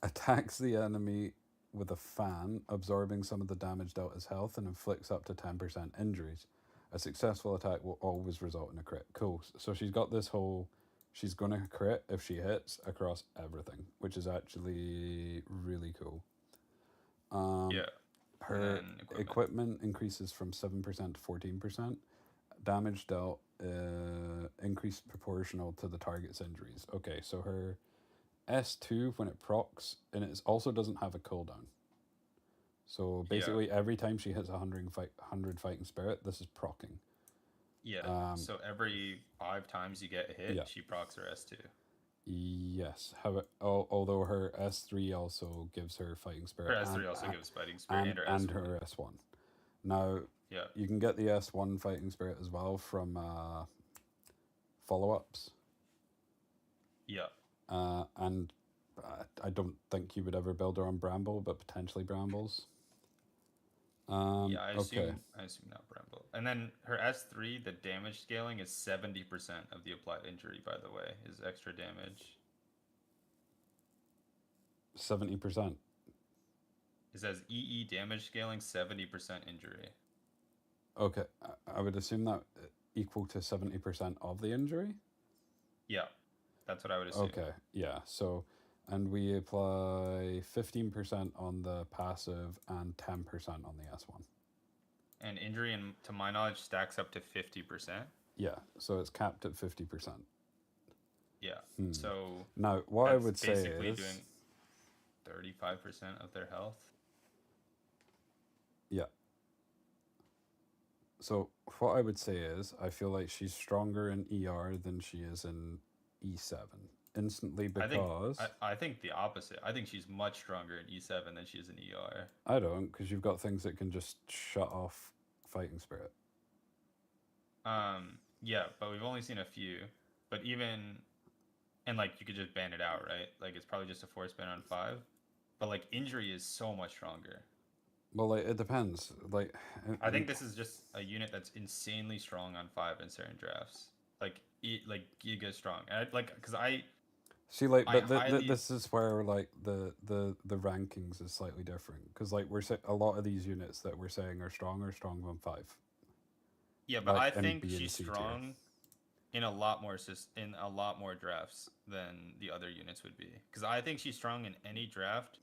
Attacks the enemy with a fan, absorbing some of the damage dealt as health, and inflicts up to 10% injuries. A successful attack will always result in a crit. Cool. So she's got this whole, she's going to crit if she hits across everything, which is actually really cool. Yeah. Her then equipment increases from 7% to 14%. Damage dealt increased proportional to the target's injuries. Okay, so her S2 when it procs, and it also doesn't have a cooldown. So Yeah. basically, every time she hits 100 fighting spirit, this is proccing. Yeah. So every 5 times you get hit, yeah. she procs her S2. Yes. Although her S3 also gives her fighting Her spirit. S3 also gives fighting spirit, and her S1. her S1. Now, Yeah. you can get the S1 fighting spirit as well from follow-ups. Yeah. And I don't think you would ever build her on Bramble, but potentially Brambles. Yeah, I assume okay. not Bramble. And then her S3, the damage scaling is 70% of the applied injury, by the way, is extra damage. 70%. It says EE damage scaling 70% injury. Okay, I would assume that equal to 70% of the injury? Yeah, that's what I would assume. Okay, yeah, so, and we apply 15% on the passive and 10% on the S1. And injury, to my knowledge, stacks up to 50%. Yeah, so it's capped at 50%. Yeah, so now what I would say is basically doing 35% of their health. Yeah. So what I would say is I feel like she's stronger in ER than she is in E7 instantly because I think the opposite. I think she's much stronger in E7 than she is in ER. I don't, because you've got things that can just shut off fighting spirit. Yeah, but we've only seen a few. But even, and like you could just ban it out, right? Like it's probably just a force ban on 5. But like injury is so much stronger. Well, like it depends. Like I think this is just a unit that's insanely strong on 5 in certain drafts. Like giga strong. And because I see, like, but highly... this is where like the rankings is slightly different because like a lot of these units that we're saying are strong than 5. Yeah, but like I think B and she's C tier. strong in a lot more drafts than the other units would be. Because I think she's strong in any draft.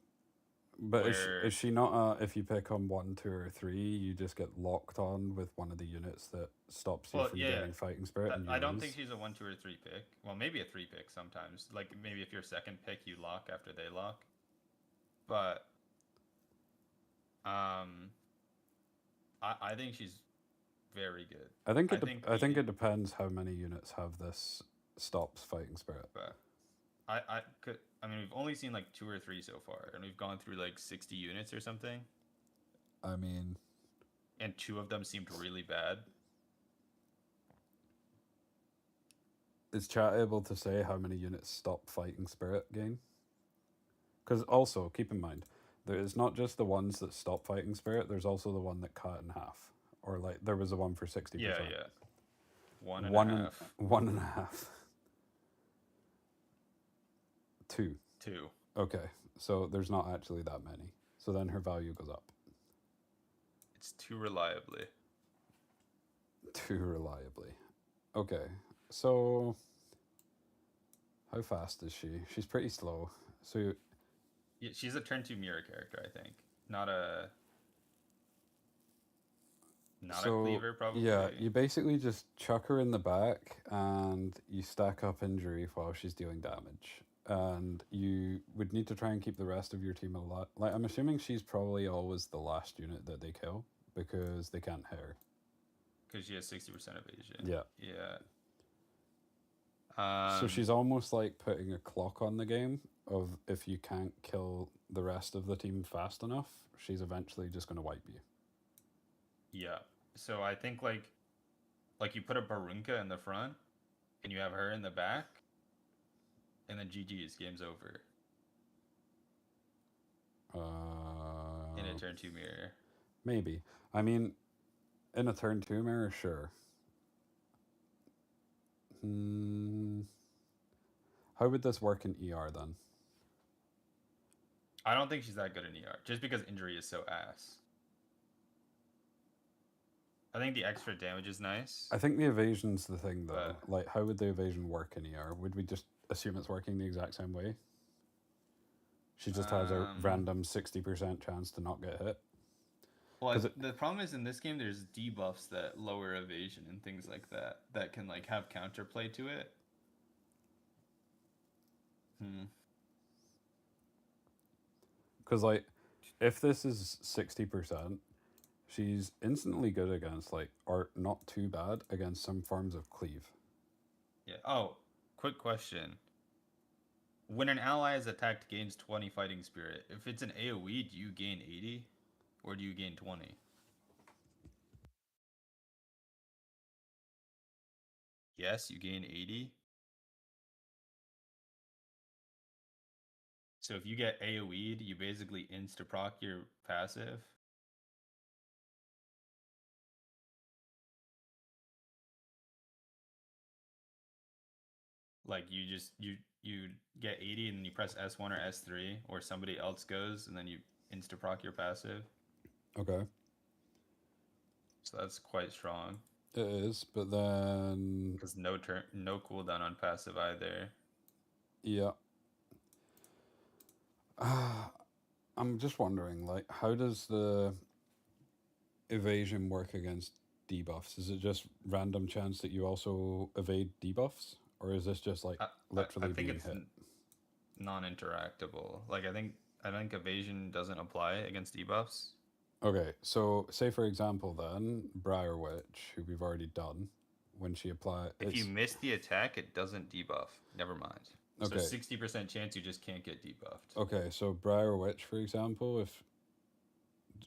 But is she not? If you pick on 1, 2, or 3, you just get locked on with one of the units that stops you from getting fighting spirit. I don't think she's a 1, 2, or 3 pick. Well, maybe a 3 pick sometimes. Like maybe if you're second pick, you lock after they lock. But I think she's very good. I think it depends how many units have this stops fighting spirit. But I mean, we've only seen like 2 or 3 so far, and we've gone through like 60 units or something. I mean, and 2 of them seemed really bad. Is chat able to say how many units stop fighting spirit gain? Because also keep in mind, there is not just the ones that stop fighting spirit. There's also the one that cut it in half, or like there was a one for 60%. Yeah. 1.5. 1.5. 2. Okay, so there's not actually that many. So then her value goes up. It's too reliably. Okay, so how fast is she? She's pretty slow. So yeah, she's a turn 2 mirror character, I think. Not a cleaver, probably. Yeah, you basically just chuck her in the back and you stack up injury while she's dealing damage. And you would need to try and keep the rest of your team alive. Like, I'm assuming she's probably always the last unit that they kill because they can't hit her. Because she has 60% evasion. Yeah. So she's almost like putting a clock on the game of if you can't kill the rest of the team fast enough, she's eventually just going to wipe you. Yeah. So I think like you put a Barunka in the front and you have her in the back. And then GG's, game's over. In a turn 2 mirror. Maybe. I mean, in a turn 2 mirror, sure. How would this work in ER then? I don't think she's that good in ER, just because injury is so ass. I think the extra damage is nice. I think the evasion's the thing, though. Like, how would the evasion work in ER? Would we just assume it's working the exact same way? She just has a random 60% chance to not get hit. Well, the problem is in this game, there's debuffs that lower evasion and things like that can like have counterplay to it. Because like, if this is 60%, she's instantly good against like, or not too bad against some forms of cleave. Yeah. Oh, quick question. When an ally is attacked, gains 20 fighting spirit. If it's an AoE, do you gain 80 or do you gain 20? Yes, you gain 80. So if you get AoE'd, you basically insta-proc your passive. Like you get 80 and then you press S1 or S3 or somebody else goes and then you insta-proc your passive. Okay. So that's quite strong. It is, but then Because no cooldown on passive either. yeah. I'm just wondering, like, how does the evasion work against debuffs? Is it just random chance that you also evade debuffs, or is this just like literally I think being it's hit? non-interactable. Like I think evasion doesn't apply against debuffs. Okay, so say for example, then Briar Witch, who we've already done, when she apply, If you miss the attack, it doesn't debuff. Never mind. Okay. So 60% chance you just can't get debuffed. Okay, so Briar Witch, for example, if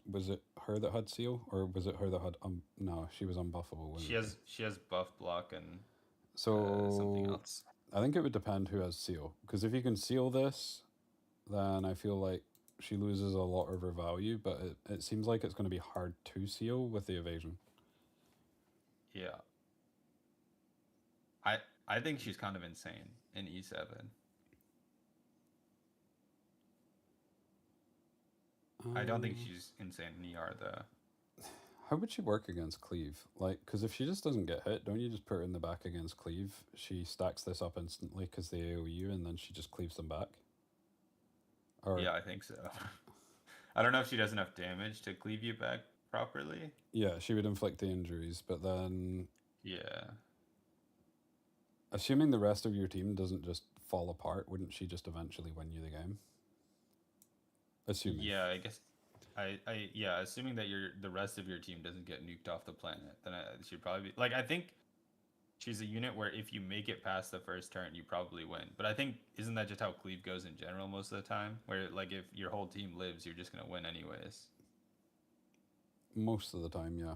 was it her that had seal, or was it her that had no, she was unbuffable. Wasn't She has buff block and so something else. I think it would depend who has seal, because if you can seal this, then I feel like she loses a lot of her value, but it seems like it's going to be hard to seal with the evasion. Yeah. I think she's kind of insane in E7. I don't think she's insane in ER though. How would she work against cleave? Like, because if she just doesn't get hit, don't you just put her in the back against cleave? She stacks this up instantly because they AoE you, and then she just cleaves them back. Or Yeah, I think so. I don't know if she does enough damage to cleave you back properly. yeah, she would inflict the injuries, but then Yeah. assuming the rest of your team doesn't just fall apart, wouldn't she just eventually win you the game? Assuming. Yeah, I guess. Yeah, assuming that the rest of your team doesn't get nuked off the planet, then she'd probably be like. I think she's a unit where if you make it past the first turn, you probably win. But I think isn't that just how cleave goes in general most of the time? Where like if your whole team lives, you're just gonna win anyways. Most of the time, yeah.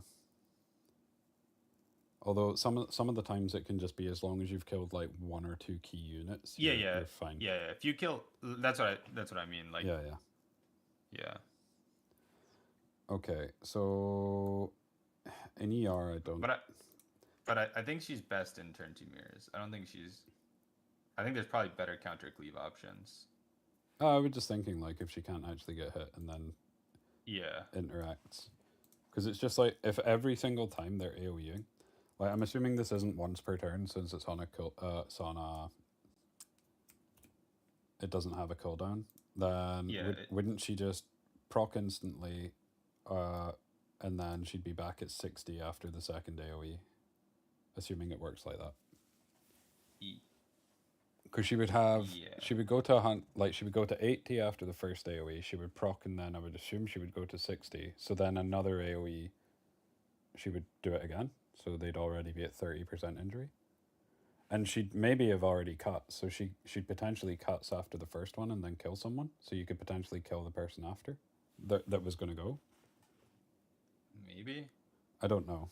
Although some of the times it can just be as long as you've killed like one or two key units. Yeah, you're fine. Yeah. If you kill, that's what I mean. Like. Yeah. Okay, so in ER I don't. But I think she's best in turn 2 mirrors. I don't think she's. I think there's probably better counter cleave options. I was just thinking like if she can't actually get hit and then yeah interacts, because it's just like if every single time they're AoEing, like I'm assuming this isn't once per turn since it's on a it doesn't have a cooldown. Then wouldn't she just proc instantly, and then she'd be back at 60 after the second AoE, assuming it works like that. Because she would have, she would go to she would go to 80 after the first AoE. She would proc, and then I would assume she would go to 60. So then another AoE, she would do it again. So they'd already be at 30% injury. And she'd maybe have already cut, so she'd potentially cuts after the first one and then kill someone. So you could potentially kill the person after that was going to go. Maybe. I don't know.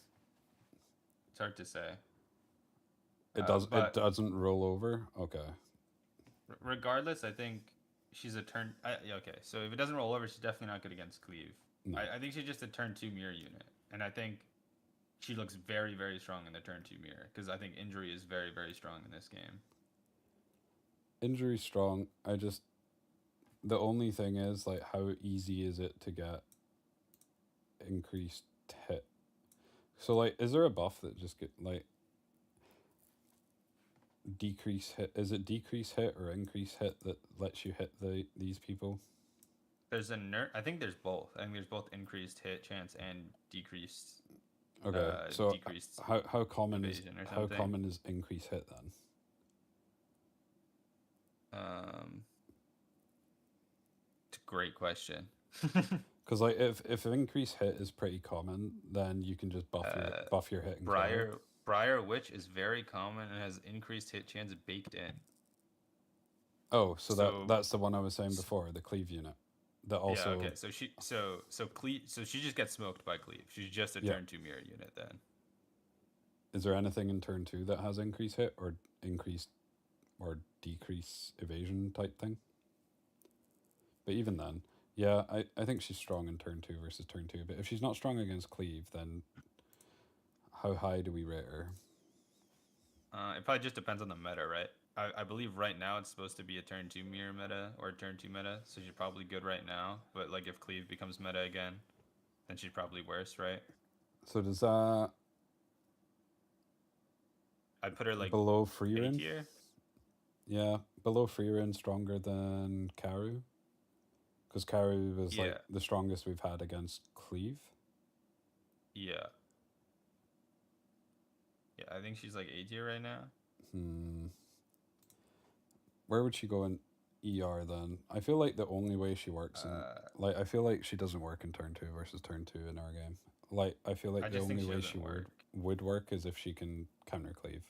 It's hard to say. It doesn't roll over. Okay. Regardless, I think she's a turn. Okay, so if it doesn't roll over, she's definitely not good against cleave. No. I think she's just a turn 2 mirror unit, and I think she looks very, very strong in the turn 2 mirror because I think injury is very, very strong in this game. Injury strong. The only thing is like how easy is it to get increased hit? So like, is there a buff that just get like decrease hit? Is it decrease hit or increase hit that lets you hit these people? There's a I think there's both. I think there's both increased hit chance and decreased. Okay, so how common is increased hit then? great question. Because like if increased hit is pretty common, then you can just buff your hit and kill. Briar Witch is very common and has increased hit chance baked in. Oh, so So- that's the one I was saying before, the cleave unit. That also Yeah, okay. So she just gets smoked by Cleave. She's just a Yeah. turn 2 mirror unit then. is there anything in turn 2 that has increased hit or increased or decrease evasion type thing? But even then, yeah, I think she's strong in turn 2 versus turn 2. But if she's not strong against cleave, then how high do we rate her? It probably just depends on the meta, right? I believe right now it's supposed to be a turn 2 mirror meta or a turn 2 meta, so she's probably good right now. But like if Cleave becomes meta again, then she's probably worse, right? So does that I'd put her like below A Freerin? tier. Yeah, below Freerin stronger than Karu? Because Karu was like Yeah. the strongest we've had against cleave. Yeah. Yeah, I think she's like A tier right now. Where would she go in ER then? I feel like the only way she works in like I feel like she doesn't work in turn 2 versus turn 2 in our game. Like I feel like I the just think only she way doesn't she work. would work is if she can counter cleave.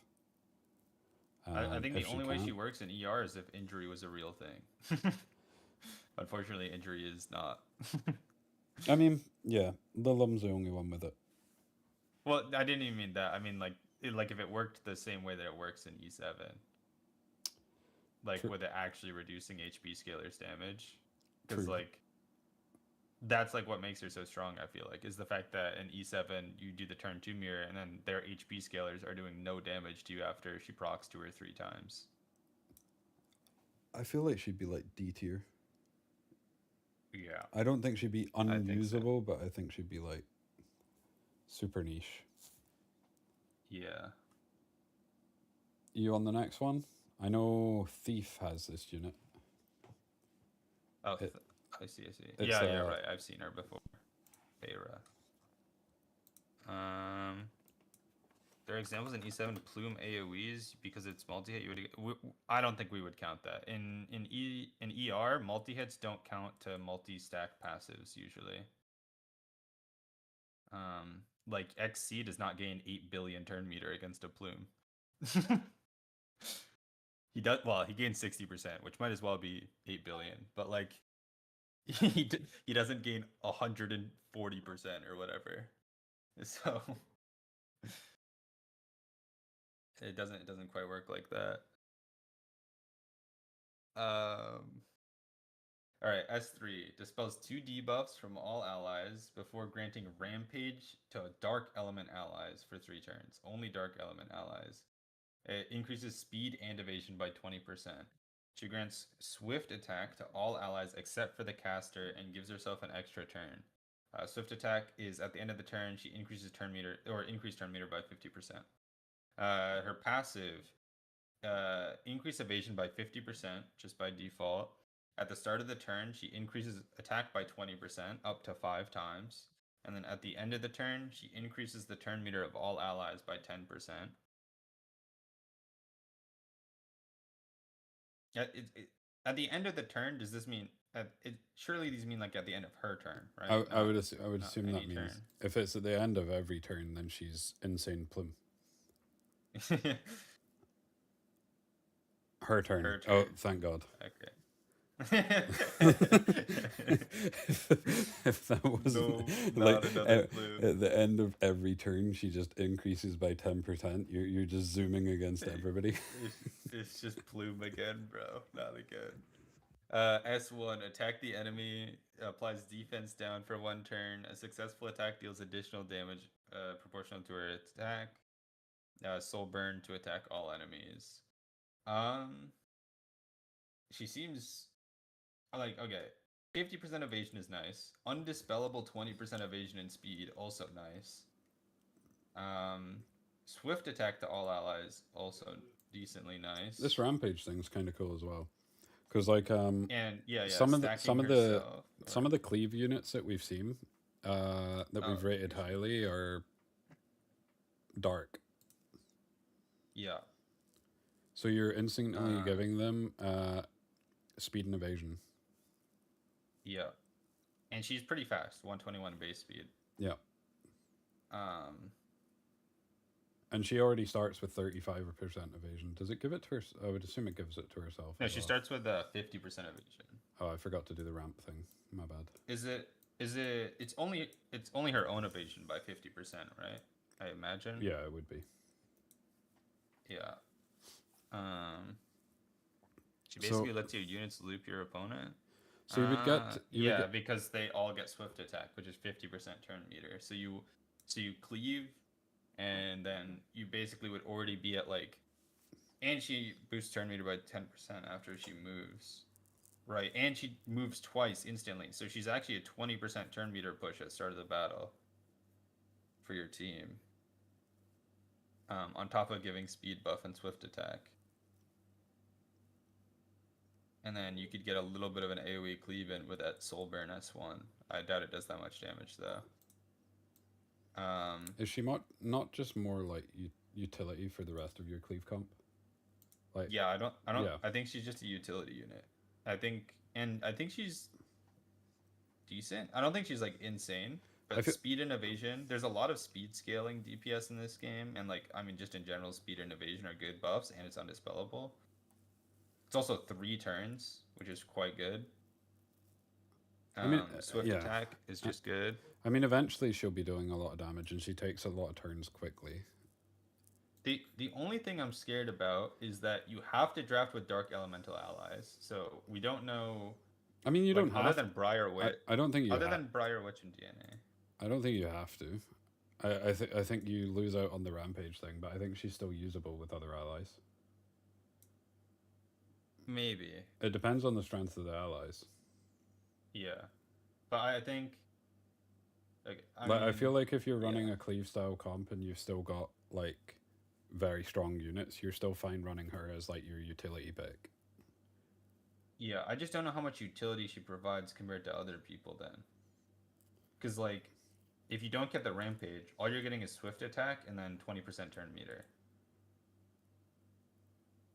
I think the if only way she can't- works in ER is if injury was a real thing. Unfortunately, injury is not. I mean, yeah, Lilum's the only one with it. Well, I didn't even mean that. I mean like if it worked the same way that it works in E7. Like True. with it actually reducing HP scalar's damage. Because True. like that's like what makes her so strong, I feel like, is the fact that in E7 you do the turn 2 mirror and then their HP scalars are doing no damage to you after she procs 2 or 3 times. I feel like she'd be like D tier. Yeah. I don't think she'd be think so. unusable, but I think she'd be like super niche. Yeah. You on the next one? I know Thief has this unit. Oh, It- I see. it's, Yeah, right. I've seen her before. Hera. There are examples in E7 plume AoEs because it's multi-hit. I don't think we would count that. In ER, multi-hits don't count to multi-stack passives usually. Like XC does not gain 8 billion turn meter against a plume. He does well. He gains 60%, which might as well be 8 billion. But like, he doesn't gain 140% or whatever. So it doesn't quite work like that. All right, S3 dispels 2 debuffs from all allies before granting Rampage to Dark Element allies for 3 turns. Only Dark Element allies. It increases speed and evasion by 20%. She grants Swift Attack to all allies except for the caster and gives herself an extra turn. Swift Attack is at the end of the turn. She increases turn meter by 50%. Her passive, increase evasion by 50% just by default. At the start of the turn, she increases attack by 20% up to 5 times. And then at the end of the turn, she increases the turn meter of all allies by 10%. At the end of the turn, does this mean surely these mean like at the end of her turn, right? I would assume any that means turn. if it's at the end of every turn, then she's insane plume. Her turn. Her Oh, turn. thank God. Okay. If that wasn't No, like not another plume. at the end of every turn, she just increases by 10%. You're just zooming against everybody. It's just plume again, bro. Not again. S1, attack the enemy, applies defense down for 1 turn. A successful attack deals additional damage proportional to her attack. Soul burn to attack all enemies. She seems like, okay, 50% evasion is nice. Undispellable 20% evasion and speed, also nice. Swift attack to all allies, also decently nice. This rampage thing's kind of cool as well, because like and yeah, some of the the cleave units that we've seen that we've rated highly are dark. Yeah. So you're instantly giving them speed and evasion. Yeah. And she's pretty fast, 121 base speed. Yeah. Um, And she already starts with 35% evasion. Does it give it to her? I would assume it gives it to herself. no, as she well. starts with 50% evasion. Oh, I forgot to do the ramp thing. My bad. Is it? It's only her own evasion by 50%, right? I imagine. Yeah, it would be. Yeah. She So- basically lets your units loop your opponent. So you would get. You would Yeah, get, because they all get swift attack, which is 50% turn meter. So you cleave, and then you basically would already be at like, and she boosts turn meter by 10% after she moves, right? And she moves twice instantly, so she's actually a 20% turn meter push at the start of the battle for your team. On top of giving speed buff and swift attack. And then you could get a little bit of an AoE cleave in with that Soulburn S1. I doubt it does that much damage though. Is she not just more like utility for the rest of your cleave comp? Like Yeah, I don't. Yeah. I think she's just a utility unit. I think she's decent. I don't think she's like insane. I But feel- speed and evasion, there's a lot of speed scaling DPS in this game, and like I mean, just in general, speed and evasion are good buffs, and it's undispellable. It's also 3 turns, which is quite good. I mean, Swift yeah. attack is just good. I mean, eventually she'll be doing a lot of damage, and she takes a lot of turns quickly. The only thing I'm scared about is that you have to draft with Dark Elemental allies, so we don't know. I mean, you like, don't other have. than Briar Witch. I don't think you. Other ha- than Briar Witch and DNA. I don't think you have to. I think you lose out on the rampage thing, but I think she's still usable with other allies. Maybe. It depends on the strength of the allies. Yeah. But I think. Like, I feel mean, like if you're running yeah. a cleave style comp and you've still got like very strong units, you're still fine running her as like your utility pick. Yeah, I just don't know how much utility she provides compared to other people then. Because, like, if you don't get the rampage, all you're getting is swift attack and then 20% turn meter.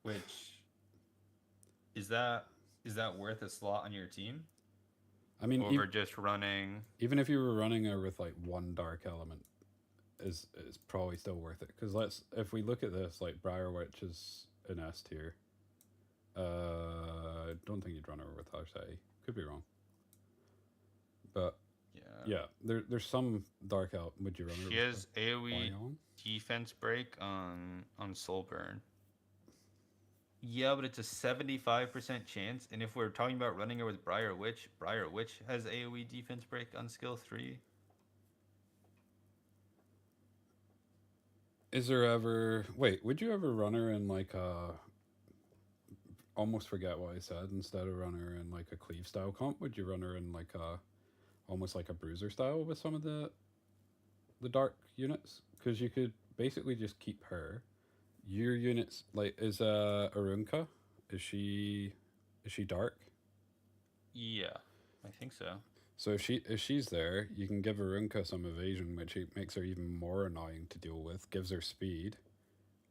Which. Is that worth a slot on your team? I mean, Over just running. even if you were running her with like one dark element, is probably still worth it. Because if we look at this, like Briar Witch is an S tier. I don't think you'd run her with Arceti. Could be wrong. But yeah, there's some dark out. Would you run her? She with has AoE Lion? defense break on Soulburn. Yeah, but it's a 75% chance, and if we're talking about running her with Briar Witch has AoE defense break on skill 3. Is there ever would you ever run her in like a almost forget what I said, instead of run her in like a cleave style comp, would you run her in like a almost like a bruiser style with some of the dark units? Because you could basically just keep her. Your units like is Arunka, is she dark? Yeah, I think so. So if she's there, you can give Arunka some evasion, which makes her even more annoying to deal with, gives her speed,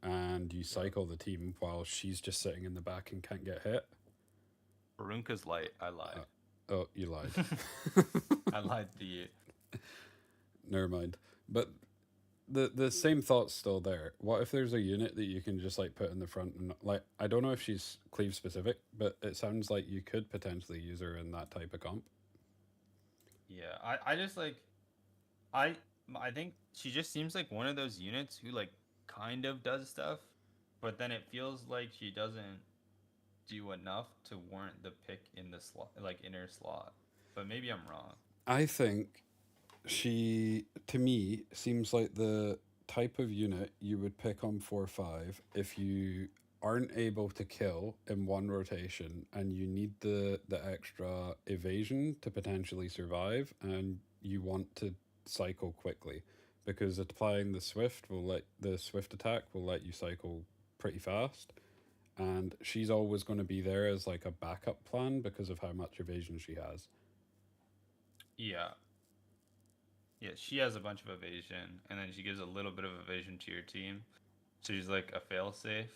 and you cycle the team while she's just sitting in the back and can't get hit. Arunka's light. I lied. Oh, you lied. I lied to you. Never mind. But the same thought's still there. What if there's a unit that you can just like put in the front and like, I don't know if she's cleave specific, but it sounds like you could potentially use her in that type of comp. Yeah, I just like, I think she just seems like one of those units who like kind of does stuff, but then it feels like she doesn't do enough to warrant the pick in the slot, like inner slot. But maybe I'm wrong. I think she, to me, seems like the type of unit you would pick on 4-5 if you aren't able to kill in one rotation and you need the extra evasion to potentially survive, and you want to cycle quickly, because applying the swift attack will let you cycle pretty fast, and she's always going to be there as like a backup plan because of how much evasion she has. Yeah. Yeah, she has a bunch of evasion, and then she gives a little bit of evasion to your team. So she's like a failsafe.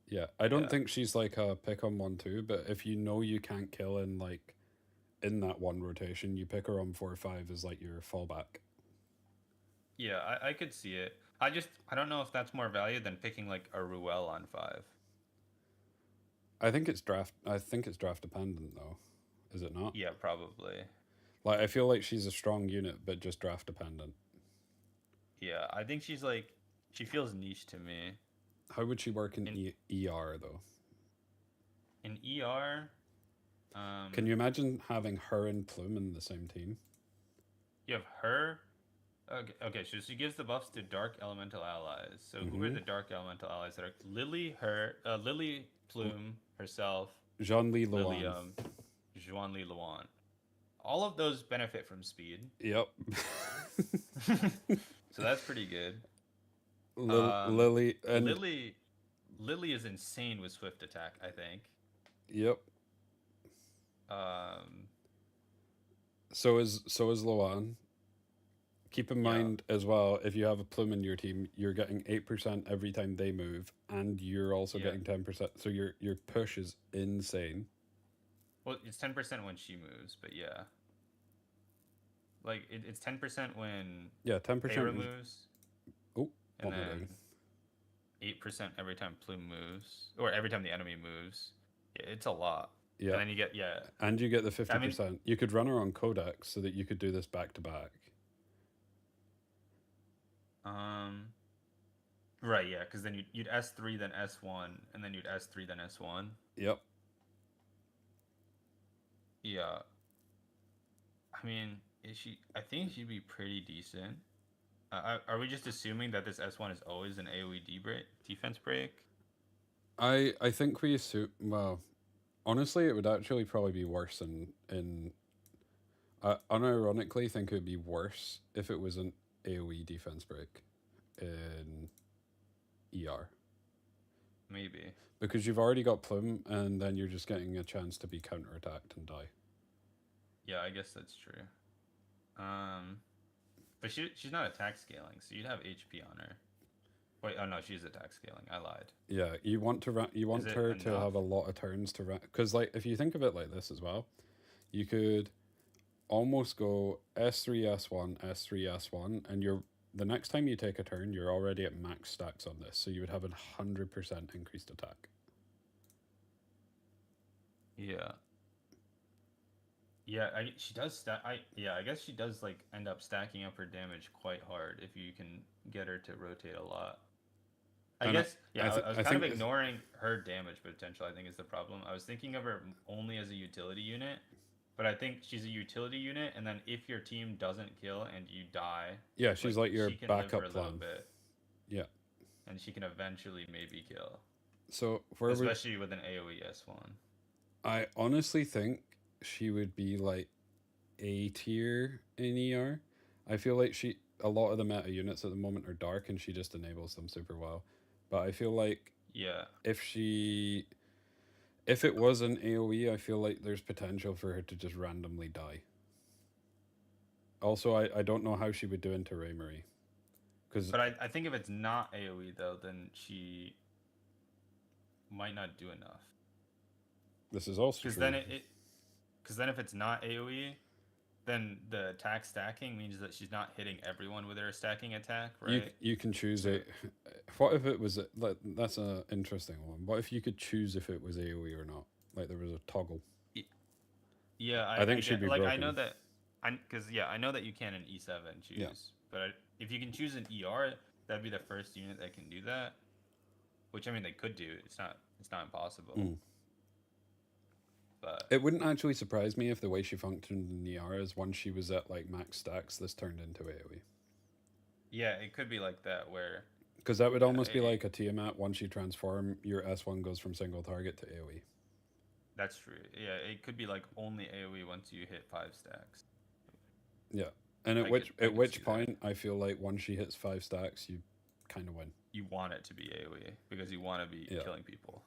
Yeah, I don't Yeah. think she's like a pick on 1-2, but if you know you can't kill in like in that one rotation, you pick her on 4-5 as like your fallback. Yeah, I could see it. I don't know if that's more value than picking like a Ruel on 5. I think it's draft dependent though, is it not? Yeah, probably. Like I feel like she's a strong unit, but just draft dependent. Yeah, I think she feels niche to me. How would she work in ER though? In ER, Can you imagine having her and Plume in the same team? you have her. Okay, so she gives the buffs to Dark Elemental allies. So who are the Dark Elemental allies that are Lily, Plume, herself, Jean-Li Lily, Luan. Zhuan-Li Luan. All of those benefit from speed. Yep. So that's pretty good. Lily and Lily is insane with swift attack, I think. Yep. So is Luan. Keep in mind as well, if you have a Plume in your team, you're getting 8% every time they move, and you're also getting 10%. So your push is insane. Well, it's 10% when she moves, but yeah. Like it's 10% when 10%. Hera moves. Oh, and then 8% every time Plume moves, or every time the enemy moves. Yeah, it's a lot. Yeah. And then you get and you get the 50%. You could run her on Codex so that you could do this back to back. Right, yeah, because then you'd S3 then S1, and then you'd S3 then S1. Yep. Yeah. I mean, I think she'd be pretty decent. Are we just assuming that this S1 is always an AoE defense break? I think we assume. Well, honestly, it would actually probably be worse in. Unironically, think it would be worse if it was an AoE defense break in ER. Maybe. Because you've already got Plume, and then you're just getting a chance to be counterattacked and die. Yeah, I guess that's true. But she's not attack scaling, so you'd have HP on her. Wait, oh no, she's attack scaling. I lied. Yeah, you want her to have a lot of turns to run. Because like, if you think of it like this as well, you could almost go S3 S1 S3 S1, and the next time you take a turn, you're already at max stacks on this, so you would have 100% increased attack. Yeah. Yeah, she does stack. I guess she does like end up stacking up her damage quite hard if you can get her to rotate a lot. I was kind of ignoring her damage potential, I think, is the problem. I was thinking of her only as a utility unit, but I think she's a utility unit, and then if your team doesn't kill and you die, yeah, she's like your backup a plan. little bit. Yeah. And she can eventually maybe kill. So especially with an AoE S1. I honestly think she would be like A tier in ER. I feel like a lot of the meta units at the moment are dark, and she just enables them super well. But I feel like if it was an AoE, I feel like there's potential for her to just randomly die. Also, I don't know how she would do into Raymarie. But I think if it's not AoE though, then she might not do enough. This is also true. Because then if it's not AoE, then the attack stacking means that she's not hitting everyone with her stacking attack, right? You can choose it. What if it was... That's an interesting one. What if you could choose if it was AoE or not? Like there was a toggle. Yeah, I think she'd be broken. I know that... I know that you can in E7 choose. Yeah. But if you can choose an ER, that'd be the first unit that can do that. Which, I mean, they could do. It's not impossible. Mm. But it wouldn't actually surprise me if the way she functioned in ER is once she was at like max stacks, this turned into AoE. Yeah, it could be like that where... Because that would almost be like a Tiamat. Once you transform, your S1 goes from single target to AoE. That's true. Yeah, it could be like only AoE once you hit 5 stacks. Yeah. And at which point, I feel like once she hits 5 stacks, you kind of win. You want it to be AoE because you want to be killing people.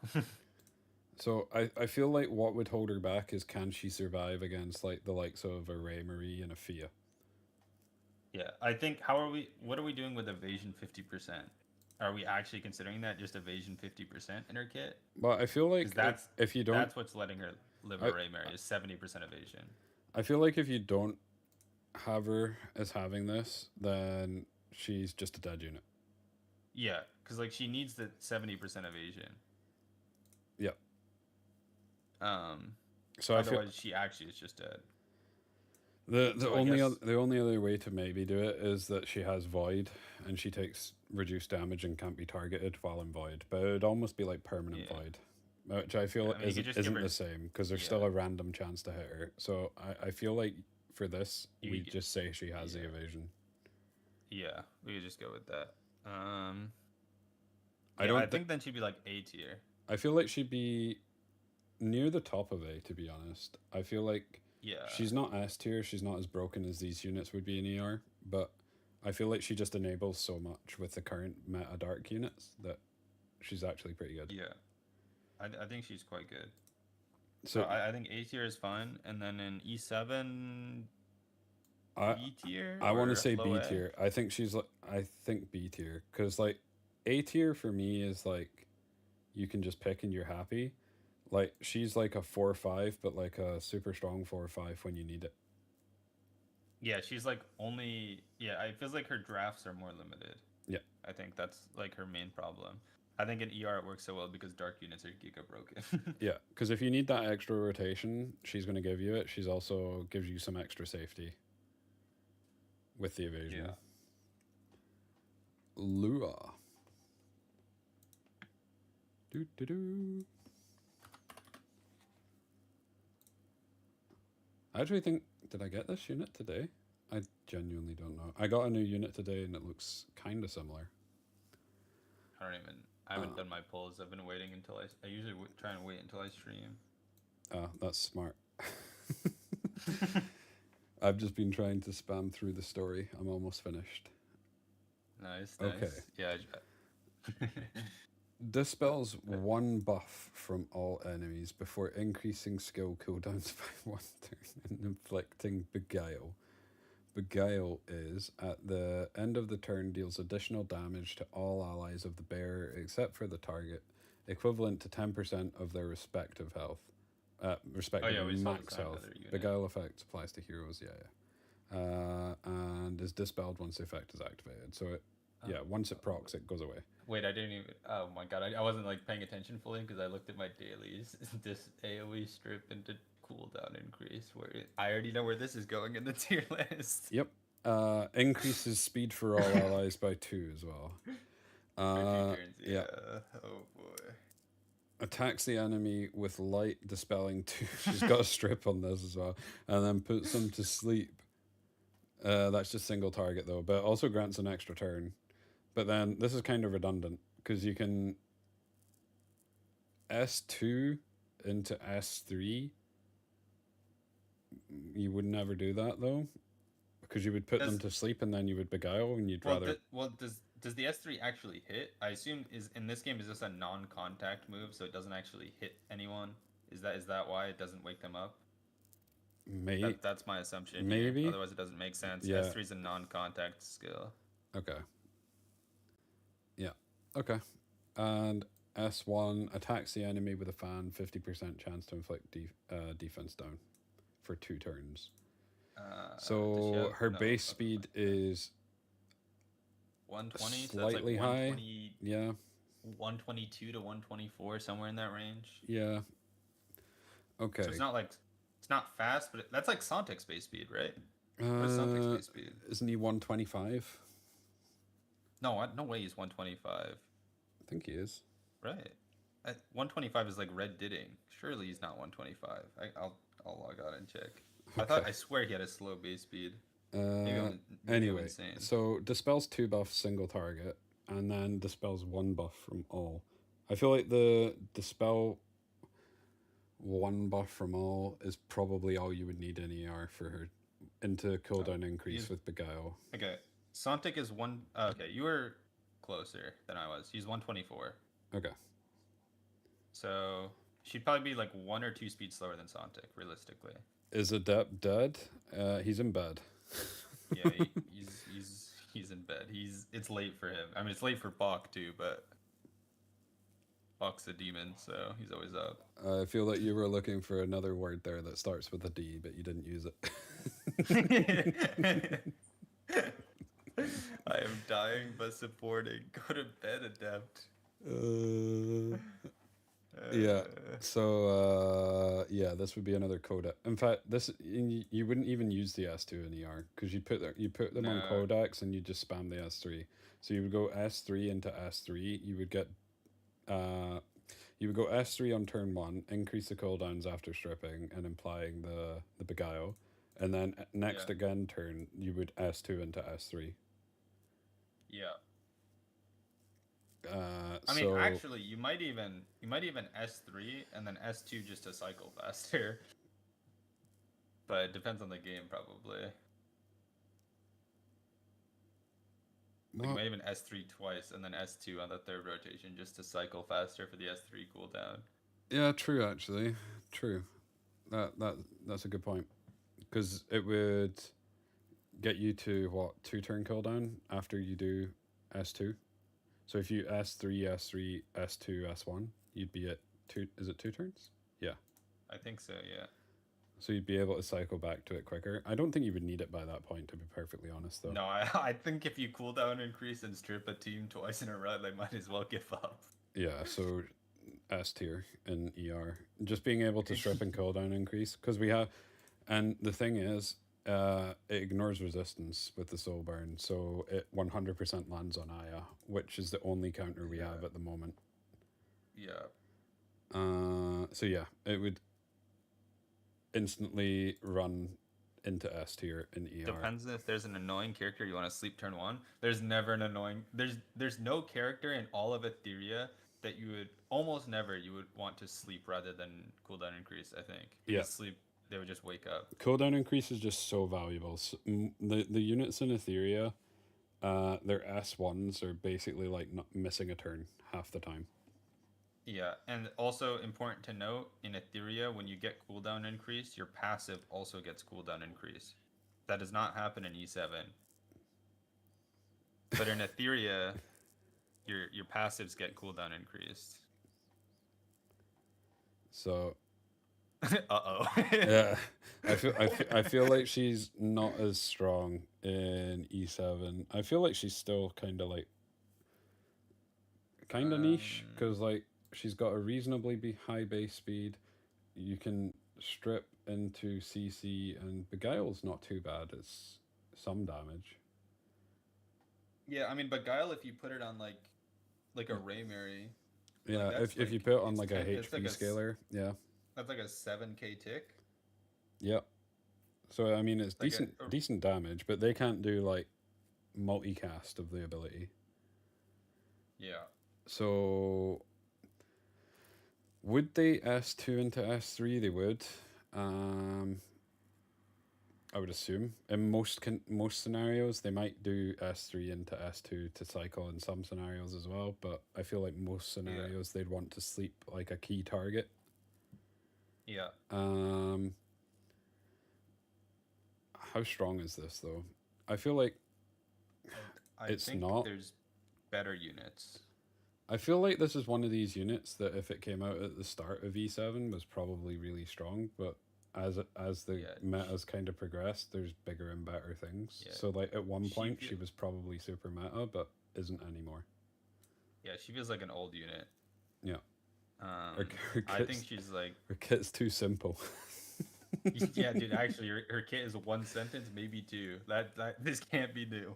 So I feel like what would hold her back is, can she survive against like the likes of a Raymarie and a Fia? Yeah, I think what are we doing with evasion 50%? Are we actually considering that just evasion 50% in her kit? Well, I feel like that's if you don't... That's what's letting her live a Raymarie is 70% evasion. I feel like if you don't have her as having this, then she's just a dead unit. Yeah, because like she needs the 70% evasion. Yep. Um, So I feel otherwise she actually is just dead. the So I only guess- the only other way to maybe do it is that she has void and she takes reduced damage and can't be targeted while in void. But it'd almost be like permanent Yeah. void, which I feel Yeah, I mean, you could just give isn't her- the same because there's still Yeah. a random chance to hit her. So I feel like for this You we could- just say she has the yeah. evasion. Yeah, we could just go with that. I I don't think then she'd be like A tier. I feel like she'd be near the top of A, to be honest. I feel like Yeah. she's not S tier, she's not as broken as these units would be in ER, but I feel like she just enables so much with the current meta dark units that she's actually pretty good. Yeah. I think she's quite good. So So I think A tier is fine, and then in E7, I B tier. I want or to say low B A? tier. I think she's like I think B tier because like A tier for me is like you can just pick and you're happy. Like she's like a 4-5, but like a super strong 4-5 when you need it. Yeah, she's like only. Yeah, it feels like her drafts are more limited. Yeah. I think that's like her main problem. I think in ER it works so well because dark units are giga broken. Yeah, because if you need that extra rotation, she's going to give you it. She's also gives you some extra safety with the evasion. Yeah. Lua. Do do do. I actually think did I get this unit today? I genuinely don't know. I got a new unit today and it looks kind of similar. I haven't done my polls. I've been waiting until I usually try and wait until I stream. That's smart. I've just been trying to spam through the story. I'm almost finished. Nice. Okay. Yeah. Dispels one buff from all enemies before increasing skill cooldowns by 1 turn and inflicting Beguile. Beguile is, at the end of the turn, deals additional damage to all allies of the bearer except for the target, equivalent to 10% of their respective health. Respective we saw max this on health. another unit. Beguile effect applies to heroes, yeah. And is dispelled once the effect is activated. So it, yeah, once it procs, it goes away. Wait, I didn't even. Oh my god, I wasn't like paying attention fully because I looked at my dailies. This AOE strip into cooldown increase. I already know where this is going in the tier list. Yep. Increases speed for all allies by 2 as well. For 2 turns, yeah. Oh boy. Attacks the enemy with light dispelling 2. She's got a strip on this as well. And then puts them to sleep. That's just single target though, but also grants an extra turn. But then this is kind of redundant because you can S2 into S3. You would never do that though, because you would put them to sleep and then you would beguile, and you'd rather. Does the S3 actually hit? I assume is in this game is this a non-contact move, so it doesn't actually hit anyone. Is that why it doesn't wake them up? That's my assumption. Maybe. Otherwise, it doesn't make sense. Yeah. S3 is a non-contact skill. Okay. Yeah. Okay. And S1 attacks the enemy with a fan, 50% chance to inflict defense down for 2 turns. So her base speed is 120. slightly so that's like high. Yeah. 122 to 124, somewhere in that range. Yeah. Okay. So it's not fast, but that's like Sontek's base speed, right? What is Sontek's base speed? Isn't he 125? No way he's 125. I think he is. Right. 125 is like Red Didding. Surely he's not 125. I'll log out and check. I swear he had a slow base speed. Maybe Anyway, insane. so dispels 2 buffs single target, and then dispels 1 buff from all. I feel like the dispel 1 buff from all is probably all you would need in ER for her into cooldown increase with Beguile. Okay. Sontek is okay, you were closer than I was. He's 124. Okay. So she'd probably be like 1 or 2 speed slower than Sontek, realistically. Is Adept dead? He's in bed. Yeah, he's in bed. It's late for him. I mean, it's late for Bach too, but Hawk's a demon, so he's always up. I feel like you were looking for another word there that starts with a D, but you didn't use it. I am dying but supporting. Go to bed, Adept. Yeah. So yeah, this would be another codex. In fact, you wouldn't even use the S2 in ER because you put them on No. codex and you just spam the S3. So you would go S3 into S3. You would get you would go S3 on turn 1, increase the cooldowns after stripping and implying the beguile, and then next Yeah. again turn you would S2 into S3. Yeah. I I mean, actually, you might even S3 and then S2 just to cycle faster. But it depends on the game, probably. Like you might even S3 twice and then S2 on the third rotation just to cycle faster for the S3 cooldown. Yeah, true. Actually, true. That's a good point because it would get you to what 2-turn cooldown after you do S2. So if you S3, S3, S2, S1, you'd be at 2. Is it 2 turns? Yeah. I think so. Yeah. So you'd be able to cycle back to it quicker. I don't think you would need it by that point, to be perfectly honest, though. No, I think if you cooldown increase and strip a team twice in a row, they might as well give up. Yeah. So S tier in ER, just being able to strip and cooldown increase because we have, and the thing is, it ignores resistance with the soul burn, so it 100% lands on Aya, which is the only counter we have at the moment. Yeah. So yeah, it would instantly run into S tier in ER. Depends if there's an annoying character you want to sleep turn 1. There's never an annoying. There's no character in all of Etheria that you would almost never you would want to sleep rather than cooldown increase. I think. If you sleep, they would just wake up. Cooldown increase is just so valuable. So, the units in Etheria, their S1s are basically like not missing a turn half the time. Yeah, and also important to note, in Etheria, when you get cooldown increase, your passive also gets cooldown increase. That does not happen in E7. But in Etheria, your passives get cooldown increased. So uh-oh. yeah, I feel like she's not as strong in E7. I feel like she's still kind of niche because like she's got a reasonably high base speed. You can strip into CC, and Beguile's not too bad. It's some damage. Yeah, I mean, Beguile, if you put it on like a Raymary. Yeah, like, if you put it on like a HP scaler, yeah. That's like a 7k tick. Yep. So I mean, it's Like decent damage, but they can't do like multicast of the ability. Yeah. So would they S2 into S3? They would. I would assume in most scenarios they might do S3 into S2 to cycle in some scenarios as well. But I feel like most scenarios they'd want to sleep like a key target. Yeah. How strong is this though? I feel like it's think not. There's better units. I feel like this is one of these units that if it came out at the start of E7 was probably really strong, but as the meta's kind of progressed, there's bigger and better things. Yeah. So like at one point she was probably super meta, but isn't anymore. Yeah, she feels like an old unit. Yeah. I think she's like her kit's too simple. Yeah, dude. Actually, her kit is 1 sentence, maybe 2. That this can't be new.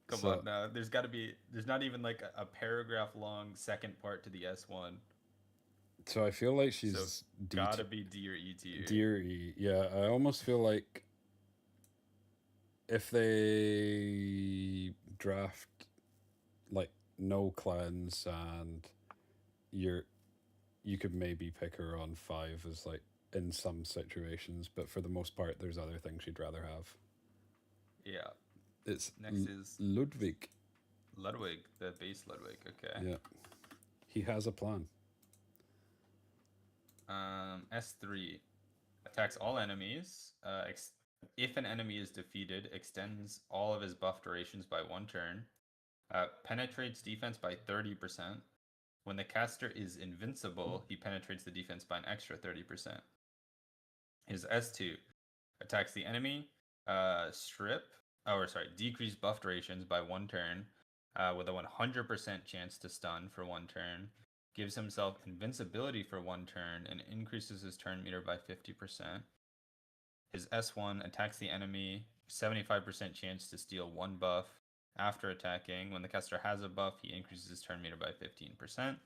Come on now. There's got to be. There's not even like a paragraph long second part to the S1. So I feel like she's gotta be D or E tier. D or E. Yeah, I almost feel like if they draft like no cleanse and you could maybe pick her on 5 as like in some situations, but for the most part there's other things she'd rather have. Yeah. It's next is Ludwig, the base Ludwig. Okay. Yeah. He has a plan. S3 attacks all enemies. If an enemy is defeated, extends all of his buff durations by 1 turn. Penetrates defense by 30%. When the caster is invincible, he penetrates the defense by an extra 30%. His S2 attacks the enemy, decrease buff durations by 1 turn, with a 100% chance to stun for 1 turn, gives himself invincibility for 1 turn, and increases his turn meter by 50%. His S1 attacks the enemy, 75% chance to steal 1 buff. After attacking, when the caster has a buff, he increases his turn meter by 15%.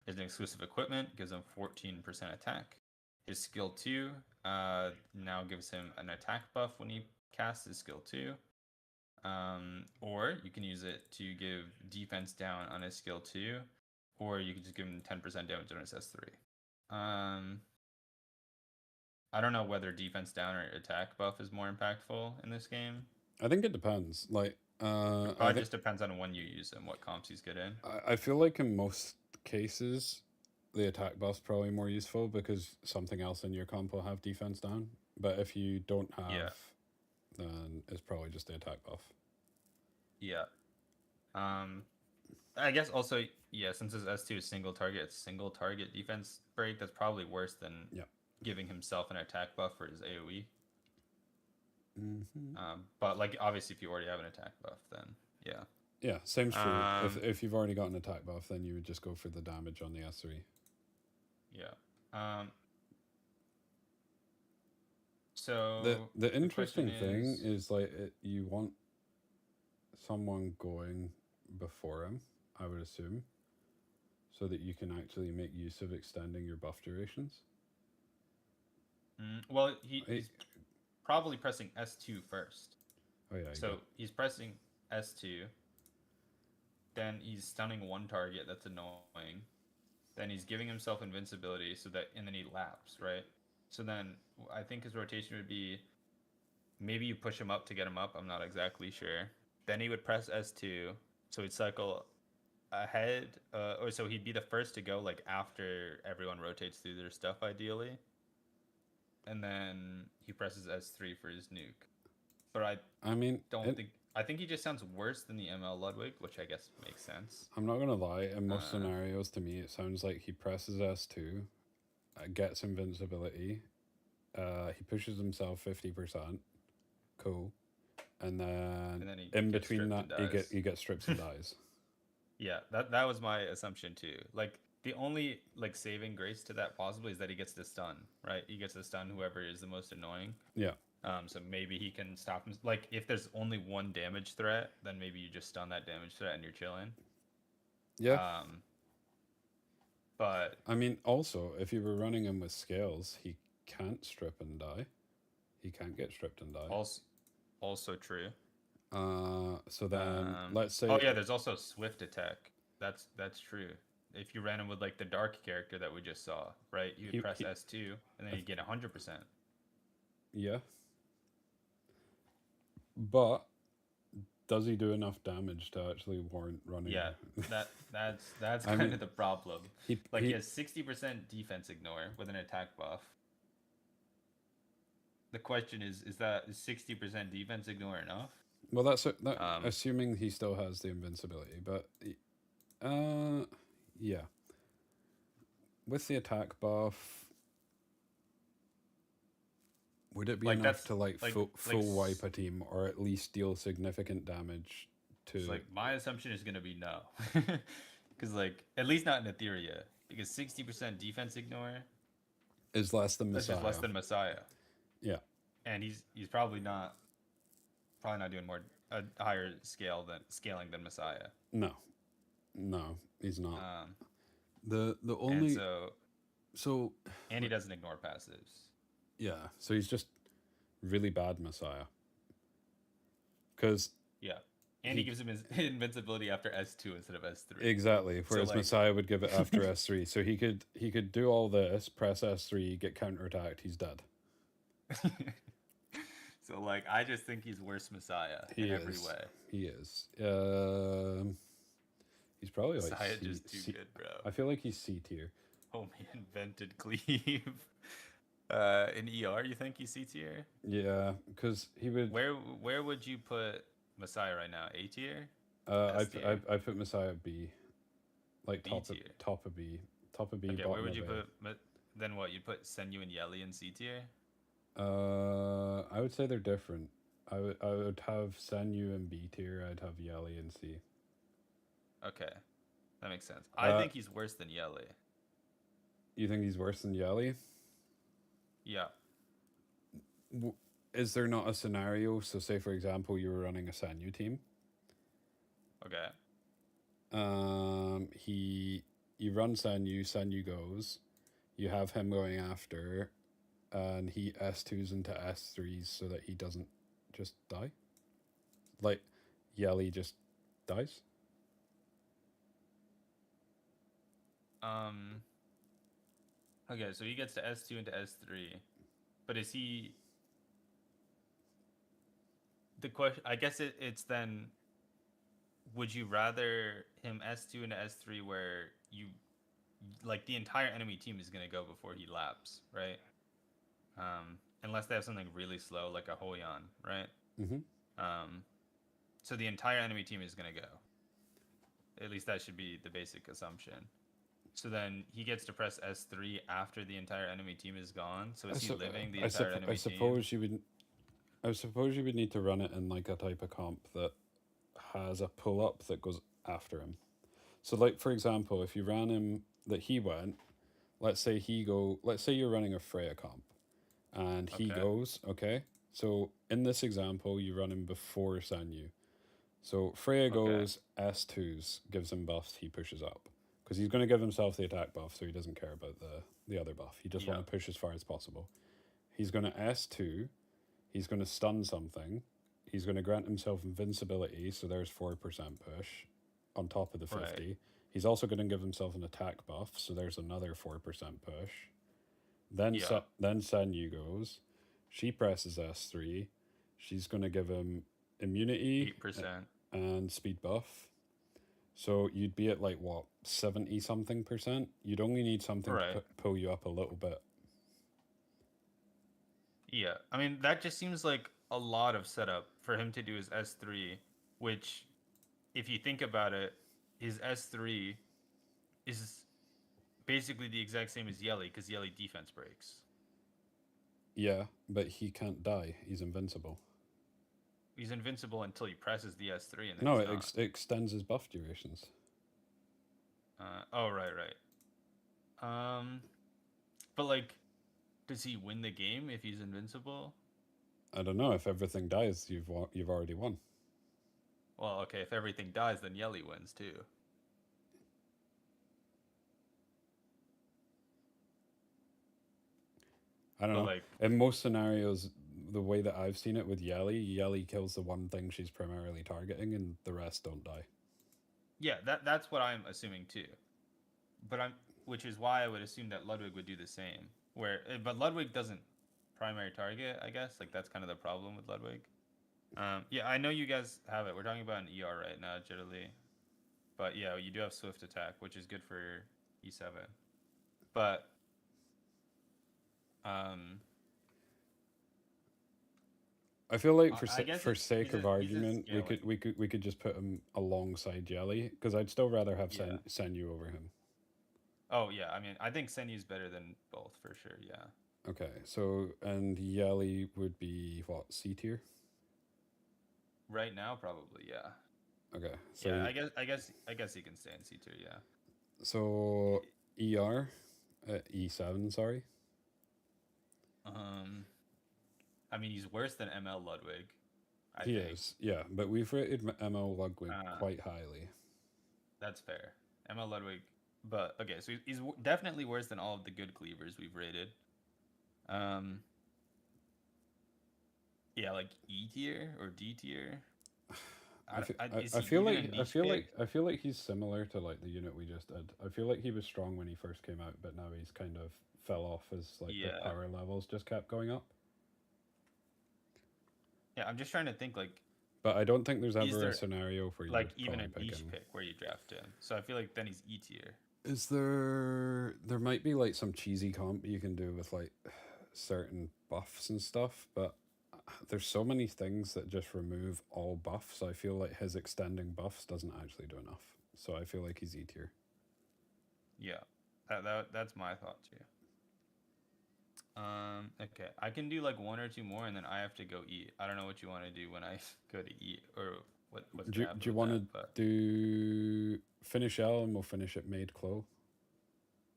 His exclusive equipment gives him 14% attack. His skill 2 now gives him an attack buff when he casts his skill 2. Or you can use it to give defense down on his skill 2, or you can just give him 10% damage on his S3. I don't know whether defense down or attack buff is more impactful in this game. I think it depends. Like, It I probably thi- just depends on when you use him, what comps he's good in. I feel like in most cases, the attack buff's probably more useful because something else in your comp will have defense down. But if you don't have, Yeah. then it's probably just the attack buff. Yeah. I guess also, yeah, since his S2 is single target defense break, that's probably worse than Yeah. giving himself an attack buff for his AoE. Mm-hmm. But like obviously if you already have an attack buff, then yeah. Yeah, same true. Um, If you've already got an attack buff, then you would just go for the damage on the S3. Yeah. So The interesting question thing is- is like you want someone going before him, I would assume, so that you can actually make use of extending your buff durations. well, I- he's probably pressing S2 first. Oh yeah. So he's pressing S2. Then he's stunning 1 target that's annoying. Then he's giving himself invincibility and then he laps, right? So then I think his rotation would be maybe you push him up to get him up. I'm not exactly sure. Then he would press S2, so he'd cycle ahead, or so he'd be the first to go like after everyone rotates through their stuff ideally. And then he presses S3 for his nuke. But I mean, I think he just sounds worse than the ML Ludwig, which I guess makes sense. I'm not gonna lie. In most Uh, scenarios, to me, it sounds like he presses S2, gets invincibility, he pushes himself 50%, cool, and then he in gets between stripped that, and dies. he gets strips and dies. Yeah, that was my assumption too. Like the only like saving grace to that possibly is that he gets the stun, right? He gets the stun whoever is the most annoying. Yeah. So maybe he can stop him. Like if there's only 1 damage threat, then maybe you just stun that damage threat and you're chilling. Yeah. But I mean, also, if you were running him with scales, he can't strip and die. He can't get stripped and die. also true. So then, let's say. Oh yeah, there's also swift attack. That's true. If you ran him with like the dark character that we just saw, right? You would press S2 and then you get 100%. Yeah. But does he do enough damage to actually warrant running? Yeah, that's I kind mean, of the problem. He He has 60% defense ignore with an attack buff. The question is that 60% defense ignore enough? well, that's assuming he still has the invincibility, but yeah. With the attack buff, would it be Like, enough that's- to like- full like wipe a team, or at least deal significant damage to? It's like my assumption is gonna be no, because like at least not in Etheria, because 60% defense ignore is less than that's Messiah. just less than Messiah. Yeah. And he's probably not doing a higher scaling than Messiah. No, he's not. The And only so and he doesn't ignore passives. yeah, so he's just really bad Messiah. Because Yeah, and he gives him his invincibility after S2 instead of S3. exactly, whereas like- Messiah would give it after S3. So he could do all this, press S3, get counterattacked, he's dead. So like I just think he's worse Messiah He in every is. way. He is. He's probably like Messiah C, just too C- good, bro. I feel like he's C tier. Homie invented cleave. In ER, you think he's C tier? Yeah, because he would. Where would you put Messiah right now? A tier? I S tier? I put Messiah B. like B top tier. top of B, top of B. Okay, bottom where would of you A. put? Then what? You put Senyu and Yeli in C tier? I would say they're different. I would have Senyu in B tier. I'd have Yali in C. Okay, that makes sense. I Uh, think he's worse than Yeli. You think he's worse than Yali? Yeah. Is there not a scenario? So, say for example, you were running a Senyu team. Okay. You run Senyu. Senyu goes. You have him going after, and he S2s into S3s so that he doesn't just die. Like, Yali just dies. Okay, so he gets to S2 into S3, but is he? The question, I guess it's then. Would you rather him S2 into S3 where you, like the entire enemy team is gonna go before he laps, right? Unless they have something really slow like a Hoyan, right? Mm-hmm. So the entire enemy team is gonna go. At least that should be the basic assumption. So then he gets to press S3 after the entire enemy team is gone. So is he living the entire enemy I suppose you would. I suppose you would need to run it in like a type of comp that has a pull up that goes after him. So, like for example, if you ran him that he went, let's say you're running a Freya comp, and he Okay. goes. Okay, so in this example, you run him before Sanyu. So Freya goes S2s, gives him buffs, he pushes up. Because he's going to give himself the attack buff, so he doesn't care about the other buff. He just want to push as far as possible. He's going to S2, he's going to stun something, he's going to grant himself invincibility, so there's 4% push on top of the 50. Right. He's also going to give himself an attack buff, so there's another 4% push. Then then Sanyu goes, she presses S3, she's going to give him immunity 8%. and speed buff. So you'd be at like what, 70 something percent? You'd only need something to pull you up a little bit. Yeah, I mean that just seems like a lot of setup for him to do his S3, which, if you think about it, his S3 is basically the exact same as Yeli because Yeli defense breaks. Yeah, but he can't die. He's invincible. He's invincible until he presses the S3, and then No, he's it extends his buff durations. Right. But like, does he win the game if he's invincible? I don't know. If everything dies, you've already won. Well, okay, if everything dies, then Yeli wins too. I don't know. Like, in most scenarios, the way that I've seen it with Yeli kills the one thing she's primarily targeting, and the rest don't die. Yeah, that's what I'm assuming too. Which is why I would assume that Ludwig would do the same. But Ludwig doesn't primary target, I guess. Like that's kind of the problem with Ludwig. Yeah, I know you guys have it. We're talking about an ER right now, generally. But yeah, you do have swift attack, which is good for E7. But I feel like for sake of argument, we could just put him alongside Jelly, because I'd still rather have Senyu over him. Oh yeah, I mean I think Senyu's better than both for sure. Yeah. Okay, so and Yali would be what, C tier? Right now, probably, yeah. Okay, so yeah, I guess he can stay in C tier, yeah. So ER, E7, sorry. I mean, he's worse than ML Ludwig. He is, yeah, but we've rated ML Ludwig quite highly. That's fair, ML Ludwig, but okay, so he's definitely worse than all of the good cleavers we've rated. Yeah, like E tier or D tier. I feel like he's similar to like the unit we just did. I feel like he was strong when he first came out, but now he's kind of fell off as like the power levels just kept going up. Yeah, I'm just trying to think like. But I don't think there's ever a scenario for you like even a niche pick where you draft him. So I feel like then he's E tier. Is there? There might be like some cheesy comp you can do with like certain buffs and stuff, but there's so many things that just remove all buffs. I feel like his extending buffs doesn't actually do enough. So I feel like he's E tier. Yeah, that's my thought too. Okay, I can do like one or two more, and then I have to go eat. I don't know what you want to do when I go to eat, or what's Do gonna do happen you with want that. to But do finish L and we'll finish at Maid Clo?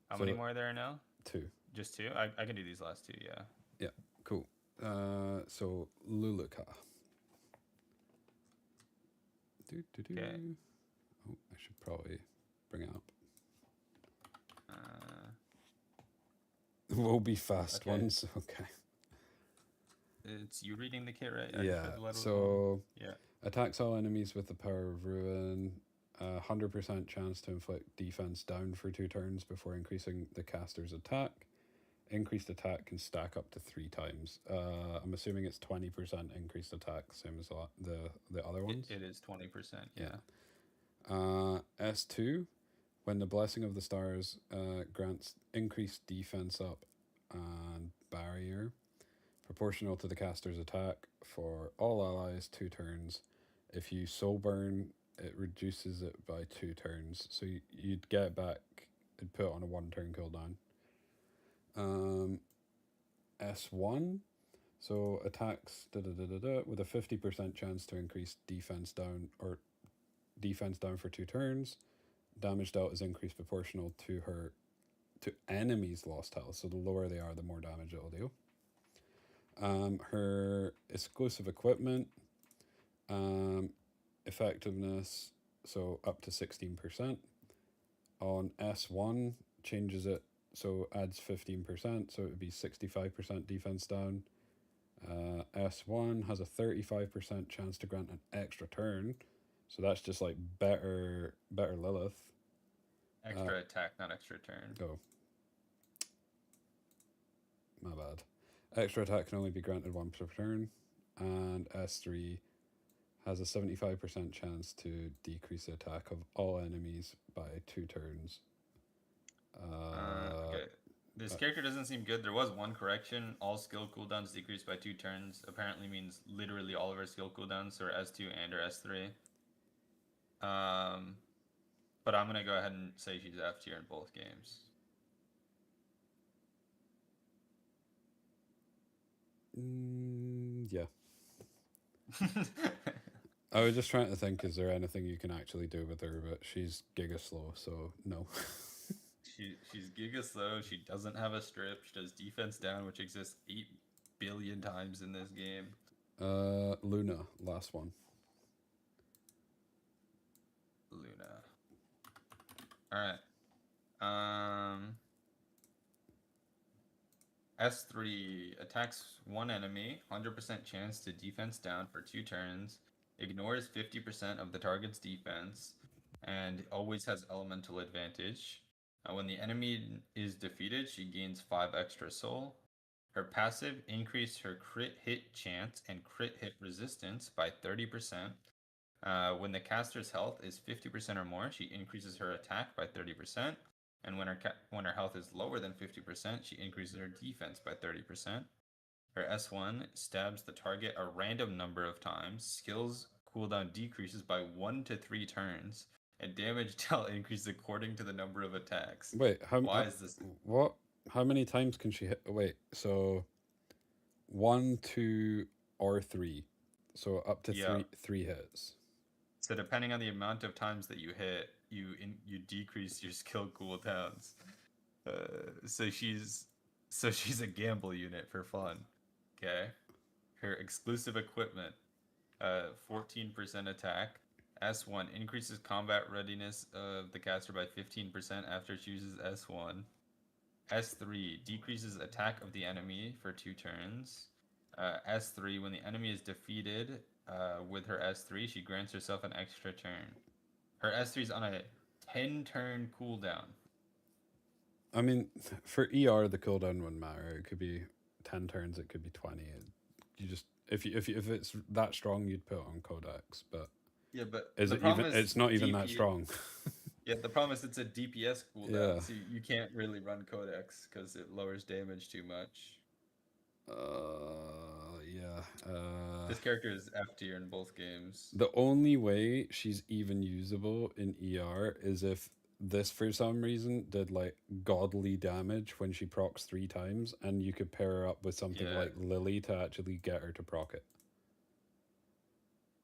how So many more are there now? 2. Just two? I can do these last two. Yeah. Yeah, cool. So Luluka. Okay. Oh, I should probably bring it up. Uh, Will be fast Okay. ones. Okay. it's you reading the kit, right? I just Yeah. read the letter. So Yeah. attacks all enemies with the power of ruin. 100% chance to inflict defense down for 2 turns before increasing the caster's attack. Increased attack can stack up to 3 times. I'm assuming it's 20% increased attack, same as the other ones. It is 20%. Yeah. S2, when the Blessing of the Stars grants increased defense up and barrier proportional to the caster's attack for all allies 2 turns. If you soul burn, it reduces it by 2 turns. So you'd get it back, it'd put it on a 1 turn cooldown. S1, so attacks with a 50% chance to increase defense down for 2 turns. Damage dealt is increased proportional to enemies' lost health. So the lower they are, the more damage it'll do. Her exclusive equipment, effectiveness, so up to 16%. On S1, changes it, so adds 15%, so it would be 65% defense down. S1 has a 35% chance to grant an extra turn, so that's just like better Lilith. Extra attack, not extra turn. Oh, my bad. Extra attack can only be granted 1 per turn, and S3 has a 75% chance to decrease the attack of all enemies by 2 turns. Okay. This character doesn't seem good. There was one correction. All skill cooldowns decreased by 2 turns. Apparently means literally all of her skill cooldowns are S2 and or S3. But I'm gonna go ahead and say she's F tier in both games. Yeah. I was just trying to think, is there anything you can actually do with her, but she's giga slow, so no. She's giga slow. She doesn't have a strip. She does defense down, which exists 8 billion times in this game. Luna, last one. Luna. Alright. S3 attacks one enemy, 100% chance to defense down for 2 turns, ignores 50% of the target's defense, and always has elemental advantage. When the enemy is defeated, she gains 5 extra soul. Her passive increased her crit hit chance and crit hit resistance by 30%. When the caster's health is 50% or more, she increases her attack by 30%. And when her health is lower than 50%, she increases her defense by 30%. Her S1 stabs the target a random number of times. Skills cooldown decreases by 1 to 3 turns, and damage dealt increases according to the number of attacks. Wait, Why is this? What? How many times can she hit? Wait, so 1, 2, or 3. So up to Yeah. three hits. So depending on the amount of times that you hit, you decrease your skill cooldowns. So she's a gamble unit for fun. Okay. Her exclusive equipment, 14% attack. S1 increases combat readiness of the caster by 15% after it chooses S1. S3 decreases attack of the enemy for 2 turns. S3, when the enemy is defeated with her S3, she grants herself an extra turn. Her S3 is on a 10-turn cooldown. I mean, for ER, the cooldown wouldn't matter. It could be 10 turns, it could be 20. You just if it's that strong, you'd put it on Codex, but yeah, but it's not even that strong. Yeah, the problem is it's a DPS cooldown, Yeah. so you can't really run Codex because it lowers damage too much. Yeah. This character is F tier in both games. The only way she's even usable in ER is if this for some reason did like godly damage when she procs 3 times, and you could pair her up with something Yeah. like Lily to actually get her to proc it.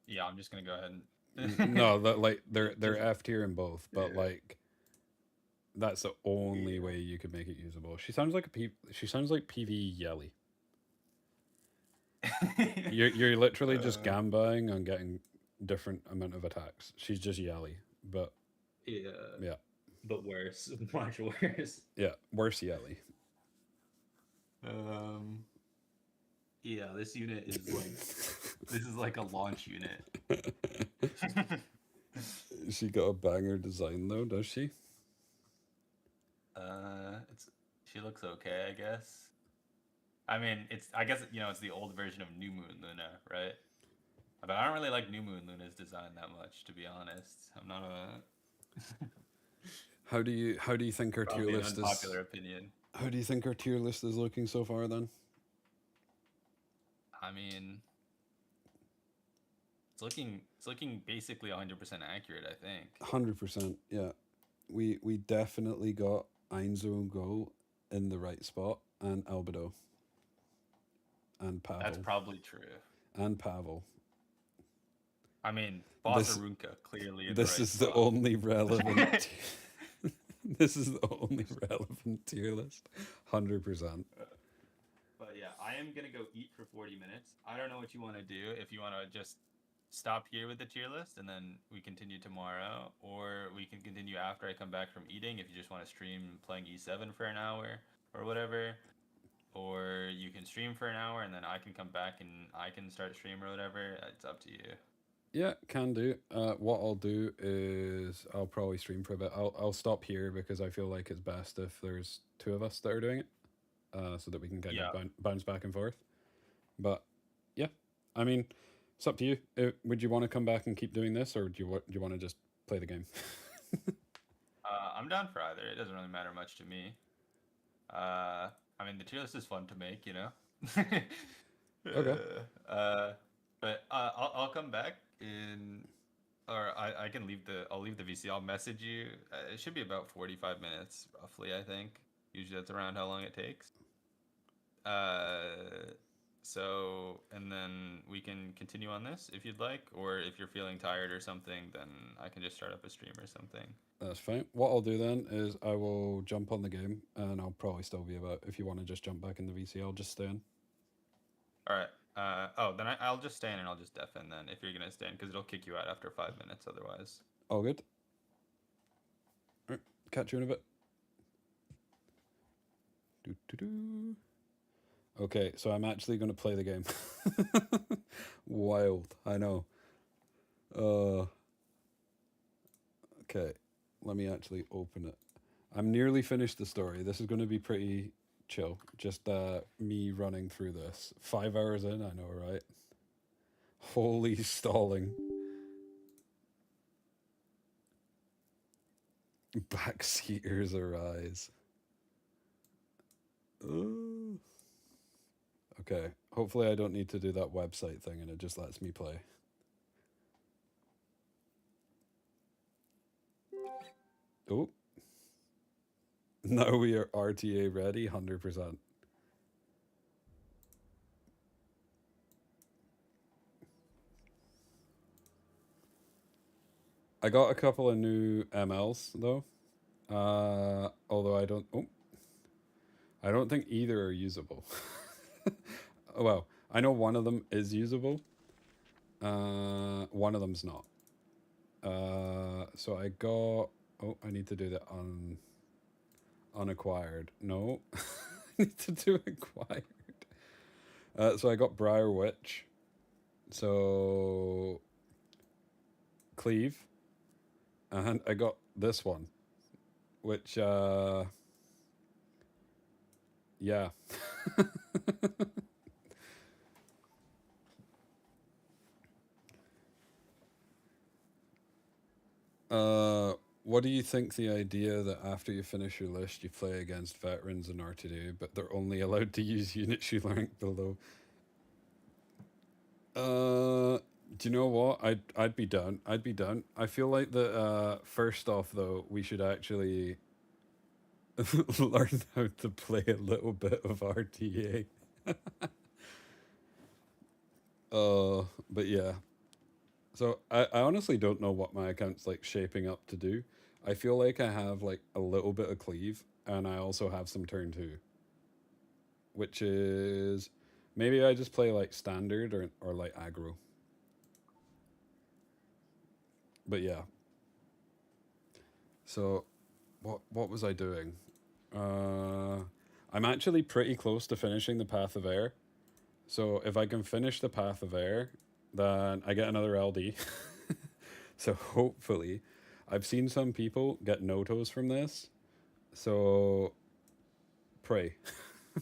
Yeah, I'm just gonna go ahead and No, that like they're Just- F tier in both, but Yeah. like that's the only Yeah. way you could make it usable. She sounds like she sounds like PV Yelly. You're literally just gambaying on getting different amount of attacks. She's just Yelly, but yeah, but worse, much worse. yeah, worse Yelly. Yeah, this unit is like this is like a launch unit. She got a banger design though, does she? She looks okay, I guess. I mean, I guess it's the old version of New Moon Luna, right? But I don't really like New Moon Luna's design that much, to be honest. I'm not a How do you think our tier probably an list is? unpopular opinion. How do you think our tier list is looking so far then? I mean, it's looking basically 100% accurate, I think. 100%, yeah. We definitely got Ainzo and Go in the right spot, and Albedo. And Pavel. That's probably true. And Pavel. I mean, This- Bossarunka clearly in This the right is the spot. only relevant this is the only relevant tier list. 100%. But yeah, I am gonna go eat for 40 minutes. I don't know what you want to do. If you want to just stop here with the tier list and then we continue tomorrow, or we can continue after I come back from eating. If you just want to stream playing E7 for an hour or whatever, or you can stream for an hour and then I can come back and I can start stream or whatever. It's up to you. Yeah, can do. What I'll do is I'll probably stream for a bit. I'll stop here because I feel like it's best if there's 2 of us that are doing it, so that we can kind of bounce back and forth. But yeah, I mean, it's up to you. Would you want to come back and keep doing this, or do you want to just play the game? I'm down for either. It doesn't really matter much to me. I mean, the tier list is fun to make, you know. Okay. But I'll come back or I can leave I'll leave the VC. I'll message you. It should be about 45 minutes, roughly. I think usually that's around how long it takes. So, and then we can continue on this if you'd like, or if you're feeling tired or something, then I can just start up a stream or something. That's fine. What I'll do then is I will jump on the game, and I'll probably still be about. If you want to just jump back in the VC, I'll just stay in. All right. Then I'll just stay in and I'll just def in then if you're gonna stay in, because it'll kick you out after 5 minutes otherwise. All good. All right, catch you in a bit. Okay, so I'm actually going to play the game. Wild, I know. Okay, let me actually open it. I'm nearly finished the story. This is going to be pretty chill. Just me running through this. 5 hours in, I know, right? Holy stalling. Backseaters arise. Okay, hopefully I don't need to do that website thing and it just lets me play. Oh. Now we are RTA ready, 100%. I got a couple of new MLs though. Although I don't think either are usable. Well, I know one of them is usable. One of them's not. So I got. Oh, I need to do that on unacquired. No, I need to do acquired. So I got Briar Witch. So Cleave, and I got this one, which yeah. What do you think the idea that after you finish your list, you play against veterans in R2D, but they're only allowed to use units you rank below? Do you know what? I'd be down. I'd be down. I feel like that. First off, though, we should actually learn how to play a little bit of RTA. But yeah. So I honestly don't know what my account's like shaping up to do. I feel like I have like a little bit of cleave, and I also have some turn two, which is maybe I just play like standard or like aggro. But yeah. So what was I doing? I'm actually pretty close to finishing the Path of Air. So if I can finish the Path of Air, then I get another LD. So hopefully, I've seen some people get notos from this. So pray.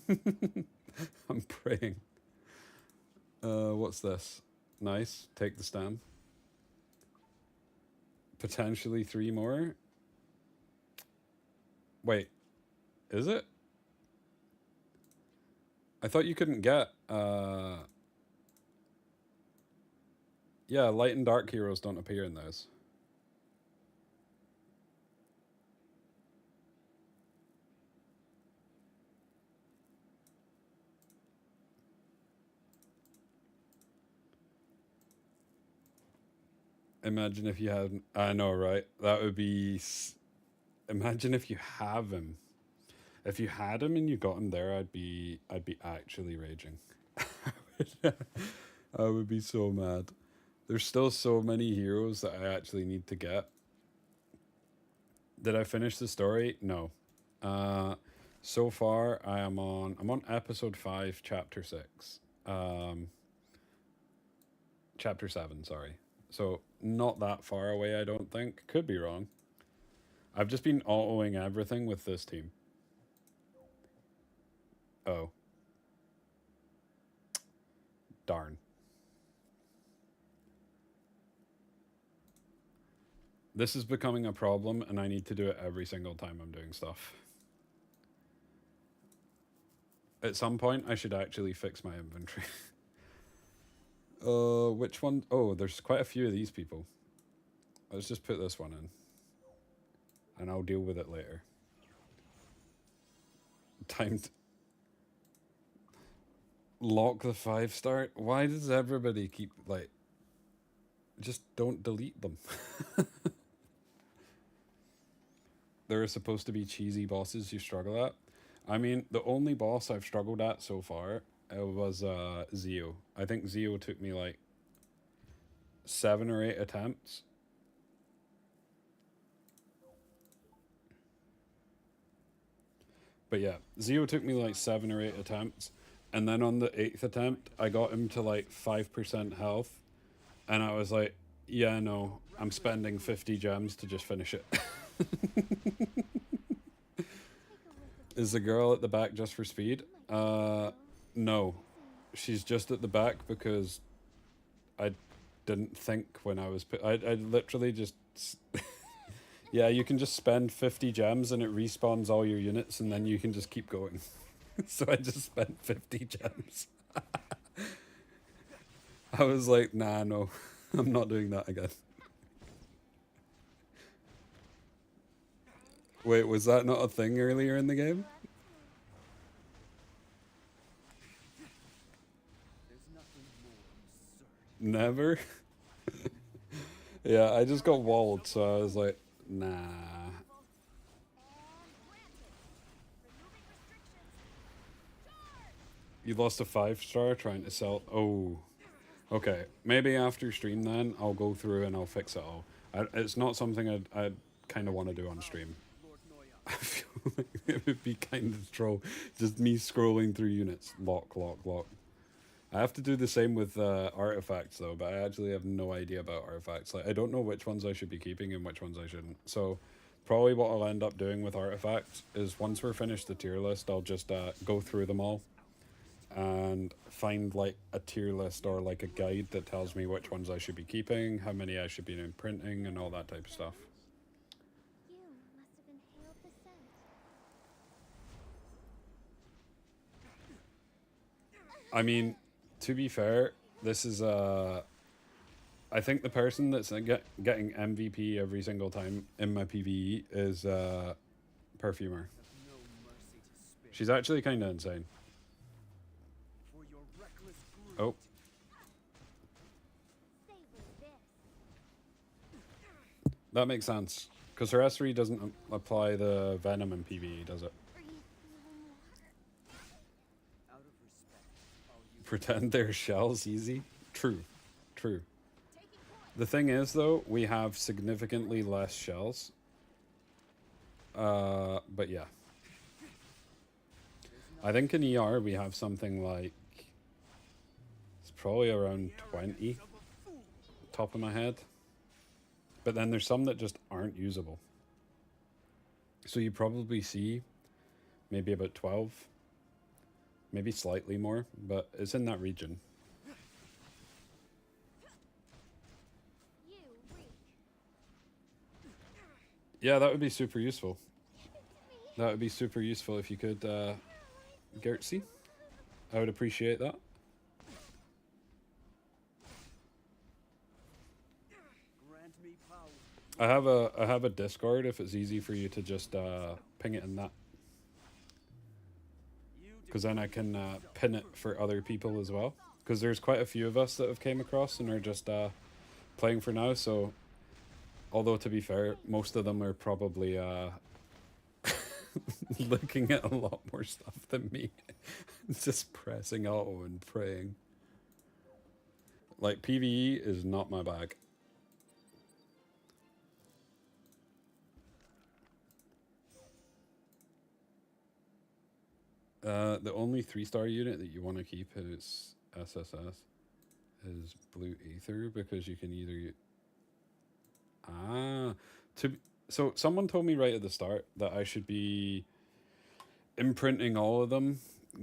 I'm praying. What's this? Nice. Take the stam. Potentially 3 more. Wait, is it? I thought you couldn't get yeah, light and dark heroes don't appear in those. Imagine if you had. I know, right? That would be. Imagine if you have him. If you had him and you got him there, I'd be actually raging. I would be so mad. There's still so many heroes that I actually need to get. Did I finish the story? No. So far I'm on episode 5, chapter 6. Chapter 7, sorry. So not that far away, I don't think. Could be wrong. I've just been autoing everything with this team. Oh. Darn. This is becoming a problem, and I need to do it every single time I'm doing stuff. At some point, I should actually fix my inventory. Which one? Oh, there's quite a few of these people. Let's just put this one in. And I'll deal with it later. Timed. Lock the 5-star? Why does everybody keep, like... Just don't delete them. There are supposed to be cheesy bosses you struggle at. I mean, the only boss I've struggled at so far was Zeo. I think Zeo took me like 7 or 8 attempts. But yeah, Zeo took me like 7 or 8 attempts. And then on the 8th attempt, I got him to like 5% health. And I was like, yeah, no, I'm spending 50 gems to just finish it. Is the girl at the back just for speed? No. She's just at the back because I didn't think when I was... I literally just... Yeah, you can just spend 50 gems and it respawns all your units and then you can just keep going. So I just spent 50 gems. I was like, nah, no. I'm not doing that again. Wait, was that not a thing earlier in the game? Never? Yeah, I just got walled, so I was like, nah. You lost a 5-star trying to sell... Oh. Okay, maybe after stream then, I'll go through and I'll fix it all. It's not something I'd kind of want to do on stream. I feel like it would be kind of troll. Just me scrolling through units. Lock, lock, lock. I have to do the same with artifacts though, but I actually have no idea about artifacts. Like, I don't know which ones I should be keeping and which ones I shouldn't. So probably what I'll end up doing with artifacts is once we're finished the tier list, I'll just go through them all and find like a tier list or like a guide that tells me which ones I should be keeping, how many I should be imprinting, and all that type of stuff. You must have inhaled the scent. I mean, to be fair, this is I think the person that's getting MVP every single time in my PvE is Perfumer. No mercy to spare. She's actually kind of insane. For your reckless greed. Oh, Savor this. that makes sense. Because her S3 doesn't apply the Venom in PvE, does it? Are you feeling water? Out of respect, I'll use Pretend they're shells easy? True. True. Taking point. The thing is, though, we have significantly less shells. But yeah. I think in ER we have something like... It's probably around 20, top of my head. But then there's some that just aren't usable. So you probably see maybe about 12. Maybe slightly more, but it's in that region. You reek. Yeah, that would be super useful. That would be super useful if you could, Gertzy. I would appreciate that. grant me power. I have a Discord if it's easy for you to just ping it in that, You because then I can pin it for other people as well. Because there's quite a few of us that have came across and are just playing for now. So, although to be fair, most of them are probably looking at a lot more stuff than me, just pressing auto and praying. Like PvE is not my bag. The only 3-star unit that you want to keep is SSS is Blue Aether, because you can either so someone told me right at the start that I should be imprinting all of them,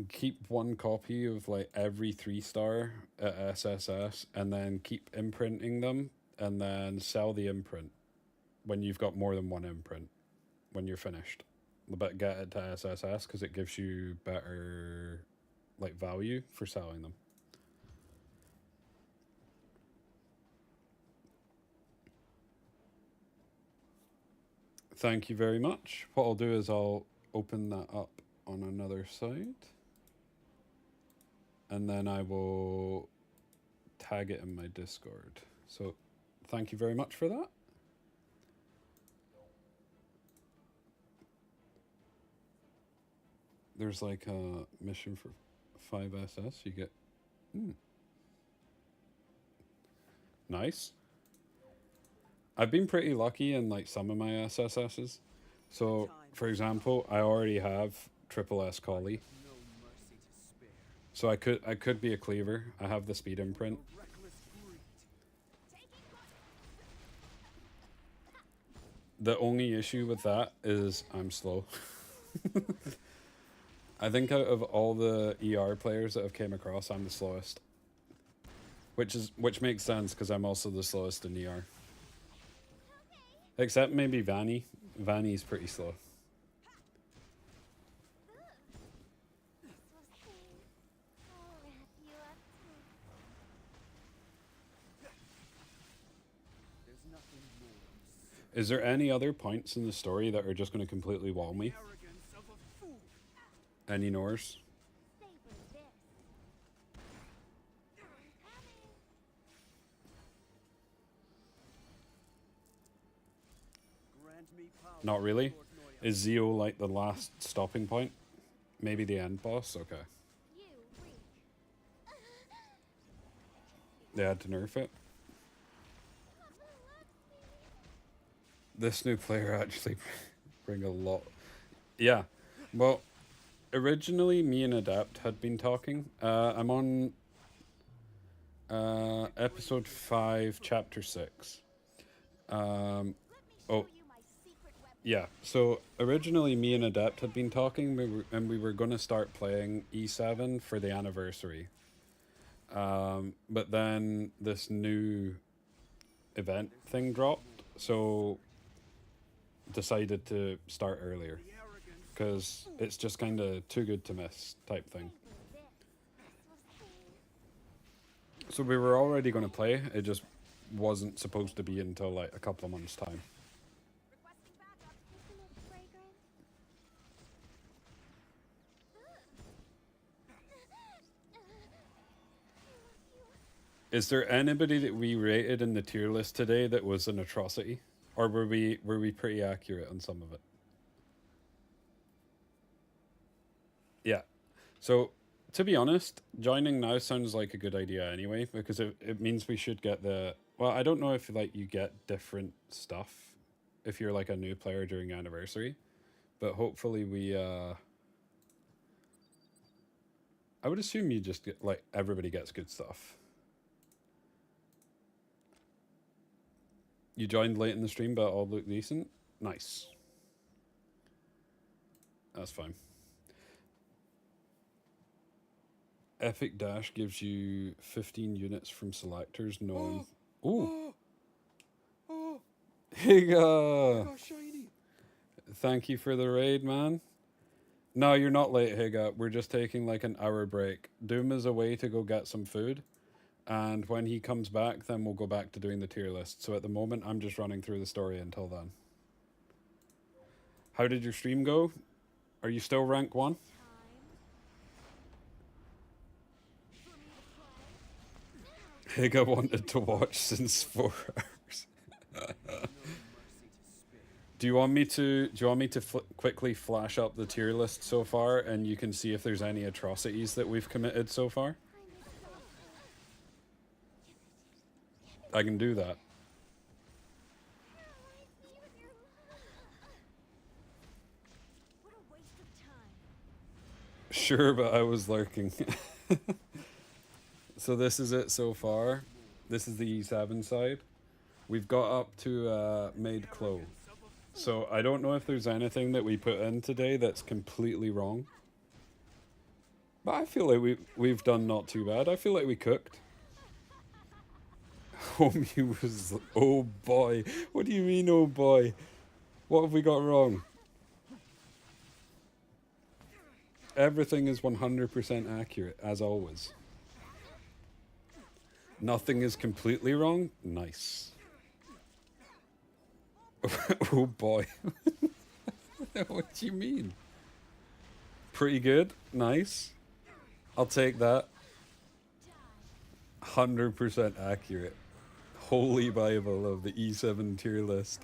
keep one copy of like every 3-star at SSS, and then keep imprinting them, and then sell the imprint when you've got more than one imprint when you're finished. But get it to SSS because it gives you better like value for selling them. Thank you very much. What I'll do is I'll open that up on another side, and then I will tag it in my Discord. So thank you very much for that. There's like a mission for 5SS. You get... Nice. I've been pretty lucky in like some of my SSSs. So, for example, I already have triple S Collie. No mercy to spare. So I could be a cleaver. I have the speed imprint. Reckless greed. The only issue with that is I'm slow. I think out of all the ER players that I've came across, I'm the slowest. Which makes sense because I'm also the slowest in ER. Except maybe Vanny. Vanny's pretty slow. So sweet. I'll wrap you up too. There's nothing more. Is there any other points in the story that are just going to completely wall me? Arrogance of a fool. Any Nors? Savor this. Coming. Grant me power. Not really. Lord Noya. Is Zeo like the last stopping point? Maybe the end boss? Okay. You reek. They had to nerf it. This new player actually bring a lot. Yeah. Well, originally me and Adapt had been talking. I'm on episode 5, chapter 6. Let me Oh. show you my secret weapon. Yeah, so originally me and Adept had been talking, we were going to start playing E7 for the anniversary. But then this new event thing dropped, so decided to start earlier. The arrogance. Because it's just kind of too good to miss type thing. Savor this. So sweet. So we were already going to play, it just wasn't supposed to be until like a couple of months' time. Requesting backup. Isn't it fragrant? Is there anybody that we rated in the tier list today that was an atrocity, or were we pretty accurate on some of it? Yeah. So to be honest, joining now sounds like a good idea anyway, because it means we should get the, well, I don't know if like you get different stuff if you're like a new player during anniversary, but hopefully we I would assume you just get like everybody gets good stuff. You joined late in the stream, but all look decent. Nice. That's fine. Epic Dash gives you 15 units from selectors. Known. Ooh. Higa! shiny. Thank you for the raid, man. No, you're not late, Higa. We're just taking like an hour break. Doom is away to go get some food. And when he comes back, then we'll go back to doing the tier list. So at the moment, I'm just running through the story until then. How did your stream go? Are you still rank 1? Time for me to play. Higa wanted to watch since 4 hours. No mercy to spare. Do you want me to quickly flash up the tier list so far, and you can see if there's any atrocities that we've committed so far? I can do that. Paralyze me with your love. What a waste of time. Sure, but I was lurking. So this is it so far. This is the E7 side. We've got up to Made Clo. So I don't know if there's anything that we put in today that's completely wrong. But I feel like we've done not too bad. I feel like we cooked. Homie was, oh boy. What do you mean, oh boy? What have we got wrong? Everything is 100% accurate, as always. Nothing is completely wrong? Nice. Oh boy. What do you mean? Pretty good? Nice. I'll take that. 100% accurate. Holy Bible of the E7 tier list.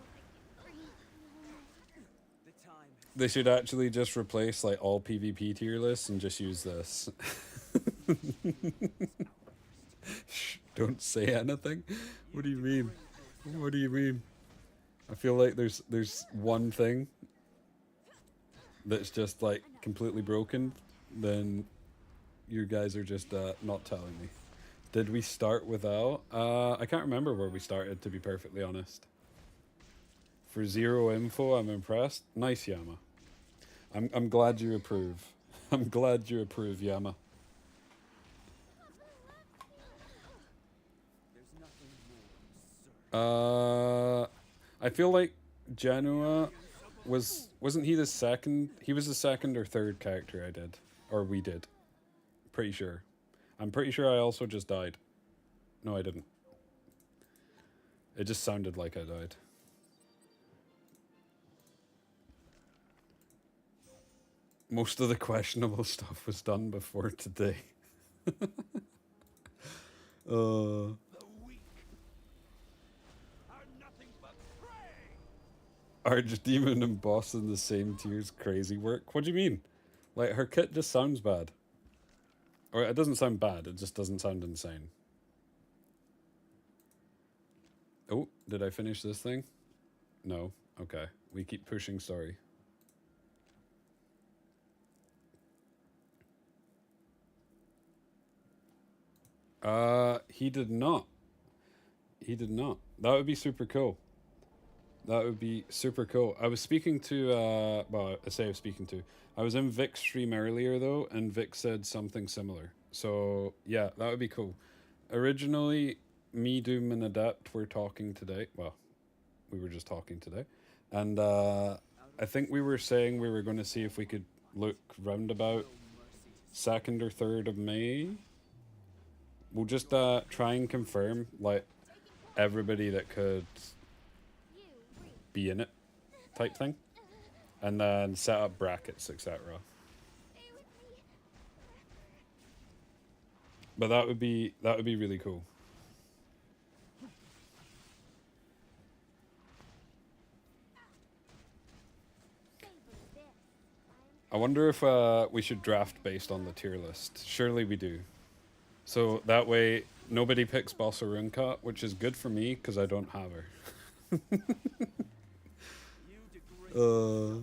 The time They should actually just replace like all PvP tier lists and just use this. Shh, don't say anything. What do you mean? What do you mean? I feel like there's one thing that's just like completely broken, then you guys are just not telling me. Did we start without? I can't remember where we started, to be perfectly honest. For 0 info, I'm impressed. Nice, Yama. I'm glad you approve. I'm glad you approve, Yama. there's nothing more, sir. I feel like Genoa wasn't he the second? He was the second or third character I did, or we did. Pretty sure. I'm pretty sure I also just died. No, I didn't. It just sounded like I died. Most of the questionable stuff was done before today. The weak are nothing but prey. Archdemon and Boss in the same tier's crazy work. What do you mean? Like, her kit just sounds bad. Or it doesn't sound bad, it just doesn't sound insane. Oh, did I finish this thing? No. Okay. We keep pushing, sorry. He did not. He did not. That would be super cool. That would be super cool. I was speaking to, well, I say I was speaking to. I was in Vic's stream earlier, though, and Vic said something similar. So, yeah, that would be cool. Originally, me, Doom, and Adept were talking today. Well, we were just talking today. And I think we were saying we were going to see if we could look roundabout 2nd or 3rd of May. We'll just try and confirm, like, everybody that could You reap. be in it type thing, and then set up brackets, etc. Stay with me. But that would be really cool. Savor this. I wonder if we should draft based on the tier list. Surely we do. So that way nobody picks Bossa Runka, which is good for me because I don't have her. You degrade Uh,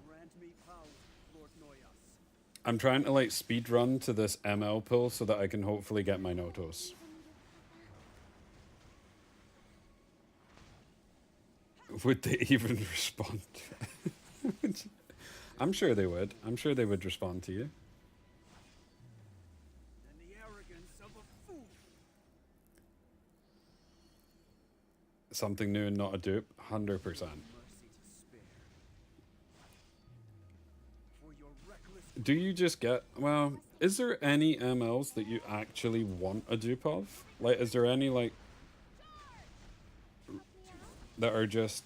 grant me power, Lord Noyas. I'm trying to like speed run to this ML pull so that I can hopefully get my Notos. Would they even respond? I'm sure they would. I'm sure they would respond to you. And the arrogance of a fool. Something new and not a dupe, 100%. Mercy to spare. For your reckless Do you just get, well, is there any MLs that you actually want a dupe of? Like, is there any, like, that are just,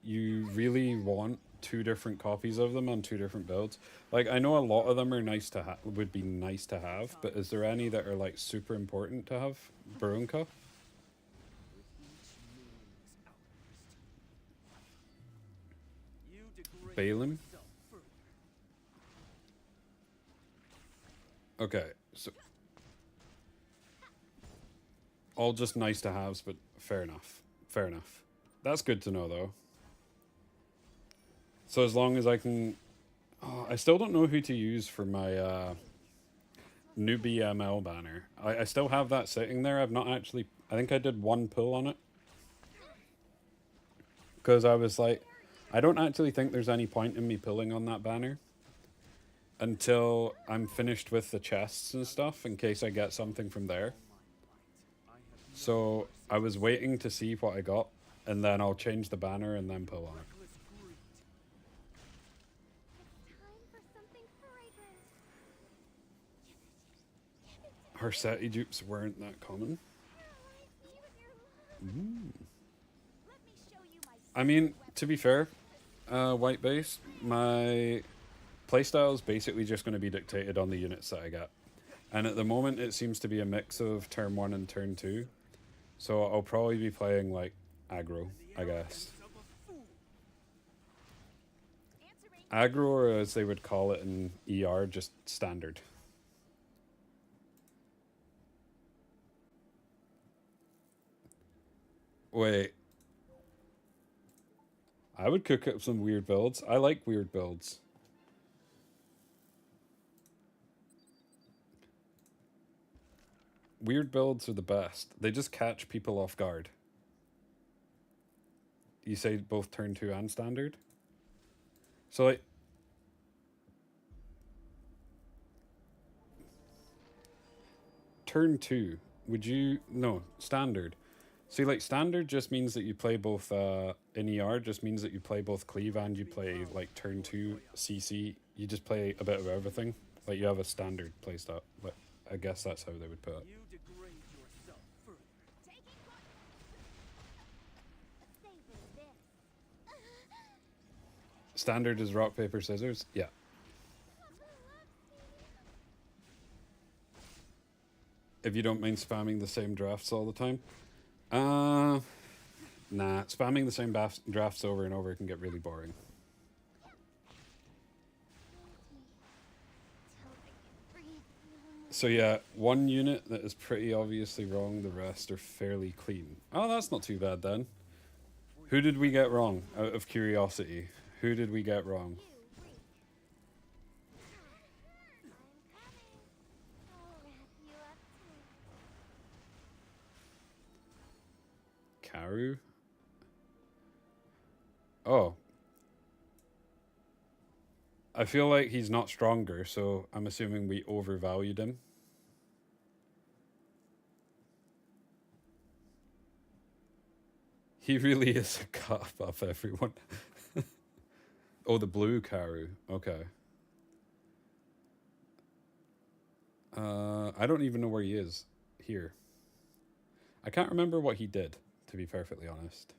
you really want two different copies of them on two different builds? Like, I know a lot of them are nice to have, would be nice to have, but is there any that are, like, super important to have? Barunka? with each meaningless outburst. You degrade Balaam? yourself further. Okay, so all just nice to haves, but fair enough. Fair enough. That's good to know, though. So as long as I can, oh, I still don't know who to use for my newbie ML banner. I still have that sitting there. I've not actually. I think I did one pull on it because I was like, I don't actually think there's any point in me pulling on that banner until I'm finished with the chests and stuff in case I get something from there. So I was waiting to see what I got, and then I'll change the banner and then pull on it. Reckless greed. Time for something fragrant. Her SETI dupes weren't that common. Paralyze me with your love. Let me show you my I mean, to be fair, white base, my playstyle is basically just going to be dictated on the units that I get. And at the moment, it seems to be a mix of turn 1 and turn 2. So I'll probably be playing, like, aggro, I guess. Of a fool. answering. Aggro, or as they would call it in ER, just standard. Wait. I would cook up some weird builds. I like weird builds. Weird builds are the best. They just catch people off guard. You say both turn 2 and standard? So, like, turn 2, would you, no, standard. See, like, standard just means that you play both, in ER just means that you play both cleave and you play, like, turn 2 CC. You just play a bit of everything. Like, you have a standard playstyle. Like, I guess that's how they would put it. You degrade yourself further. Taking what? Savor this. Standard is rock, paper, scissors? Yeah. If you don't mind spamming the same drafts all the time. Nah, spamming the same drafts over and over can get really boring. Till I can breathe. So yeah, one unit that is pretty obviously wrong, the rest are fairly clean. Oh, that's not too bad then. Who did we get wrong, out of curiosity? Who did we get wrong? You reap. I'm coming. I'll wrap you up too. Karu? Oh. I feel like he's not stronger, so I'm assuming we overvalued him. He really is a cut above everyone. Oh, the blue Karu. Okay. I don't even know where he is. here. I can't remember what he did, to be perfectly honest.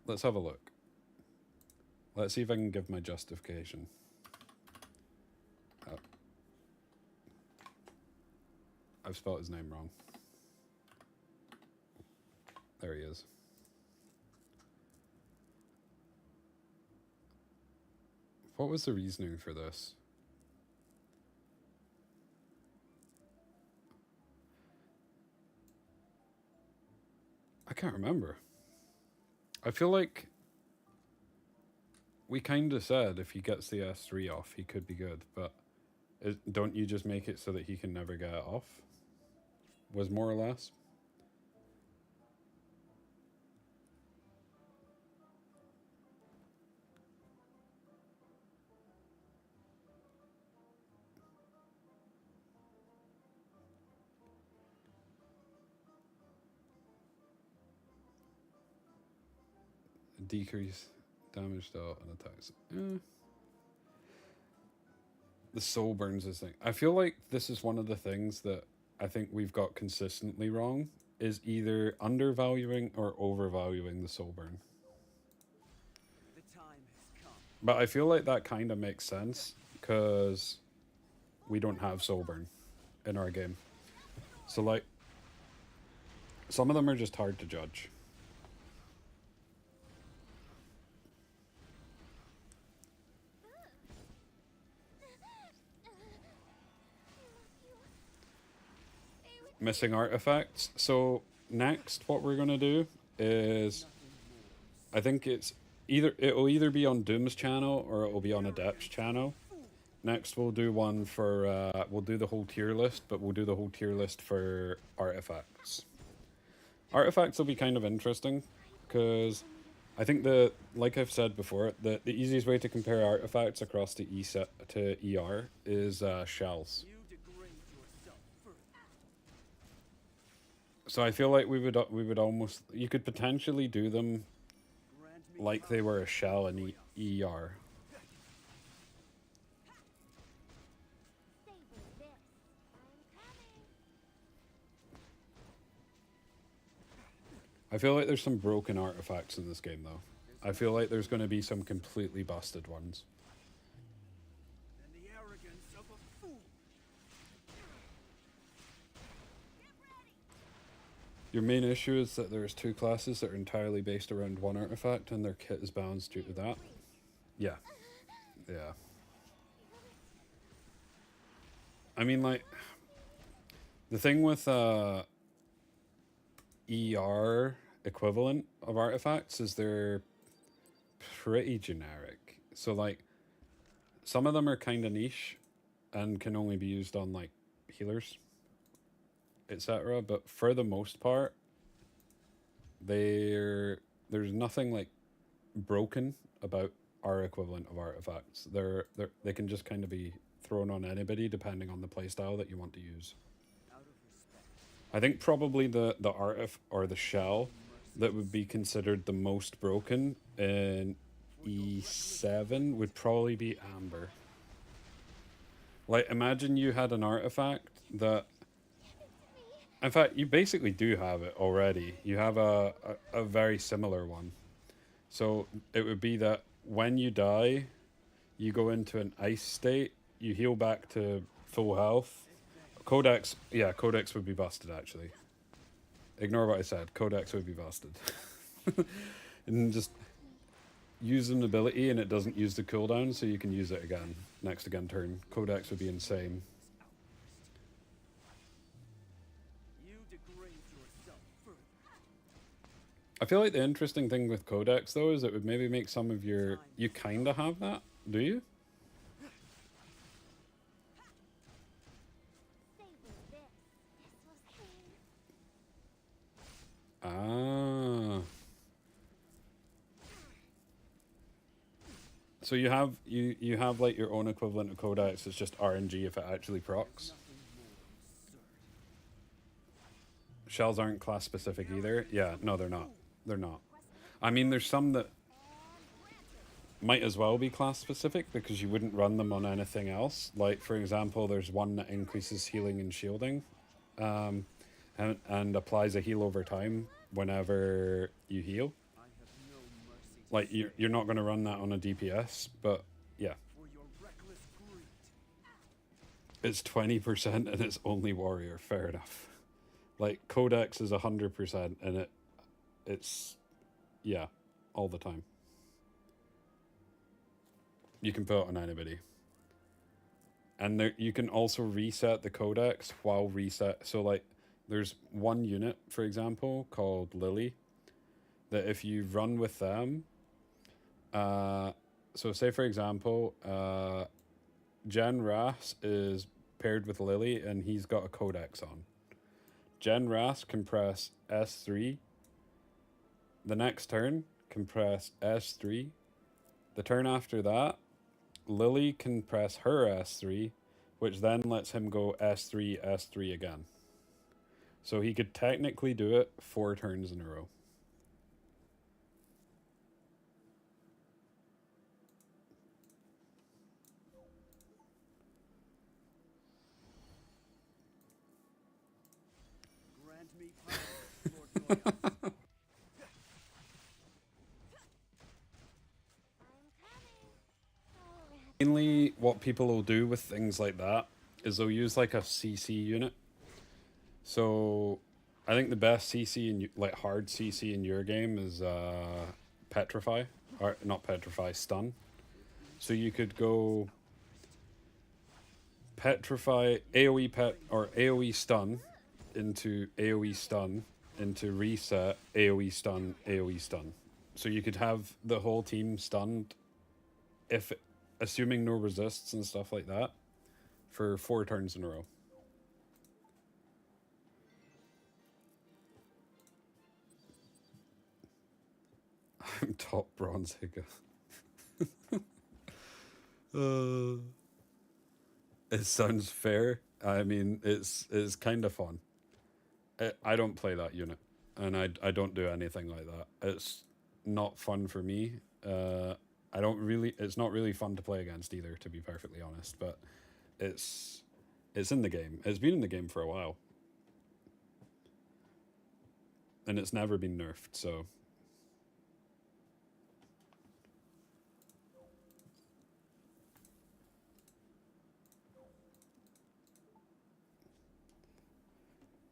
Let's have a look. Let's see if I can give my justification. I've spelled his name wrong. There he is. What was the reasoning for this? I can't remember. I feel like we kind of said if he gets the S3 off, he could be good, but don't you just make it so that he can never get it off? Was more or less. Decrease damage dealt and attacks. The soul burns is thing. I feel like this is one of the things that I think we've got consistently wrong, is either undervaluing or overvaluing the soul burn. The time has come. But I feel like that kind of makes sense because we don't have soul burn in our game. So like, some of them are just hard to judge. Missing artifacts. So next what we're gonna do is, I think it'll either be on Doom's channel or it'll be on Adept's channel. Next we'll do one for we'll do the whole tier list, but we'll do the whole tier list for artifacts. Artifacts will be kind of interesting because I think like I've said before, the easiest way to compare artifacts across to ER is shells. You degrade yourself further. So I feel like we would almost, you could potentially do them Grant me like they were a shell in ER. Savor this. I'm coming. I feel like there's some broken artifacts in this game though. I feel like there's going to be some completely busted ones. and the arrogance of a fool. Your main issue is that there's two classes that are entirely based around one artifact and their kit is balanced due to that. Yeah. Yeah. I mean, like, the thing with ER equivalent of artifacts is they're pretty generic. So, like, some of them are kind of niche and can only be used on, like, healers, etc. But for the most part, there's nothing, like, broken about our equivalent of artifacts. They can just kind of be thrown on anybody depending on the playstyle that you want to use. Out of respect. I think probably the or the shell that would be considered the most broken in E7 would probably be Amber. Like, imagine you had an artifact that, in fact, you basically do have it already. You have a very similar one. So it would be that when you die, you go into an ice state, you heal back to full health. Codex, yeah, Codex would be busted actually. Ignore what I said. Codex would be busted. And just use an ability and it doesn't use the cooldown, so you can use it again. Next again turn. Codex would be insane. You degrade yourself further. I feel like the interesting thing with Codex though is it would maybe make some of your... You kinda have that, do you? Savor this. This was pain. Ah. So you have like your own equivalent of Codex. It's just RNG if it actually procs. Shells aren't class specific either. Yeah, no, they're not. They're not. I mean, there's some that might as well be class specific because you wouldn't run them on anything else. Like, for example, there's one that increases healing and shielding, and applies a heal over time whenever you heal. I have no mercy to Like, spare you're not going to run that on a DPS, but yeah. for your reckless greed. It's 20% and it's only warrior. Fair enough. Like, Codex is 100% and it's yeah, all the time. You can put it on anybody. And there, you can also reset the Codex while reset. So, like, there's one unit, for example, called Lily, that if you run with them, so say, for example, Jen Ras is paired with Lily and he's got a Codex on. Jen Ras can press S3. The next turn can press S3. The turn after that, Lily can press her S3, which then lets him go S3, S3 again. So he could technically do it 4 turns in a row. Grant me power, Lord Noya. I'm coming. Oh, Mainly what people will do with things like that is they'll use like a CC unit. So I think the best CC in like hard CC in your game is Petrify, or not Petrify, Stun. So you could go Petrify, AoE pet or AoE stun into AoE stun into reset, AoE stun, AoE stun. So you could have the whole team stunned, if assuming no resists and stuff like that, for 4 turns in a row. I'm top bronze Higa. It sounds fair. I mean, it's kind of fun. I don't play that unit, and I don't do anything like that. It's not fun for me. I don't really. It's not really fun to play against either, to be perfectly honest. But it's in the game. It's been in the game for a while, and it's never been nerfed. So.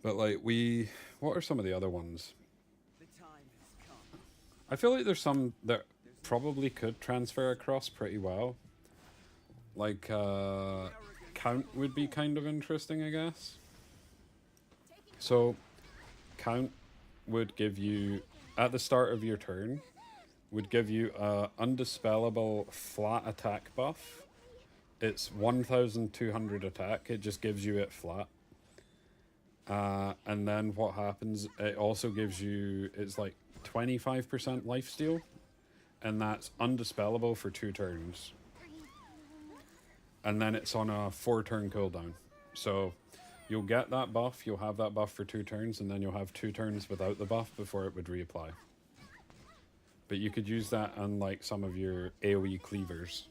But like what are some of the other ones? The time has come. I feel like there's some that probably could transfer across pretty well. Like Count would be kind of interesting, I guess. So Count would give you, at the start of your turn, would give you a undispellable flat attack buff. It's 1200 attack. It just gives you it flat. And then what happens, it also gives you, it's like 25% lifesteal, and that's undispellable for 2 turns. And then it's on a 4-turn cooldown. So you'll get that buff, you'll have that buff for 2 turns, and then you'll have 2 turns without the buff before it would reapply. But you could use that on like some of your AoE cleavers.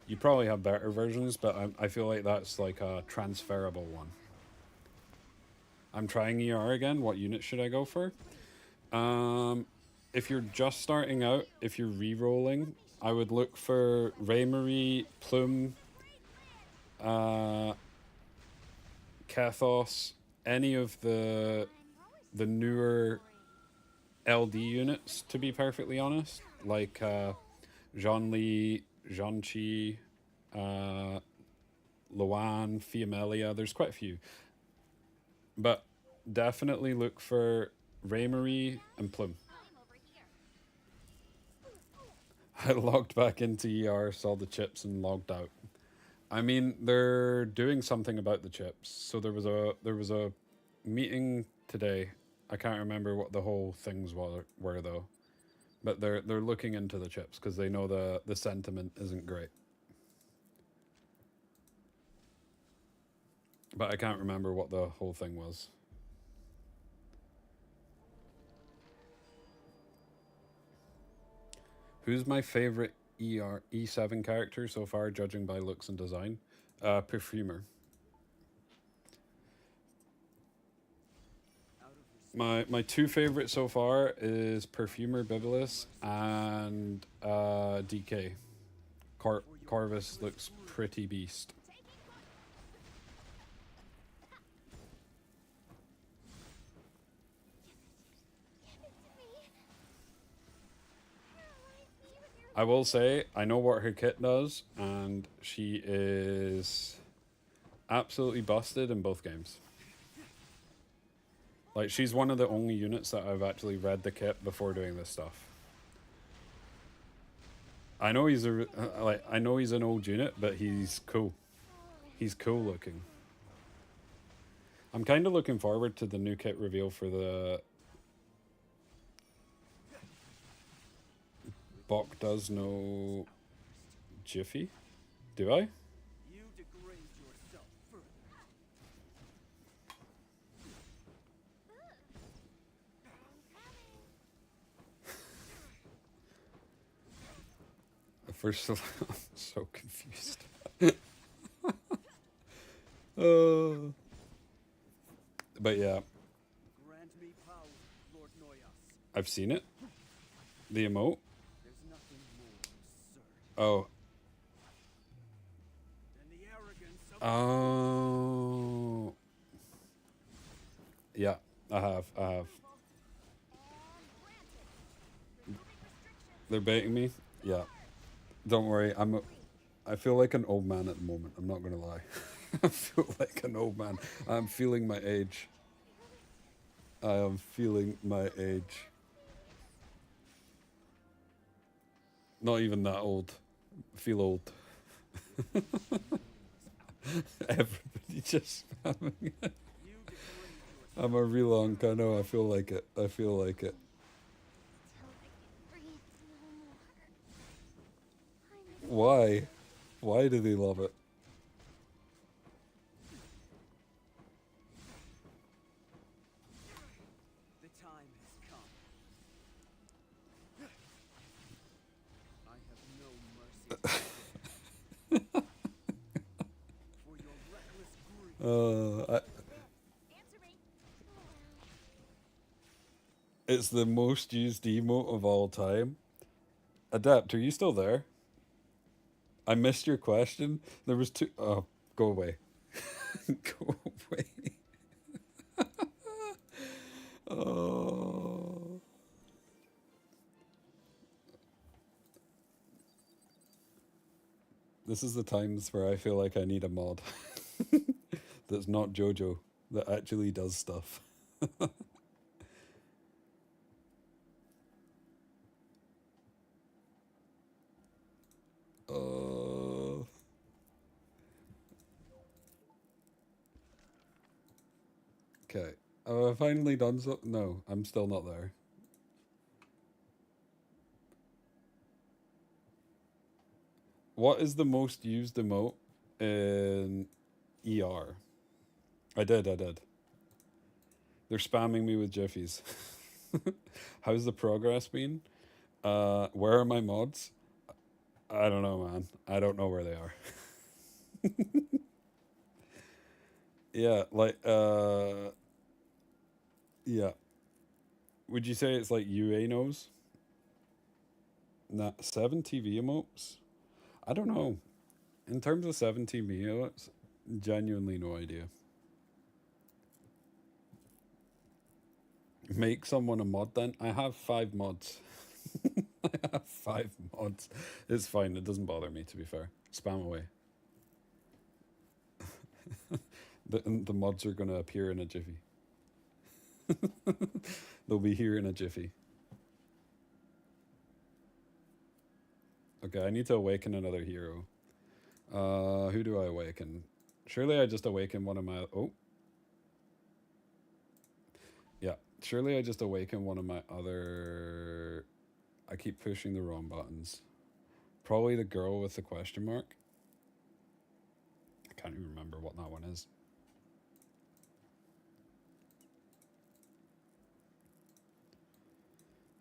You probably have better versions, but I feel like that's like a transferable one. I'm trying ER again. What unit should I go for? If you're just starting out, if you're re-rolling, I would look for Raymarie, Plume, Kathos, any of the newer LD units, to be perfectly honest. Like Zhongli, Zhongqi, Luan, Fiamelia, there's quite a few. But definitely look for Raymarie and Plume. I logged back into ER, saw the chips, and logged out. I mean, they're doing something about the chips. So there was a meeting today. I can't remember what the whole things were though. But they're looking into the chips because they know the sentiment isn't great. But I can't remember what the whole thing was. Who's my favorite E7 character so far, judging by looks and design? Perfumer. Out of respect, My two favorites so far is Perfumer Bibulus and DK. Corvus looks pretty beast. I will say, I know what her kit does, and she is absolutely busted in both games. Like, she's one of the only units that I've actually read the kit before doing this stuff. I know he's I know he's an old unit, but he's cool. He's cool looking. I'm kind of looking forward to the new kit reveal for the Bok does no Jiffy. Do I? you degrade yourself further. First of all, I'm so confused. uh, but yeah, Grant me power, Lord Noyas. I've seen it. The emote. There's nothing more absurd Oh. than the arrogance of Oh. Yeah, I have. They're baiting me. Yeah. Don't worry. I feel like an old man at the moment. I'm not gonna lie. I feel like an old man. I'm feeling my age. I am feeling my age. Not even that old. Feel old. Everybody just spamming it. you degrade yourself. I'm a real onk, I know, I feel like it. I feel like it. Why? Why do they love it? The time has come. I have no mercy for your reckless greed. It's the most used emote of all time. Adapt, are you still there? I missed your question. There was two. Oh, go away. Go away. Oh. This is the times where I feel like I need a mod that's not JoJo, that actually does stuff. Okay. Have I finally done so? No, I'm still not there. What is the most used emote in ER? I did. They're spamming me with jiffies. How's the progress been? Where are my mods? I don't know, man. I don't know where they are. Yeah, like, yeah. Would you say it's like UA knows? Nah, 7 TV emotes? I don't know. In terms of 7 TV emotes, genuinely no idea. Make someone a mod then? I have 5 mods. I have 5 mods. It's fine, it doesn't bother me, to be fair. Spam away. The mods are gonna appear in a jiffy. They'll be here in a jiffy. Okay, I need to awaken another hero. Who do I awaken? Surely I just awaken one of my... Oh. Yeah, surely I just awaken one of my other... I keep pushing the wrong buttons. Probably the girl with the question mark. I can't even remember what that one is.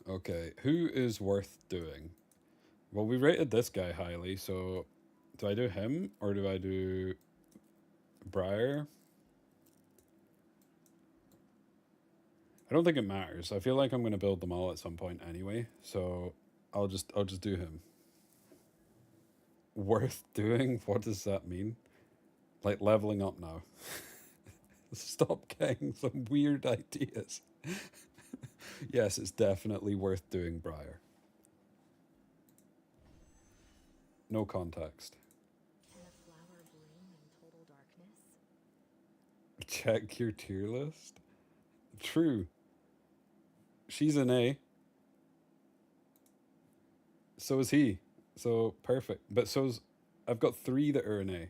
Okay, who is worth doing? Well, we rated this guy highly, so do I do him or do I do Briar? I don't think it matters. I feel like I'm gonna build them all at some point anyway, so I'll just do him. Worth doing? What does that mean? Like leveling up now. Stop getting some weird ideas. Yes, it's definitely worth doing Briar. No context. Can a flower bloom in total darkness? Check your tier list. True. She's an A. So is he. So perfect. But so's I've got 3 that are an A.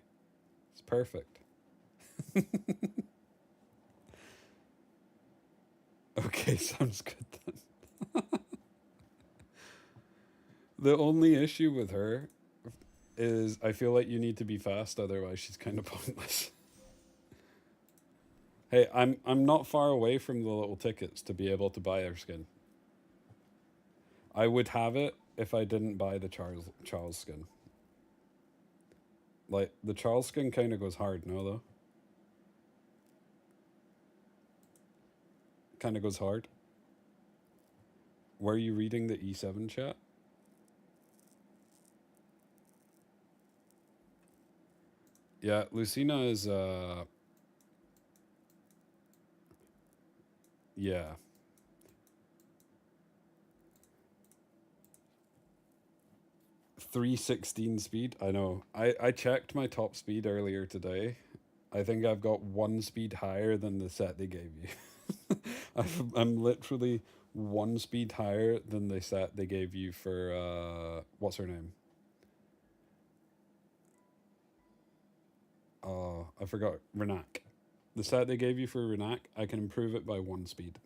It's perfect. Okay, sounds good then. The only issue with her is I feel like you need to be fast, otherwise she's kind of pointless. Hey, I'm not far away from the little tickets to be able to buy her skin. I would have it if I didn't buy the Charles skin. Like the Charles skin kind of goes hard, no though. Kind of goes hard. Were you reading the E7 chat? Yeah, Lucina is yeah. .316 speed. I know. I checked my top speed earlier today. I think I've got 1 speed higher than the set they gave you. I'm literally 1 speed higher than the set they gave you for what's her name? Oh, I forgot. Renak. The set they gave you for Renak, I can improve it by 1 speed.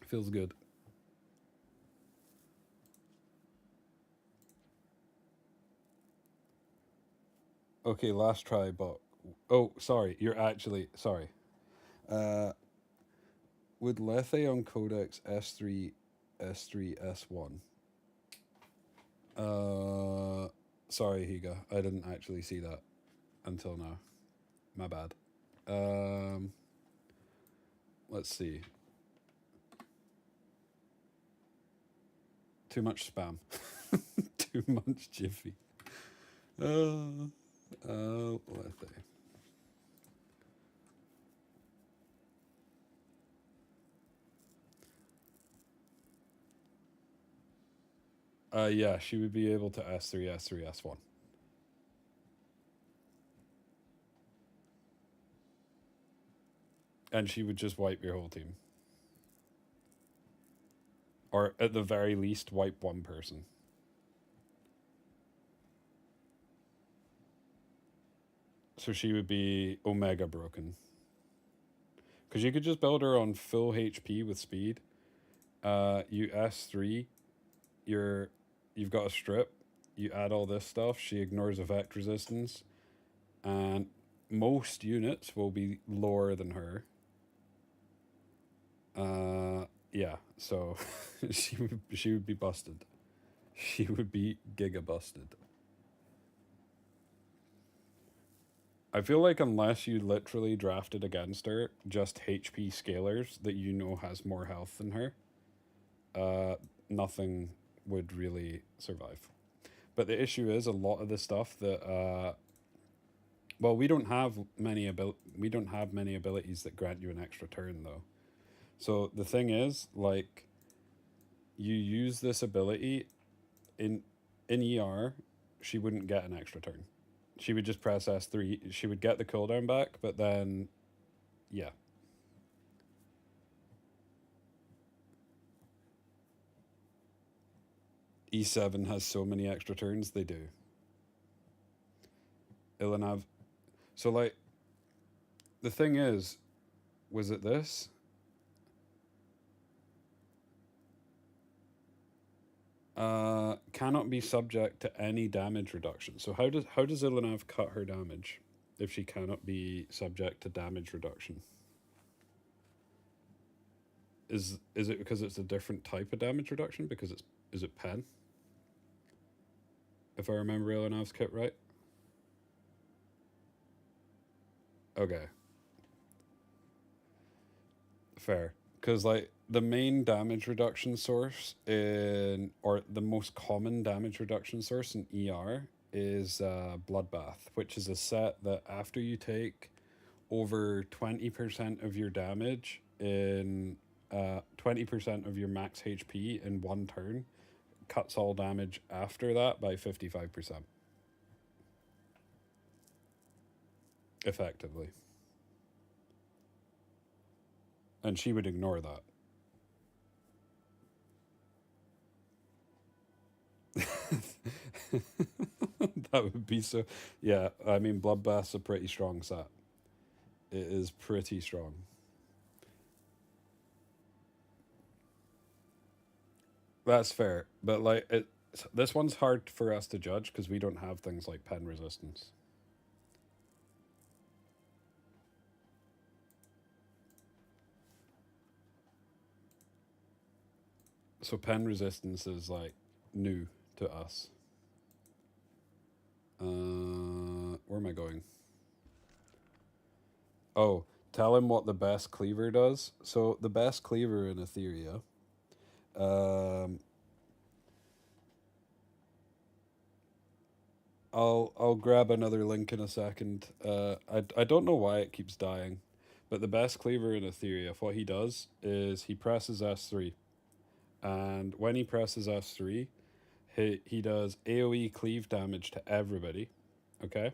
Feels good. Okay, last try, but oh, sorry, you're actually sorry. Would Lethe on Codex S3 S1? Sorry, Higa, I didn't actually see that until now. My bad. Let's see. Too much spam. Too much jiffy. Lethe. Yeah, she would be able to S3, S3, S1. And she would just wipe your whole team. Or at the very least, wipe 1 person. So she would be Omega broken. Because you could just build her on full HP with speed. You S3, you've got a strip. You add all this stuff. She ignores effect resistance. And most units will be lower than her. Yeah, so she would be busted. She would be giga busted. I feel like unless you literally drafted against her just HP scalers that you know has more health than her, nothing would really survive. But the issue is a lot of the stuff that well, we don't have many abilities that grant you an extra turn though. So the thing is, like, you use this ability in ER, she wouldn't get an extra turn. She would just press S3. She would get the cooldown back, but then, yeah. E7 has so many extra turns, they do. Ilanav. So, like, the thing is, was it this? Cannot be subject to any damage reduction. So how does Ilanav cut her damage if she cannot be subject to damage reduction? Is it because it's a different type of damage reduction? Because is it pen? if I remember Ilanov's kit right. Okay. Fair. Because, like, the main damage reduction source or the most common damage reduction source in ER is Bloodbath, which is a set that after you take over 20% of your damage in 20% of your max HP in one turn, cuts all damage after that by 55%. Effectively. And she would ignore that. That would be so. Yeah, I mean, Bloodbath's a pretty strong set. It is pretty strong. That's fair, but like this one's hard for us to judge because we don't have things like pen resistance. So pen resistance is like new to us. Where am I going? Oh, tell him what the best cleaver does. So the best cleaver in Etheria. I'll grab another link in a second. I don't know why it keeps dying, but the best cleaver in Etheria, what he does is he presses S3, and when he presses S3, he does AoE cleave damage to everybody, okay,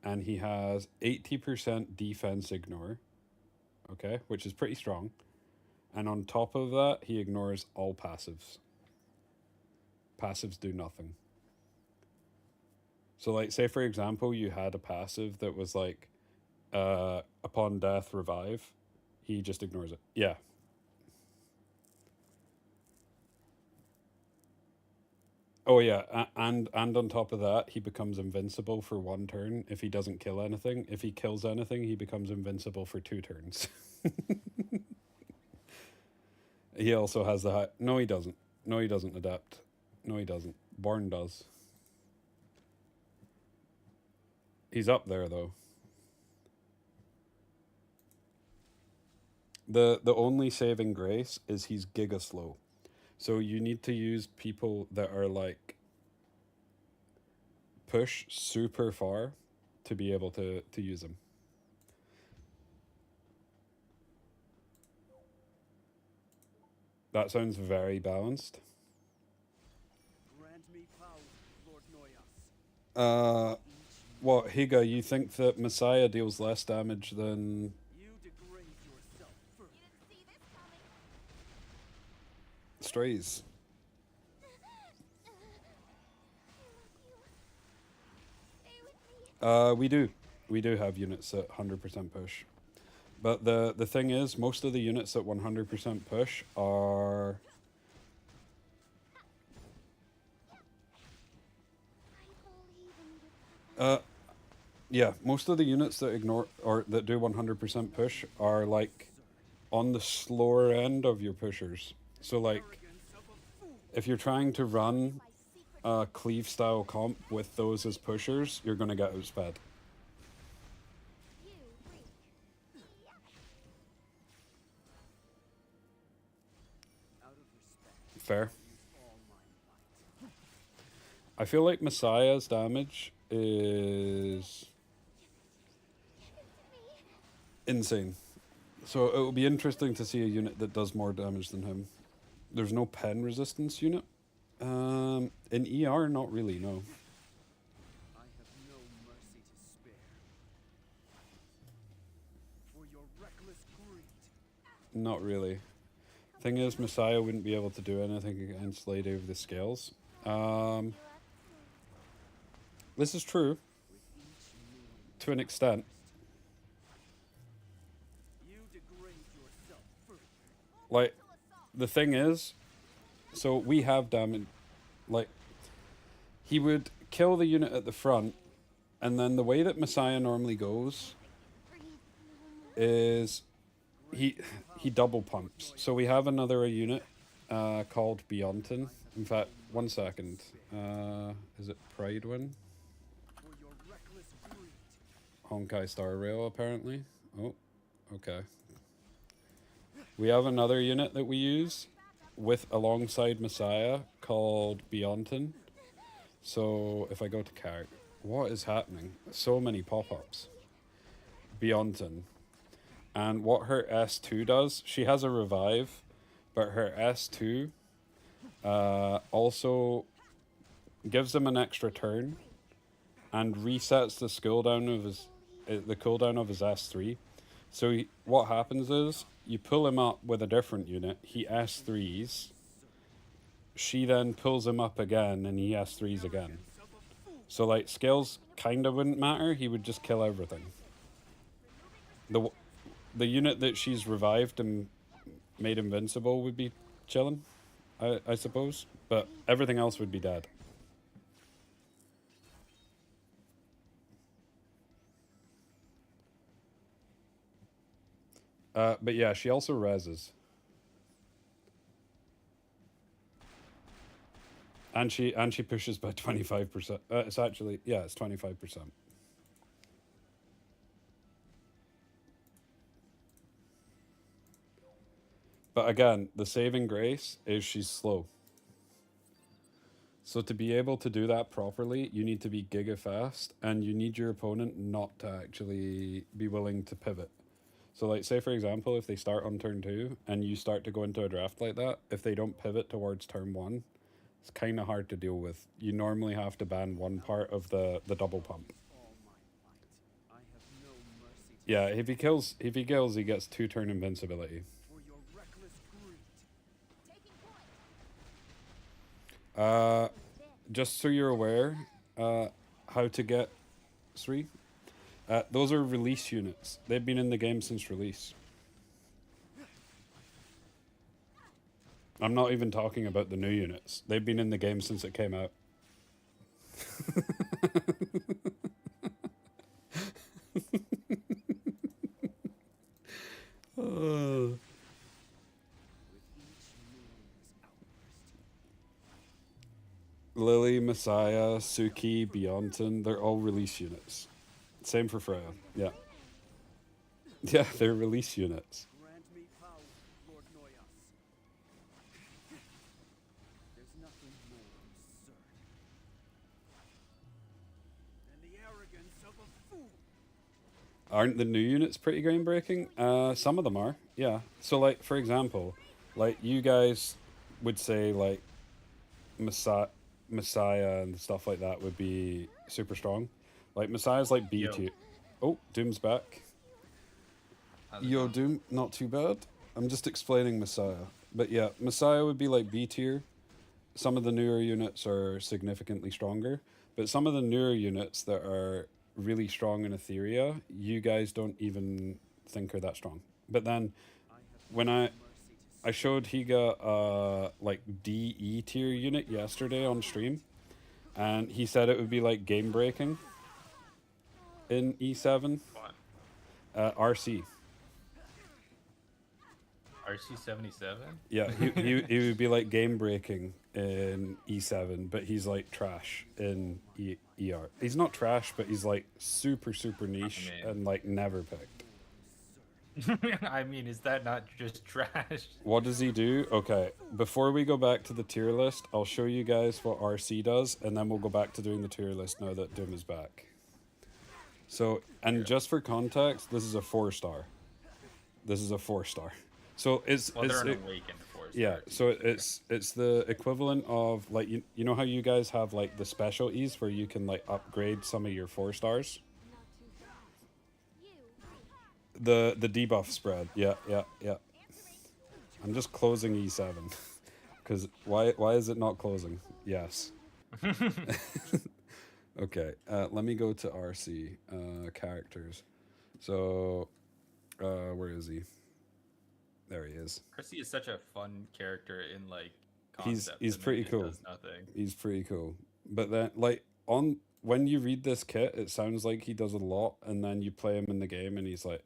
and he has 80% defense ignore, okay, which is pretty strong, and on top of that, he ignores all passives. Passives do nothing. So, like, say for example, you had a passive that was like, upon death, revive. He just ignores it. Yeah. Oh yeah, and on top of that, he becomes invincible for one turn if he doesn't kill anything. If he kills anything, he becomes invincible for 2 turns. He also has the high. No, he doesn't. No, he doesn't adapt. No, he doesn't. Born does. He's up there though. The only saving grace is he's giga slow. So you need to use people that are like push super far to be able to use him. That sounds very balanced. Grant me power, Lord Noyas. What, Higa, you think that Messiah deals less damage than You degrade yourself first. You didn't see this coming. Strays? Stay with me. We do. We do have units at 100% push. But the thing is, most of the units at 100% push are... Yeah, most of the units that ignore or that do 100% push are like on the slower end of your pushers. So like, if you're trying to run a cleave style comp with those as pushers, you're gonna get outsped. You breathe. Out of respect, Fair. use all my might. I feel like Messiah's damage is insane. So it will be interesting to see a unit that does more damage than him. There's no pen resistance unit. In ER, not really, no. I have no mercy to spare. For your reckless greed. Not really. Thing is, Messiah wouldn't be able to do anything against Lady of the Scales. This is true, With each meal to an extent. you degrade yourself further. Like, the thing is, so we have damage. Like, he would kill the unit at the front, and then the way that Messiah normally goes is he double pumps. So we have another unit called Beyonton. In fact, one second. Is it Pridewin? For your reckless greed. Honkai Star Rail, apparently. Oh, okay. We have another unit that we use with alongside Messiah called Beyonton. So if I go to character, what is happening? So many pop-ups. Beyonton. And what her S2 does, she has a revive, but her S2 also gives him an extra turn and resets the cooldown of his S3. So what happens is you pull him up with a different unit. He S3s. She then pulls him up again, and he S3s again. So like skills kind of wouldn't matter. He would just kill everything. The unit that she's revived and made invincible would be chilling, I suppose. But everything else would be dead. But yeah, she also reses. And she pushes by 25%. It's actually, yeah, it's 25%. But again, the saving grace is she's slow. So to be able to do that properly, you need to be giga fast, and you need your opponent not to actually be willing to pivot. So like say for example, if they start on turn 2 and you start to go into a draft like that, if they don't pivot towards turn 1, it's kind of hard to deal with. You normally have to ban one part of the double pump. All my might. I have no mercy to Yeah, if he kills, he gets 2-turn invincibility. for your reckless greed. Taking point. Just so you're aware, how to get 3. Those are release units. They've been in the game since release. I'm not even talking about the new units. They've been in the game since it came out. With each moon's outburst. Lily, Messiah, Suki, Beyonton, they're all release units. Same for Freya. Yeah. Yeah, they're release units. Grant me power, Lord Noyas. There's nothing more absurd than the arrogance of a fool. Aren't the new units pretty groundbreaking? Some of them are, yeah. So, like, for example, like, you guys would say, like, Messiah and stuff like that would be super strong. Like, Messiah's like B Yo. tier. Oh, Doom's back. How's it Yo, going? Doom, not too bad. I'm just explaining Messiah. But yeah, Messiah would be like B tier. Some of the newer units are significantly stronger. But some of the newer units that are really strong in Etheria, you guys don't even think are that strong. But then when I showed Higa like DE tier unit yesterday on stream, and he said it would be like game breaking in E7. What? RC. RC77? Yeah, he would be like game breaking in E7, but he's like trash in ER. He's not trash, but he's like super niche I mean- and like never picked. I mean, is that not just trash? What does he do? Okay, before we go back to the tier list, I'll show you guys what RC does, and then we'll go back to doing the tier list now that Doom is back. So, and just for context, this is a 4-star. This is a 4-star. So it's Well, they're it's an awakened force. yeah. So it's the equivalent of like you know how you guys have like the specialties where you can like upgrade some of your 4-stars. You. The debuff spread. Yeah. I'm just closing E7 because why is it not closing? Yes. Okay. Let me go to RC characters. So where is he? There he is. Chrissy is such a fun character in like He's concept. and then pretty just cool. Does nothing. He's pretty cool. But then like on when you read this kit, it sounds like he does a lot, and then you play him in the game and he's like,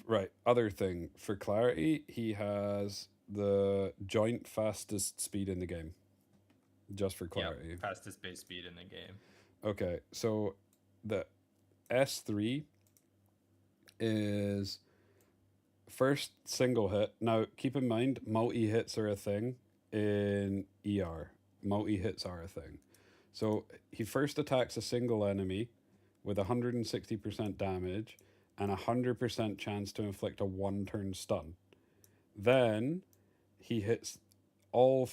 right. Other thing, for clarity, he has the joint fastest speed in the game. Just for clarity. Fastest base speed in the game. Okay, so the S3 is first single hit. Now, keep in mind, multi-hits are a thing in ER. Multi-hits are a thing. So he first attacks a single enemy with 160% damage and 100% chance to inflict a one-turn stun. Then he hits all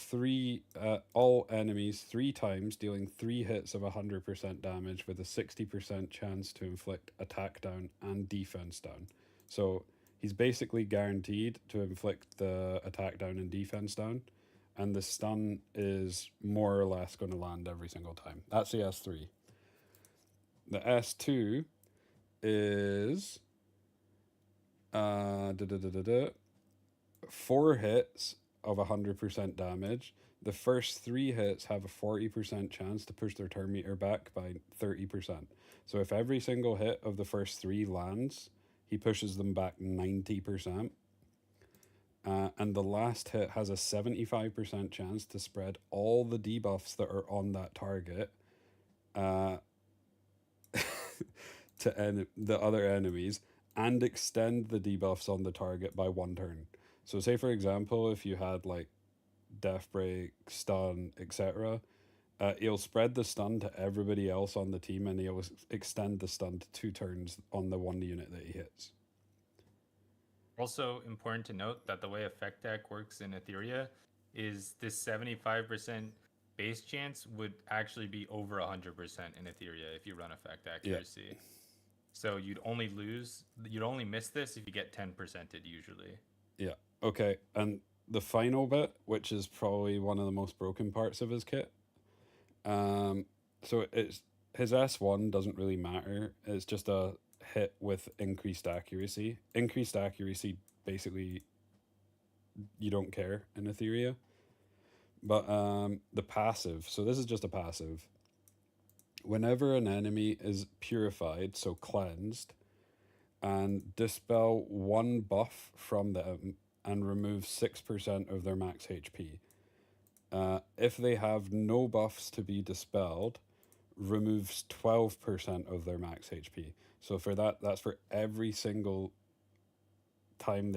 enemies 3 times, dealing 3 hits of 100% damage with a 60% chance to inflict attack down and defense down. So he's basically guaranteed to inflict the attack down and defense down, and the stun is more or less going to land every single time. That's the S3. The S2 is 4 hits of 100% damage. The first 3 hits have a 40% chance to push their turn meter back by 30%. So if every single hit of the first 3 lands, he pushes them back 90%. And the last hit has a 75% chance to spread all the debuffs that are on that target to the other enemies and extend the debuffs on the target by 1 turn. So say for example, if you had like Death Break, Stun, etc., he'll spread the stun to everybody else on the team, and he'll extend the stun to 2 turns on the 1 unit that he hits. Also important to note that the way Effect Deck works in Etheria is this 75% base chance would actually be over 100% in Etheria if you run Effect Accuracy. Yeah. So you'd only miss this if you get 10%ed usually. Yeah. Okay. And the final bit, which is probably one of the most broken parts of his kit. So it's his S1 doesn't really matter. It's just a hit with increased accuracy. Increased accuracy, basically, you don't care in Etheria. But the passive, so this is just a passive. Whenever an enemy is purified, so cleansed, and dispel 1 buff from them and remove 6% of their max HP. If they have no buffs to be dispelled, removes 12% of their max HP. So for that's for every single time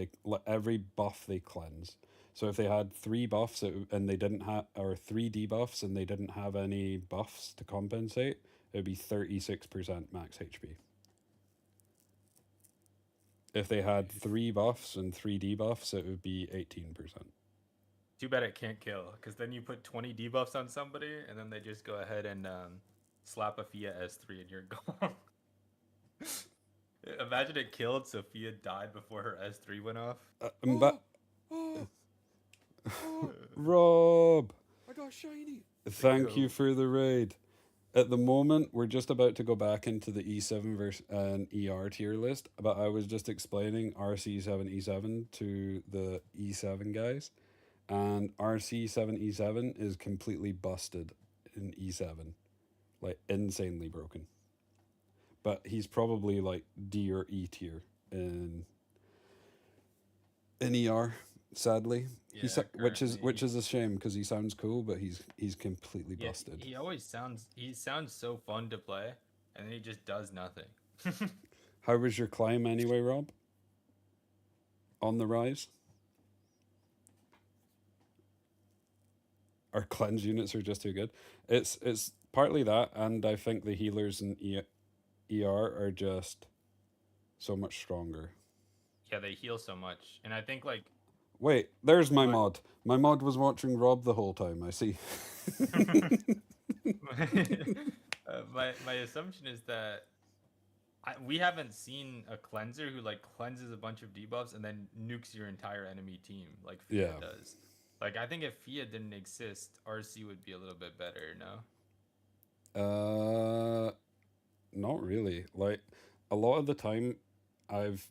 every buff they cleanse. So if they had 3 buffs and they didn't have, or 3 debuffs and they didn't have any buffs to compensate, it would be 36% max HP. If they had 3 buffs and 3 debuffs, it would be 18%. Too bad it can't kill, because then you put 20 debuffs on somebody, and then they just go ahead and slap a Fia S3 and you're gone. Imagine it killed, Sophia died before her S3 went off. Rob! I got shiny! Thank you for the raid. At the moment, we're just about to go back into the E7 versus an ER tier list, but I was just explaining RC7E7 to the E7 guys, and RC7E7 is completely busted in E7. Like, insanely broken. But he's probably like D or E tier in ER, sadly. Yeah, which is a shame because he sounds cool, but he's completely busted. He sounds so fun to play, and then he just does nothing. How was your climb anyway, Rob? On the rise? Our cleanse units are just too good. It's partly that, and I think the healers in ER are just so much stronger. Yeah, they heal so much, and I think like. Wait, there's my mod. My mod was watching Rob the whole time, I see. My assumption is that we haven't seen a cleanser who like cleanses a bunch of debuffs and then nukes your entire enemy team like Fia does. Like, I think if Fia didn't exist, RC would be a little bit better, no? Not really. Like, a lot of the time I've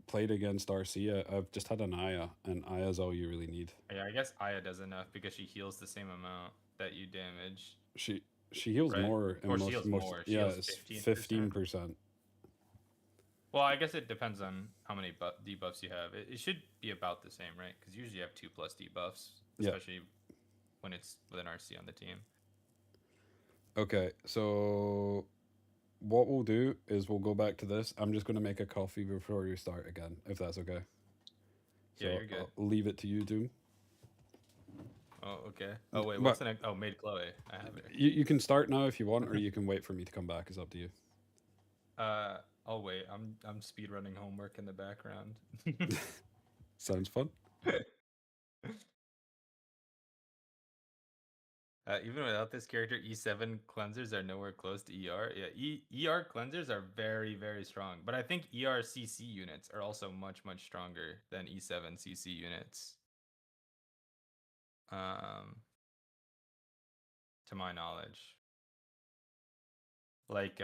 played against RC, I've just had an Aya, and Aya's all you really need. Yeah, I guess Aya does enough because she heals the same amount that you damage. She heals more. Or she heals more. She yeah, heals it's 15%. Well, I guess it depends on how many debuffs you have. It should be about the same, right? Because usually you have 2+ debuffs, Yeah. especially when it's with an RC on the team. Okay, so what we'll do is we'll go back to this. I'm just going to make a coffee before we start again, if that's okay. So Yeah, you're good. I'll leave it to you, Doom. Oh, okay. Oh, wait, What? what's the next? Oh, Maid Chloe. I have it. You can start now if you want, or you can wait for me to come back. It's up to you. I'll wait. I'm speed running homework in the background. Sounds fun. Even without this character, E7 cleansers are nowhere close to ER. Yeah, ER cleansers are very, very strong. But I think ER CC units are also much, much stronger than E7 CC units. To my knowledge. Like,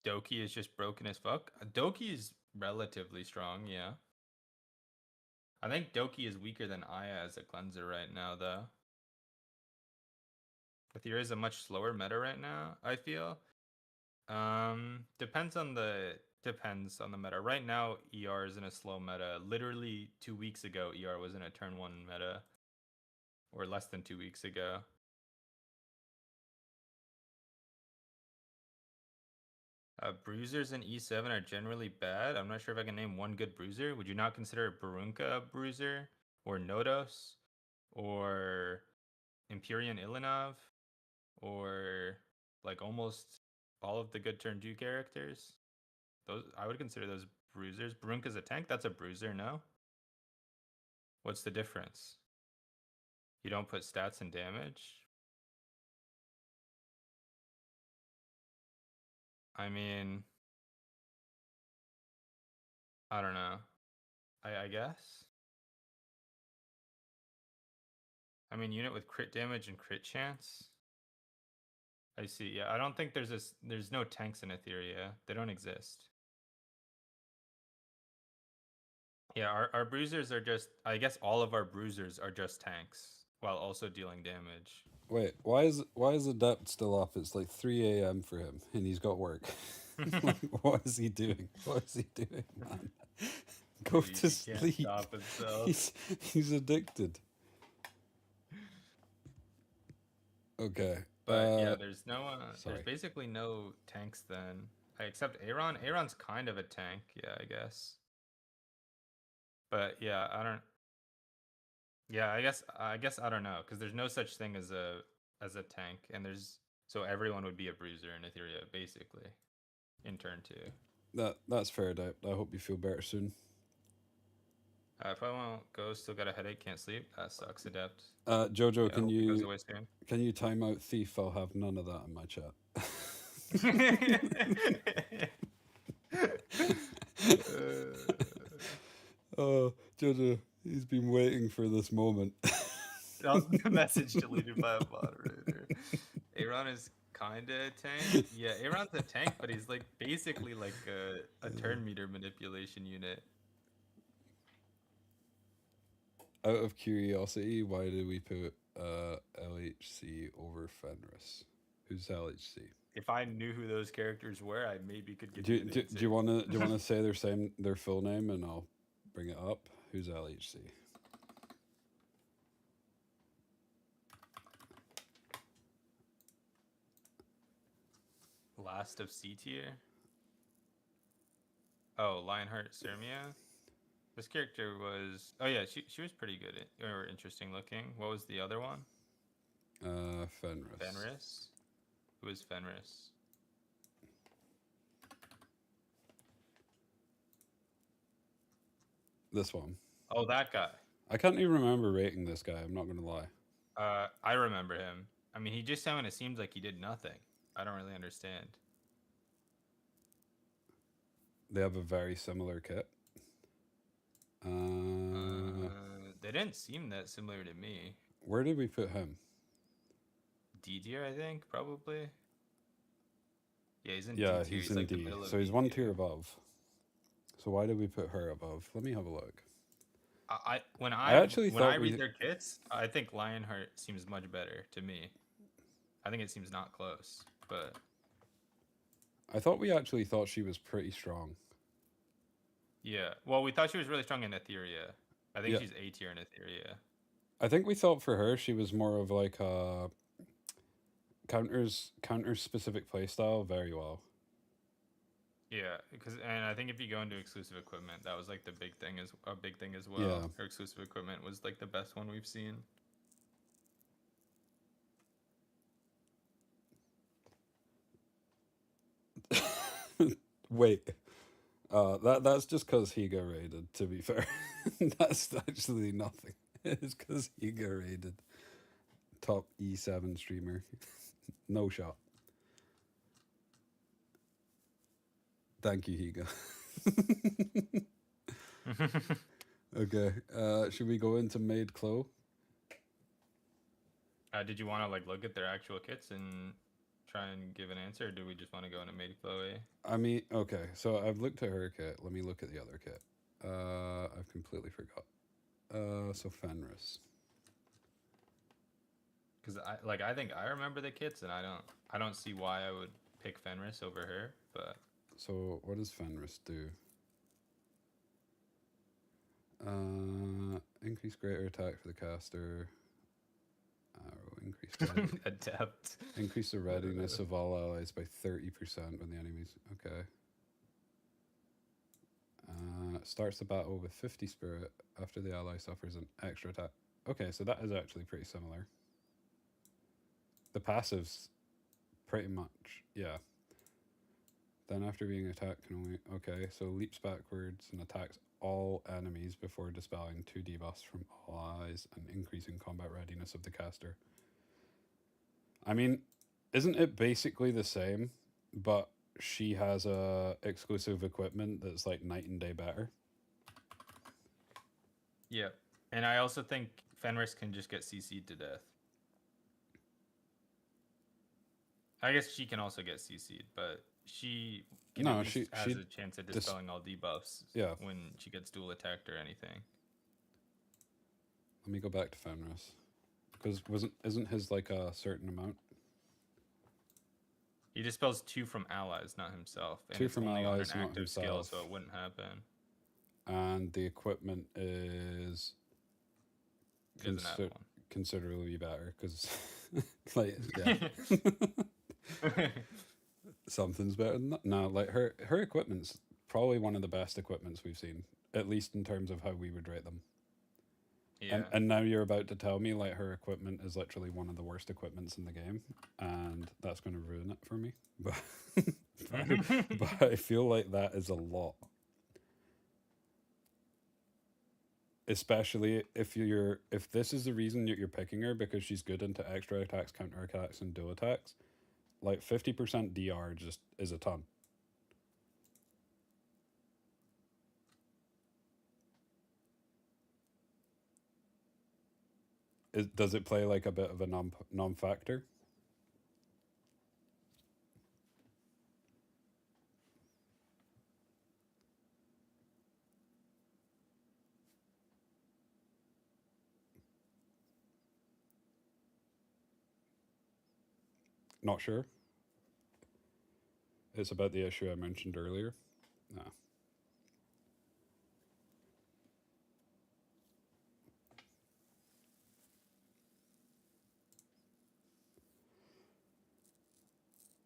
Doki is just broken as fuck. Doki is relatively strong, yeah. I think Doki is weaker than Aya as a cleanser right now, though. Aethera is a much slower meta right now, I feel. Depends on the meta. Right now, ER is in a slow meta. Literally 2 weeks ago, ER was in a turn 1 meta. Or less than 2 weeks ago. Bruisers in E7 are generally bad. I'm not sure if I can name one good bruiser. Would you not consider Barunka a bruiser? Or Nodos? Or Empyrean Ilinov? Or like almost all of the good turn 2 characters? Those I would consider those bruisers. Barunka's a tank? That's a bruiser, no? What's the difference? You don't put stats and damage? I mean, I don't know. I guess. I mean, unit with crit damage and crit chance. I see. Yeah, I don't think there's no tanks in Etheria. They don't exist. Yeah, our bruisers are just, I guess all of our bruisers are just tanks while also dealing damage. Wait, why is Adept still up? It's like 3 a.m. for him, and he's got work. Like, what is he doing? What is he doing, man? Go He to can't sleep. stop himself. He's addicted. Okay. But yeah, there's no sorry. there's basically no tanks then. Except Aaron. Aaron's kind of a tank, yeah, I guess. But yeah, I don't. Yeah, I guess I don't know because there's no such thing as a tank, and so everyone would be a bruiser in Etheria basically, in turn 2. That's fair, Adept. I hope you feel better soon. If I won't go, still got a headache, can't sleep. That sucks, Adept. Jojo, Yeah, hope it goes away soon. can you time out Thief? I'll have none of that in my chat. Oh, Jojo, he's been waiting for this moment. Message deleted by a moderator. Aaron is kinda a tank. Yeah, Aaron's a tank, but he's like basically like a turn meter manipulation unit. Out of curiosity, why did we put LHC over Fenris? Who's LHC? If I knew who those characters were, I maybe could get. Do you wanna say their full name and I'll bring it up? Who's LHC? Last of C tier? Oh, Lionheart Sermia? This character was... Oh yeah, she was pretty good or interesting looking. What was the other one? Fenris. Fenris? Who is Fenris? This one. Oh, that guy. I can't even remember rating this guy, I'm not gonna lie. I remember him. I mean, he just kind of seems like he did nothing. I don't really understand. They have a very similar kit. They didn't seem that similar to me. Where did we put him? D tier, I think, probably. Yeah, he's in D Yeah, tier. he's in like the D. middle of So he's D one tier above. So why did we put her above? Let me have a look. When I I actually when thought I read we- their kits, I think Lionheart seems much better to me. I think it seems not close, but I thought we actually thought she was pretty strong. Yeah. Well, we thought she was really strong in Etheria. I think Yeah. she's A tier in Etheria. I think we thought for her she was more of like a counter specific playstyle very well. Yeah, and I think if you go into exclusive equipment, that was like the big thing as well. Yeah. Her exclusive equipment was like the best one we've seen. Wait. That's just because he got raided, to be fair. That's actually nothing. It's because he got raided. Top E7 streamer. No shot. Thank you, Higa. Okay. Should we go into Maid Chloe? Did you want to like look at their actual kits and try and give an answer, or do we just want to go into Maid Chloe? I mean, okay. So I've looked at her kit. Let me look at the other kit. I've completely forgot. So Fenris. Because I think I remember the kits, and I don't see why I would pick Fenris over her. But So what does Fenris do? Increase greater attack for the caster. Arrow, increase ready- adept. increase the readiness of all allies by 30% when the enemies. Okay. Starts the battle with 50 spirit after the ally suffers an extra attack. Okay, so that is actually pretty similar. The passives, pretty much, yeah. Then after being attacked can only... Okay, so leaps backwards and attacks all enemies before dispelling 2 debuffs from all allies and increasing combat readiness of the caster. I mean, isn't it basically the same, but she has a exclusive equipment that's like night and day better? Yeah, and I also think Fenris can just get CC'd to death. I guess she can also get CC'd, but she can No, at least has she a chance of dispelling all debuffs Yeah. when she gets dual attacked or anything. Let me go back to Fenris. Because isn't his like a certain amount? He dispels 2 from allies, not himself. And 2 it's from only allies, on an not active skill, so himself. it wouldn't happen. And the equipment is He doesn't have one. considerably better because, like, yeah, something's better than that. No, like her equipment's probably one of the best equipments we've seen, at least in terms of how we would rate them. Yeah. And now you're about to tell me like her equipment is literally one of the worst equipments in the game, and that's going to ruin it for me. But but I feel like that is a lot. Especially if this is the reason that you're picking her because she's good into extra attacks, counter attacks, and dual attacks, like 50% DR just is a ton. Does it play like a bit of a non-factor? Not sure. It's about the issue I mentioned earlier. No.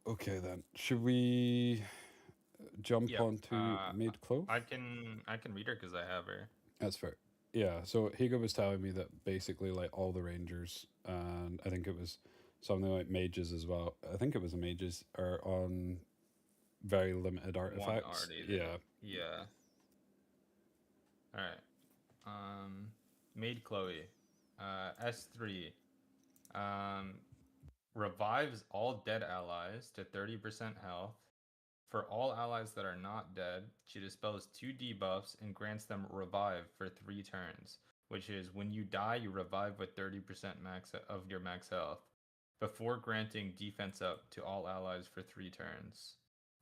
Okay then. Should we jump Yeah, onto Maid Chloe? I can read her because I have her. That's fair. Yeah, so Higa was telling me that basically like all the rangers, and I think it was something like mages as well. I think it was the mages are on very limited artifacts. already, Yeah. Yeah. All right. Maid Chloe, S3, revives all dead allies to 30% health. For all allies that are not dead, she dispels 2 debuffs and grants them revive for 3 turns, which is when you die, you revive with 30% max of your max health, before granting defense up to all allies for 3 turns.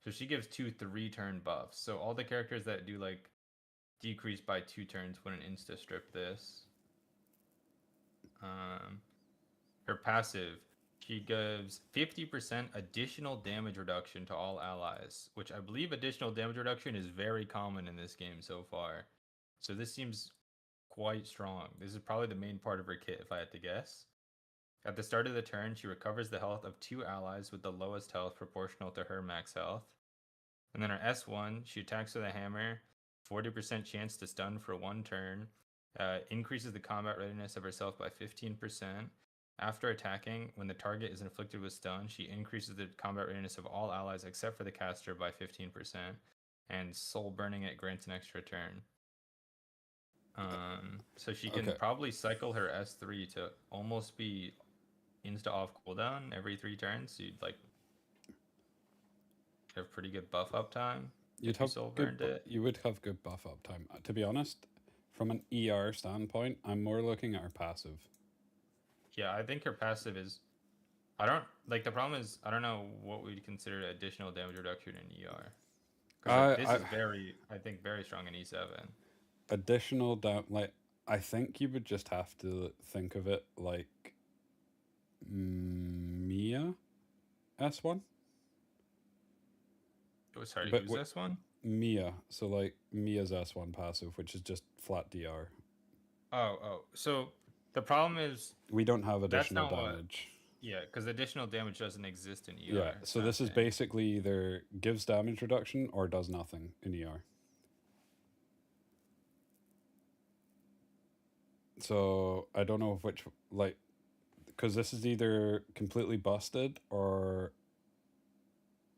So she gives 2 3-turn buffs. So all the characters that do like decrease by 2 turns wouldn't insta strip this. Her passive, she gives 50% additional damage reduction to all allies, which I believe additional damage reduction is very common in this game so far. So this seems quite strong. This is probably the main part of her kit, if I had to guess. At the start of the turn, she recovers the health of 2 allies with the lowest health proportional to her max health. And then her S1, she attacks with a hammer, 40% chance to stun for 1 turn, increases the combat readiness of herself by 15%. After attacking, when the target is inflicted with stun, she increases the combat readiness of all allies except for the caster by 15%, and soul burning it grants an extra turn. So she can Okay. probably cycle her S3 to almost be insta off cooldown every 3 turns. So you'd like have pretty good buff up time. You'd if you have soul good. burned it. You would have good buff up time. To be honest, from an ER standpoint, I'm more looking at her passive. Yeah, I think her passive is. I don't like the problem is I don't know what we'd consider additional damage reduction in ER. 'Cause, like, this is very, I think, very strong in E7. Additional like I think you would just have to think of it like Mia S1. Oh, sorry, But who's wait- this one? Mia, so like Mia's S1 passive, which is just flat DR. Oh. So the problem is, We don't have That's additional not what- damage. yeah, because additional damage doesn't exist in ER. Yeah, so this is basically. basically either gives damage reduction or does nothing in ER. So I don't know which, like, because this is either completely busted or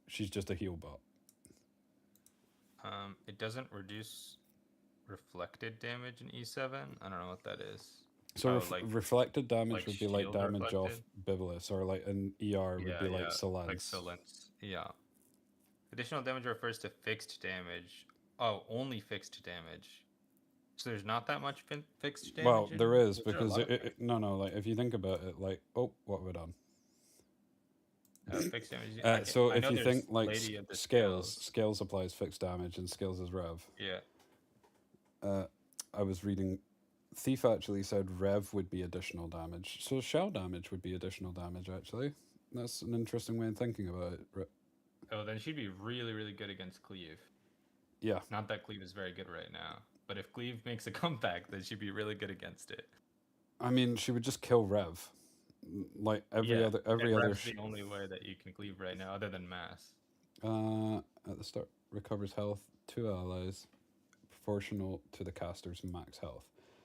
she's just a heal bot. It doesn't reduce reflected damage in E7. I don't know what that is. So Oh, like- reflected damage like would be like shield damage off reflected? Bibulus, or like an ER would be like Solence. Like Solence. Yeah. Additional damage refers to fixed damage. Oh, only fixed damage. So there's not that much fixed damage. Well, there is Is there a because lot of no, like if you think about it, like what have we done? fixed damage? So I if know you there's think like Lady of the scales applies fixed damage and scales is rev. Yeah. I was reading, Thief actually said rev would be additional damage, so shell damage would be additional damage. Actually, that's an interesting way of thinking about it. Oh, then she'd be really, really good against Cleave. Yeah, Not that Cleave is very good right now, but if Cleave makes a comeback, then she'd be really good against it. I mean she would just kill rev, like every Yeah, other and other. Rev's the only way that you can Cleave right now, other than Mass. At the start, recovers health to allies proportional to the caster's max health.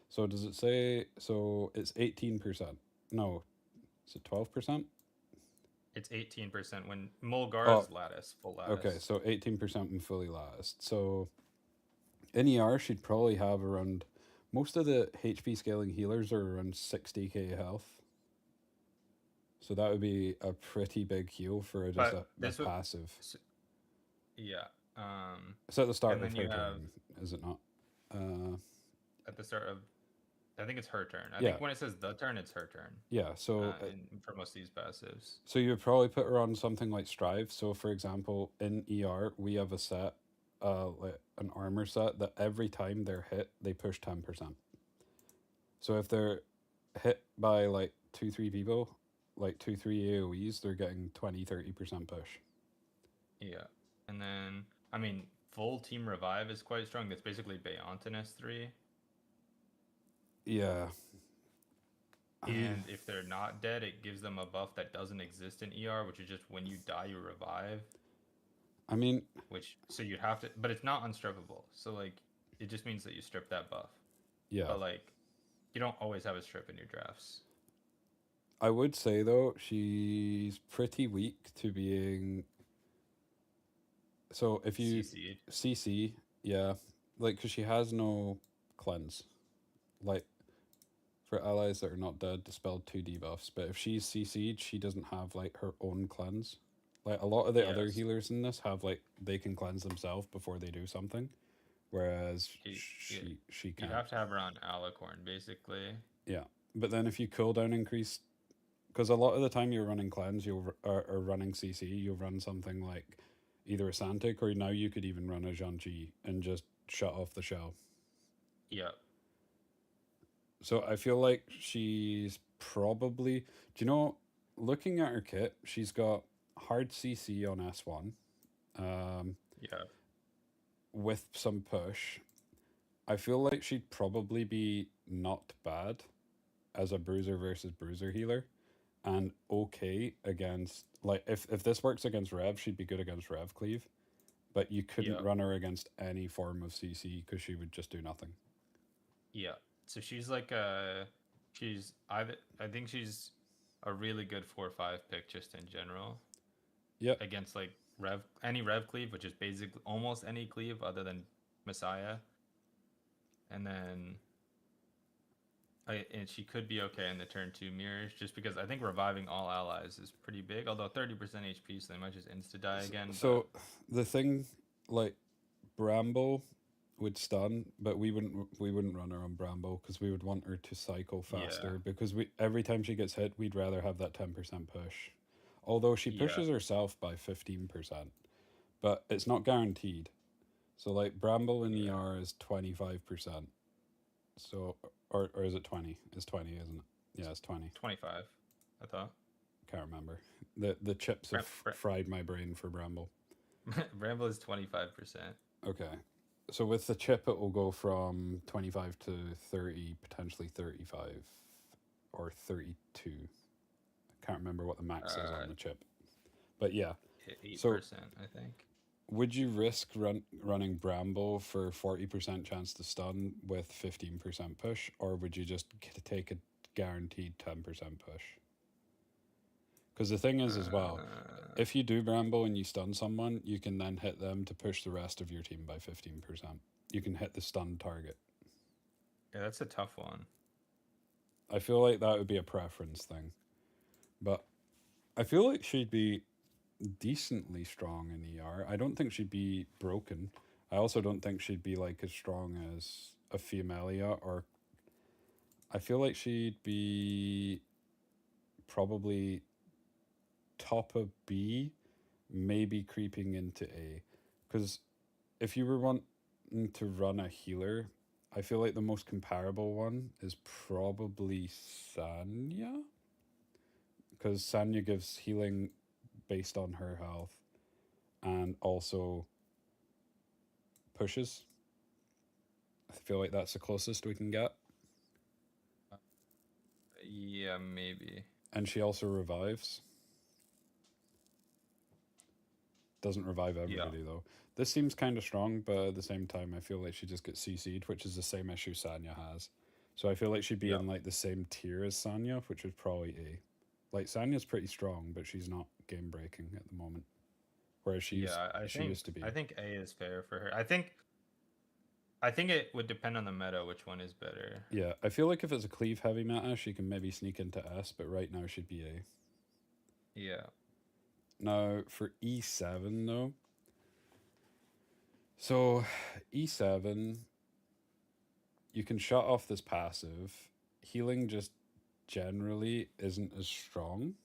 So does it say, so it's 18%? No, is it 12%? It's 18% when Mulgar's lattice, full lattice. Okay, so 18% when fully latticed. So in ER, she'd probably have around, most of the HP scaling healers are around 60k health. So that would be a pretty big heal for just But a this would- passive. Yeah. It's at the start and of then her you have- turn, is it not? At the start of, I think it's her turn. I Yeah. think when it says the turn, it's her turn. Yeah, so For most of these passives. so you would probably put her on something like Strive. So for example, in ER, we have a set, like an armor set that every time they're hit, they push 10%. So if they're hit by like 2-3 people, like 2-3 AoEs, they're getting 20-30% push. Yeah. And then, I mean, full team revive is quite strong. That's basically Beyond in S3. Yeah. And if they're not dead, it gives them a buff that doesn't exist in ER, which is just when you die, you revive. I mean, So you'd have to, but it's not unstrippable. So, like, it just means that you strip that buff. yeah. But, like, you don't always have a strip in your drafts. I would say though, she's pretty weak to being. So if you CC'd. CC, yeah, like because she has no cleanse, like for allies that are not dead, dispel 2 debuffs. But if she's CC'd, she doesn't have like her own cleanse. Like a lot of the other Yes. healers in this have like they can cleanse themselves before they do something, whereas You- she You can't. have to have her on Alicorn, basically. Yeah, but then if you cooldown increase, because a lot of the time you're running cleanse, or running CC, you'll run something like either a Santic, or now you could even run a Zhang-Chi and just shut off the shell. Yeah. So I feel like she's probably. Do you know looking at her kit, she's got hard CC on S1, Yeah. with some push. I feel like she'd probably be not bad as a bruiser versus bruiser healer, and okay against, like, if this works against Rev, she'd be good against Rev Cleave, but you couldn't Yeah. run her against any form of CC because she would just do nothing. Yeah. So she's like she's I think she's a really good 4/5 pick just in general Yep. against like any Rev Cleave, which is basically almost any cleave other than Messiah. And then and she could be okay in the turn 2 mirrors just because I think reviving all allies is pretty big, although 30% HP, so they might just insta die again. So the thing, like, Bramble would stun, but we wouldn't run her on Bramble because we would want her to cycle faster. Yeah. Because every time she gets hit, we'd rather have that 10% push. Although she Yeah. pushes herself by 15%, but it's not guaranteed. So like Bramble in Yeah. ER is 25%. So or is it 20? It's 20, isn't it? Yeah, it's 20. 25, I thought. Can't remember. The chips have fried my brain for Bramble. Bramble is 25%. Okay. So with the chip, it will go from 25 to 30, potentially 35 or 32. I can't remember what the max is on the chip. But yeah, 8%, I think. would you risk running Bramble for 40% chance to stun with 15% push, or would you just take a guaranteed 10% push? Because the thing is as well, if you do Bramble and you stun someone, you can then hit them to push the rest of your team by 15%. You can hit the stun target. Yeah, that's a tough one. I feel like that would be a preference thing. But I feel like she'd be decently strong in ER. I don't think she'd be broken. I also don't think she'd be like as strong as a Femelia, or I feel like she'd be probably top of B, maybe creeping into A. Because if you were wanting to run a healer, I feel like the most comparable one is probably Sanya. Because Sanya gives healing based on her health and also pushes. I feel like that's the closest we can get. Yeah, maybe. And she also revives. Doesn't revive everybody though. This seems kind of strong, but at the same time, I feel like she just gets CC'd, which is the same issue Sanya has. So I feel like she'd be in like the same tier as Sanya, which is probably A. Like Sanya's pretty strong, but she's not game breaking at the moment. Whereas she used to be. I think A is fair for her. I think it would depend on the meta which one is better. Yeah, I feel like if it's a cleave heavy meta, she can maybe sneak into S, but right now she'd be A. Yeah. Now for E7 though. So E7, you can shut off this passive. Healing just generally isn't as strong.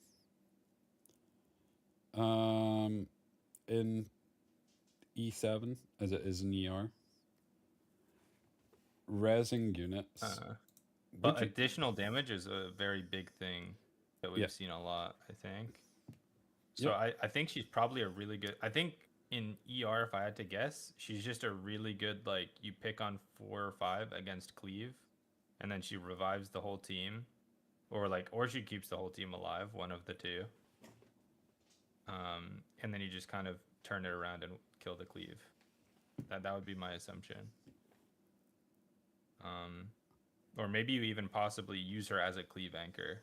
In E7 as it is in ER. Rezzing units. But additional damage is a very big thing that we've seen a lot, I think. So I think she's probably a really good... I think in ER, if I had to guess, she's just a really good, like, you pick on 4 or 5 against Cleave, and then she revives the whole team. Or she keeps the whole team alive, one of the two. And then you just kind of turn it around and kill the Cleave. That would be my assumption. Or maybe you even possibly use her as a Cleave anchor.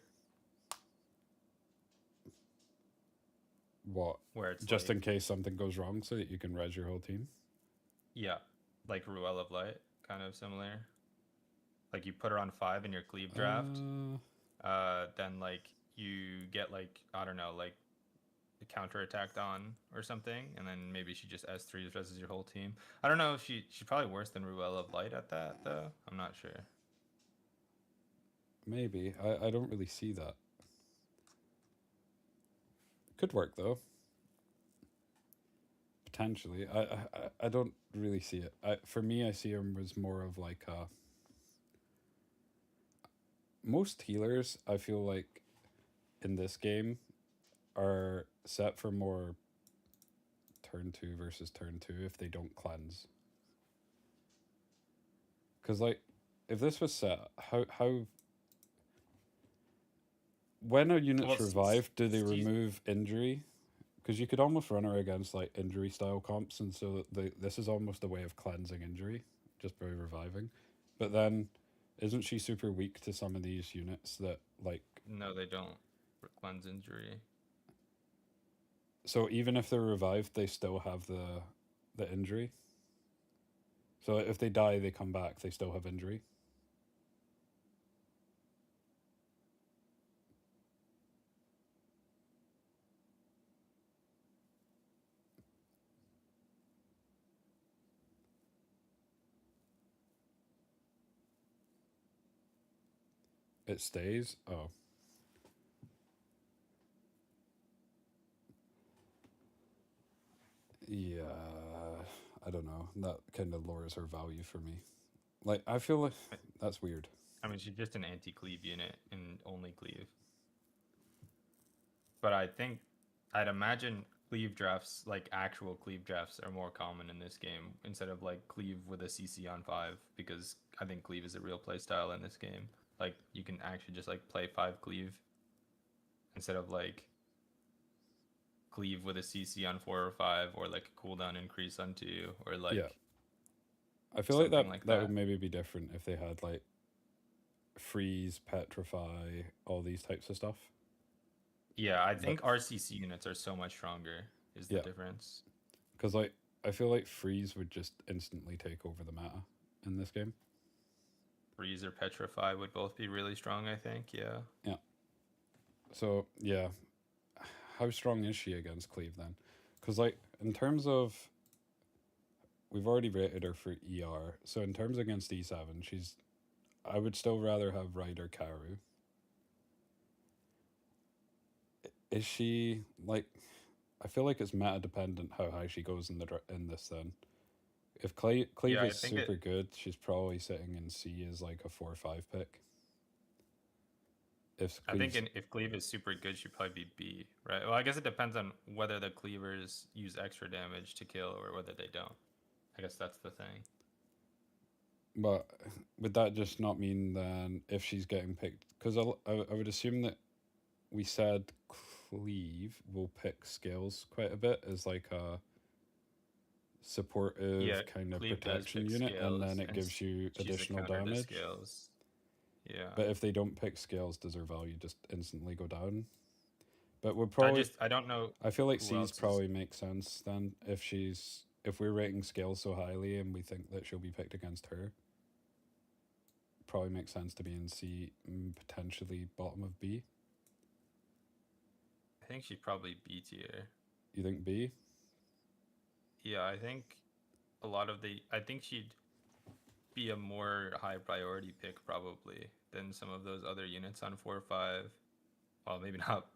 What? Where it's just like, in case something goes wrong so that you can res your whole team? Yeah, like Ruel of Light, kind of similar. Like you put her on 5 in your Cleave draft. Then like you get like, I don't know, like counter attacked on or something, and then maybe she just S3 dresses your whole team. I don't know if she's probably worse than Ruel of Light at that though. I'm not sure. Maybe. I don't really see that. Could work though. Potentially. I don't really see it. For me, I see him as more of like most healers, I feel like in this game are set for more turn 2 versus turn 2 if they don't cleanse. Because, like, if this was set, how when a unit's Well, revived, do they Steve- remove injury? Because you could almost run her against, like, injury style comps, and so this is almost a way of cleansing injury, just by reviving. But then, isn't she super weak to some of these units that, like, No, they don't cleanse injury. so even if they're revived, they still have the injury. So if they die, they come back, they still have injury. It stays? Oh. Yeah, I don't know. That kind of lowers her value for me. Like, I feel like that's weird. I mean, she's just an anti-cleave unit and only cleave. But I'd imagine cleave drafts, like actual cleave drafts, are more common in this game instead of like cleave with a CC on 5, because I think cleave is a real play style in this game. Like, you can actually just like play 5 cleave instead of like cleave with a CC on 4 or 5, or like a cooldown increase on 2, or like Yeah. I feel like that, something like that would that. maybe be different if they had, like, freeze, petrify, all these types of stuff. Yeah, I think RCC units are so much stronger is the Yeah. difference. Because, like, I feel like freeze would just instantly take over the meta in this game. Freeze or Petrify would both be really strong, I think. Yeah. So, yeah. How strong is she against cleave then? Because, like, in terms of, we've already rated her for ER. So in terms against E7, I would still rather have Ryder Karu. Is she, like, I feel like it's meta dependent how high she goes in this then. If Cleave Yeah, I is think super good, she's probably sitting in C as like a 4 or 5 pick. If I think Cleave's- if Cleave is super good, she'd probably be B, right? Well, I guess it depends on whether the cleavers use extra damage to kill or whether they don't. I guess that's the thing. But would that just not mean then if she's getting picked? Because I would assume that we said Cleave will pick skills quite a bit as like a supportive Yeah, kind of Cleave does protection pick unit, and then scales, it and gives you she's a additional counter to damage. scales. Yeah. But if they don't pick scales, does her value just instantly go down? But we're probably. I don't know. I feel like who C's else is- probably makes sense then if we're rating scales so highly and we think that she'll be picked against her. Probably makes sense to be in C, potentially bottom of B. I think she's probably B tier. You think B? Yeah, I think I think she'd be a more high priority pick probably than some of those other units on 4 or 5. Well, maybe not.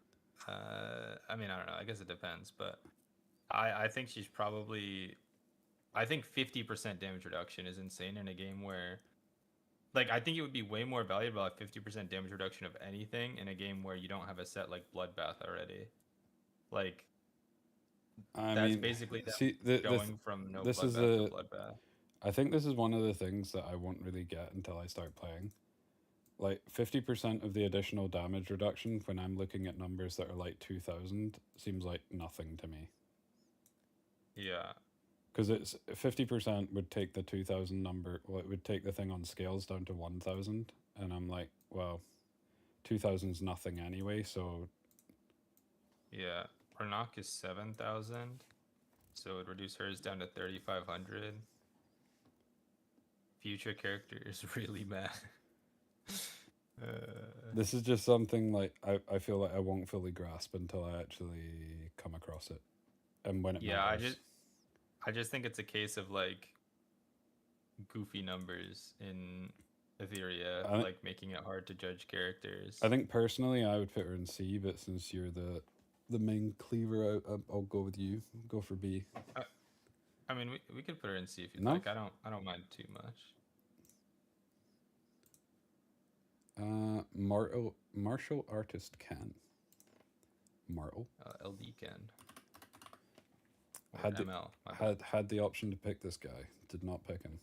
I mean, I don't know. I guess it depends, but I think she's probably. I think 50% damage reduction is insane in a game where, like, I think it would be way more valuable at 50% damage reduction of anything in a game where you don't have a set like Bloodbath already. Like, I that's mean, basically them see, going from no this Bloodbath is to a- Bloodbath. I think this is one of the things that I won't really get until I start playing. Like 50% of the additional damage reduction when I'm looking at numbers that are like 2000 seems like nothing to me. Yeah. Because it's 50% would take the 2000 number, well, it would take the thing on scales down to 1000. And I'm like, well, 2000's nothing anyway, so Yeah, Ornock is 7,000, so it would reduce hers down to 3,500. Future character is really mad. this is just something like I feel like I won't fully grasp until I actually come across it. And when it Yeah, matters. I just think it's a case of like goofy numbers in Etheria, I- like making it hard to judge characters. I think personally I would put her in C, but since you're the main cleaver, I'll go with you. Go for B. I mean, we could put her in C if you No? like. I don't mind too much. Martial artist can. Mortal. LD can. Or Had the, ML. My bad. had the option to pick this guy. Did not pick him.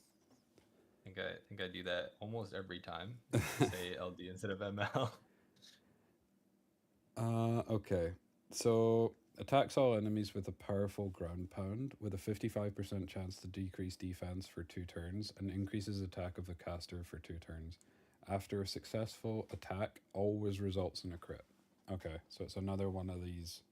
I think I do that almost every time. Say LD instead of ML. Okay. So attacks all enemies with a powerful ground pound with a 55% chance to decrease defense for 2 turns and increases attack of the caster for 2 turns. After a successful attack, always results in a crit. Okay, so it's another one of these.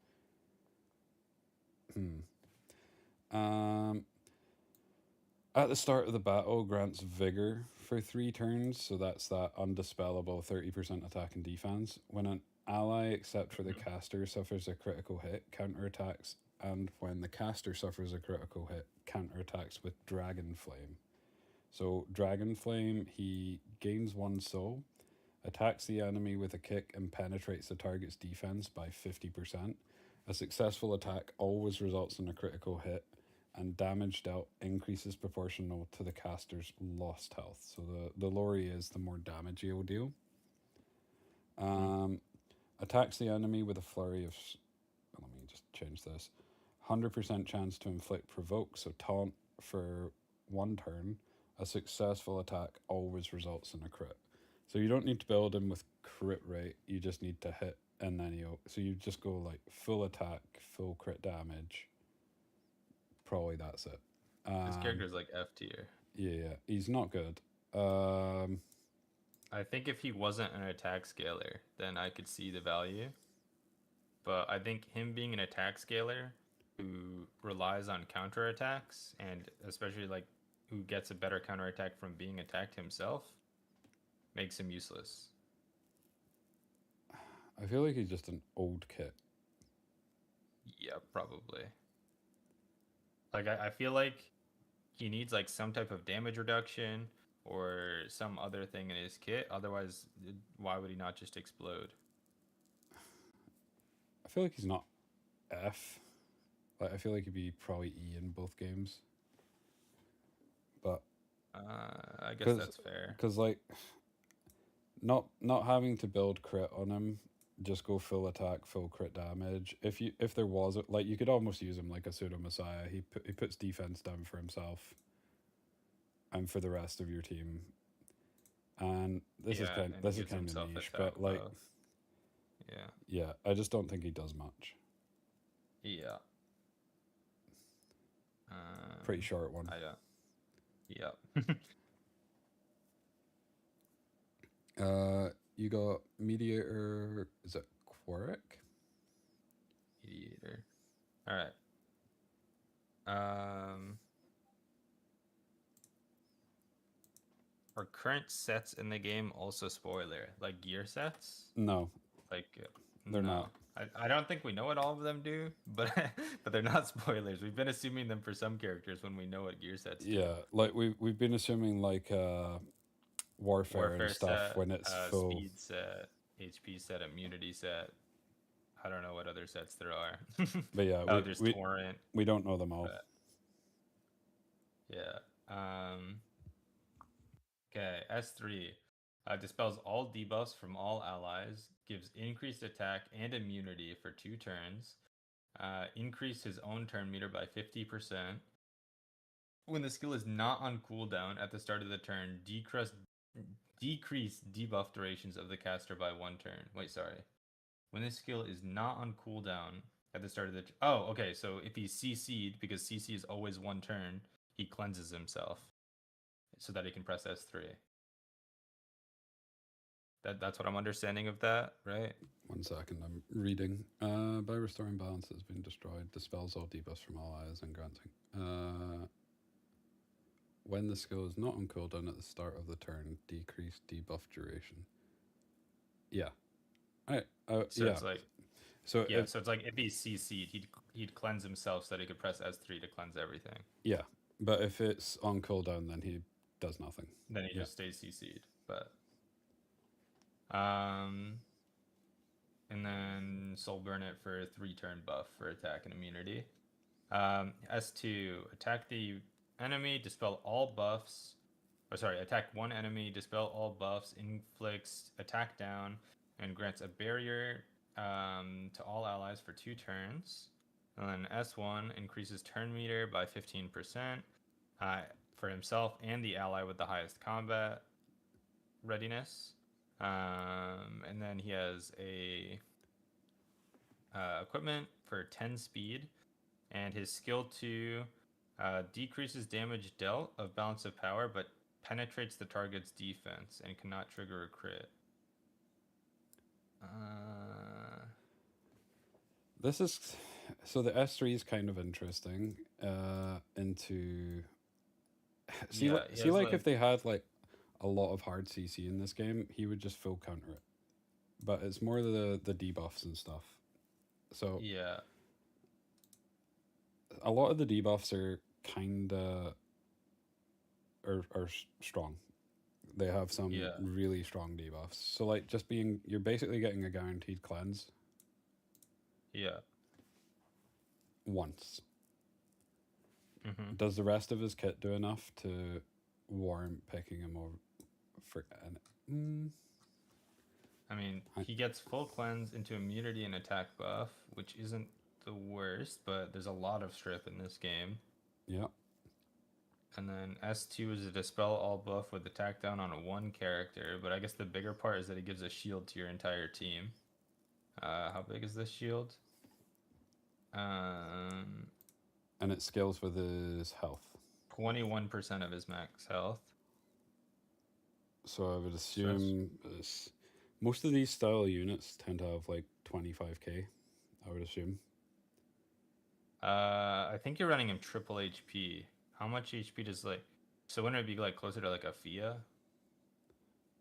At the start of the battle, grants Vigor for 3 turns, so that's that undispellable 30% attack and defense. When an ally, except for the caster, suffers a critical hit, counterattacks, and when the caster suffers a critical hit, counterattacks with Dragon Flame. So, Dragon Flame, he gains 1 soul, attacks the enemy with a kick, and penetrates the target's defense by 50%. A successful attack always results in a critical hit, and damage dealt increases proportional to the caster's lost health. So the lower he is, the more damage he'll deal. Attacks the enemy with a flurry of... Let me just change this. 100% chance to inflict provoke, so taunt for 1 turn. A successful attack always results in a crit. So you don't need to build him with crit rate, you just need to hit, and then he'll... So you just go like full attack, full crit damage. Probably that's it. His character's like F tier. Yeah, he's not good. I think if he wasn't an attack scaler, then I could see the value. But I think him being an attack scaler who relies on counterattacks, and especially like who gets a better counterattack from being attacked himself, makes him useless. I feel like he's just an old kit. Yeah, probably. Like I feel like he needs like some type of damage reduction or some other thing in his kit. Otherwise, why would he not just explode? I feel like he's not F. Like I feel like he'd be probably E in both games. But I guess that's fair. because like not having to build crit on him, just go full attack, full crit damage. If there was like you could almost use him like a pseudo messiah. He puts defense down for himself and for the rest of your team. And this is kind of niche, but like yeah, I just don't think he does much. Yeah. Pretty short one. Yeah. You got Mediator. Is it Quarric? Mediator. All right. Are current sets in the game also spoiler, like gear sets? No, Like they're no. not. I don't think we know what all of them do, but but they're not spoilers. We've been assuming them for some characters when we know what gear sets do. Yeah, like we've been assuming like warfare and stuff set, when it's full. Speed set, HP set, immunity set. I don't know what other sets there are. But yeah, there's torrent. We don't know them all. But, yeah. Okay, S3 dispels all debuffs from all allies, gives increased attack and immunity for 2 turns, increase his own turn meter by 50%. When the skill is not on cooldown at the start of the turn, decrease debuff durations of the caster by 1 turn. Wait, sorry. When this skill is not on cooldown at the start of the... Oh, okay, so if he's CC'd, because CC is always 1 turn, he cleanses himself so that he can press S3. That's what I'm understanding of that, right? 1 second, I'm reading. By restoring balance that has been destroyed, dispels all debuffs from allies and granting. When the skill is not on cooldown at the start of the turn, decrease debuff duration. Yeah. So yeah. it's like... So yeah, so it's like if he's CC'd, he'd cleanse himself so that he could press S3 to cleanse everything. Yeah, but if it's on cooldown, then he does nothing. Then he just stays CC'd. But and then Soul Burn it for a 3-turn buff for attack and immunity. S2, attack the enemy, dispel all buffs. Attack one enemy, dispel all buffs, inflicts attack down, and grants a barrier to all allies for 2 turns. And then S1 increases turn meter by 15% for himself and the ally with the highest combat readiness. And then he has a equipment for 10 speed, and his skill 2 decreases damage dealt of balance of power, but penetrates the target's defense and cannot trigger a crit. This is so the S3 is kind of interesting. Into see, Yeah, like, he see, has, like like- if they had like a lot of hard CC in this game, he would just full counter it. But it's more the debuffs and stuff. So Yeah, a lot of the debuffs are kinda strong. They have some Yeah. really strong debuffs. So like just being, you're basically getting a guaranteed cleanse yeah. once. Mm-hmm. Does the rest of his kit do enough to warrant picking him over for? I mean, I- he gets full cleanse into immunity and attack buff, which isn't the worst, but there's a lot of strip in this game. Yeah. And then S2 is a dispel all buff with attack down on one character, but I guess the bigger part is that it gives a shield to your entire team. How big is this shield? And it scales with his health. 21% of his max health. So I would assume most of these style units tend to have like 25k. I would assume. I think you're running him triple HP. How much HP does like? So wouldn't it be like closer to like a Fia?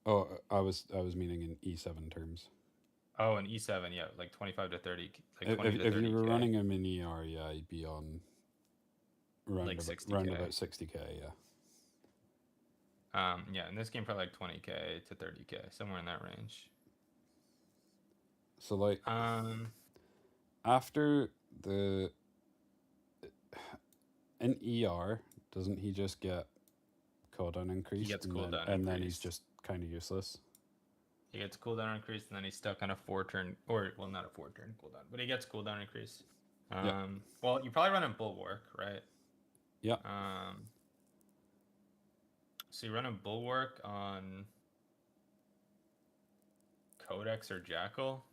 Oh, I was meaning in E7 terms. Oh, an E7, yeah, like 25 to 30, like 20 If to 30. you were running him in ER, yeah, you'd be on round, Like about, 60K. round about 60k, yeah. Yeah, in this game probably like 20k to 30k, somewhere in that range. So like after the in ER, doesn't he just get cooldown increased? gets and cooldown then, and then he's increased. just kind of useless. He gets cooldown increase, and then he's stuck on a 4-turn, or well, not a 4-turn cooldown, but he gets cooldown increase. Yeah. Well, you probably run him Bulwark, right? Yeah. So you run a Bulwark on Codex or Jackal.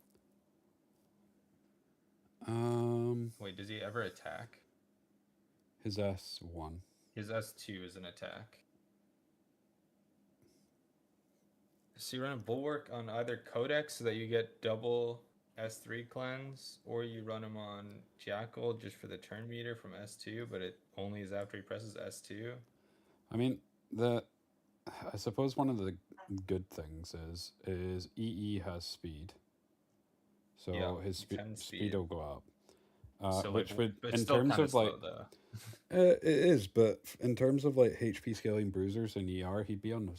Wait, does he ever attack? His S1. His S2 is an attack. So you run a Bulwark on either Codex so that you get double S3 cleanse, or you run him on Jackal just for the turn meter from S2, but it only is after he presses S2. I mean, I suppose one of the good things is EE has speed, so Yeah, his 10 speed speed. will go up. So Which like, would, but it's in still terms kinda of like, slow, though. it is, but in terms of like HP scaling bruisers in ER, he'd be on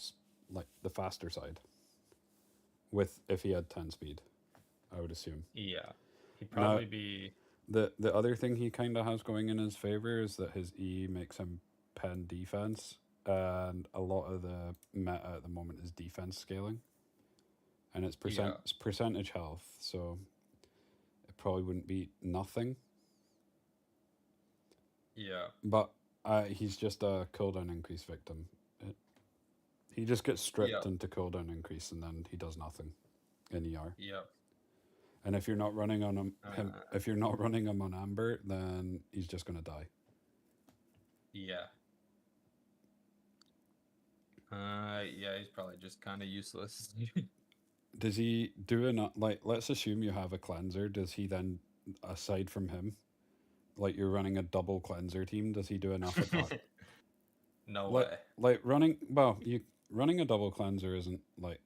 like the faster side. If he had 10 speed, I would assume. Yeah, he'd probably be. The other thing he kind of has going in his favor is that his E makes him pen defense, and a lot of the meta at the moment is defense scaling, and it's percentage health, so it probably wouldn't be nothing. Yeah. But he's just a cooldown increase victim. He just gets stripped Yeah. into cooldown increase, and then he does nothing in ER. Yeah. And if you're not running on him, if you're not running him on Amber, then he's just gonna die. Yeah. Yeah, he's probably just kind of useless. Does he do enough? Like, let's assume you have a cleanser. Does he then, aside from him, like you're running a double cleanser team? Does he do enough attack? No like, way. like running a double cleanser isn't like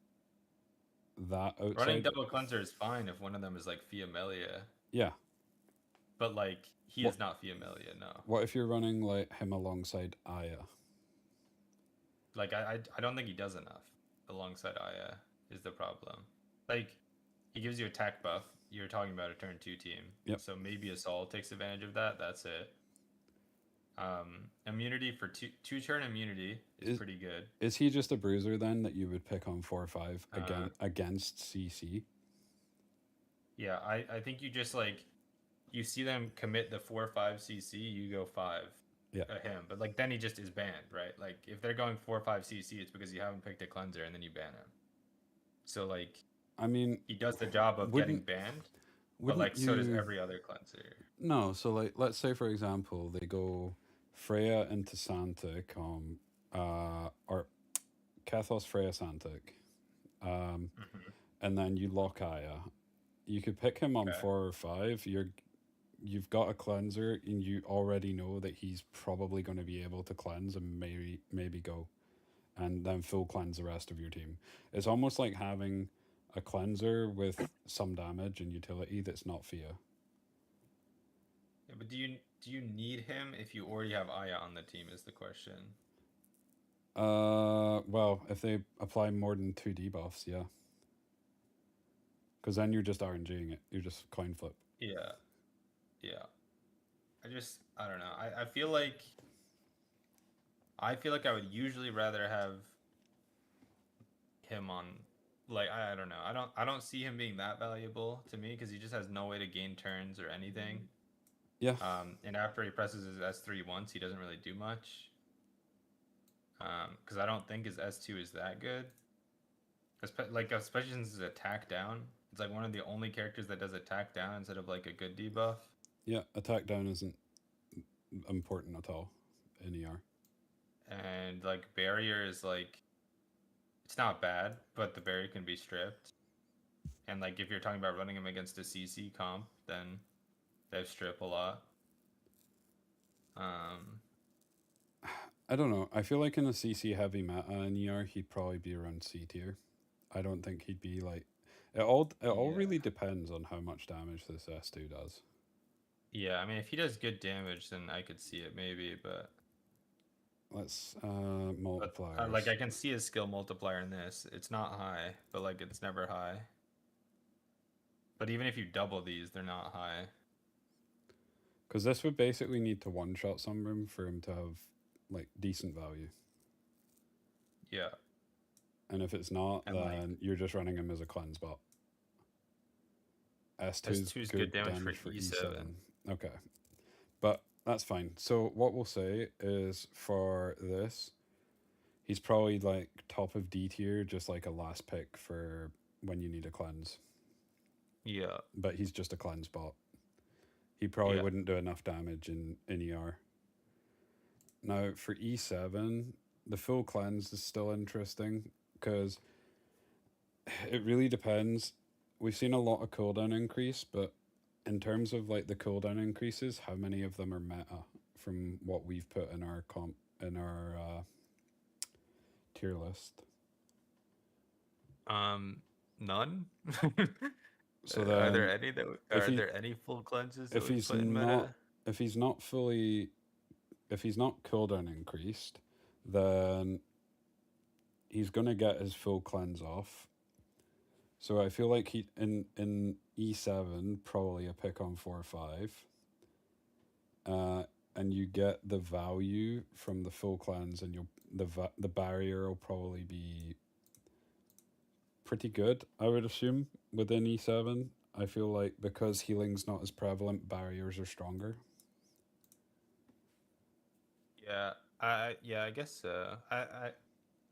that outside. Running double cleanser is fine if one of them is like Fiamelia, Yeah. but like he What- is not Fiamelia. No. What if you're running like him alongside Aya? Like I don't think he does enough alongside Aya is the problem. Like he gives you attack buff. You're talking about a turn 2 team. Yep. So maybe Assault takes advantage of that. That's it. Immunity for two turn immunity is pretty good. Is he just a bruiser then that you would pick on 4 or 5 against CC? Yeah, I think you just like you see them commit the 4-5 CC, you go 5 Yeah. him. But like then he just is banned, right? Like if they're going 4-5 CC, it's because you haven't picked a cleanser and then you ban him. So like I mean, he does the job of getting wouldn't banned, but wouldn't like so does you? every other cleanser. No, so like let's say for example they go Freya into Santic or Kathos Freya Santic, Mhm. and then you lock Aya. You could pick him on Okay. 4 or 5. You've got a cleanser and you already know that he's probably going to be able to cleanse and maybe go, and then full cleanse the rest of your team. It's almost like having a cleanser with some damage and utility that's not Fia. Yeah, but do you need him if you already have Aya on the team is the question. Well, if they apply more than 2 debuffs, yeah. Because then you're just RNGing it. You're just coin flip. Yeah. Yeah. I don't know. I feel like I would usually rather have him on like I don't know. I don't see him being that valuable to me because he just has no way to gain turns or anything. Yeah. And after he presses his S3 once, he doesn't really do much. Because I don't think his S2 is that good. Like especially since it's attack down. It's like one of the only characters that does attack down instead of like a good debuff. Yeah, attack down isn't important at all in ER. And like barrier is like it's not bad, but the barrier can be stripped. And like if you're talking about running him against a CC comp, then they have strip a lot. I don't know. I feel like in a CC heavy meta in ER, he'd probably be around C tier. I don't think he'd be like. It all Yeah. really depends on how much damage this S2 does. Yeah, I mean if he does good damage, then I could see it maybe, but Let's But, multipliers. like I can see his skill multiplier in this. It's not high, but like it's never high. But even if you double these, they're not high. Because this would basically need to one shot Sunbrim for him to have like decent value. Yeah. And if it's not, And, like- then you're just running him as a cleanse bot. S2's S2's good good damage damage for for E7. E7. Okay. But that's fine. So what we'll say is for this, he's probably like top of D tier, just like a last pick for when you need a cleanse. Yeah. But he's just a cleanse bot. He probably Yeah. wouldn't do enough damage in ER. Now for E7, the full cleanse is still interesting because it really depends. We've seen a lot of cooldown increase, but in terms of like the cooldown increases, how many of them are meta from what we've put in our tier list? None. So are there then, any that if are he- there any full cleanses that if we he's put in not meta? if he's not cooldown increased, then he's gonna get his full cleanse off. So I feel like he in E7 probably a pick on 4 or 5. And you get the value from the full cleanse, and the barrier will probably be pretty good. I would assume within E7. I feel like because healing's not as prevalent, barriers are stronger. Yeah. I guess so.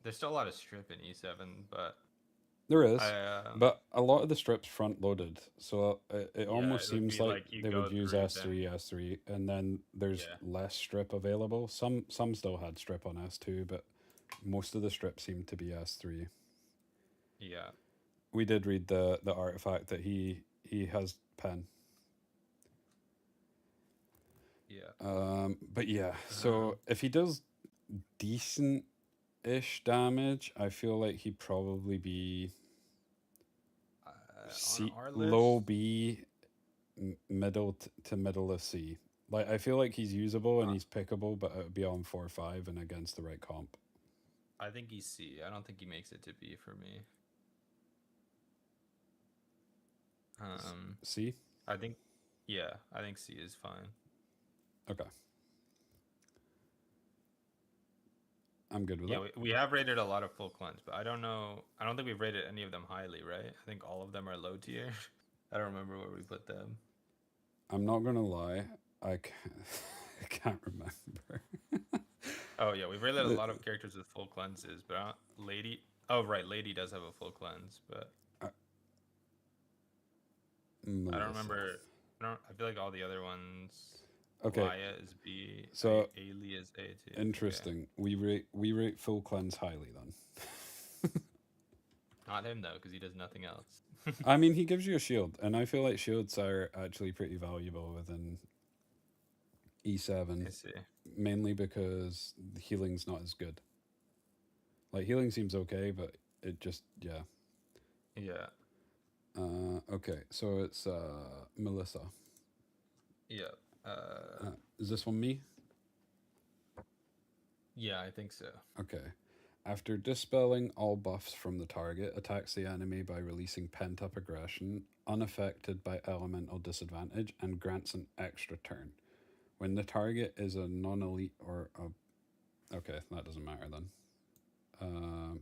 There's still a lot of strip in E7, but There is, I but a lot of the strips front loaded, so it Yeah, almost it would seems be like like you they would go use through S3, S3, and then there's Yeah. less strip available. Some still had strip on S2, but most of the strips seem to be S3. yeah. We did read the artifact that he has pen. Yeah. But yeah, so if he does decent-ish damage, I feel like he'd probably be On our list, low B, middle to middle of C. Like I feel like he's usable and he's pickable, but it would be on 4 or 5 and against the right comp. I think he's C. I don't think he makes it to B for me. C? I think C is fine. Okay. I'm good with Yeah, that. we have rated a lot of full cleanse, but I don't think we've rated any of them highly, right? I think all of them are low tier. I don't remember where we put them. I'm not gonna lie, I can't, I can't remember. Oh yeah, we've really had a The- lot of characters with full cleanses, but Lady. Oh right, Lady does have a full cleanse, but I don't Melissa. remember. I feel like all the other ones. Okay, Laya is B. so Ailey is A too. Okay. interesting. We rate full cleanse highly then. Not him though, because he does nothing else. I mean, he gives you a shield, and I feel like shields are actually pretty valuable within I E7, see. mainly because the healing's not as good. Like, healing seems okay, but it just, yeah. Yeah. Okay, so it's Melissa. Yeah. Is this one me? Yeah, I think so. Okay. After dispelling all buffs from the target, attacks the enemy by releasing pent-up aggression, unaffected by elemental disadvantage, and grants an extra turn. When the target is a non-elite or a... Okay, that doesn't matter then.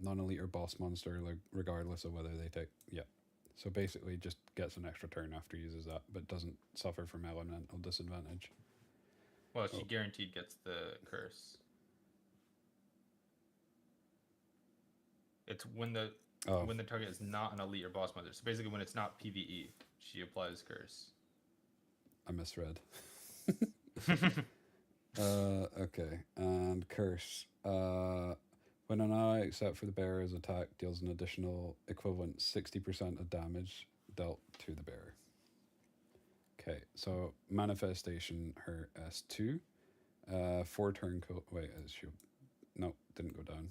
Non-elite or boss monster, like, regardless of whether they take... Yeah. So basically just gets an extra turn after he uses that, but doesn't suffer from elemental disadvantage. Well, she Oh. guaranteed gets the curse. It's when the Oh, target is not an elite or boss monster. So basically, when it's not PVE, she applies curse. I misread. Okay, and curse. When an ally, except for the bearer's attack, deals an additional equivalent 60% of damage dealt to the bearer. Okay, so manifestation, her S2. 4 turn cool. Wait, is she? No, didn't go down.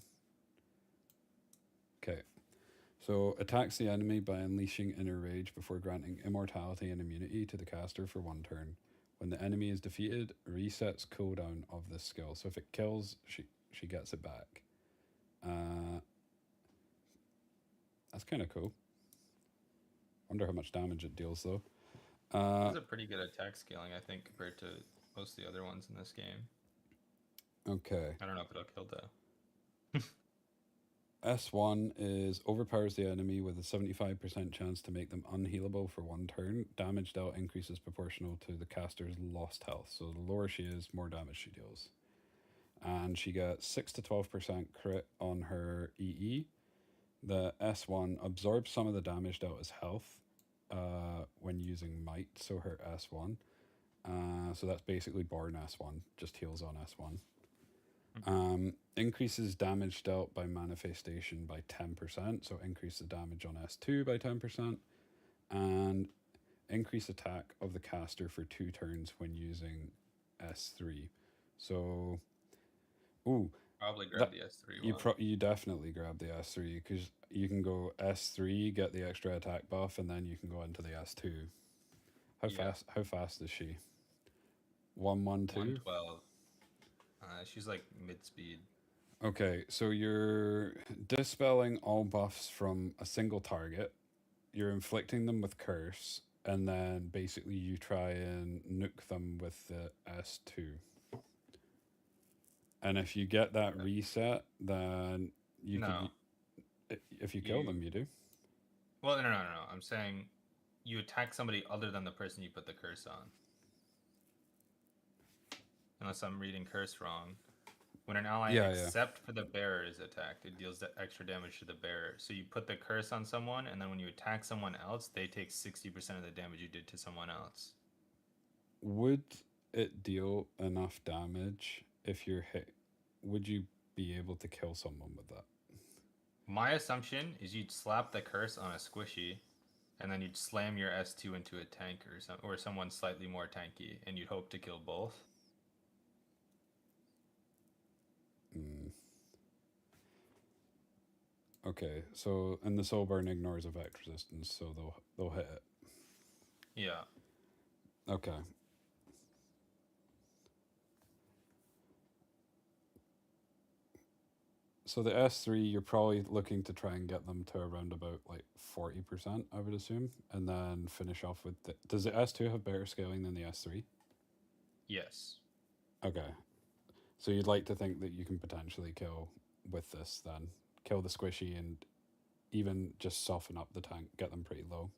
Okay, so attacks the enemy by unleashing inner rage before granting immortality and immunity to the caster for 1 turn. When the enemy is defeated, resets cooldown of this skill. So if it kills, she gets it back. That's kind of cool. Wonder how much damage it deals though. It's a pretty good attack scaling, I think, compared to most of the other ones in this game. Okay. I don't know if it'll kill though. S1 is overpowers the enemy with a 75% chance to make them unhealable for 1 turn. Damage dealt increases proportional to the caster's lost health. So the lower she is, more damage she deals. And she gets 6 to 12% crit on her EE. The S1 absorbs some of the damage dealt as health when using Might, so her S1. So that's basically Born S1, just heals on S1. Increases damage dealt by manifestation by 10%, so increase the damage on S2 by 10%, and increase attack of the caster for 2 turns when using S3. So, Probably grab the S3 one. you definitely grab the S3 because you can go S3, get the extra attack buff, and then you can go into the S2. How fast is she? 112? 112. She's like mid speed. Okay, so you're dispelling all buffs from a single target. You're inflicting them with curse, and then basically you try and nuke them with the S2. And if you get that reset, then you No. can. If you kill You- them, you do. Well, no. I'm saying you attack somebody other than the person you put the curse on. Unless I'm reading curse wrong. When an ally except for the bearer is attacked, it deals the extra damage to the bearer. So you put the curse on someone, and then when you attack someone else, they take 60% of the damage you did to someone else. Would it deal enough damage if you're hit? Would you be able to kill someone with that? My assumption is you'd slap the curse on a squishy, and then you'd slam your S2 into a tank or someone slightly more tanky, and you'd hope to kill both. Okay, so and the soul burn ignores effect resistance, so they'll hit it. Yeah. Okay. So the S3, you're probably looking to try and get them to around about like 40%, I would assume, and then finish off with the... Does the S2 have better scaling than the S3? Yes. Okay. So you'd like to think that you can potentially kill with this then. Kill the squishy and even just soften up the tank, get them pretty low.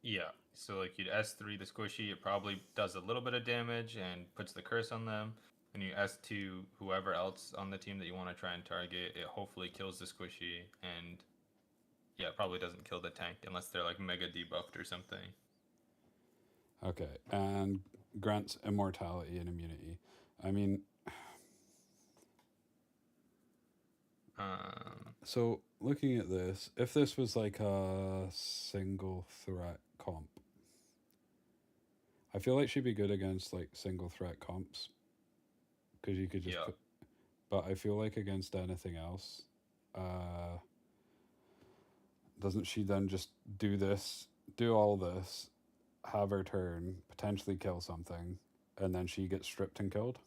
Yeah. So like you'd S3 the squishy, it probably does a little bit of damage and puts the curse on them. And you S2 whoever else on the team that you want to try and target, it hopefully kills the squishy and yeah, it probably doesn't kill the tank unless they're like mega debuffed or something. Okay, and grants immortality and immunity. I mean, so looking at this, if this was like a single threat comp, I feel like she'd be good against like single threat comps because you could just. Yeah. But I feel like against anything else, doesn't she then just do this, do all this, have her turn, potentially kill something, and then she gets stripped and killed?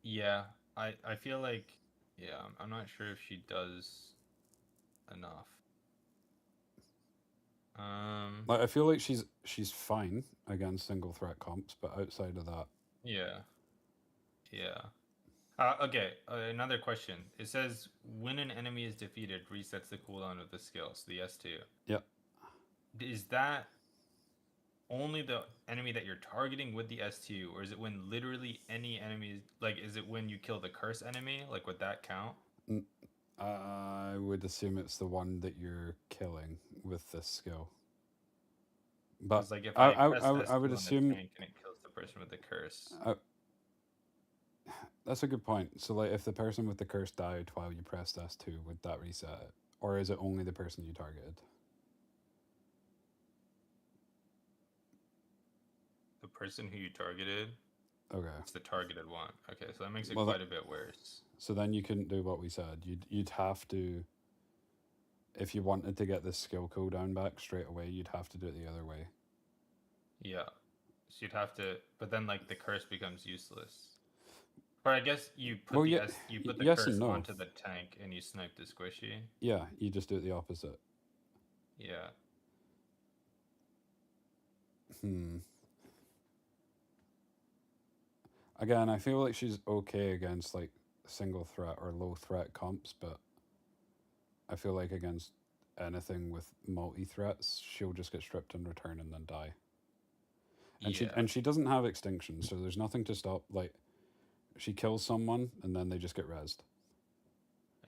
Yeah, I feel like yeah, I'm not sure if she does enough. Like I feel like she's fine against single threat comps, but outside of that, Yeah. Yeah. Okay, another question. It says when an enemy is defeated, resets the cooldown of the skill, so the S2. Yep. Is that only the enemy that you're targeting with the S2, or is it when literally any enemy, like, is it when you kill the curse enemy? Like, would that count? I would assume it's the one that you're killing with this skill. But 'Cause, like, if I press would S2 on the assume tank and it kills the person with the curse. that's a good point. So like if the person with the curse died while you pressed S2, would that reset it? Or is it only the person you targeted? The person who you targeted Okay. is the targeted one. Okay, so that makes it Well, quite a bit worse. So then you couldn't do what we said. You'd have to, if you wanted to get this skill cooldown back straight away, you'd have to do it the other way. Yeah. So you'd have to, but then like the curse becomes useless. Or I guess you put Well, the yeah, you put the yes curse and no. onto the tank and you snipe the squishy. Yeah, you just do it the opposite. Yeah. Again, I feel like she's okay against like single threat or low threat comps, but I feel like against anything with multi threats, she'll just get stripped in return and then die. And Yeah. she doesn't have extinction, so there's nothing to stop. Like she kills someone and then they just get rezzed.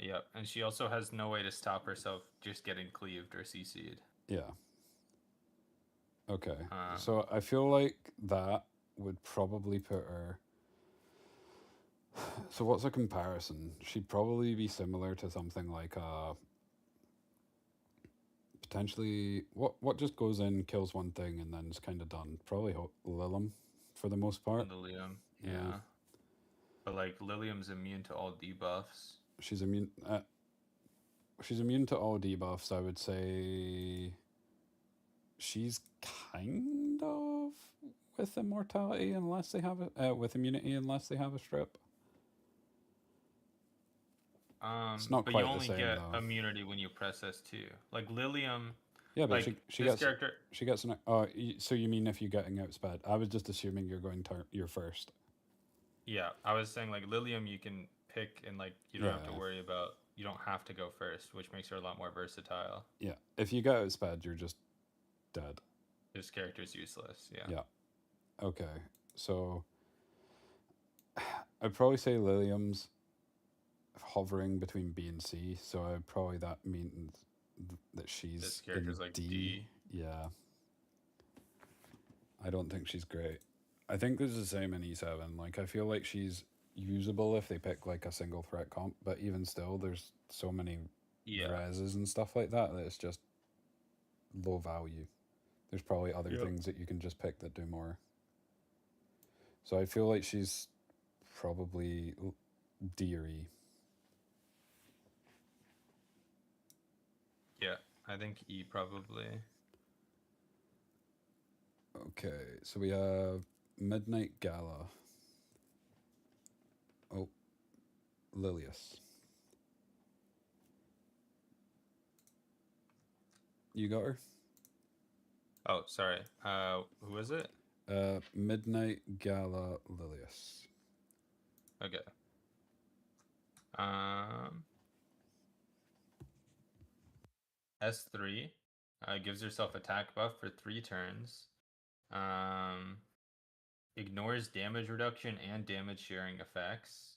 Yep. And she also has no way to stop herself just getting cleaved or CC'd. Yeah. Okay. So I feel like that would probably put her. So what's a comparison? She'd probably be similar to something like potentially what just goes in, kills one thing, and then is kind of done. Probably Lilium, for the most part. Lilium. Yeah. Yeah. But like Lilium's immune to all debuffs. She's immune. She's immune to all debuffs. I would say. She's kind of with immortality unless they have it. With immunity unless they have a strip. It's not but quite you the only same, get though. immunity when you press S2. Like Lilium. Yeah, but like she this gets character. she gets an. Oh, so you mean if you're getting outsped? I was just assuming you're going you're first. Yeah, I was saying like Lilium you can pick and like you don't have to Yeah. worry about, you don't have to go first, which makes her a lot more versatile. Yeah, if you get outsped, you're just dead. This character is useless. Yeah. Yeah. Okay, so I'd probably say Lilium's hovering between B and C, so I'd probably that means that she's This character's in like D. D. Yeah. I don't think she's great. I think this is the same in E7. Like I feel like she's usable if they pick like a single threat comp, but even still there's so many Yeah. reses and stuff like that it's just low value. There's probably other Yep. things that you can just pick that do more. So I feel like she's probably D or E. Yeah. I think E probably. Okay, so we have Midnight Gala. Oh, Lilius. You got her? Oh, sorry. Who is it? Midnight Gala Lilius. Okay. S3 gives herself attack buff for 3 turns. Ignores damage reduction and damage sharing effects.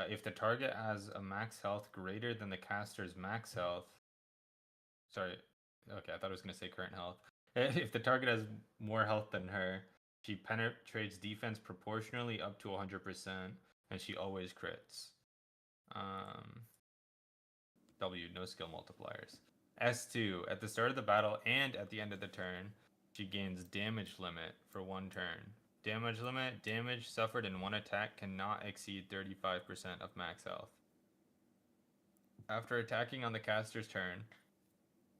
If the target has a max health greater than the caster's max health, sorry, okay, I thought I was going to say current health. If the target has more health than her, she penetrates defense proportionally up to 100%, and she always crits. W, no skill multipliers. S2, at the start of the battle and at the end of the turn, she gains damage limit for 1 turn. Damage limit, damage suffered in 1 attack cannot exceed 35% of max health. After attacking on the caster's turn,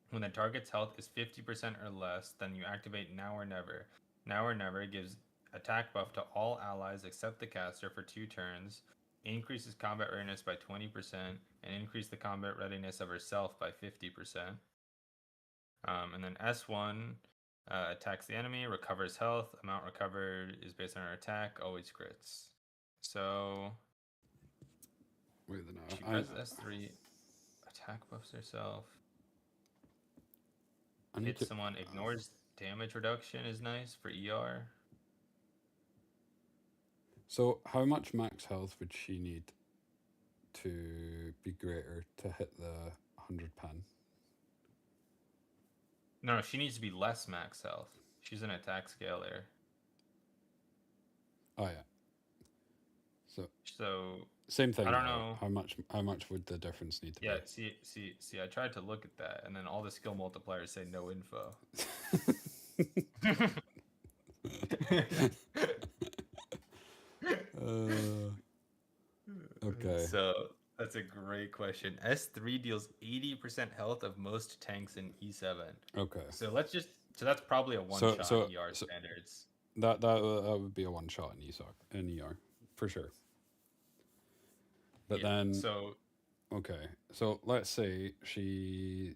when the target's health is 50% or less, then you activate Now or Never. Now or Never gives attack buff to all allies except the caster for 2 turns, increases combat readiness by 20%, and increase the combat readiness of herself by 50%. And then S1 attacks the enemy, recovers health. Amount recovered is based on her attack, always crits. So Wait, no, she presses S3, attack buffs herself. I need Hits to. someone, ignores damage reduction is nice for ER. So, how much max health would she need to be greater to hit the 100 pen? No, she needs to be less max health. She's an attack scaler. Oh yeah. So Same thing. I don't though. know. How much would the difference need to Yeah, see, I tried to look at that, and then all the skill multipliers say no info. Okay. So that's a great question. S3 deals 80% health of most tanks in E7. Okay. So that's probably a one shot ER standards. That would be a one shot in ER for sure. But then okay. So let's say she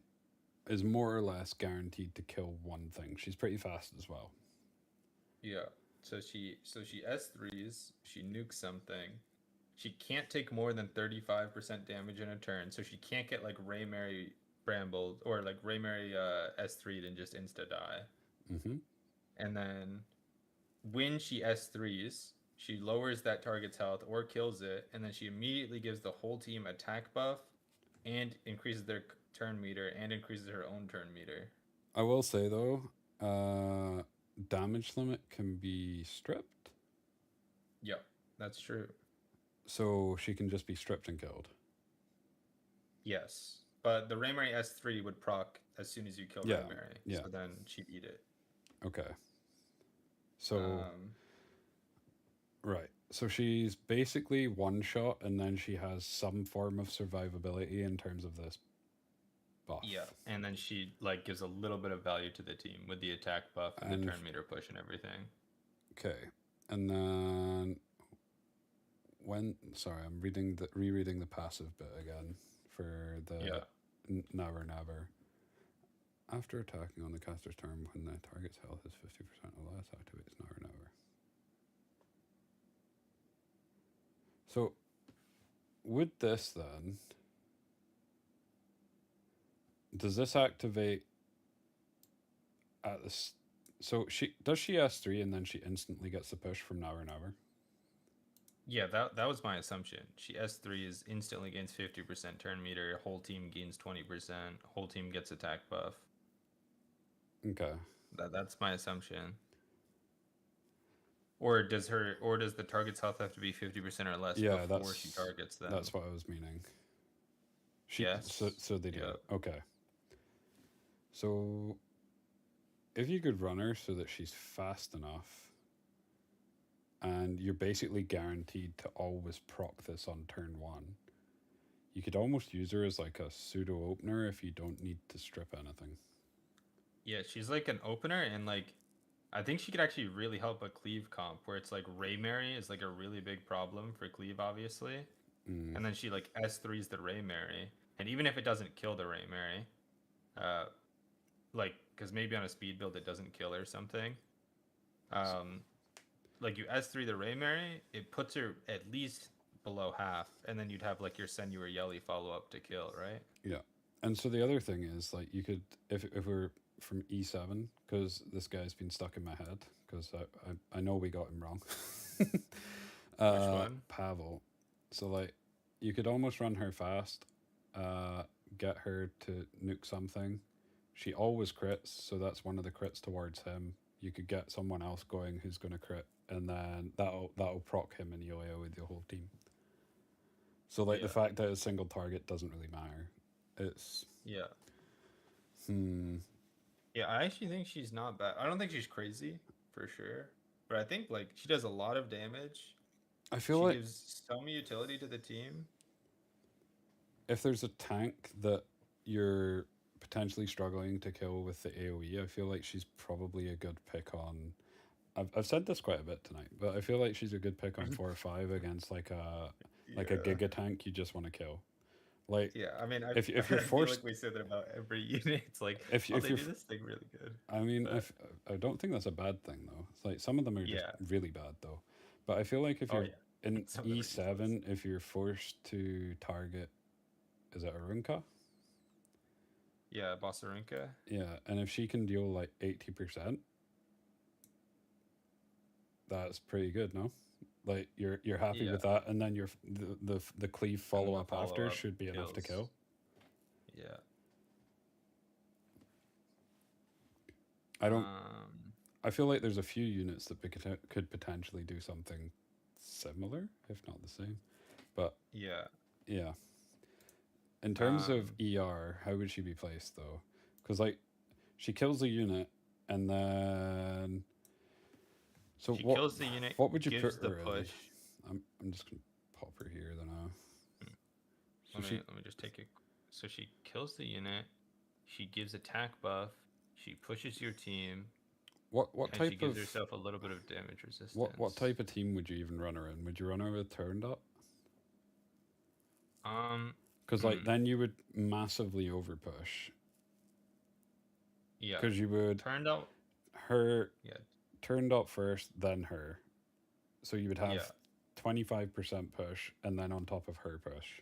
is more or less guaranteed to kill one thing. She's pretty fast as well. Yeah. So she S3s, she nukes something. She can't take more than 35% damage in a turn, so she can't get like Ray Mary Brambled or like Ray Mary S3'd and just insta die. Mm-hmm. And then when she S3s, she lowers that target's health or kills it, and then she immediately gives the whole team attack buff and increases their turn meter and increases her own turn meter. I will say though, damage limit can be stripped. Yep, that's true. So she can just be stripped and killed. Yes, but the Raymary S3 would proc as soon as you kill Raymary. Yeah. So then she'd eat it. Okay. So right. So she's basically one shot, and then she has some form of survivability in terms of this buff. Yeah, and then she like gives a little bit of value to the team with the attack buff and the turn meter push and everything. Okay, and then I'm rereading the passive bit again for the Never Never. After attacking on the caster's turn, when the target's health is 50% or less, activates Never Never. So, with this then, does this activate at the? So she S3 and then she instantly gets the push from Never Never. Yeah, that was my assumption. She S3 is instantly gains 50% turn meter. Whole team gains 20%. Whole team gets attack buff. Okay. That's my assumption. Or does the target's health have to be 50% or less before she targets them? That's what I was meaning. Yes. So they do. Yep. Okay. So if you could run her so that she's fast enough, and you're basically guaranteed to always proc this on turn 1, you could almost use her as like a pseudo opener if you don't need to strip anything. Yeah, she's like an opener, and like I think she could actually really help a cleave comp where it's like Raymary is like a really big problem for cleave, obviously. And then she like S3s the Raymary. And even if it doesn't kill the Raymary, like, because maybe on a speed build it doesn't kill or something. Like you S3 the Raymary, it puts her at least below half, and then you'd have like your Senua Yelly follow up to kill, right? Yeah. And so the other thing is, like, you could, if we're from E7, because this guy's been stuck in my head, because I know we got him wrong. one? Pavel. So, like, you could almost run her fast, get her to nuke something. She always crits, so that's one of the crits towards him. You could get someone else going who's going to crit, and then that'll proc him and yo-yo with the whole team. So, like, the Yeah. fact that a single target doesn't really matter. It's Yeah. hmm. Yeah, I actually think she's not bad. I don't think she's crazy for sure, but I think like she does a lot of damage. I She feel like gives some utility to the team. if there's a tank that you're potentially struggling to kill with the AoE, I feel like she's probably a good pick on. I've said this quite a bit tonight, but I feel like she's a good pick on 4 or 5 against like a giga tank you just want to kill. Like Yeah, I mean, if you're I feel forced, like we say that about every unit. It's like, if oh, if they you're do this thing really good. I mean, But- if I don't think that's a bad thing though. It's like some of them are just Yeah. really bad though. But I feel like if Oh, you're yeah. in Some of them are E7, if you're forced to target, is it Arunka? Yeah, Bossarinka. Yeah, and if she can deal like 80%, that's pretty good, no? Like you're happy with that, and then the cleave follow up after follow-up should be enough to kills. kill. Yeah. I don't. Um, I feel like there's a few units that could potentially do something similar, if not the same. But yeah. yeah, in terms of ER, how would she be placed though? Because like she kills the unit, and then so She what? kills the unit. What would you gives put the her in? push? I'm just gonna pop her here then. So Let she me just take it. So she kills the unit. She gives attack buff. She pushes your team. what And she type gives of herself a little bit of damage resistance. what type of team would you even run her in? Would you run her with turned up? Because like then you would massively overpush. Yeah. Because you would Turned out. her Yeah. turned up first, then her. So you would have Yeah. 25% push, and then on top of her push.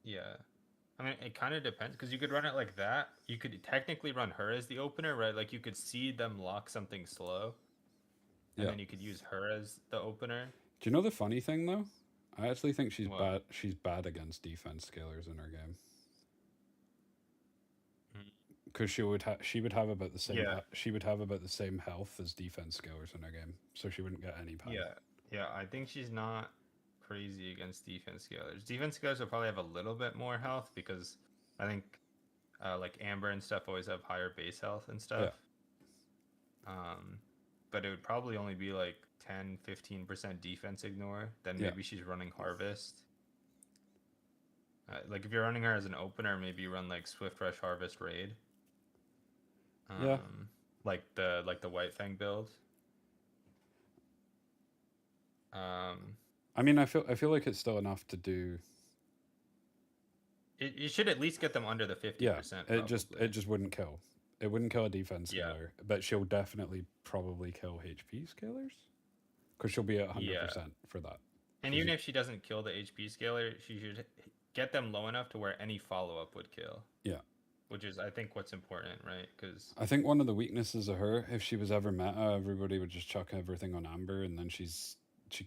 Yeah. I mean, it kind of depends because you could run it like that. You could technically run her as the opener, right? Like you could see them lock something slow, and Yeah. then you could use her as the opener. Do you know the funny thing though? I actually think she's What? bad. She's bad against defense scalers in her game. Mm. Because she would have about the same. Yeah. She would have about the same health as defense scalers in her game, so she wouldn't get any pan. Yeah. I think she's not crazy against defense scalers. Defense scalers will probably have a little bit more health because I think like Amber and stuff always have higher base health and stuff. But it would probably only be like 10-15% defense ignore. Then Yeah. maybe she's running Harvest. Like if you're running her as an opener, maybe you run like Swift Rush Harvest Raid. Yeah. Like the White Fang build. I mean, I feel like it's still enough to do. You should at least get them under the 50%. Yeah, it just probably. wouldn't kill. It wouldn't kill a defense Yeah. scaler, but she'll definitely probably kill HP scalers, because she'll be at 100% for that. And even if she doesn't kill the HP scaler, she should get them low enough to where any follow up would kill. Yeah. Which is, I think, what's important, right? Because I think one of the weaknesses of her, if she was ever meta, everybody would just chuck everything on Amber, and then she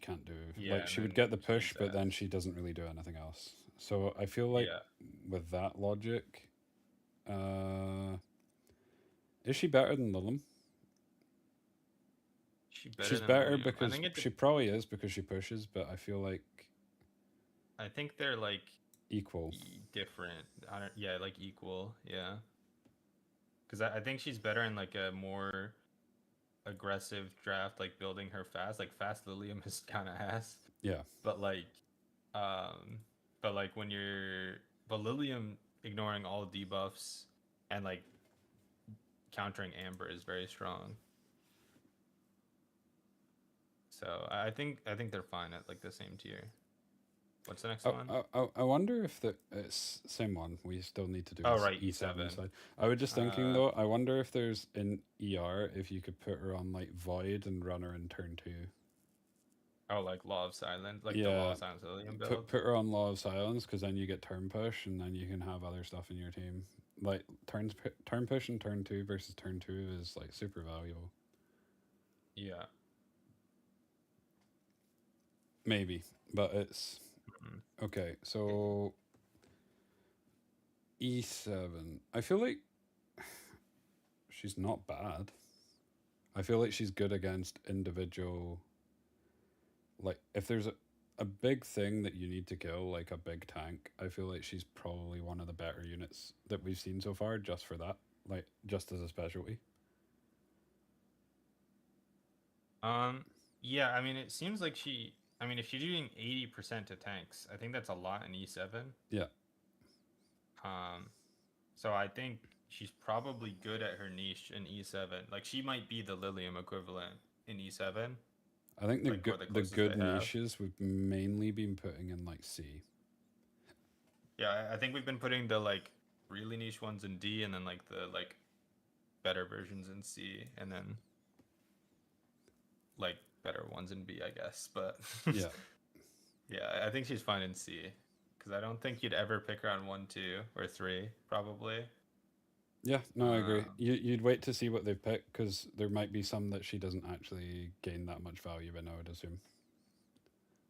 can't do. Yeah, like and she would then get the she push, needs but then that. she doesn't really do anything else. So I feel like with that logic, is she better than Lilum? She's better William. because I think she probably is because she pushes, but I feel like I think they're like equal. different. Like equal. Yeah. Because I think she's better in like a more aggressive draft, like building her fast. Like fast Lilium is kind of ass. Yeah. But like when but Lilium ignoring all debuffs and like countering Amber is very strong. So I think they're fine at like the same tier. What's the next one? I wonder if it's same one. We still need to do. Oh, this right, E7 E7. side. I was just thinking though. I wonder if there's in ER if you could put her on like Void and run her in turn 2. Oh, like Law of Silence, like the Law Yeah, of Silence Lilium build. put her on Law of Silence because then you get turn push and then you can have other stuff in your team. Like turn push and turn 2 versus turn 2 is like super valuable. Yeah. Maybe, but it's Mhm. okay. So E7. I feel like she's not bad. I feel like she's good against individual. Like if there's a big thing that you need to kill, like a big tank, I feel like she's probably one of the better units that we've seen so far, just for that, like just as a specialty. Yeah, I mean, it seems like she. I mean, if she's doing 80% to tanks, I think that's a lot in E7. Yeah, So I think she's probably good at her niche in E7. Like she might be the Lilium equivalent in E7. I think Like, or the the closest good they have. niches we've mainly been putting in like C. Yeah, I think we've been putting the like really niche ones in D, and then like the like better versions in C, and then like better ones in B, I guess. But Yeah, yeah, I think she's fine in C because I don't think you'd ever pick her on 1, 2, or 3, probably. yeah. No, I agree. Um, You'd wait to see what they pick because there might be some that she doesn't actually gain that much value in. I would assume.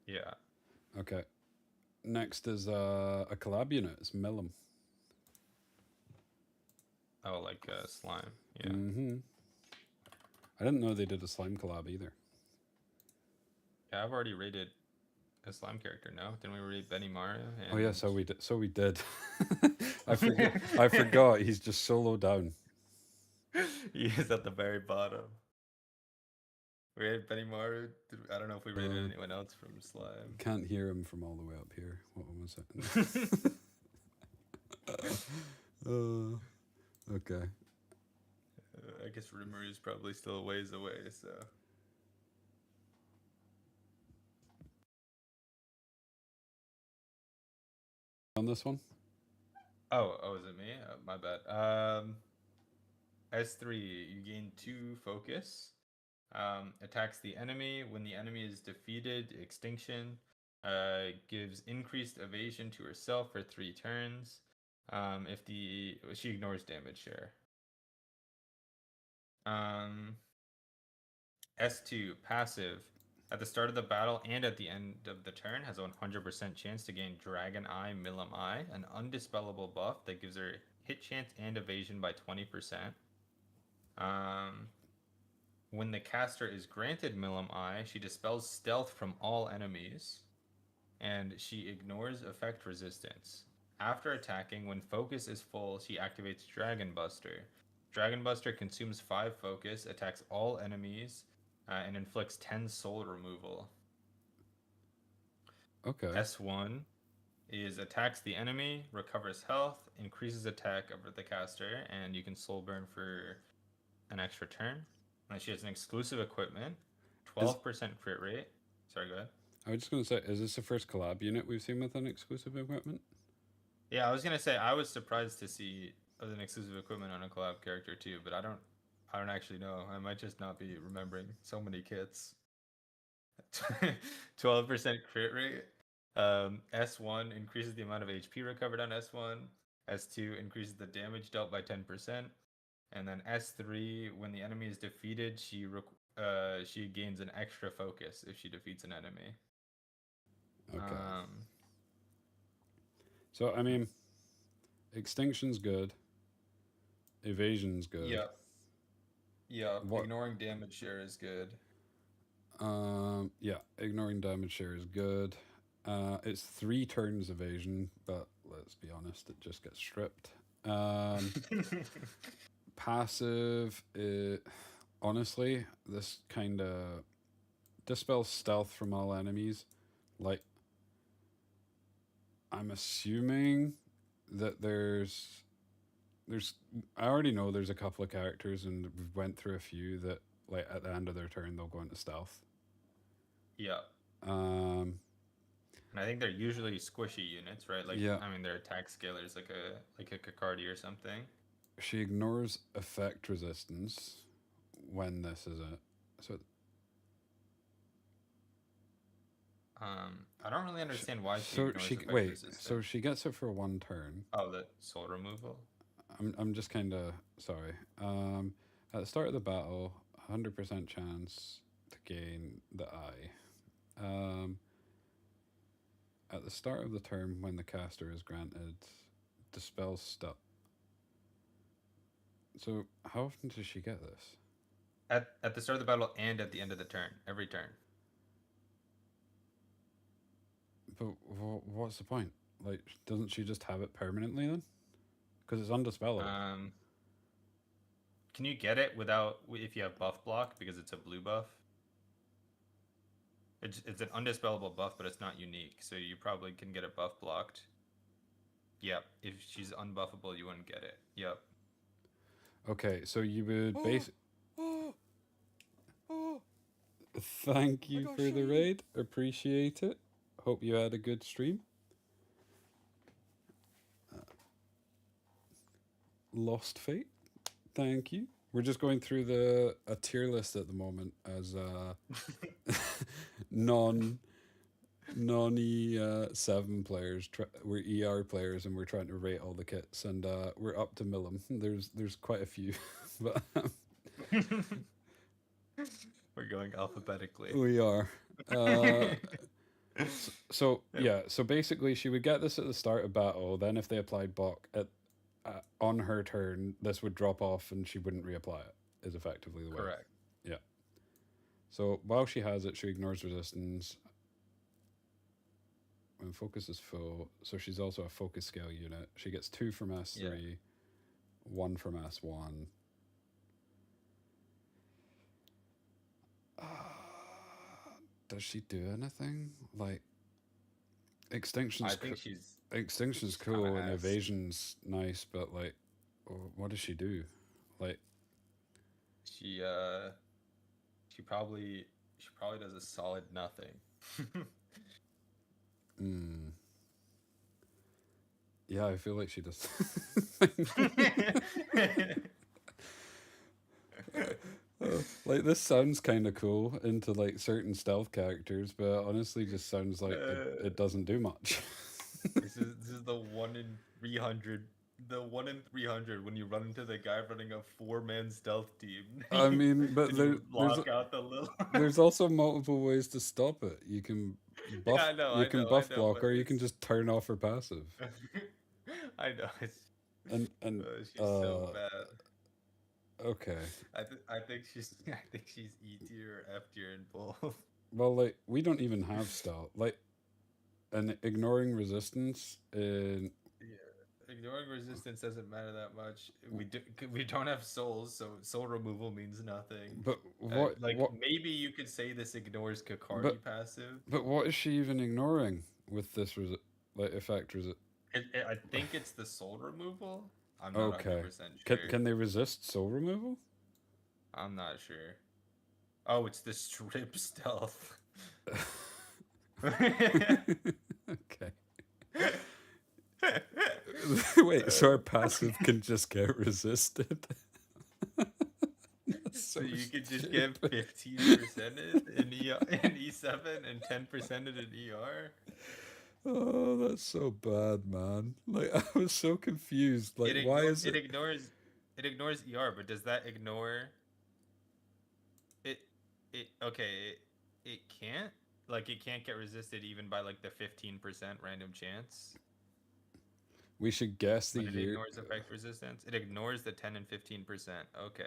Yeah. Okay. Next is a collab unit. It's Millum. Oh, like slime. Yeah. Mm-hmm. I didn't know they did a slime collab either. Yeah, I've already rated a slime character. No, didn't we rate Benny Mario? Oh yeah, so And- we did. So we did. I forgot. I forgot. He's just solo down. He is at the very bottom. We rated Benny Mario. I don't know if we rated anyone else from slime. Can't hear him from all the way up here. What one was it? Okay. I guess Rimmer is probably still a ways away. So On this one. oh, is it me? My bad. S3, you gain 2 focus. Attacks the enemy. When the enemy is defeated, extinction. Gives increased evasion to herself for 3 turns. If she ignores damage share. S2, passive. At the start of the battle and at the end of the turn, has a 100% chance to gain Dragon Eye Milim Eye, an undispellable buff that gives her hit chance and evasion by 20%. When the caster is granted Milim Eye, she dispels stealth from all enemies, and she ignores effect resistance. After attacking, when focus is full, she activates Dragon Buster. Dragon Buster consumes 5 focus, attacks all enemies, and inflicts 10 soul removal. Okay. S1 is attacks the enemy, recovers health, increases attack of the caster, and you can soul burn for an extra turn. And she has an exclusive equipment, 12% crit rate. Sorry, go ahead. I was just gonna say, is this the first collab unit we've seen with an exclusive equipment? Yeah, I was gonna say I was surprised to see an exclusive equipment on a collab character too, but I don't actually know. I might just not be remembering so many kits. 12% crit rate. S1 increases the amount of HP recovered on S1. S2 increases the damage dealt by 10%. And then S3, when the enemy is defeated, she gains an extra focus if she defeats an enemy. Okay. So I mean, extinction's good. Evasion's good. Yeah. Yeah. What- Ignoring damage share is good. Yeah, ignoring damage share is good. It's 3 turns evasion, but let's be honest, it just gets stripped. Passive, honestly, this kind of dispels stealth from all enemies. Like, I'm assuming that there's I already know there's a couple of characters, and we've went through a few that like at the end of their turn they'll go into stealth. Yeah. Um, And I think they're usually squishy units, right? Like, Yeah. I mean, their attack scalers like a Kakardi or something. she ignores effect resistance when this is it. So I don't really understand why she So ignores she effect wait. resistance. So she gets it for 1 turn. Oh, the soul removal. I'm just kind of sorry. At the start of the battle, 100% chance to gain the eye. At the start of the turn, when the caster is granted, dispel stuff. So how often does she get this? At the start of the battle and at the end of the turn, every turn. But what's the point? Like, doesn't she just have it permanently then? Because it's undispellable. Can you get it without if you have buff block because it's a blue buff? It's an undispellable buff, but it's not unique, so you probably can get it buff blocked. Yep. If she's unbuffable, you wouldn't get it. Yep. Okay, so you would base. Thank you for the raid. Appreciate it. Hope you had a good stream. Lost Fate. Thank you. We're just going through a tier list at the moment as non E7 players. We're ER players and we're trying to rate all the kits, and we're up to Millum. There's quite a few, but We're going alphabetically. we are. So yeah, so basically she would get this at the start of battle. Then if they applied Bok on her turn, this would drop off and she wouldn't reapply it. Is effectively the way. Correct. Yeah. So while she has it, she ignores resistance. When focus is full, so she's also a focus scale unit. She gets 2 from S3, 1 from S1. Does she do anything? Like, Extinction's I think she's Extinction's she's kinda cool and ass. evasion's nice, but like, what does she do? Like, she probably does a solid nothing. yeah, I feel like she does. Like, this sounds kind of cool into like certain stealth characters, but it honestly just sounds like it doesn't do much. This is the 1 in 300. The 1 in 300 when you run into the guy running a 4-man stealth team. I mean, but and there, you lock out the little. there's also multiple ways to stop it. You can buff, I know, you I can know, buff I know, block, but or you can it's- just turn off her passive. I know it's. And She's so bad. okay, I think she's E tier or F tier in both. well, like, we don't even have stealth. Like, and ignoring resistance in Ignoring resistance doesn't matter that much. We don't have souls, so soul removal means nothing. but what what maybe you could say this ignores Kakardi But- passive. but what is she even ignoring with this like effect? I think it's the soul removal. I'm not Okay. 100% sure. Can they resist soul removal? I'm not sure. Oh, it's the strip stealth. Okay. Wait, so our passive can just get resisted? That's So you could just stupid. get 15% in E7 and 10% in ER. Oh, that's so bad, man. Like, I was so confused. Like, why is it ignores ER, but does that ignore it? It can't, like, it can't get resisted even by like the 15% random chance. We should guess the But it year. ignores effect resistance. It ignores the 10 and 15%. Okay.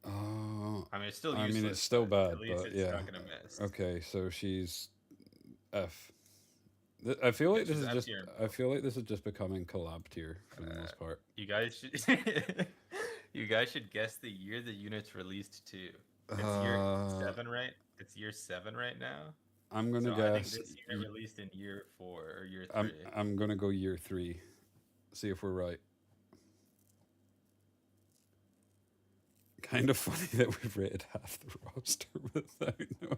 Oh, I mean, it's still I useless. mean, it's still but bad, At least but it's yeah. not gonna miss. okay. So she's F. I feel like Yeah, this she's is F just. tier. I feel like this is just becoming collab tier for the most part. You guys should guess the year the unit's released to. It's year Uh, 7, right? It's year 7 right now. I'm gonna So I think guess. this unit released in year 4 or year 3. I'm gonna go year 3. See if we're right. Kind of funny that we've rated half the roster without knowing.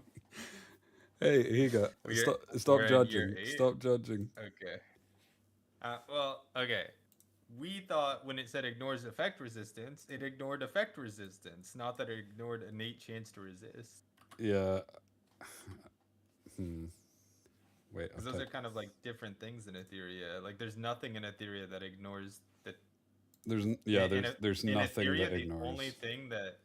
Hey, Higa, We're- stop we're in judging. year 8? Stop judging. Okay. Well, okay. We thought when it said ignores effect resistance, it ignored effect resistance, not that it ignored innate chance to resist. Yeah. Wait, Because I've those are typed- kind of like different things in Etheria. Like there's nothing in Etheria that ignores the yeah, in there's in nothing Etheria, that the ignores. only thing that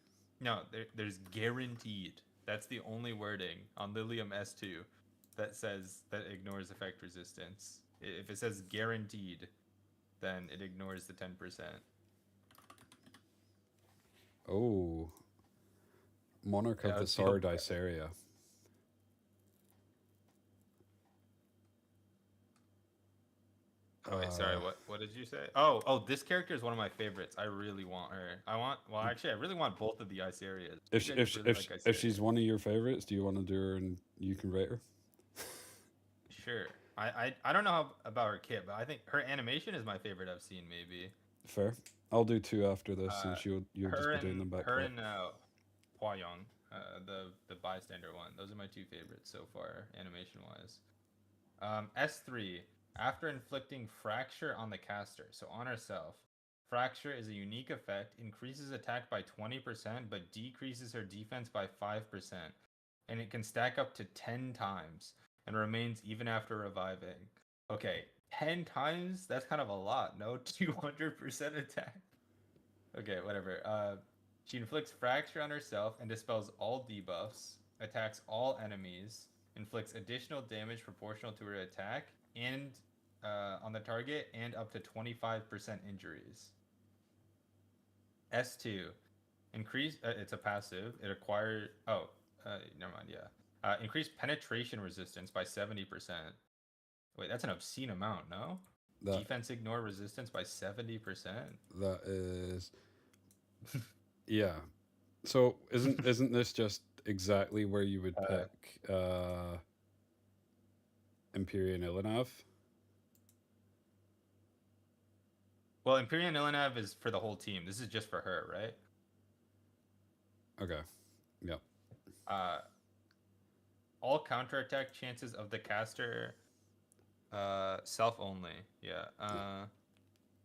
there's guaranteed. That's the only wording on Lilium S2 that says that ignores effect resistance. If it says guaranteed, then it ignores the 10%. Oh, Monarch Yeah, of the let's see how- Sword Iceria. Oh, wait, sorry. What did you say? Oh, this character is one of my favorites. I really want her. Actually, I really want both of the Ice areas. If she, I just really like Ice if she's Area. one of your favorites, do you want to do her and you can rate her? Sure. I don't know about her kit, but I think her animation is my favorite I've seen. Maybe Fair. I'll do two after this, since you'll just her be doing them and back. her to back. and Hua-Young, the bystander one. Those are my two favorites so far, animation wise. S3. After inflicting fracture on the caster, so on herself, fracture is a unique effect, increases attack by 20%, but decreases her defense by 5%, and it can stack up to 10 times and remains even after reviving. Okay, 10 times? That's kind of a lot, no? 200% attack. Okay, whatever. She inflicts fracture on herself and dispels all debuffs, attacks all enemies, inflicts additional damage proportional to her attack, and on the target, and up to 25% injuries. S2, increase. It's a passive. It acquires. Never mind. Yeah. Increase penetration resistance by 70%. Wait, that's an obscene amount, no? That Defense ignore resistance by 70%. that is, yeah. So isn't this just exactly where you would pick Empyrean Ilanav? Well, Empyrean Ilanav is for the whole team. This is just for her, right? Okay. Yep. All counterattack chances of the caster self only. Yeah.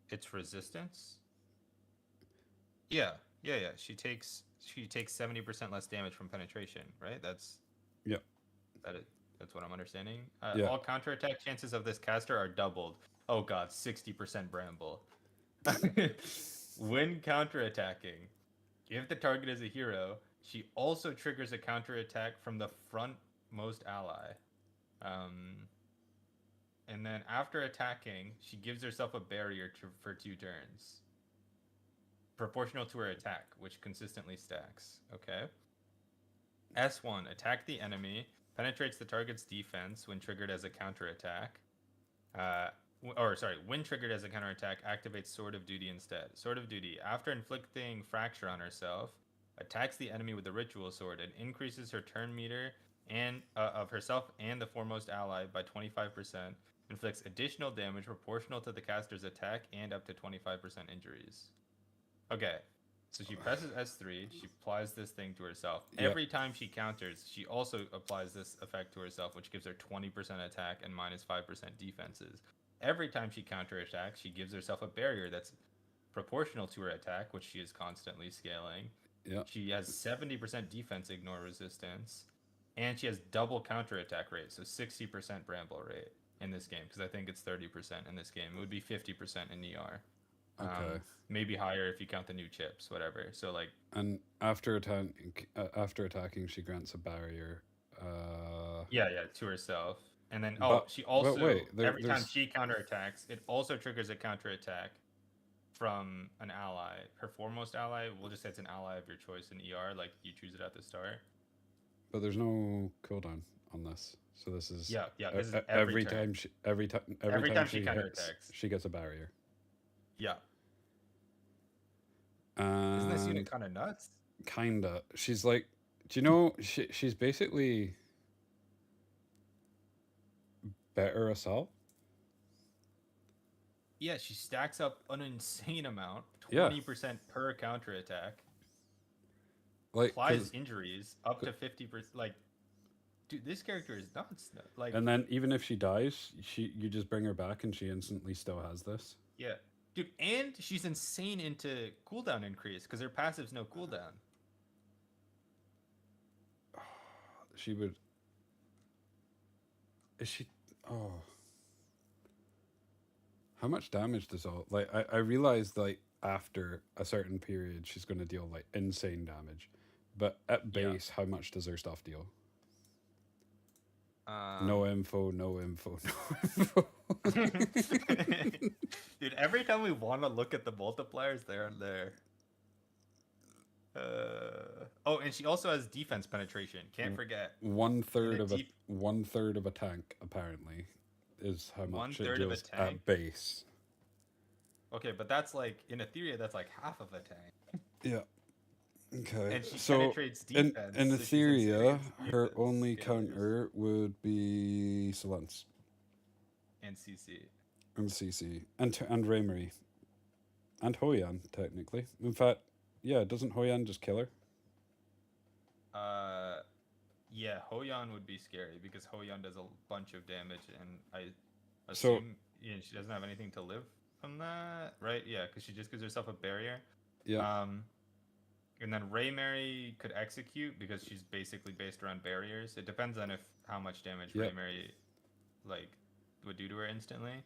It's resistance. Yeah. She takes 70% less damage from penetration, right? That's Yep. that's what I'm understanding. Yeah. All counterattack chances of this caster are doubled. Oh god, 60% Bramble. When counterattacking, if the target is a hero, she also triggers a counterattack from the frontmost ally. And then after attacking, she gives herself a barrier for 2 turns, proportional to her attack, which consistently stacks. Okay. S1, attack the enemy, penetrates the target's defense when triggered as a counterattack. When triggered as a counterattack, activates Sword of Duty instead. Sword of Duty, after inflicting fracture on herself, attacks the enemy with the ritual sword and increases her turn meter and of herself and the foremost ally by 25%, inflicts additional damage proportional to the caster's attack and up to 25% injuries. Okay, so she presses S3, she applies this thing to herself. Yep. Every time she counters, she also applies this effect to herself, which gives her 20% attack and minus 5% defenses. Every time she counterattacks, she gives herself a barrier that's proportional to her attack, which she is constantly scaling. Yep. She has 70% defense ignore resistance, and she has double counterattack rate, so 60% Bramble rate in this game, because I think it's 30% in this game. It would be 50% in ER. Okay. Maybe higher if you count the new chips, whatever. So like, And after attacking, she grants a barrier. yeah, to herself. And then she but also wait, every time there's- she counterattacks, it also triggers a counterattack from an ally. Her foremost ally, we'll just say it's an ally of your choice in ER, like you choose it at the start. But there's no cooldown on this, so this is Yeah. This is every turn. time every time she hits, counterattacks. she gets a barrier. Yeah. And Isn't this unit kind of nuts? kinda, she's like, do you know she's basically better assault. Yeah, she stacks up an insane amount, Yeah. 20% per counterattack. Like, Applies 'cause- injuries up to 50%. Like, dude, this character is nuts. Like, and then even if she dies, you just bring her back and she instantly still has this. yeah, dude, and she's insane into cooldown increase because her passive's no cooldown. She would. Is she? Oh. How much damage does all like I realized like after a certain period she's gonna deal like insane damage. But at Yeah. base, how much does her stuff deal? Um, No info, no info, no info. Dude, every time we want to look at the multipliers, they aren't there. Oh, and she also has defense penetration. Can't forget. One third a of a deep- 1/3 of a tank apparently is how much it 1/3 of a deals tank? at base. Okay, but that's like in Etheria, that's like half of a tank. Yeah. Okay. And she so penetrates in defense. in so she's Etheria, experienced her defense only failures. counter would be Solence And CC. and CC and Raymarie and Hoyan technically. In fact, yeah, doesn't Hoyan just kill her? Yeah, Hoyan would be scary because Hoyan does a bunch of damage, and I So- assume she doesn't have anything to live from that, right? Yeah, because she just gives herself a barrier. Yeah. And then Raymarie could execute because she's basically based around barriers. It depends on how much damage Yep. Raymarie like would do to her instantly.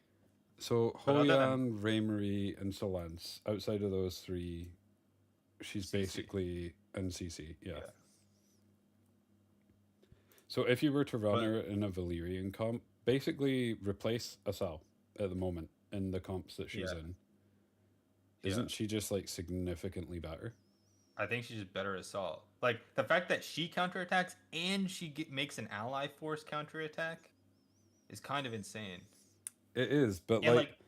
So But other Hoyan, Raymarie, and Solence. Outside of those three, she's CC. basically in CC. Yeah. Yeah. So if you were to run But- her in a Valyrian comp, basically replace Asal at the moment in the comps that she's Yeah. in. Yeah. Isn't she just like significantly better? I think she's just better assault. Like the fact that she counterattacks and she makes an ally force counterattack is kind of insane. It is, but And like, like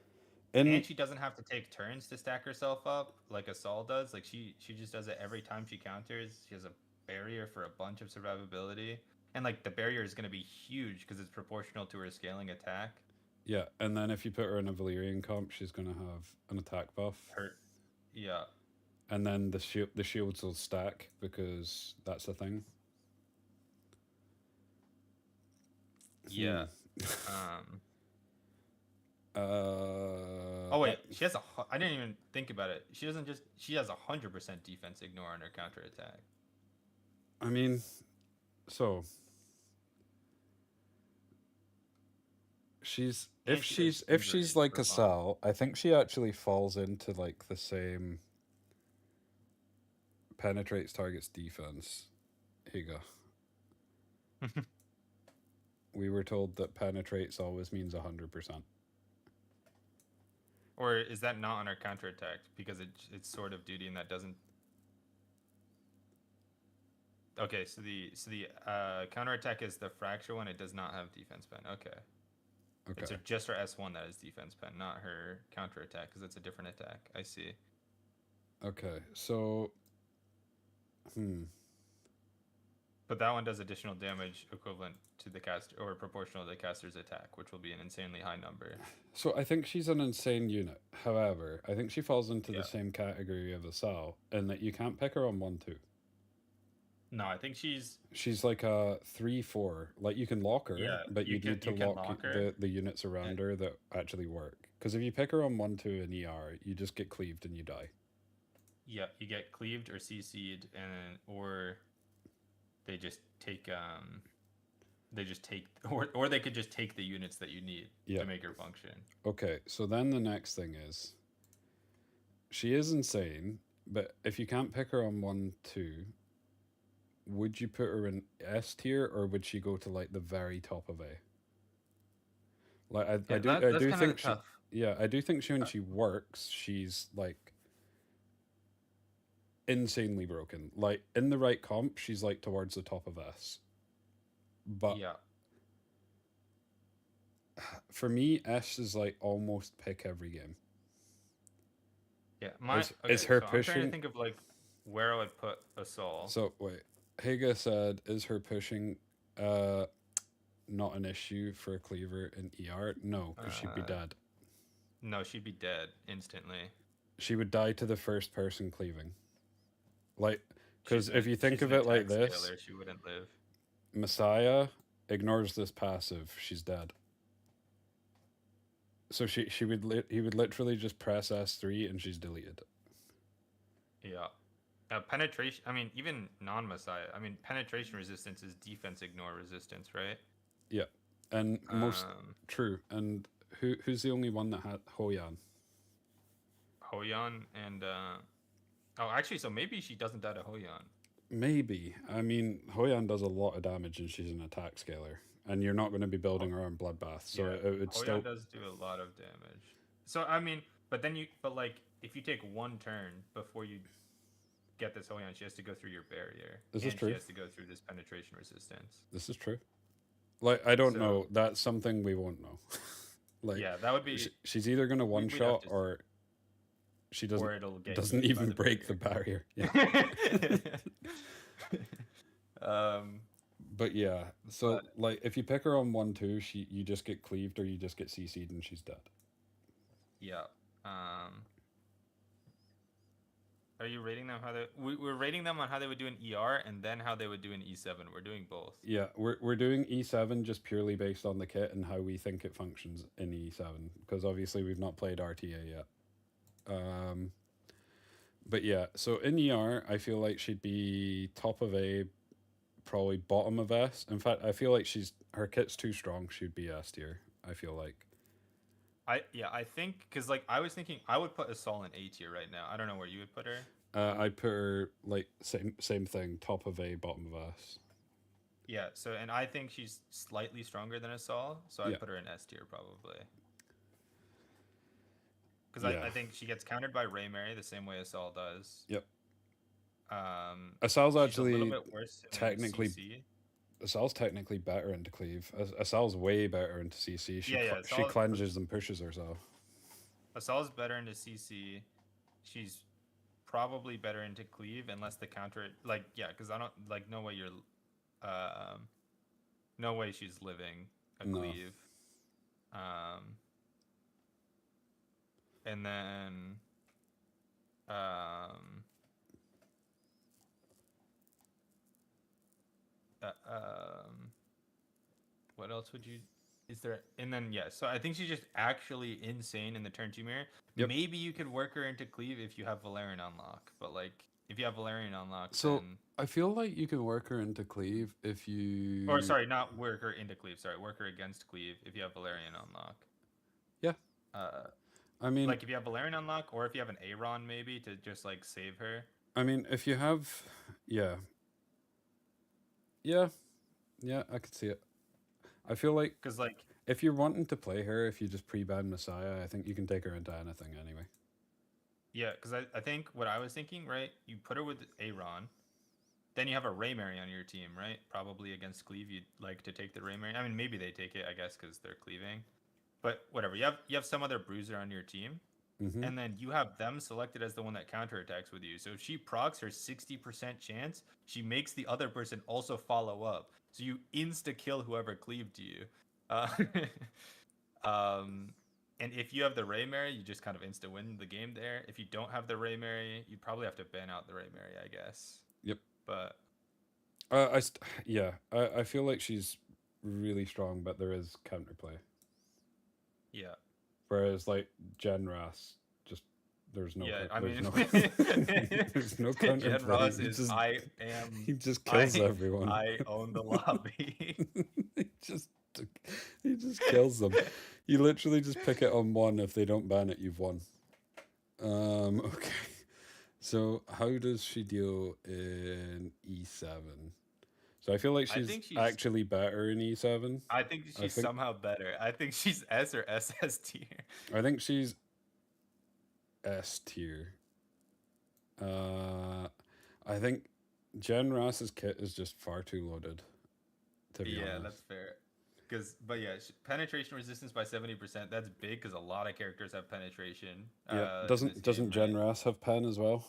in and she doesn't have to take turns to stack herself up like Assault does. Like she just does it every time she counters. She has a barrier for a bunch of survivability. And like the barrier is going to be huge because it's proportional to her scaling attack. yeah, and then if you put her in a Valyrian comp, she's gonna have an attack buff, Yeah. and then the shields will stack because that's the thing. Yeah. Hmm. Oh wait, she has I didn't even think about it. She has 100% defense ignore on her counterattack. I mean, so she's And if she she's does if she's injuries like for a fun. Sal, I think she actually falls into like the same penetrates targets defense. Here you go. We were told that penetrates always means 100%. Or is that not on her counterattack because it's sort of duty and that doesn't? Okay, so the counterattack is the fracture one. It does not have defense pen. Okay, it's Okay. just her S1 that has defense pen, not her counterattack because it's a different attack. I see. Okay. So But that one does additional damage equivalent to the caster or proportional to the caster's attack, which will be an insanely high number. So I think she's an insane unit. However, I think she falls into Yeah. the same category of a Sal in that you can't pick her on 1/2. No, I think she's She's like a 3/4. Like you can lock her, Yeah, but you you, can- need to you can lock lock her. the units around her that actually work. Because if you pick her on 1/2 in ER, you just get cleaved and you die. Yeah, you get cleaved or CC'd, and or they just take or they could just take the units that you need Yeah. to make her function. Okay, so then the next thing is she is insane, but if you can't pick her on 1/2, would you put her in S tier or would she go to like the very top of A? Like I do that's kinda think tough. I do think when she works, she's like insanely broken. Like in the right comp, she's like towards the top of S. But Yeah, for me, S is like almost pick every game. yeah. is her so I'm trying pushing- to think of like where I would put Assault. So wait, Higa said, "Is her pushing not an issue for a cleaver in ER?" No, because she'd be dead. No, she'd be dead instantly. She would die to the first person cleaving. Like, She's because an- if you think she's of an it like attack this, scaler, she wouldn't live. Messiah ignores this passive. She's dead. So he would literally just press S3 and she's deleted. Yeah. Penetration. I mean, even non-Messiah. I mean, penetration resistance is defense ignore resistance, right? Yeah. And most Um, true. And who's the only one that had Hoyan? Hoyan and oh, actually, so maybe she doesn't die to Hoyan. Maybe. I mean, Hoyan does a lot of damage and she's an attack scaler. And you're not going to be building her on Bloodbath. So Yeah, it would Hoyan still. does do a lot of damage. So I mean, but like if you take one turn before you get this Hoyan, she has to go through your barrier. This is and true. She has to go through this penetration resistance. This is true. Like, I don't So- know. That's something we won't know. Like, Yeah, that would be, she's either going to one we'd have shot to- or she or it'll get doesn't hit by even break the barrier. Yeah. barrier. But yeah, so like if you pick her on 1-2, you just get cleaved or you just get CC'd and she's dead. Yeah. Are you rating them how they? We're rating them on how they would do an ER and then how they would do an E7. We're doing both. Yeah, we're doing E7 just purely based on the kit and how we think it functions in E7 because obviously we've not played RTA yet. But yeah, so in ER, I feel like she'd be top of A, probably bottom of S. In fact, I feel like her kit's too strong. She'd be S tier. I feel like. I think because like I was thinking I would put Assault in A tier right now. I don't know where you would put her. I'd put her like same thing, top of A, bottom of S. Yeah. So and I think she's slightly stronger than Assault, so I'd Yeah. put her in S tier probably. Because Yeah. I think she gets countered by Raymary the same way Assault does. Yep. She's Assal's a actually little bit worse in technically CC. Assal's technically better into cleave. Assal's way better into CC. She Yeah, she Assault- cleanses and pushes herself. Assault's better into CC. She's probably better into cleave unless the counter because I don't like no way you're no way she's living a No. cleave. And then what else would you is there and then yeah, so I think she's just actually insane in the turn 2 mirror. Yep. Maybe you could work her into cleave if you have Valerian unlock, but like if you have Valerian unlock So then I feel like you can work her into cleave if you. or sorry, not work her into cleave, sorry, work her against cleave if you have Valerian unlock. Yeah. I mean, Like if you have Valerian unlock or if you have an Aaron maybe to just like save her. if you have, yeah, yeah, I could see it. I feel like Because like if you're wanting to play her, if you just pre-ban Messiah, I think you can take her into anything anyway. yeah, because I think what I was thinking, right? You put her with Aaron, then you have a Raymary on your team, right? Probably against cleave, you'd like to take the Raymary. I mean, maybe they take it, I guess, because they're cleaving. But whatever, you have some other bruiser on your team, Hmm. and then you have them selected as the one that counterattacks with you. So if she procs her 60% chance, she makes the other person also follow up. So you insta kill whoever cleaved you. And if you have the Raymary, you just kind of insta win the game there. If you don't have the Raymary, you probably have to ban out the Raymary, I guess. Yep. But I feel like she's really strong, but there is counterplay. yeah. Whereas like Jen Ras, just there's no. Yeah, I there's mean, no, there's no Jen counterplay. Ross He is just, he am just kills I- everyone. I own the lobby. he just kills them. You literally just pick it on one. If they don't ban it, you've won. Okay. So how does she deal in E7? So I feel like I she's, think she's- actually better in E7. I think she's think- somehow better. I think she's S or SS tier. I think she's S tier. I think Jen Ross's kit is just far too loaded. To be Yeah, honest. that's fair. But yeah, penetration resistance by 70%. That's big because a lot of characters have penetration. Yeah. in Doesn't this game, Jen right? Ross have pen as well?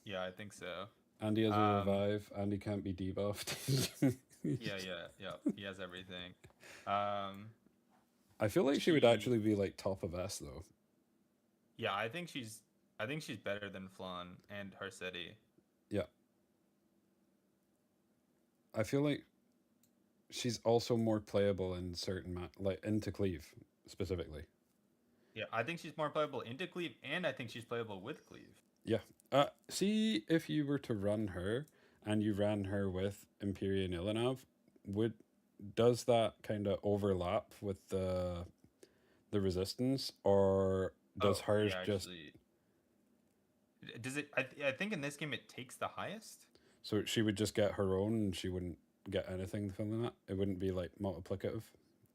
Yeah, I think so. Andy has a Um, revive. Andy can't be debuffed. Yeah. He has everything. I feel like she would She- actually be like top of S though. Yeah, I think she's better than Flan and Harsetti. I feel like she's also more playable in certain like into cleave specifically. Yeah, I think she's more playable into cleave, and I think she's playable with cleave. See if you were to run her and you ran her with Imperial Ilanav, does that kind of overlap with the resistance, or does hers yeah, just actually. Does it? I think in this game it takes the highest. so she would just get her own and she wouldn't get anything from that? It wouldn't be like multiplicative,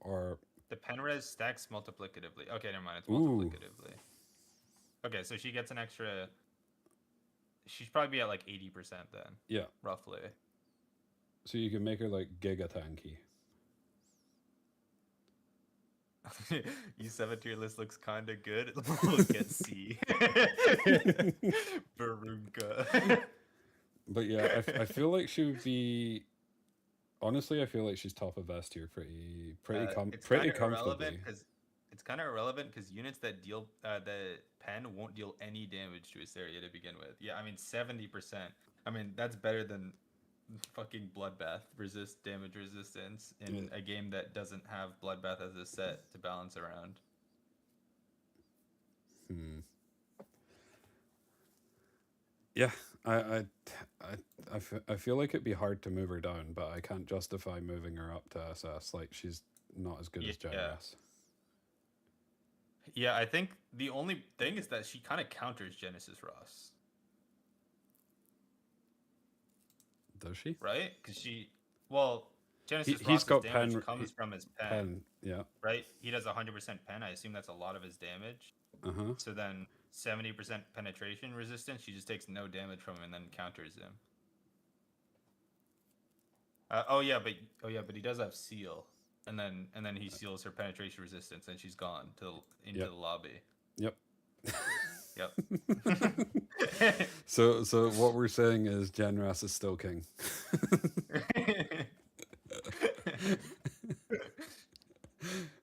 or The pen res stacks multiplicatively. Okay, never mind. It's Ooh. multiplicatively. Okay, so she gets an extra. She'd probably be at like 80% then, yeah. roughly. So you can make her like giga tanky. E7 tier list looks kind of good. Look at C. Barunka. But yeah, I feel like she would be. Honestly, I feel like she's top of S tier pretty It's pretty kinda irrelevant comfortably. because it's kind of irrelevant because units that deal the pen won't deal any damage to his area to begin with. Yeah, I mean 70%. I mean that's better than fucking Bloodbath damage resistance in a game that doesn't have Bloodbath as a set to balance around. Yeah, I feel like it'd be hard to move her down, but I can't justify moving her up to SS. Like she's not as good as Yeah. Generous. Yeah, I think the only thing is that she kind of counters Genesis Ross, Does she? right? Because Genesis he's Ross's got damage pen- comes from his pen, Pen, yeah. right? He does 100% pen. I assume that's a lot of his damage. Uh-huh. So then 70% penetration resistance, she just takes no damage from him and then counters him. Oh yeah, but he does have seal, and then he seals her penetration resistance, and she's gone into Yep. the lobby. Yep. Yep. So what we're saying is Genras is still king.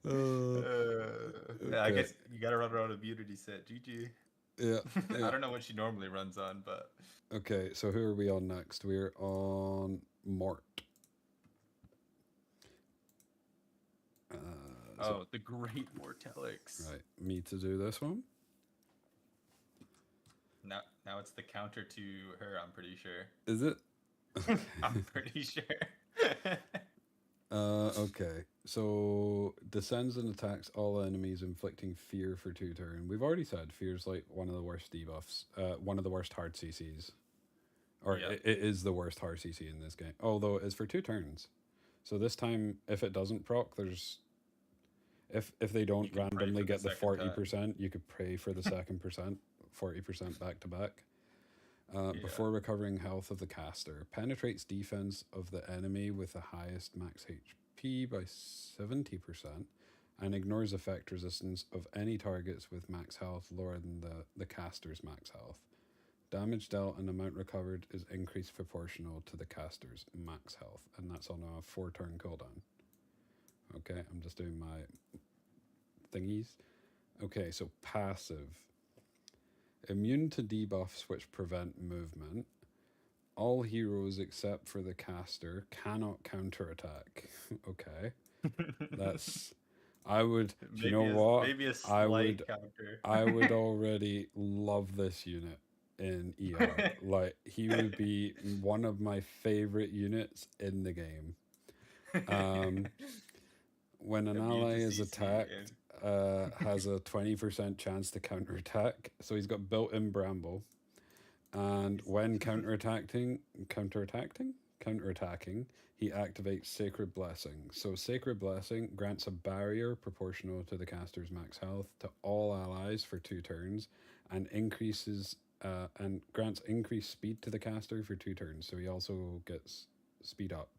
Yeah, I Okay. guess you gotta run around immunity set. GG. Yeah, I yeah. don't know what she normally runs on, but Okay, so who are we on next? We're on Mort. So- the great Mortelix. Right, me to do this one. Now it's the counter to her. I'm pretty sure. Is it? I'm pretty sure. Okay. So descends and attacks all enemies, inflicting fear for 2 turns. We've already said fear's like one of the worst debuffs. One of the worst hard CCs. Or Yeah. it is the worst hard CC in this game. Although it's for 2 turns. So this time, if it doesn't proc, there's if they don't can pray randomly for the get the second time. 40%, you could pray for the second percent, 40% back to back. Yeah. Before recovering health of the caster, penetrates defense of the enemy with the highest max HP by 70%, and ignores effect resistance of any targets with max health lower than the caster's max health. Damage dealt and amount recovered is increased proportional to the caster's max health, and that's on a 4-turn cooldown. Okay, I'm just doing my thingies. Okay, so passive. Immune to debuffs which prevent movement. All heroes except for the caster cannot counterattack. Okay. That's I would you know what? Maybe a I slight would counter. I would already love this unit in ER. Like he would be one of my favorite units in the game. When an Immune to ally is CC, attacked, has a 20% chance to counterattack. So he's got built-in Bramble. And when counterattacking, he activates Sacred Blessing. So Sacred Blessing grants a barrier proportional to the caster's max health to all allies for 2 turns, and grants increased speed to the caster for 2 turns. So he also gets speed up.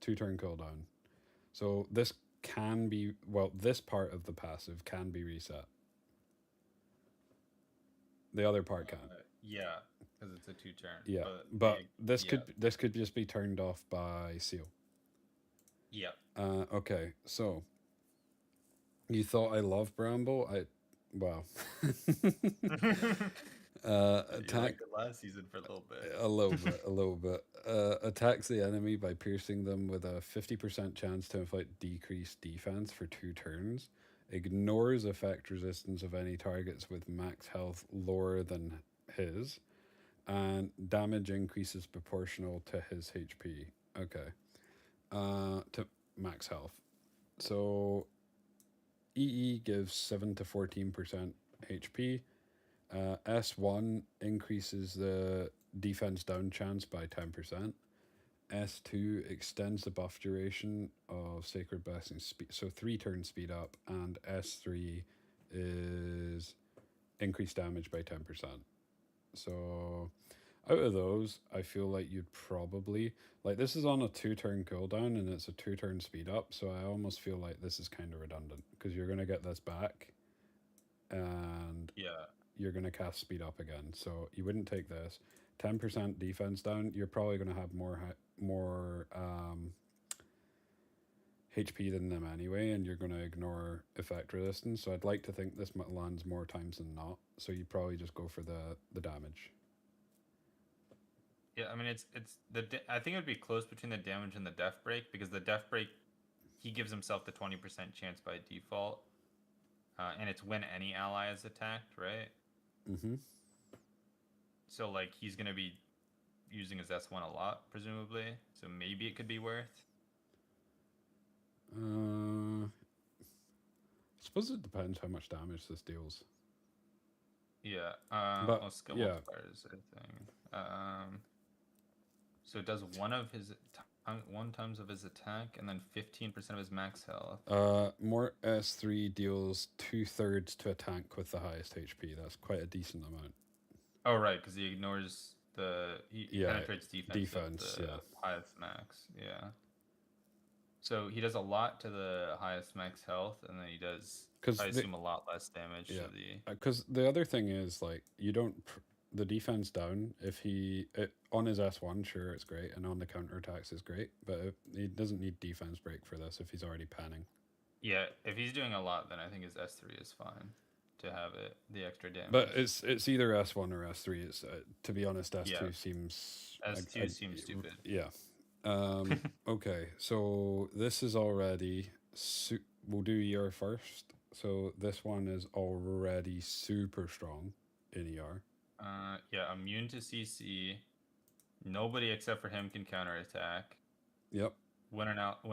2-turn cooldown. So this can be this part of the passive can be reset. The other part can't. Yeah, because it's a 2-turn. Yeah, but this yeah. could just be turned off by seal. Yeah. Okay, so you thought I love Bramble? You attack liked it last season for a little bit. a little bit. Attacks the enemy by piercing them with a 50% chance to inflict decreased defense for 2 turns. Ignores effect resistance of any targets with max health lower than his, and damage increases proportional to his HP. Okay. to max health. So EE gives 7 to 14% HP. S1 increases the defense down chance by 10%. S2 extends the buff duration of Sacred Blessing speed, so 3 turn speed up, and S3 is increased damage by 10%. So out of those, I feel like you'd probably like this is on a 2-turn cooldown and it's a 2-turn speed up, so I almost feel like this is kind of redundant because you're gonna get this back, and Yeah. you're gonna cast speed up again. So you wouldn't take this. 10% defense down. You're probably gonna have more HP than them anyway, and you're gonna ignore effect resistance. So I'd like to think this lands more times than not. So you probably just go for the damage. Yeah, I mean I think it would be close between the damage and the death break, because the death break, he gives himself the 20% chance by default, and it's when any ally is attacked, right? Mm-hmm. So like he's gonna be using his S1 a lot, presumably. So maybe it could be worth. I suppose it depends how much damage this deals. Yeah. But, Well, skill yeah. multipliers, I think. So it does one times of his attack, and then 15% of his max health. More S3 deals 2/3 to a tank with the highest HP. That's quite a decent amount. Oh right, because he ignores he Yeah, penetrates defense, at the yeah. highest max. Yeah. So he does a lot to the highest max health, and then he does, 'Cause I the- assume, a lot less damage Yeah. to the. Because the other thing is like you don't the defense down if on his S1, sure, it's great, and on the counterattacks is great, but he doesn't need defense break for this if he's already panning. Yeah, if he's doing a lot, then I think his S3 is fine to have the extra damage. But it's either S1 or S3. It's to be honest, S2 Yeah. seems S2 seems stupid. Yeah. Okay, so this is already we'll do ER first. So this one is already super strong in ER. Yeah, immune to CC. Nobody except for him can counterattack. Yep. When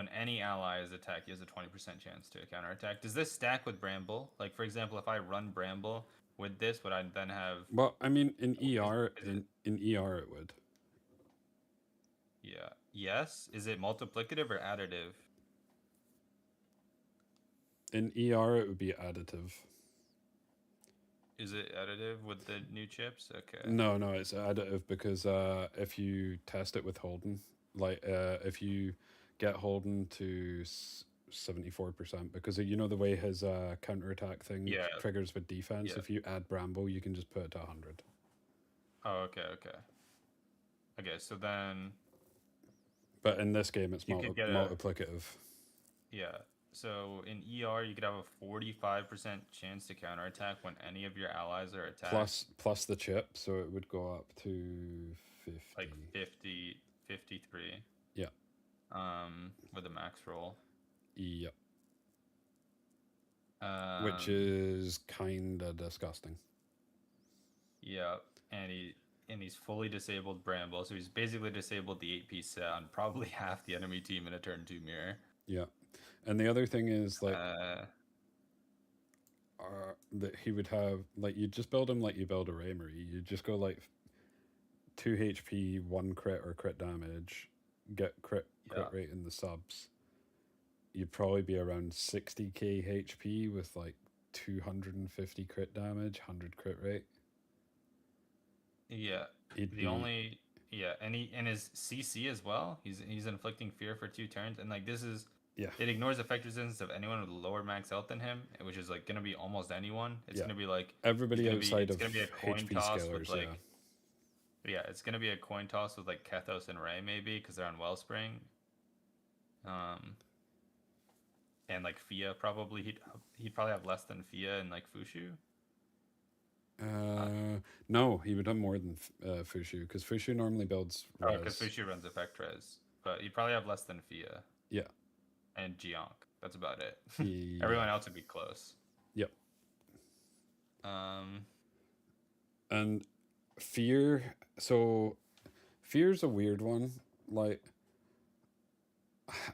any ally is attacked, he has a 20% chance to counterattack. Does this stack with Bramble? Like, for example, if I run Bramble with this, would I then have? Well, I mean, in Is ER, it- in ER, it would. Yeah. Yes. Is it multiplicative or additive? In ER, it would be additive. Is it additive with the new chips? Okay. No, it's additive because if you test it with Holden, like if you get Holden to 74%, because you know the way his counterattack thing Yeah. triggers with defense, Yeah. if you add Bramble, you can just put it to 100. Oh, okay. Okay, so then, But in this game, it's You could get a- multiplicative. yeah. So in ER, you could have a 45% chance to counterattack when any of your allies are attacked. Plus the chip, so it would go up to 50. Like 50, 53. Yeah. With a max roll. Yep. Um, Which is kind of disgusting. Yeah, and he's fully disabled Bramble, so he's basically disabled the 8-piece set on probably half the enemy team in a turn 2 mirror. Yeah. And the other thing is like Uh, that he would have like you just build him like you build a Raymarie. You just go like 2 HP, 1 crit or crit damage, get crit Yeah. rate in the subs. You'd probably be around 60k HP with like 250 crit damage, 100 crit rate. yeah, He'd the be- only and his CC as well. He's inflicting fear for 2 turns, and like this is Yeah. it ignores effect resistance of anyone with lower max health than him, which is like gonna be almost anyone. It's Yeah. gonna be like Everybody it's outside it's of gonna be a coin HP toss scalers, with like it's gonna be a coin toss with like Kethos and Ray maybe because they're on Wellspring. And like Fia probably he'd probably have less than Fia and like Fushu. No, he would have more than Fushu because Fushu normally builds Oh, because res. Fushu runs effect res, but he'd probably have less than Fia. Yeah. And Gionk. That's about it. Yeah. Everyone else would be close. Yep. Um. And fear's a weird one. Like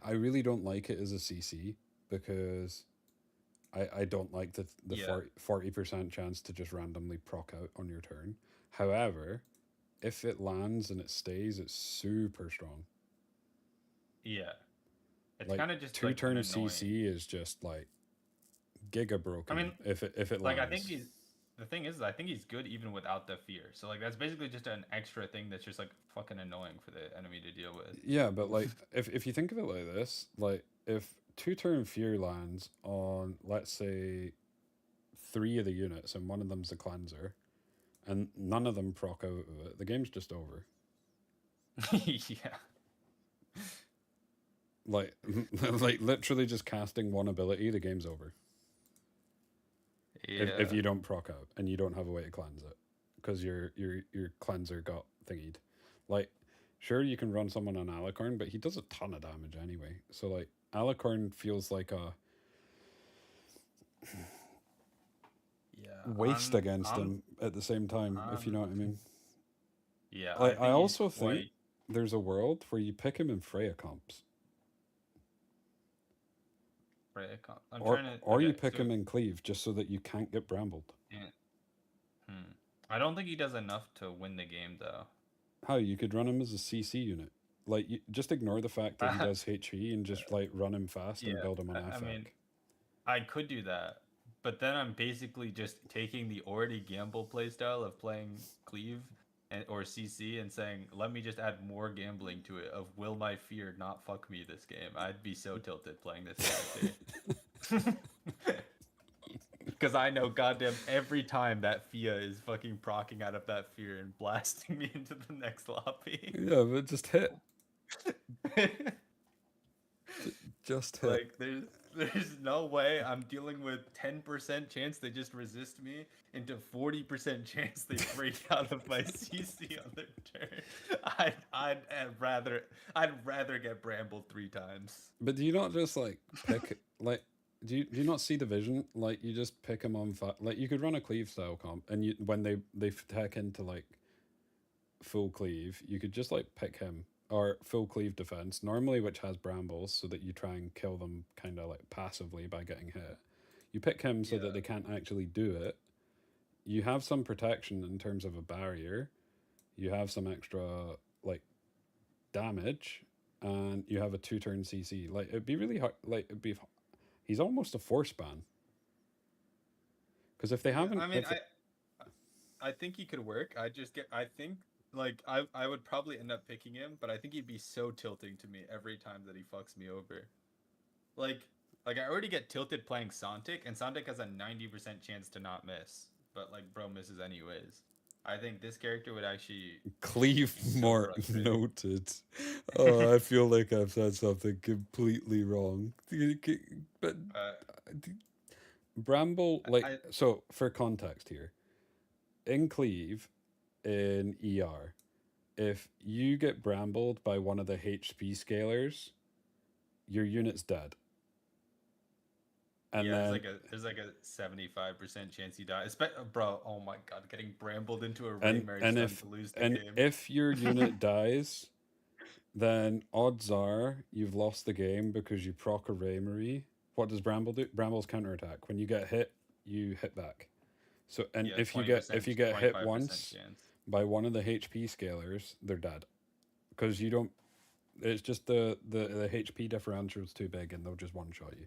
I really don't like it as a CC because I don't like the Yeah. 40% chance to just randomly proc out on your turn. However, if it lands and it stays, it's super strong. Yeah. It's Like kind of just two like turn an annoying. CC is just like giga broken. mean, if it Like lands. I think he's the thing is I think he's good even without the fear. So like that's basically just an extra thing that's just like fucking annoying for the enemy to deal with. Yeah, but like if you think of it like this, like if 2 turn fear lands on, let's say, 3 of the units and one of them's the cleanser, and none of them proc out of it, the game's just over. Yeah. Like like literally just casting one ability, the game's over. Yeah. If you don't proc out and you don't have a way to cleanse it, because your cleanser got thingied. Like, sure, you can run someone on Alicorn, but he does a ton of damage anyway. So like Alicorn feels like a Yeah. waste against I'm- him at the same time, if you know what I mean. Yeah. Like, think I he's also think quite- there's a world where you pick him in Freya comps, Right, I'm or trying to. you okay, pick so- him in Cleave just so that you can't get brambled. I don't think he does enough to win the game though. How you could run him as a CC unit? Like, you just ignore the fact that he does HE and just like run him fast and Yeah, build him on I affect. mean, I could do that, but then I'm basically just taking the already gamble playstyle of playing Cleave or CC and saying, let me just add more gambling to it of will my fear not fuck me this game. I'd be so tilted playing this character. Because I know goddamn every time that Fia is fucking procking out of that fear and blasting me into the next lobby. Yeah, but just hit. Just hit. Like there's no way I'm dealing with 10% chance they just resist me into 40% chance they break out of my CC on their turn. I'd rather get brambled 3 times. But do you not just like pick like do you not see the vision? Like, you just pick him on like, you could run a Cleave style comp, and you when they tech into like full Cleave, you could just like pick him, or full Cleave defense normally, which has brambles, so that you try and kill them kind of like passively by getting hit. You pick him so that Yeah. they can't actually do it. You have some protection in terms of a barrier. You have some extra like damage, and you have a 2-turn CC. Like, it'd be really hard. Like, he's almost a force ban. Because if they haven't, I mean, if I think he could work. I think like I would probably end up picking him, but I think he'd be so tilting to me every time that he fucks me over. Like I already get tilted playing Sontic, and Sontic has a 90% chance to not miss, but like bro misses anyways. I think this character would actually Cleave so more frustrating. noted. Oh, I feel like I've said something completely wrong. But Bramble, like, so for context here, in Cleave, in ER, if you get brambled by one of the HP scalers, your unit's dead. And yeah, then, there's like a 75% chance you die. Bro, oh my god, getting brambled into a and Mary and stun if to lose the and game. if your unit dies, then odds are you've lost the game because you proc a Raymarie. What does Bramble do? Bramble's counterattack. When you get hit, you hit back. So, and Yeah, if you get 20%, hit 25% once chance. by one of the HP scalers, they're dead. Because you don't. It's just the HP differential is too big, and they'll just one shot you.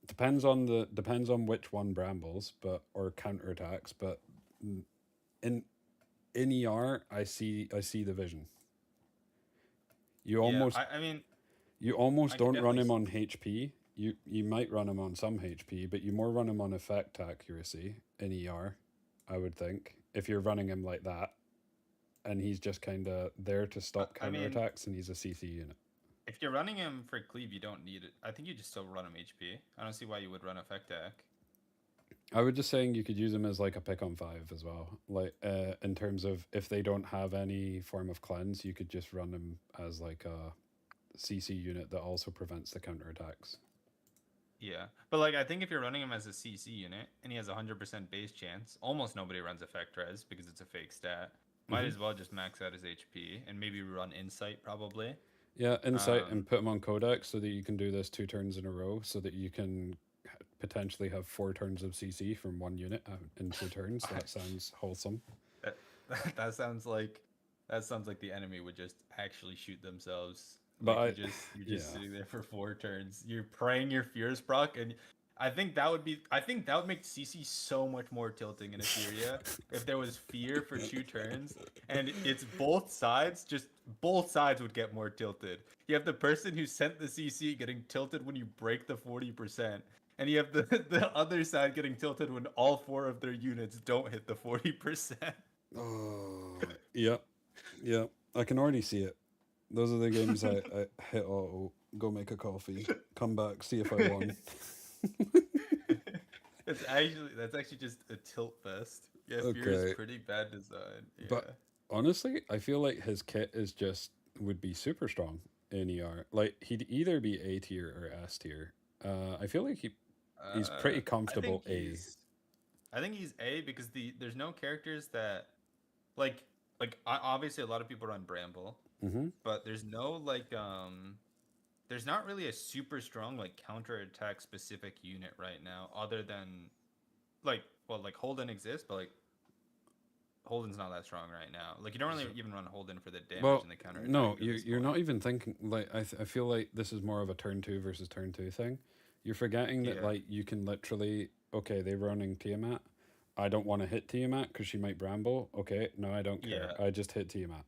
Depends on which one brambles, but or counterattacks, but in ER, I see the vision. You almost I mean, you almost I can don't run definitely him on HP. You might run him on some HP, but you more run him on effect accuracy in ER, I would think, if you're running him like that, and he's just kind of there to stop I mean- counterattacks, and he's a CC unit. if you're running him for Cleave, you don't need it. I think you just still run him HP. I don't see why you would run effect attack. I was just saying you could use him as like a pick on 5 as well. Like, in terms of if they don't have any form of cleanse, you could just run him as like a CC unit that also prevents the counterattacks. Yeah, but like I think if you're running him as a CC unit and he has 100% base chance, almost nobody runs effect res because it's a fake stat. Might Mhm. as well just max out his HP and maybe run Insight probably. Yeah, insight Um, and put him on Codex so that you can do this 2 turns in a row, so that you can potentially have 4 turns of CC from one unit in 2 turns. That sounds wholesome. that, that sounds like the enemy would just actually shoot themselves. But Like I, you're just yeah. sitting there for 4 turns. You're praying your fears proc, and I think that would make CC so much more tilting in Etheria if there was fear for 2 turns, and it's both sides. Just both sides would get more tilted. You have the person who sent the CC getting tilted when you break the 40%, and you have the other side getting tilted when all 4 of their units don't hit the 40%. Oh, yeah, yeah. I can already see it. Those are the games I hit auto, go make a coffee, come back, see if I won. That's actually just a tilt fest. Yeah, Fear Okay. is pretty bad design. Yeah. But honestly, I feel like his kit is just would be super strong in ER. Like he'd either be A tier or S tier. I feel like he's pretty comfortable A. I think he's A because there's no characters that like obviously a lot of people run Bramble, Mm-hmm. but there's no there's not really a super strong like counter attack specific unit right now other than like Holden exists, but like Holden's not that strong right now. Like you don't really even run Holden for the damage Well, and the counter attack. no, you're not even thinking like I feel like this is more of a turn 2 versus turn 2 thing. You're forgetting that Yeah. like you can literally they're running Tiamat. I don't want to hit Tiamat because she might bramble. Okay, no, I don't care. Yeah. I just hit Tiamat.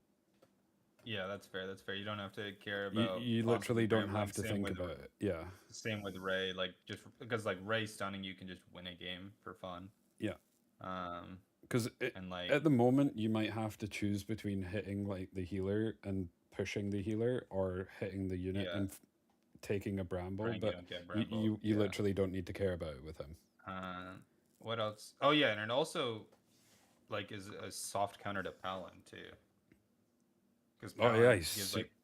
Yeah, that's fair. That's fair. You don't have to care You, about. you possibly literally don't Grambling. have to Same think with- about it. Yeah, Same with Ray, like just because like Ray stunning, you can just win a game for fun. Yeah. Um, because and like at the moment you might have to choose between hitting like the healer and pushing the healer or hitting the unit Yeah. and taking a bramble, praying you but don't get you Bramble. you Yeah. literally don't need to care about it with him. What else? Oh yeah, and it also like is a soft counter to Palin too. Because Oh yeah,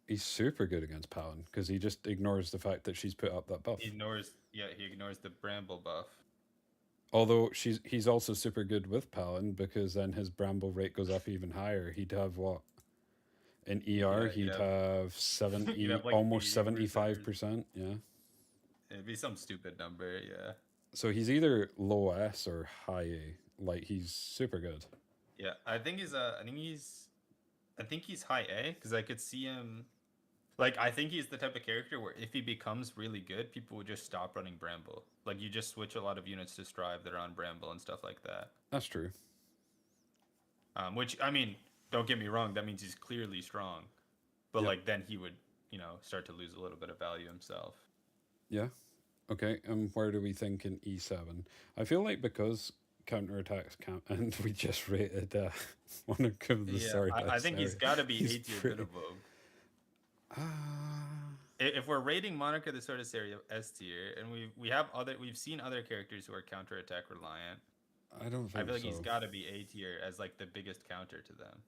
he's super good against Palin because he just ignores the fact that she's put up that buff. he ignores the Bramble buff. Although he's also super good with Palin because then his bramble rate goes up even higher. He'd have what? In ER, Yeah, he'd you'd have 70, you'd have, like, almost 80% or- 75%. Yeah. It'd be some stupid number. Yeah. So he's either low S or high A. Like he's super good. Yeah, I think he's high A because I could see him. Like I think he's the type of character where if he becomes really good, people would just stop running Bramble. Like you just switch a lot of units to Strive that are on Bramble and stuff like that. That's true. Which I mean, don't get me wrong, that means he's clearly strong, but Yep. like then he would start to lose a little bit of value himself. Yeah. Okay. Where do we think in E7? I feel like because counterattacks count, and we just rated one of the Stardust. I think he's got to be he's A tier pretty- minimum. Ah. If we're rating Monica the Sword of Seria S tier, and we've seen other characters who are counterattack reliant, I don't think I feel like so. he's got to be A tier as like the biggest counter to them.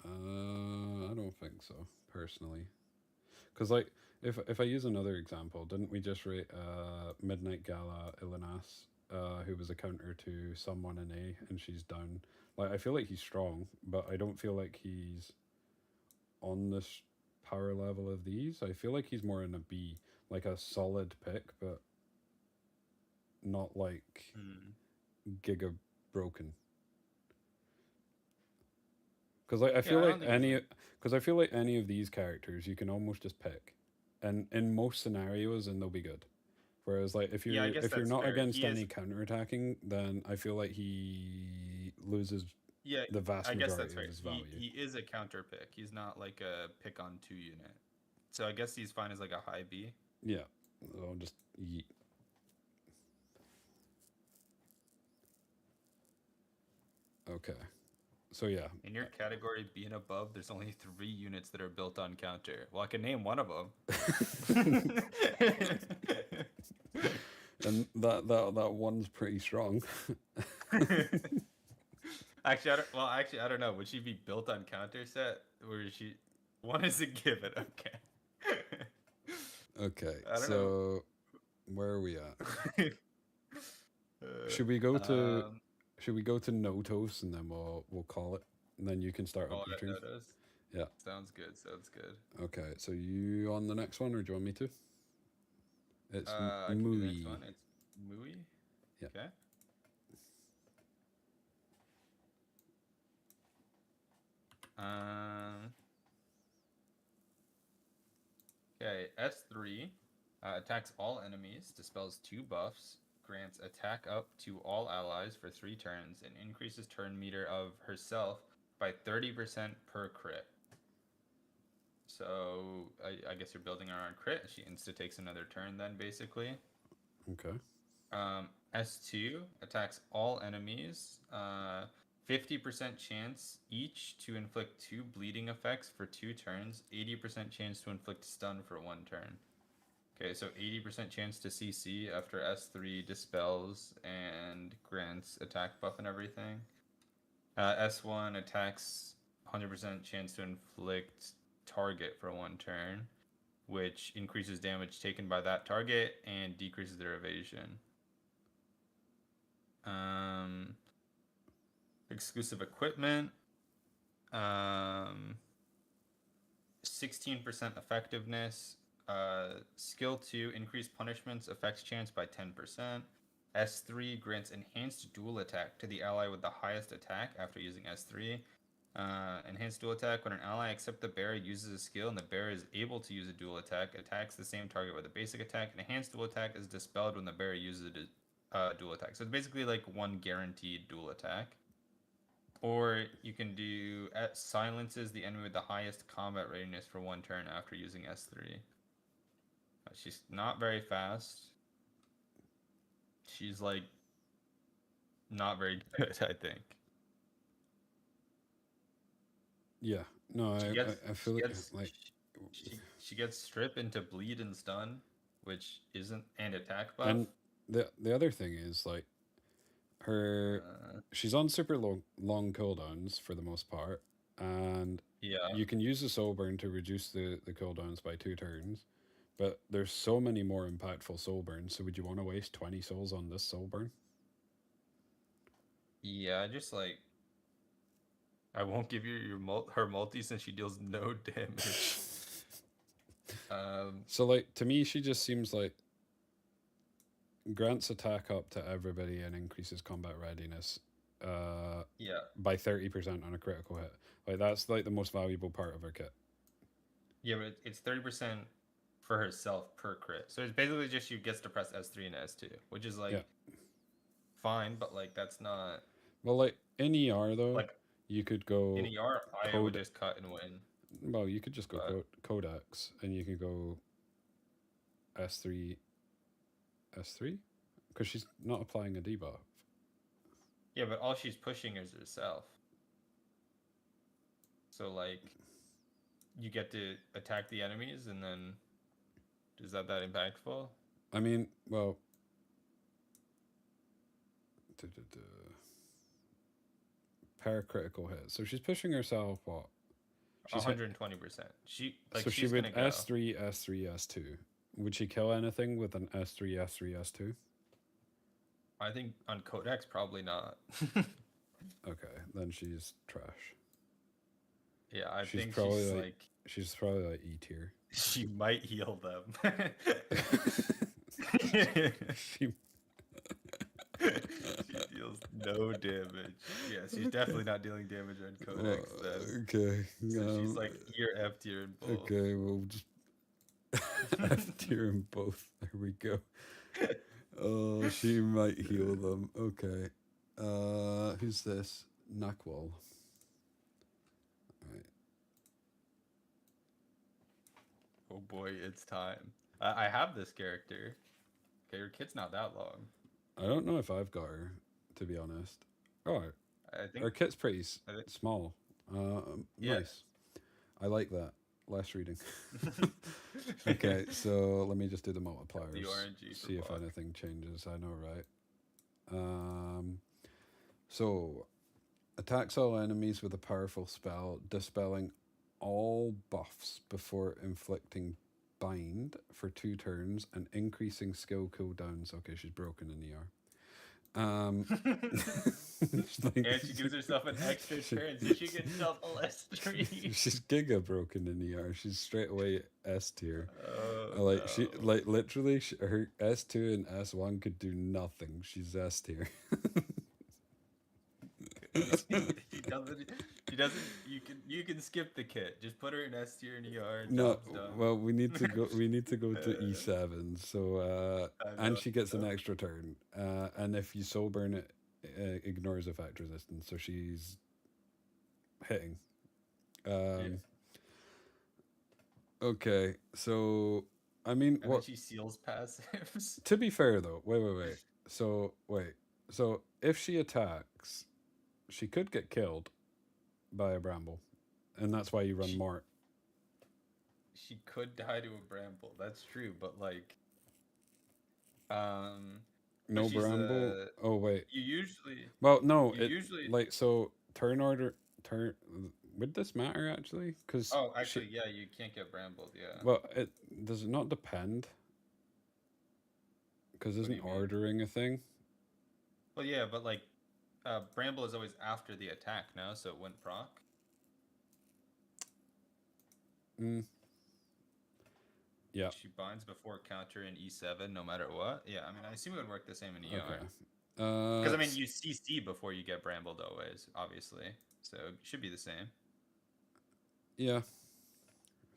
I don't think so personally, because like if I use another example, didn't we just rate Midnight Gala Ilinas, who was a counter to someone in A, and she's down. Like I feel like he's strong, but I don't feel like he's on this power level of these. I feel like he's more in a B, like a solid pick, but not like giga broken. Because like I feel I don't like think he's I feel like any of these characters you can almost just pick, and in most scenarios, and they'll be good. Whereas like if Yeah, I you're guess if you're that's not fair. against He is- any counterattacking, then I feel like he loses Yeah, the vast I guess majority that's of right. his value. He is a counter pick. He's not like a pick on 2 unit. So I guess he's fine as like a high B. Yeah, I'll just yeet. Okay, so yeah, In your category B and above, there's only 3 units that are built on counter. Well, I can name one of them. and that one's pretty strong. Actually, I don't know. Would she be built on counter set, or is she? One is a given. Okay. Okay, I don't so where are we at? Should we go to Um, Should we go to Notos and then we'll call it? and then you can start Oh, up your I turn. noticed. Yeah. Sounds good. Sounds good. Okay, so you on the next one, or do you want me to? It's I can do the next Mui. one. It's Mui. Yeah. Okay. Um. Okay. S3 attacks all enemies, dispels 2 buffs, grants attack up to all allies for 3 turns, and increases turn meter of herself by 30% per crit. So I guess you're building around crit. She insta takes another turn then, basically. Okay. S2 attacks all enemies. 50% chance each to inflict 2 bleeding effects for 2 turns. 80% chance to inflict stun for 1 turn. Okay, so 80% chance to CC after S3 dispels and grants attack buff and everything. S1 attacks 100% chance to inflict target for 1 turn, which increases damage taken by that target and decreases their evasion. Exclusive equipment. 16% effectiveness. Skill 2, increase punishments, affects chance by 10%. S3 grants enhanced dual attack to the ally with the highest attack after using S3. Enhanced dual attack, when an ally except the bearer uses a skill and the bearer is able to use a dual attack, attacks the same target with a basic attack. Enhanced dual attack is dispelled when the bearer uses a dual attack. So it's basically like 1 guaranteed dual attack. Or you can do silences the enemy with the highest combat readiness for 1 turn after using S3. She's not very fast. She's like not very good, I think. Yeah. No, She gets, I feel she like gets, like she gets strip into bleed and stun, which isn't, and attack buff. and the other thing is like her she's on super long cooldowns for the most part, and Yeah. you can use the soul burn to reduce the cooldowns by 2 turns, but there's so many more impactful soul burns. So would you want to waste 20 souls on this soul burn? Yeah, just like I won't give you her multi since she deals no damage. So like to me, she just seems like grants attack up to everybody and increases combat readiness Yeah. by 30% on a critical hit. Like that's like the most valuable part of her kit. Yeah, but it's 30% for herself per crit. So it's basically just she gets to press S3 and S2, which is like fine, but like that's not. Well, like in ER though, Like you could go in ER, I would just cut and win. Well, you could just go But- Codex, and you can go S3, S3, because she's not applying a debuff. Yeah, but all she's pushing is herself. So like, you get to attack the enemies, and then is that impactful? I mean, well, paracritical hit. So she's pushing herself. What? She's 120%. She like so she she's would gonna go. S3, S3, S2. Would she kill anything with an S3, S3, S2? I think on Codex probably not. Okay, then she's trash. Yeah, I She's think probably she's like- like She's probably like E tier. she might heal them. She She deals no damage. Yeah, she's definitely not dealing damage on Codex then. okay. So she's like your F tier in both. Okay, we'll just F tier in both. There we go. Oh, she might heal them. Okay. Who's this? Nakwal. Right. Oh boy, it's time. I have this character. Okay, her kit's not that long. I don't know if I've got her, to be honest. Oh, I think her kit's pretty I think- small. Yeah. Nice. I like that. Less reading. Okay, so let me just do the multipliers. RNG for See if Buck. anything changes. I know, right? So attacks all enemies with a powerful spell, dispelling all buffs before inflicting bind for 2 turns and increasing skill cooldowns. Okay, she's broken in ER. She's like- And she gives herself an extra turn, so she can double S3. She's giga broken in ER. She's straight away S tier. Oh, Like she no. like literally her S2 and S1 could do nothing. She's S tier. She doesn't. She doesn't. You can skip the kit. Just put her in S tier and ER. And No, job's done. well we need to go. We need to go to E7. So I know, and she gets an I know. extra turn. And if you soul burn it, ignores effect resistance. So she's hitting. Okay, so I mean, And then what? she seals passives. To be fair though, wait. So wait. So if she attacks, she could get killed by a bramble, and that's why you run She- Mort. She could die to a bramble. That's true, but like, No she's, bramble. Oh wait. you usually Well, no. you It usually. like so turn order turn. Would this matter actually? Because Oh, actually, yeah, you can't get brambled. Yeah. well, it does it not depend? Because What do isn't you mean? ordering a thing? Well, yeah, but like, bramble is always after the attack, no? So it wouldn't proc. Mm. Yeah. She binds before counter in E7, no matter what. Yeah, I mean, I assume it would work the same in ER. Okay. Because I mean, you CC before you get brambled always, obviously. So it should be the same. Yeah.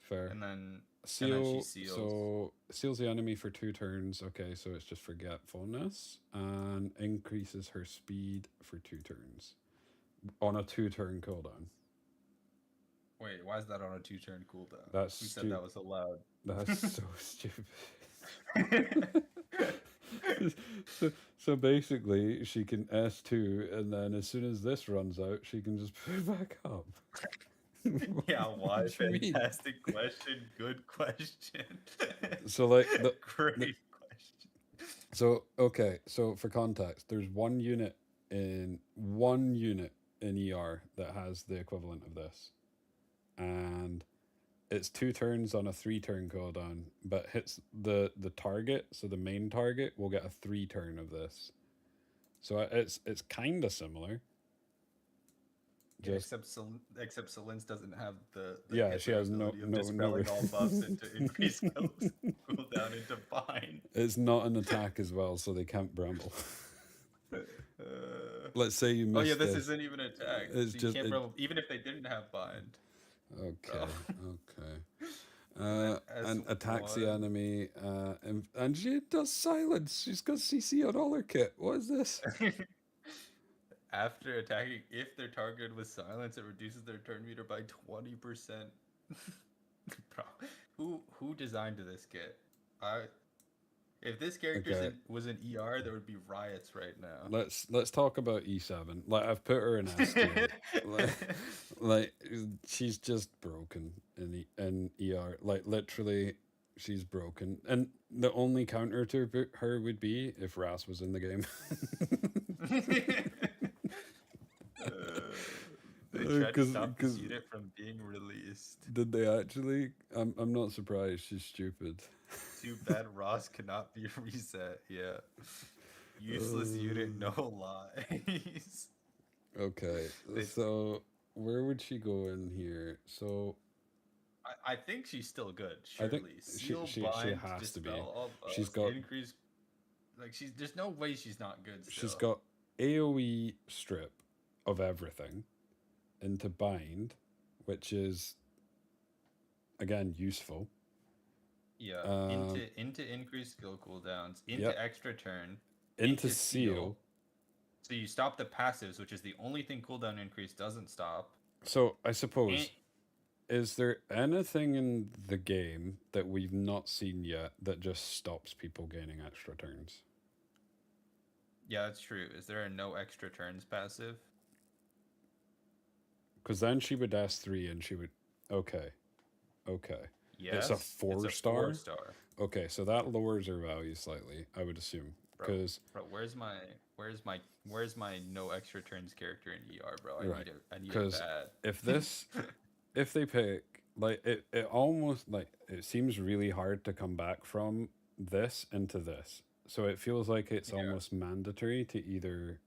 Fair. And then Seal. she seals. So seals the enemy for 2 turns. Okay, so it's just forgetfulness and increases her speed for 2 turns on a 2-turn cooldown. Wait, why is that on a 2-turn cooldown? That's Who said that was allowed? That's so stupid. So basically, she can S2, and then as soon as this runs out, she can just put it back up. Yeah, why? What do you mean? Fantastic question. Good question. So like Great question. so okay, so for context, there's one unit in ER that has the equivalent of this, and it's 2 turns on a 3-turn cooldown, but hits the target, so the main target will get a 3-turn of this. So it's kind of similar. Yeah, Just except Selins doesn't have the Yeah, hit she has no- ability of no- no dispelling re- all buffs into increased cooldown into bind. it's not an attack as well, so they can't bramble. Uh, Let's say you oh missed yeah, this isn't even an attack. It's So you just- can't it- bramble, even if they didn't have bind. Okay, Oh. okay. then And attacks the S1. enemy, and she does silence. She's got CC on all her kit. What is this? After attacking, if they're targeted with silence, it reduces their turn meter by 20%. Bro, who designed this kit? If this character Okay. was in ER, there would be riots right now. Let's talk about E7. Like I've put her in S tier. like she's just broken in ER. Like literally, she's broken. And the only counter to her would be if Ras was in the game. They tried to 'Cause- stop this 'cause- unit from being released. Did they actually? I'm not surprised. She's stupid. Too bad Ross cannot be reset. Yeah. Useless unit, no lies. Okay, They- so where would she go in here? So I think she's still good. I think Surely, she- Seal, she bind, has to be. dispel all She's buffs, got- increase. Like there's no way she's not good. Still. she's got AOE strip of everything into bind, which is again useful. Yeah, Um, into increased skill cooldowns, into Yep. extra turn, Into seal. So you stop the passives, which is the only thing cooldown increase doesn't stop. So I suppose And, is there anything in the game that we've not seen yet that just stops people gaining extra turns? yeah, that's true. Is there a no extra turns passive? Because then she would S3 and she would. Okay. Yes. It's a 4-star? 4-star. Okay, so that lowers her value slightly, I would assume. Bro. Because Bro, where's my no extra turns character in ER, bro? I Right, need it. I need it 'cause bad. if this, if they pick, like, it almost, like, it seems really hard to come back from this into this. So it feels like it's Yeah. almost mandatory to either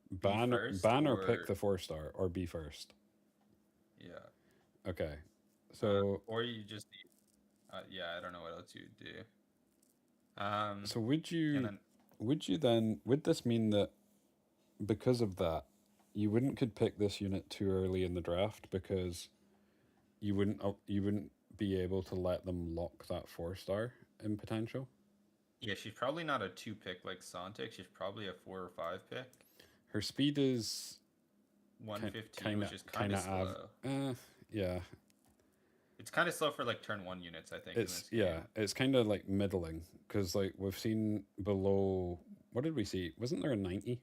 Be ban first or pick or the 4-star or be first. yeah. Okay. So Or you just need, yeah, I don't know what else you'd do. Um, so would and you then would this mean that because of that you wouldn't could pick this unit too early in the draft because you wouldn't be able to let them lock that 4-star in potential? yeah, she's probably not a 2 pick like Sontic. She's probably a 4 or 5 pick. Her speed is 115, which is kind of slow. yeah. It's kind of slow for like turn 1 units, I think. In It's this game. it's kind of like middling because like we've seen below. What did we see? Wasn't there a 90?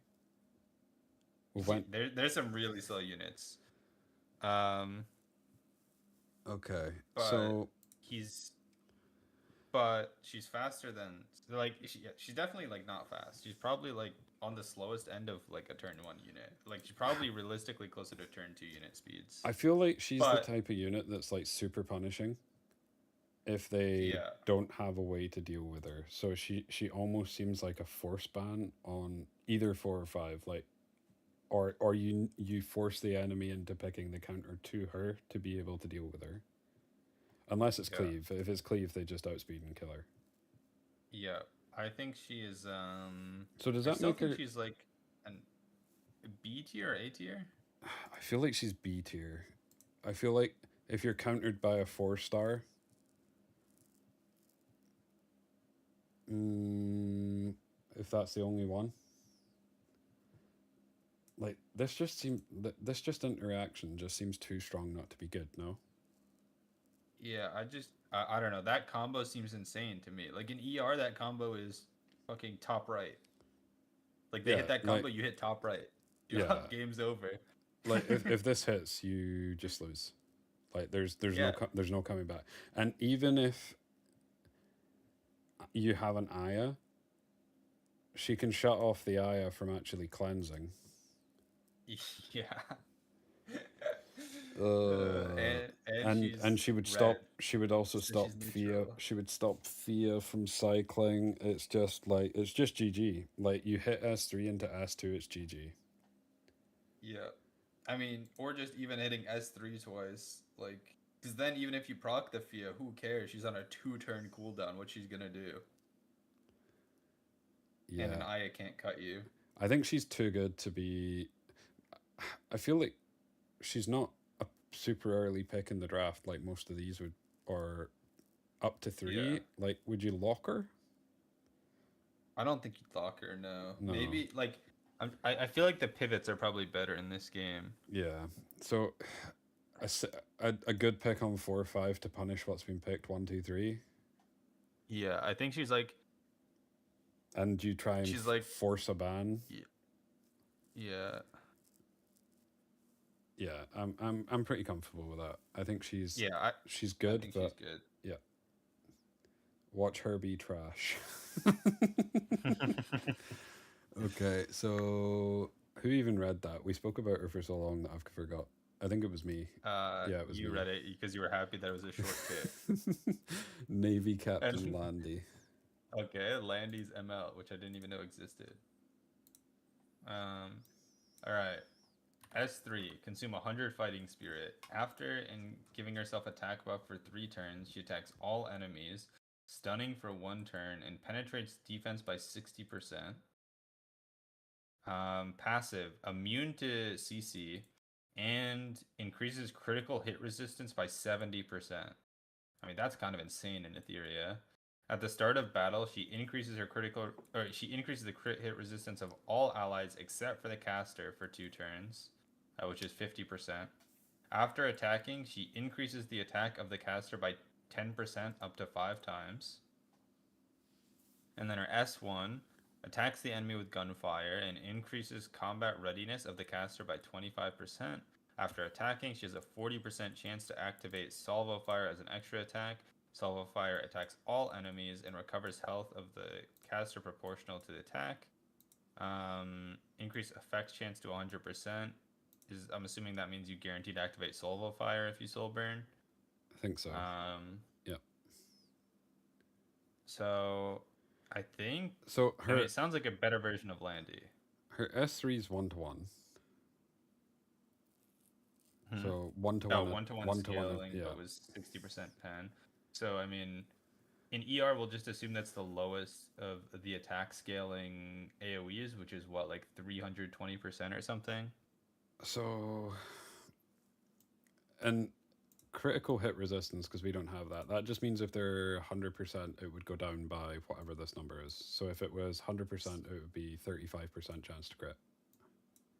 We went There's some really slow units. Um, okay. but So he's but she's faster than like she's definitely like not fast. She's probably like on the slowest end of like a turn 1 unit. Like she's probably realistically closer to turn 2 unit speeds. I feel like she's the But- type of unit that's like super punishing if they Yeah. don't have a way to deal with her. So she almost seems like a force ban on either 4 or 5, like or you force the enemy into picking the counter to her to be able to deal with her. Unless it's Yeah. cleave. If it's cleave, they just outspeed and kill her. Yeah, I think she is. So does I that still make think her? she's like an B tier or A tier. I feel like she's B tier. I feel like if you're countered by a 4-star, if that's the only one, like this just this just interaction just seems too strong not to be good. No. Yeah, I don't know. That combo seems insane to me. Like in ER, that combo is fucking top right. Like they Yeah, hit that like- combo, you hit top right. Yeah. Game's over. Like if this hits, you just lose. Like there's Yeah. there's no coming back. And even if you have an Aya, she can shut off the Aya from actually cleansing. Yeah. And she would she's stop. red, She would also so stop she's Fia. neutral. She would stop Fia from cycling. It's just GG. Like you hit S3 into S2, it's GG. Yeah. I mean, or just even hitting S3 twice. Like, because then even if you proc the Fia, who cares? She's on a 2-turn cooldown. What she's gonna do? And an Yeah, Aya can't cut you. I think she's too good to be. I feel like she's not a super early pick in the draft like most of these would, or up to 3. Yeah. Like, would you lock her? I don't think you'd lock her, no. No. Maybe, like, I feel like the pivots are probably better in this game. Yeah. So, a good pick on 4 or 5 to punish what's been picked 1, 2, 3. Yeah, I think she's like, And you try and She's like- force a ban. yeah. Yeah, I'm pretty comfortable with that. I think she's Yeah, she's I good, think but she's good. watch her be trash. Okay, so who even read that? We spoke about her for so long that I've forgot. I think it was me. Yeah, it was You me. read it because you were happy that it was a short pick. Navy Captain And- Landy. Okay, Landy's ML, which I didn't even know existed. All right. S3, consume 100 fighting spirit. After giving herself attack buff for 3 turns, she attacks all enemies, stunning for 1 turn, and penetrates defense by 60%. Passive, immune to CC, and increases critical hit resistance by 70%. I mean, that's kind of insane in Etheria. At the start of battle, she increases the crit hit resistance of all allies except for the caster for 2 turns, which is 50%. After attacking, she increases the attack of the caster by 10% up to 5 times. And then her S1 attacks the enemy with gunfire and increases combat readiness of the caster by 25%. After attacking, she has a 40% chance to activate Salvo Fire as an extra attack. Salvo Fire attacks all enemies and recovers health of the caster proportional to the attack. Increase effect chance to 100%. I'm assuming that means you guaranteed to activate Salvo Fire if you soul burn. I think so. Uh, Yep. So, I think. So I mean, her it sounds like a better version of Landy. her S3 is 1-to-1. Hmm. So 1-to-1 Oh, 1-to-1 1-to-1 scaling, yeah. but was 60% pen. So I mean, in ER, we'll just assume that's the lowest of the attack scaling AOE's, which is what, like 320% or something. So and critical hit resistance, because we don't have that. That just means if they're 100%, it would go down by whatever this number is. So if it was 100%, it would be 35% chance to crit.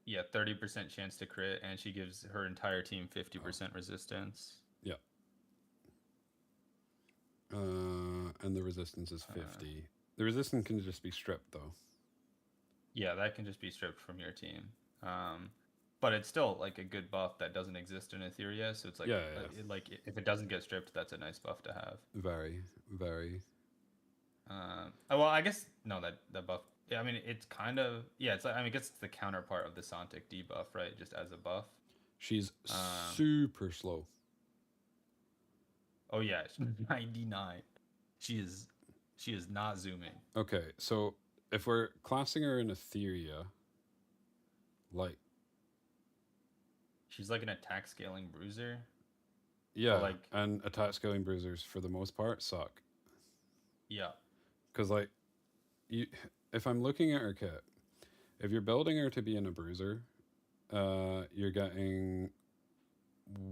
Yeah, 30% chance to crit, and she gives her entire team 50% resistance. Yeah. And the resistance is 50. The resistance can just be stripped though. Yeah, that can just be stripped from your team. But it's still like a good buff that doesn't exist in Etheria. So it's like, Yeah, like if it doesn't get stripped, that's a nice buff to have. Very, very. Well, I guess no, that buff. Yeah, I mean it's kind of It's like, I mean, I guess it's the counterpart of the Sontic debuff, right? Just as a buff. She's super slow. Oh yeah, she's 99. She is not zooming. Okay, so if we're classing her in Etheria, like She's like an attack scaling bruiser. yeah, like- and attack scaling bruisers for the most part suck. Yeah. Because like if I'm looking at her kit, if you're building her to be in a bruiser, you're getting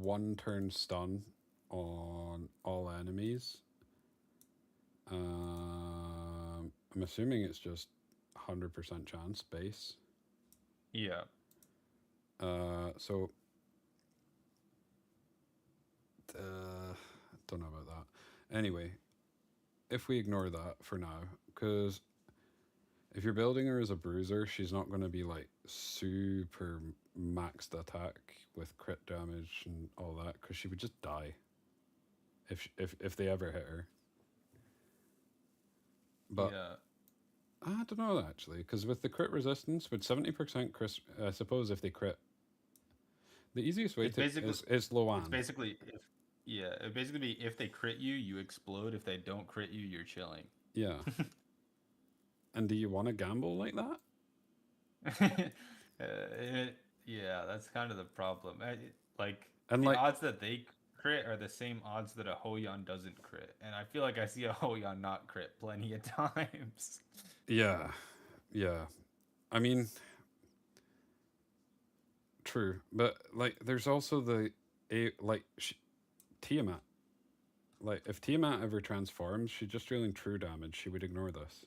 1 turn stun on all enemies. I'm assuming it's just 100% chance base. Yeah. So don't know about that. Anyway, if we ignore that for now, because if you're building her as a bruiser, she's not going to be like super maxed attack with crit damage and all that, because she would just die if they ever hit her. But yeah. I don't know actually, because with the crit resistance, with 70% crit, I suppose if they crit, the easiest way It's to basically- is Loan. It's basically it'd basically be if they crit you, you explode. If they don't crit you, you're chilling. Yeah. And do you want to gamble like that? Yeah, that's kind of the problem. Like And the like odds that they crit are the same odds that a Hoyon doesn't crit, and I feel like I see a Hoyon not crit plenty of times. yeah, yeah. I mean, true, but like there's also Tiamat. Like if Tiamat ever transforms, she's just dealing true damage. She would ignore this.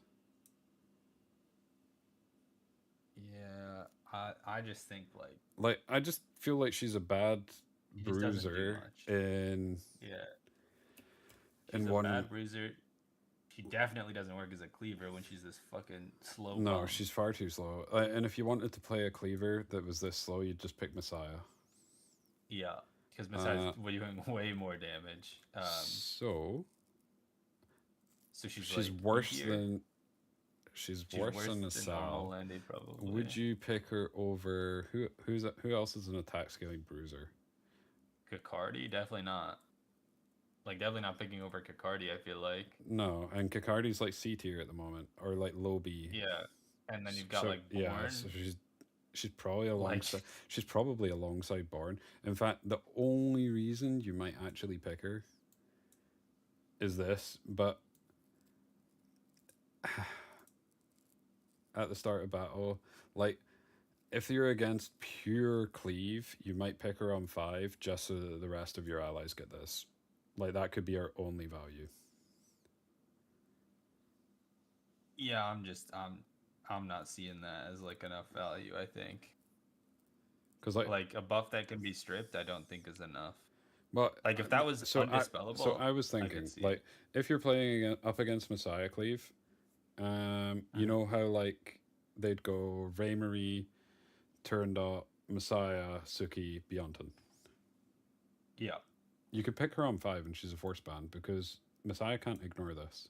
Yeah, I just think Like I just feel like she's a bad She just doesn't do bruiser much. in yeah, in she's a one. bad bruiser. She definitely doesn't work as a cleaver when she's this fucking slow. No, bum. she's far too slow. And if you wanted to play a cleaver that was this slow, you'd just pick Messiah. Yeah, because besides doing way more damage. So So she's like worse easier. than she's worse than normal Sal. Landy, probably. Would you pick her over who else is an attack scaling bruiser? Kakardi? Definitely not. Like definitely not picking over Kakardi. I feel like. No, and Kakardi's like C tier at the moment, or like low B. Yeah, and then you've got So- like Born. yeah, so she's probably Like- alongside she's probably alongside Born. In fact, the only reason you might actually pick her is this, but at the start of battle, like if you're against pure cleave, you might pick her on 5 just so that the rest of your allies get this. Like that could be our only value. Yeah, I'm not seeing that as like enough value. I think Because like a buff that can be stripped, I don't think is enough. but Like if that was undispellable. so I was could thinking, see like, if you're playing up against Messiah Cleave, you know how like they'd go Raymarie, Turandot, Messiah, Suki, Beyonton. yeah, You could pick her on 5 and she's a force band because Messiah can't ignore this.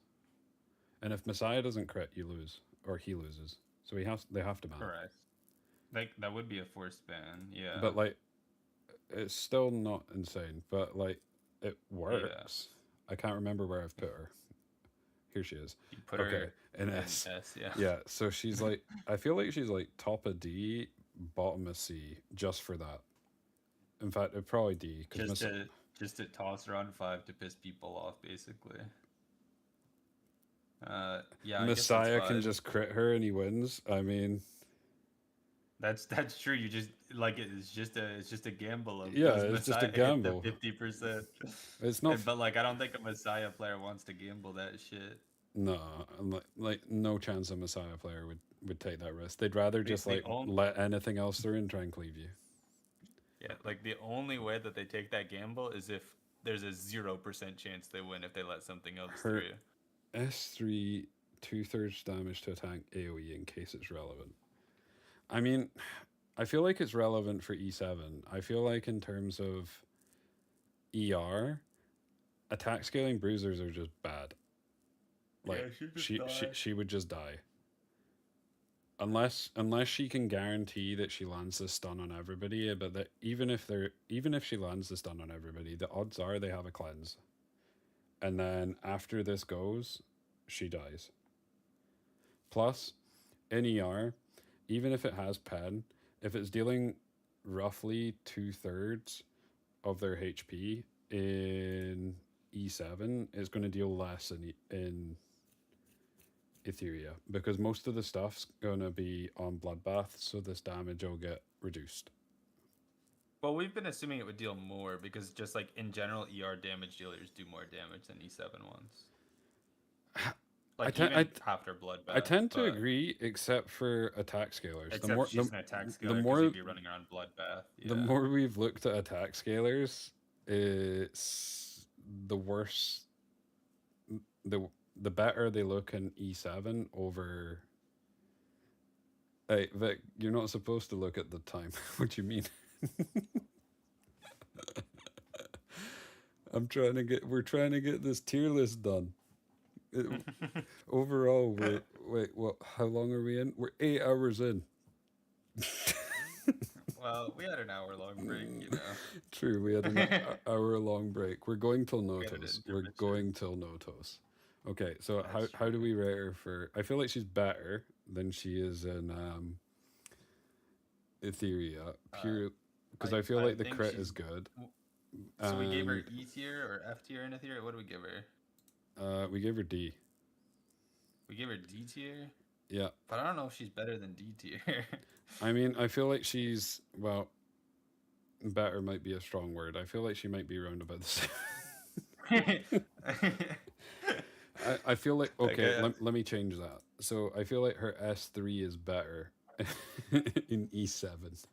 And if Messiah doesn't crit, you lose, or he loses. So they have to ban. correct. Like that would be a forced ban. Yeah, But like, it's still not insane. But like, it works. I can't remember where I've put her. Here she is. You put Okay, her in in S. S, yeah. Yeah, so she's like, I feel like she's like top of D, bottom of C, just for that. In fact, it probably D because Just to toss her on 5 to piss people off, basically. Yeah, I guess that's Messiah can 5. just crit her and he wins. I mean, That's true. You just like it's just a gamble of Yeah, does it's just a Messiah hit the gamble. 50%. it's not. But like I don't think a Messiah player wants to gamble that shit. No, like no chance a Messiah player would take that risk. They'd rather just the like only- let anything else through and try and cleave you. Yeah, like the only way that they take that gamble is if there's a 0% chance they win if they let something else Her- through. S3 2/3 damage to attack AoE in case it's relevant. I mean, I feel like it's relevant for E7. I feel like in terms of ER, attack scaling bruisers are just bad. Like Yeah, she'd just die. she would just die. Unless she can guarantee that she lands the stun on everybody, but that even if she lands the stun on everybody, the odds are they have a cleanse. And then after this goes, she dies. Plus, in ER, even if it has pen, if it's dealing roughly 2/3 of their HP in E7, it's going to deal less in Etheria because most of the stuff's going to be on Bloodbath, so this damage will get reduced. Well, we've been assuming it would deal more because just like in general, ER damage dealers do more damage than E7 ones. Like after Bloodbath. I tend to but- agree, except for attack scalers. Except she's an attack scaler. the The more you'd be running around Bloodbath. the Yeah. more we've looked at attack scalers, it's the worse. The better they look in E7 over. Hey Vic, you're not supposed to look at the time. What do you mean? We're trying to get this tier list done. Overall, how long are we in? We're 8 hours in. Well, we had an hour-long break, you know. True, we had an hour-long break. We're going till had an Notos. We're intermission. going till Notos. Okay, so That's how do we rate her for? I feel like she's better than she is in Etheria, pure because I feel I like the think crit she's- is good. So we gave her And, E tier or F tier in Etheria? What do we give her? we gave her D. We gave her D tier? Yeah, But I don't know if she's better than D tier. I mean, I feel like she's better might be a strong word. I feel like she might be around about the same. I feel like okay. Okay. Let me change that. So I feel like her S3 is better in E7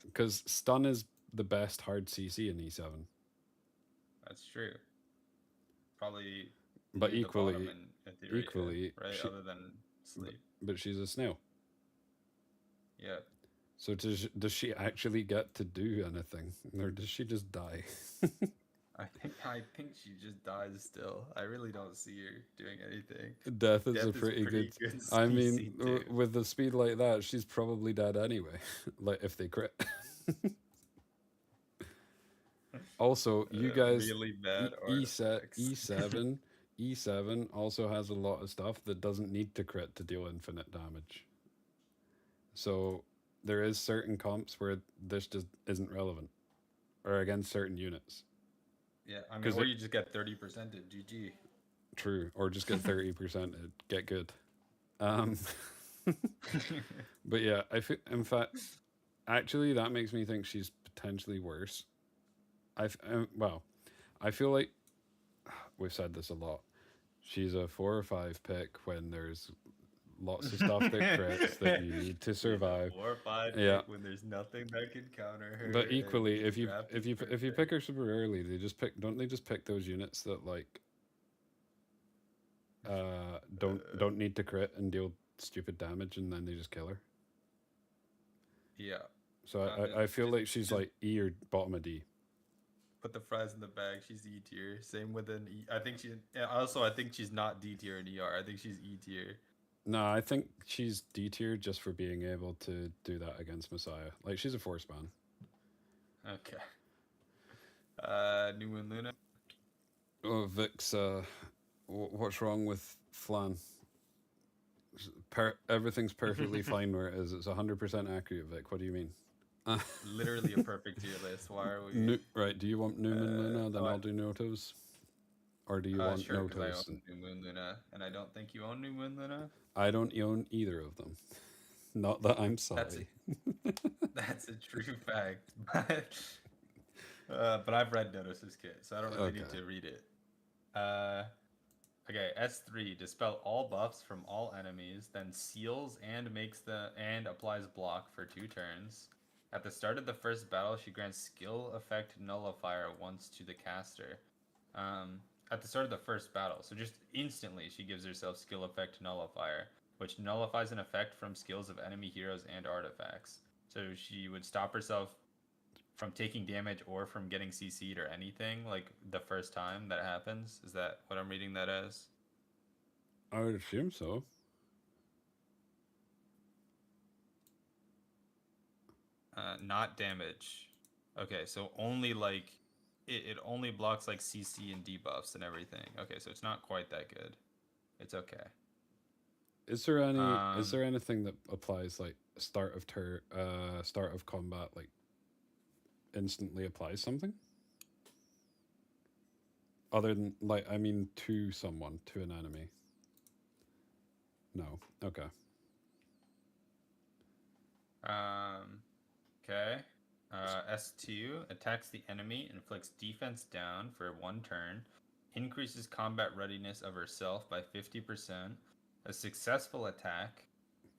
because stun is the best hard CC in E7. That's true. Probably. But near the bottom equally- in Etheria, equally, right? she- Other than sleep. But she's a snail. Yeah. So does she actually get to do anything, or does she just die? I think she just dies still. I really don't see her doing anything. Death is Death a is pretty good. good I CC mean, too. with the speed like that, she's probably dead anyway. Like if they crit. Also, you guys, really bad E7 E7 also has a lot of stuff that doesn't need to crit to deal infinite damage. So there is certain comps where this just isn't relevant, or against certain units. Yeah, I mean, 'Cause or it- you just get 30% at GG. True, or just get 30% and get good. But yeah, in fact, actually, that makes me think she's potentially worse. I feel like we've said this a lot. She's a 4 or 5 pick when there's lots of stuff that crits that you need to survive. 4 or 5 Yeah. when there's nothing that can counter her. But and equally, the if you draft if is you if you perfect. pick her super early, don't they just pick those units that like don't need to crit and deal stupid damage, and then they just kill her. Yeah, So Kinda. I feel like she's Just- like E or bottom of D. put the fries in the bag. She's E tier. Same with an E. I think I think she's not D tier in ER. I think she's E tier. No, I think she's D tier just for being able to do that against Messiah. Like she's a force man. Okay. New Moon Luna. Oh, Vic's What's wrong with Flan? Everything's perfectly fine where it is. It's 100% accurate, Vic. What do you mean? Literally a perfect tier list. Why are we? Right, do you want New Moon Luna? Then oh, I'll do Notos. Or do you want Sure, because I Notos? own New Moon Luna, and I don't think you own New Moon Luna. I don't own either of them. Not that I'm That's sorry. That's a true fact. But I've read Notus's kit, so I don't really need Okay. to read it. Okay, S3, dispel all buffs from all enemies, then seals and applies block for 2 turns. At the start of the first battle, she grants skill effect nullifier once to the caster. At the start of the first battle, so just instantly she gives herself skill effect nullifier, which nullifies an effect from skills of enemy heroes and artifacts. So she would stop herself from taking damage or from getting CC'd or anything, like the first time that happens. Is that what I'm reading that as? I would assume so. Not damage. Okay, so only like it only blocks like CC and debuffs and everything. Okay, so it's not quite that good. It's okay. Is there any? Is Um, there anything that applies like start of combat, like instantly applies something? Other than like, I mean, to someone, to an enemy. No. Okay. Okay. S2 attacks the enemy, inflicts defense down for 1 turn, increases combat readiness of herself by 50%. A successful attack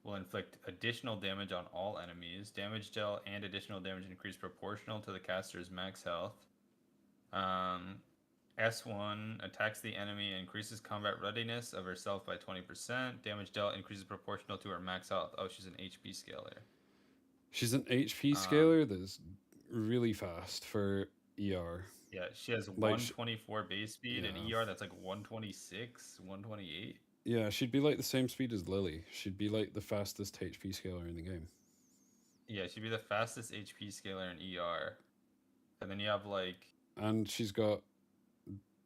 will inflict additional damage on all enemies. Damage dealt and additional damage increase proportional to the caster's max health. S1 attacks the enemy and increases combat readiness of herself by 20%. Damage dealt increases proportional to her max health. Oh, she's an HP scaler. She's an HP scaler that's really fast for ER. Yeah, she has Like 124 base speed and yeah. ER that's like 126, 128. Yeah, she'd be like the same speed as Lily. She'd be like the fastest HP scaler in the game. Yeah, she'd be the fastest HP scaler in ER. And then you have like And she's got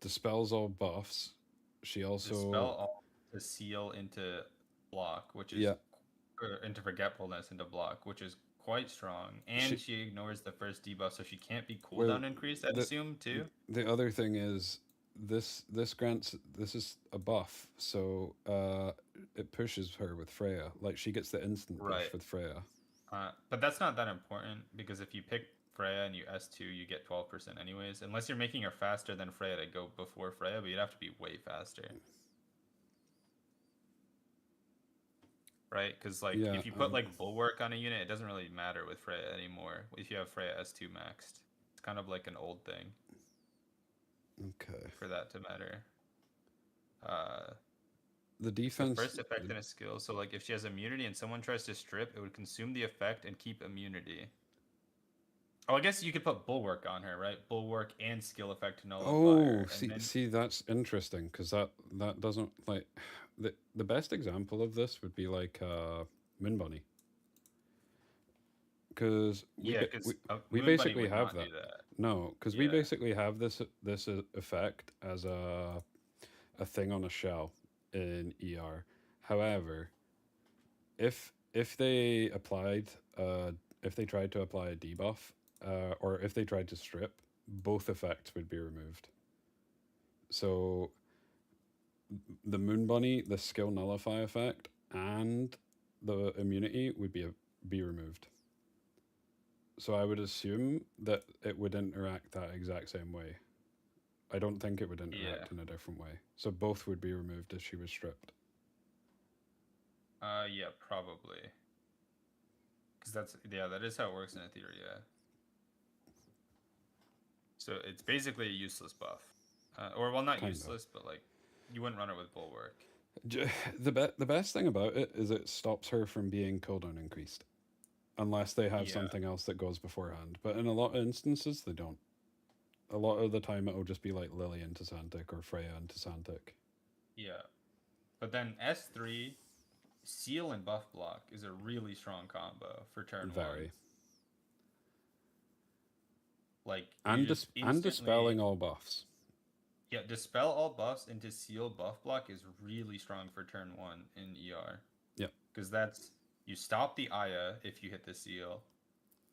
dispels all buffs. She also dispel all to seal into block, which is Yeah. Into forgetfulness into block, which is quite strong. And she ignores the first debuff, so she can't be cooldown Well, increased, I'd assume too. The other thing is this grants, this is a buff, so it pushes her with Freya. Like she gets the instant push Right. with Freya. But that's not that important because if you pick Freya and you S2, you get 12% anyways. Unless you're making her faster than Freya to go before Freya, but you'd have to be way faster. Right? Because like Yeah, if you put like Bulwark on a unit, it doesn't really matter with Freya anymore. If you have Freya S2 maxed, it's kind of like an old thing Okay. for that to matter. The defense First effect in a skill. So like if she has immunity and someone tries to strip, it would consume the effect and keep immunity. Oh, I guess you could put Bulwark on her, right? Bulwark and skill effect nullifier. Oh, see, that's interesting because that doesn't like the best example of this would be like Moon Bunny. Because we basically have that. No, because we basically have this effect as a thing on a shell in ER. However, if they applied if they tried to apply a debuff or if they tried to strip, both effects would be removed. So the Moon Bunny, the skill nullify effect, and the immunity would be removed. So I would assume that it would interact that exact same way. I don't think it would interact in a different way. So both would be removed if she was stripped. Yeah, probably. Because that is how it works in a theory, yeah. So it's basically a useless buff. Or, well, not useless, but like, you wouldn't run it with Bulwark. The best thing about it is it stops her from being cooldown increased. Unless they have something else that goes beforehand. But in a lot of instances, they don't. A lot of the time, it'll just be like Lily into Santic or Freya into Santic. Yeah. But then S3, Seal and Buff Block is a really strong combo for turn 1. Like, and dispelling all buffs. Yeah, dispel all buffs into seal buff block is really strong for turn 1 in ER. Yep. Because that's you stop the Aya if you hit the seal,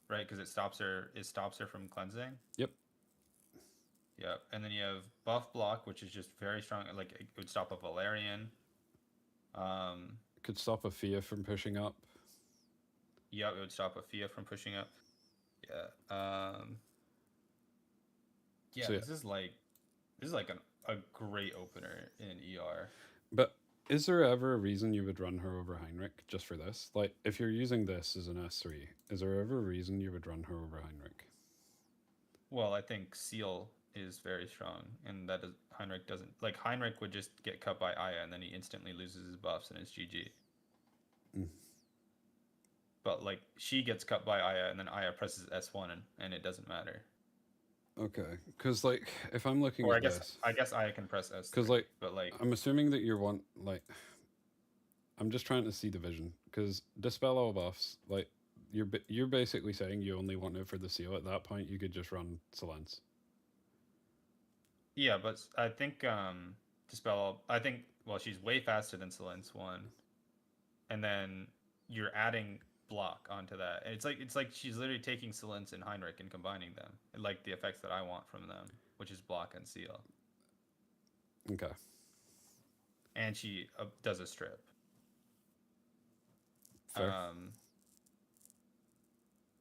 right? Because it stops her from cleansing. Yep. Yep. And then you have buff block, which is just very strong. Like it would stop a Valerian. Could stop a Fia from pushing up. Yeah, it would stop a Fia from pushing up. Yeah. Yeah, So, yeah. this is like a great opener in ER. But is there ever a reason you would run her over Heinrich just for this? Like, if you're using this as an S3, is there ever a reason you would run her over Heinrich? Well, I think Seal is very strong, and that is Heinrich doesn't. Like Heinrich would just get cut by Aya, and then he instantly loses his buffs, and it's GG. Mm. But like she gets cut by Aya, and then Aya presses S1, and it doesn't matter. Okay, because like if I'm looking Or at this, I guess Aya can press S3. 'Cause, like, but like I'm assuming that you're one like. I'm just trying to see the vision because dispel all buffs. Like you're basically saying you only want it for the seal. At that point, you could just run Silence. yeah, but I think dispel. I think well, she's way faster than Silence 1, and then you're adding block onto that. And it's like she's literally taking Silence and Heinrich and combining them, and like the effects that I want from them, which is block and seal. Okay. And she does a strip. Fair.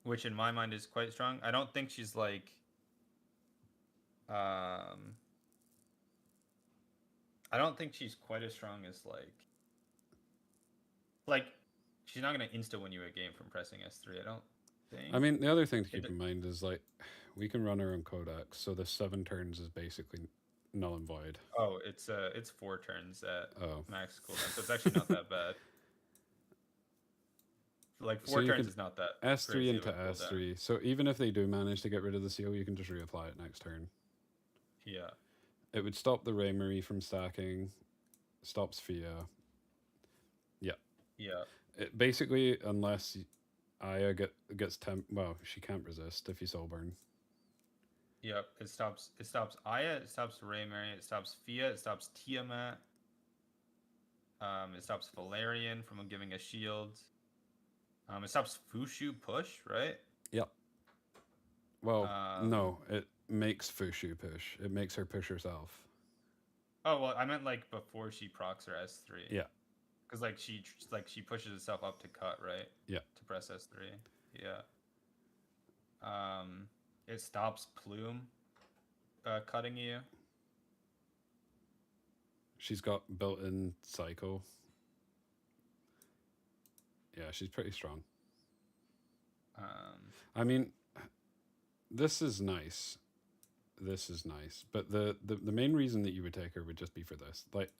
Which in my mind is quite strong. I don't think she's like I don't think she's quite as strong as like she's not gonna insta win you a game from pressing S3, I don't think. I mean, the other thing to keep in mind is like we can run our own codex, so the 7 turns is basically null and void. Oh, it's 4 turns at Oh. max cooldown, so it's actually not that bad. Like So 4 you turns could is not that S3 crazy of into a cooldown. S3. So even if they do manage to get rid of the seal, you can just reapply it next turn. Yeah. It would stop the Raymarie from stacking, stops Fia. Yeah. It basically, unless Aya gets well, she can't resist if you soul burn. Yep. It stops Aya, it stops Raymarie, it stops Fia, it stops Tiamat. It stops Valerian from giving a shield. It stops Fushu push, right? Yep. Well, no, Um, it makes Fushu push. It makes her push herself. Oh well, I meant like before she procs her S3. Yeah. Because like she pushes herself up to cut, right? Yeah. To press S3. Yeah. It stops Plume cutting you. She's got built-in cycle. Yeah, she's pretty strong. I mean, this is nice. This is nice. But the main reason that you would take her would just be for this. Like,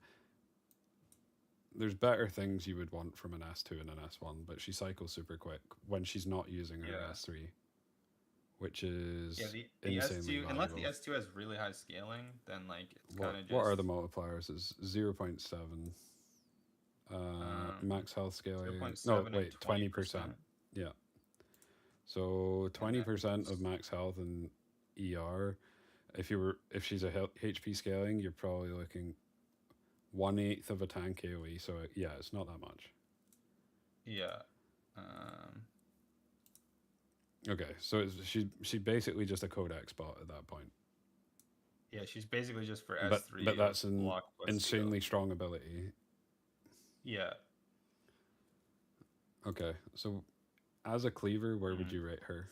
there's better things you would want from an S2 and an S1, but she cycles super quick when she's not using her Yeah. S3, which is Yeah, the insanely S2, unless the valuable. S2 has really high scaling, then like it's What, kind of just. what are the multipliers? Is 0.7. Max health scaling. 0.7 No, and wait, 20%. Yeah. So 20% of max health in ER. If she's a HP scaling, you're probably looking 1/8 of a tank AoE. So yeah, it's not that much. Yeah. Okay, so she's basically just a codex bot at that point. Yeah, she's basically just for But S3. but that's an block plus insanely seal. strong ability. Yeah. Okay, so as a cleaver, where would Mhm. you rate her?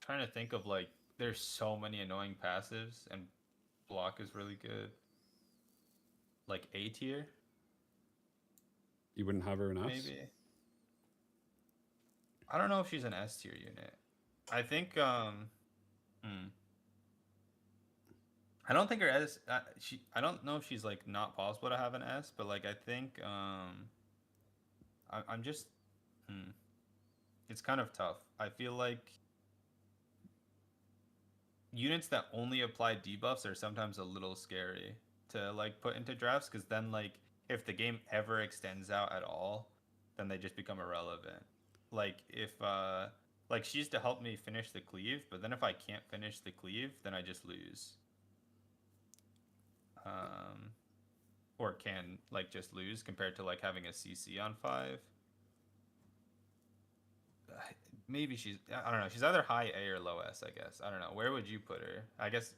Trying to think of like there's so many annoying passives and block is really good. Like A tier, You wouldn't have her an S? maybe. I don't know if she's an S tier unit. I think I don't think her S I don't know if she's like not possible to have an S, but like I think I'm just it's kind of tough. I feel like units that only apply debuffs are sometimes a little scary to like put into drafts because then like if the game ever extends out at all, then they just become irrelevant. Like if like she's to help me finish the cleave, but then if I can't finish the cleave, then I just lose. Or can like just lose compared to like having a CC on 5. Maybe I don't know. She's either high A or low S, I guess. I don't know. Where would you put her? I guess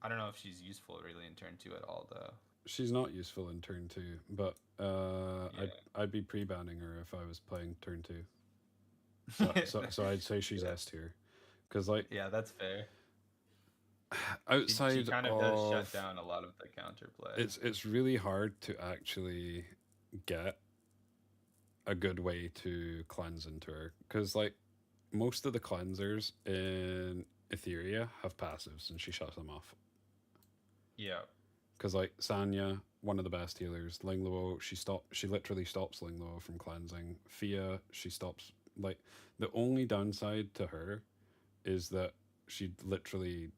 I don't know if she's useful really in turn 2 at all though. She's not useful in turn 2, but Yeah. I'd be pre-banning her if I was playing turn 2. So I'd say she's Yeah. S tier, because like Yeah, that's fair. outside She kind of does of shut down a lot of the counterplay. it's really hard to actually get a good way to cleanse into her, because like most of the cleansers in Etheria have passives and she shuts them off. Yeah. Because like Sanya, one of the best healers, Lingluo, she literally stops Lingluo from cleansing. Fia, she stops. Like the only downside to her is that she literally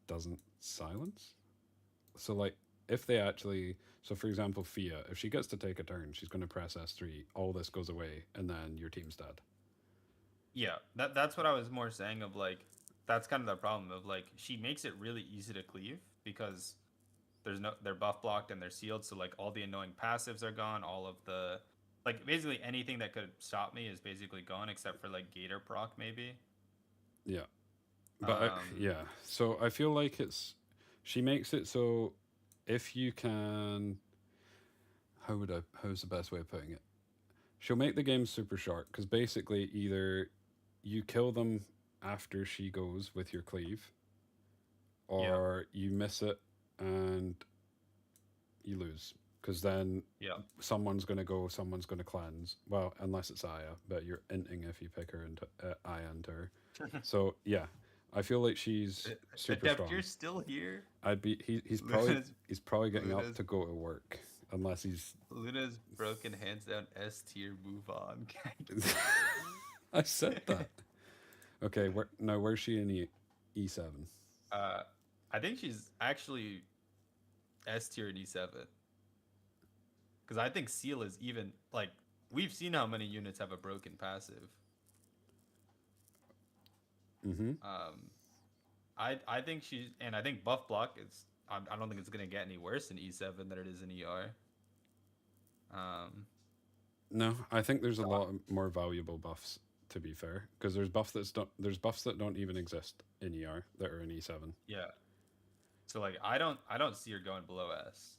doesn't silence. So like if they actually, so for example, Fia, if she gets to take a turn, she's going to press S3, all this goes away, and then your team's dead. Yeah, that's what I was more saying of like that's kind of the problem of like she makes it really easy to cleave because they're buff blocked and they're sealed, so like all the annoying passives are gone, all of the like basically anything that could stop me is basically gone except for like Gator proc maybe. Yeah. But yeah, so I feel like she makes it so if you can, how's the best way of putting it? She'll make the game super short because basically either you kill them after she goes with your cleave, or you miss it and you lose. Because then someone's going to go, someone's going to cleanse. Well, unless it's Aya, but you're inting if you pick her into Aya into her. So yeah, I feel like she's super strong. You're still here. He's probably getting up to go to work unless he's. Luna's broken hands down S tier. Move on. I said that. Okay, where's she in E7? I think she's actually S tier in E7. Because I think Seal is even like we've seen how many units have a broken passive. Mm-hmm. I think I think buff block is I don't think it's gonna get any worse in E7 than it is in ER. No, I think there's a lot more valuable buffs. To be fair, because there's buffs that don't even exist in ER that are in E7. Yeah. So like I don't see her going below S.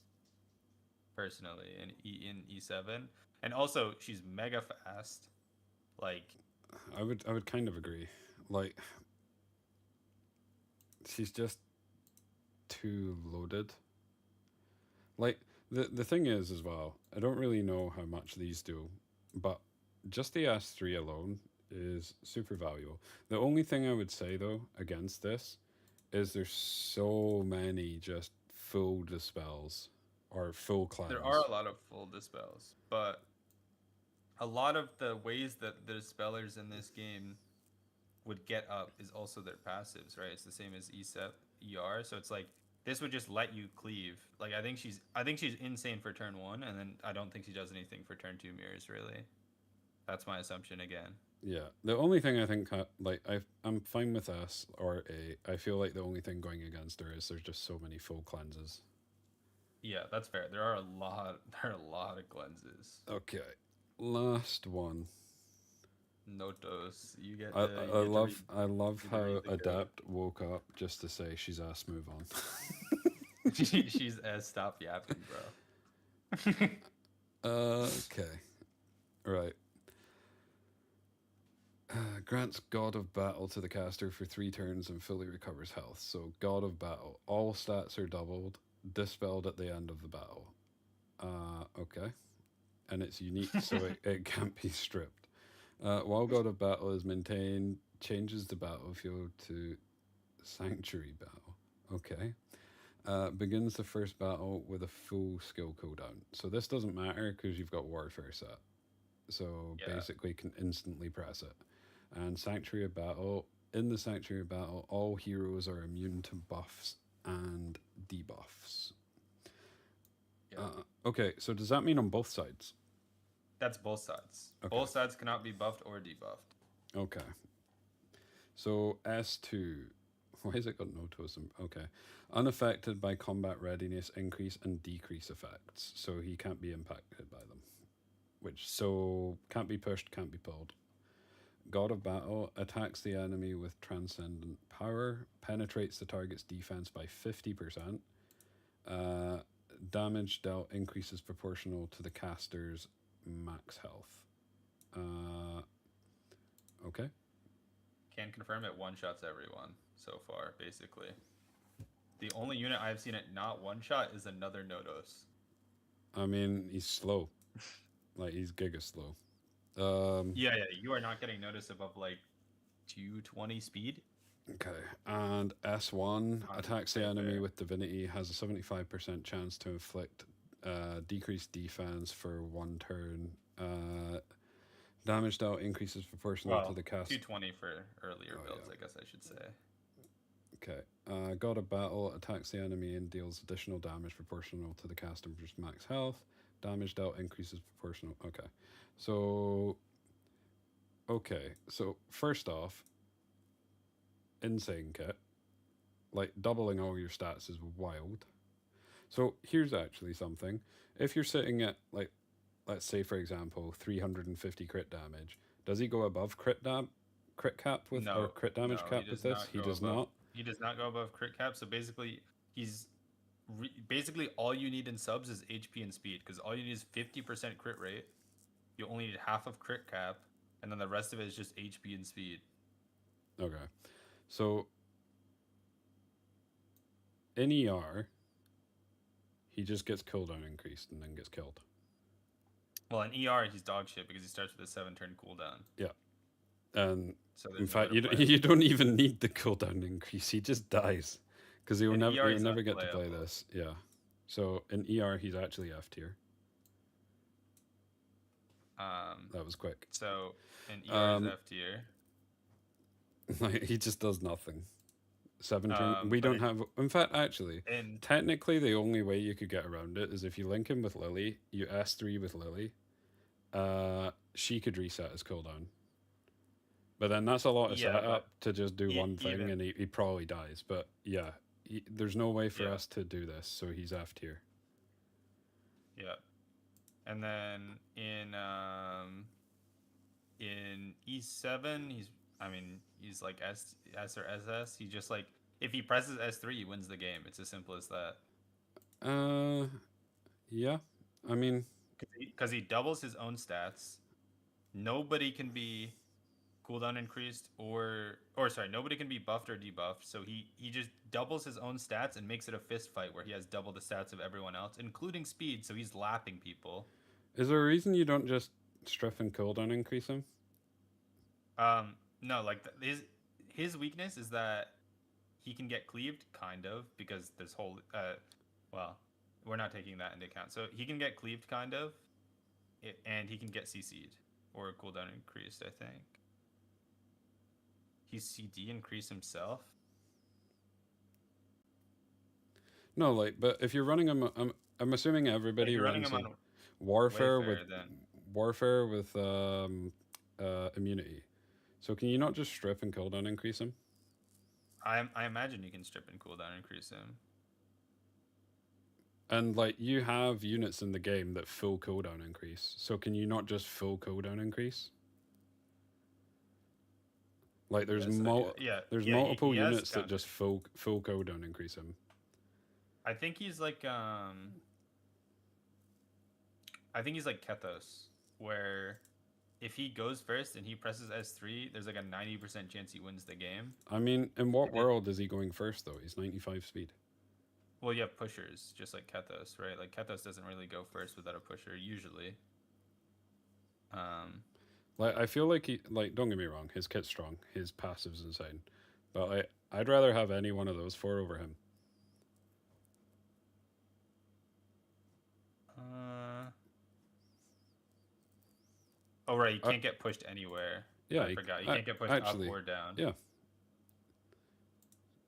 Personally, in E7, and also she's mega fast. Like, I would kind of agree. Like, she's just too loaded. Like the thing is as well, I don't really know how much these do, but just the S3 alone is super valuable. The only thing I would say though against this is there's so many just full dispels or full cleanse. There are a lot of full dispels, but a lot of the ways that the dispellers in this game would get up is also their passives, right? It's the same as ESEP, ER, so it's like this would just let you cleave. Like I think she's insane for turn 1, and then I don't think she does anything for turn 2 mirrors really. That's my assumption again. Yeah, the only thing I think, like, I'm fine with S or A. I feel like the only thing going against her is there's just so many full cleanses. Yeah, that's fair. There are a lot of cleanses. Okay, last one. Notos, you get. I love how Adept woke up just to say she's S. Move on. She's S. Stop yapping, bro. Okay, right. Grants God of Battle to the caster for 3 turns and fully recovers health. So God of Battle, all stats are doubled, dispelled at the end of the battle. Okay. And it's unique, so it can't be stripped. While God of Battle is maintained, changes the battlefield to Sanctuary Battle. Okay. Begins the first battle with a full skill cooldown. So this doesn't matter because you've got Warfare set. So basically can instantly press it. And Sanctuary of Battle, in the Sanctuary of Battle, all heroes are immune to buffs and debuffs. Okay, so does that mean on both sides? That's both sides. Okay. Both sides cannot be buffed or debuffed. Okay. So S2, why has it got no totem? Okay. Unaffected by combat readiness increase and decrease effects. So he can't be impacted by them. So can't be pushed, can't be pulled. God of Battle attacks the enemy with transcendent power, penetrates the target's defense by 50%. Damage dealt increases proportional to the caster's max health. Okay. Can confirm it one-shots everyone so far, basically. The only unit I've seen it not one-shot is another Nodos. I mean, he's slow. Like, he's giga slow. Yeah, you are not getting notice above like 220 speed. Okay, and S1 attacks the right enemy there. with Divinity, has a 75% chance to inflict decreased defense for 1 turn. Damage dealt increases proportional to the cast. 220 for earlier Oh, builds, yeah. I guess I should say. Okay, God of Battle attacks the enemy and deals additional damage proportional to the caster's max health. Damage dealt increases proportional. Okay, so first off, insane kit. Like, doubling all your stats is wild. So here's actually something. If you're sitting at, like, let's say for example 350 crit damage, does he go above crit cap with No, or crit damage no, cap he with does this? not He go does above- not. He does not go above crit cap. So basically, he's basically all you need in subs is HP and speed, because all you need is 50% crit rate. You only need half of crit cap, and then the rest of it is just HP and speed. Okay, so in ER, he just gets cooldown increased and then gets killed. Well, in ER, he's dog shit because he starts with a 7-turn cooldown. And So in there's fact, nowhere to you play. you don't even need the cooldown increase. He just dies because he'll In never ER, he'll he's never get to play unplayable. this. Yeah. So in ER, he's actually F tier. That was quick. So in ER is Um, F tier. Like, he just does nothing. 7 turn. We But don't have. In fact, actually, And technically, the only way you could get around it is if you link him with Lily. You S3 with Lily. She could reset his cooldown. But then that's a lot of Yeah, setup to just do one thing, even- and he probably dies. But yeah, there's no way for Yeah. us to do this, so he's F tier. yeah, and then in E7, he's like S or SS. He just like, if he presses S3, he wins the game. It's as simple as that. Yeah. I mean, Because he doubles his own stats. Nobody can be cooldown increased or sorry, nobody can be buffed or debuffed. So he just doubles his own stats and makes it a fist fight where he has double the stats of everyone else, including speed. So he's lapping people. is there a reason you don't just strip and cooldown increase him? No, like his weakness is that he can get cleaved, kind of, because this whole well, we're not taking that into account. So he can get cleaved, kind of, and he can get CC'd or cooldown increased. I think he's CD increase himself. No, like, but if you're running him, I'm assuming everybody You're running runs him him on warfare Wayfarer, with then. warfare with immunity. So can you not just strip and cooldown increase him? I imagine you can strip and cooldown increase him. And like, you have units in the game that full cooldown increase. So can you not just full cooldown increase? Like, there's Yes, there's yeah, multiple he has units that counter. just full cooldown increase him. I think he's like Kethos, where if he goes first and he presses S3, there's like a 90% chance he wins the game. I mean, in what world is he going first though? He's 95 speed. Well, you have pushers, just like Kethos, right? Like Kethos doesn't really go first without a pusher usually. Like, I feel like don't get me wrong, his kit's strong, his passive's insane, but I'd rather have any one of those four over him. Oh right, you can't get pushed anywhere. Yeah, I forgot. You can't get pushed actually, up or down. Yeah.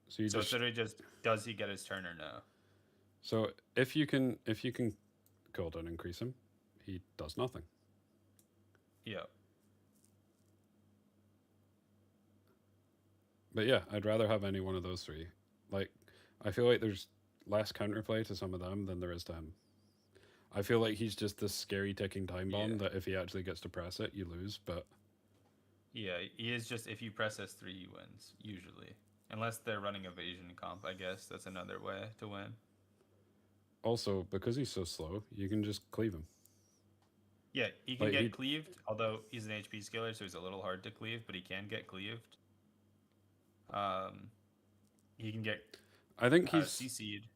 So you So just it's literally just, does he get his turn or no? so if you can cooldown increase him, he does nothing. Yeah. But yeah, I'd rather have any one of those three. Like, I feel like there's less counterplay to some of them than there is to him. I feel like he's just this scary ticking time bomb Yeah. that if he actually gets to press it, you lose. But Yeah, he is just if you press S3, he wins usually, unless they're running evasion comp. I guess that's another way to win. also, because he's so slow, you can just cleave him. Yeah, he can Like, get he- cleaved, although he's an HP skiller, so he's a little hard to cleave, but he can get cleaved. He can get I think he's CC'd.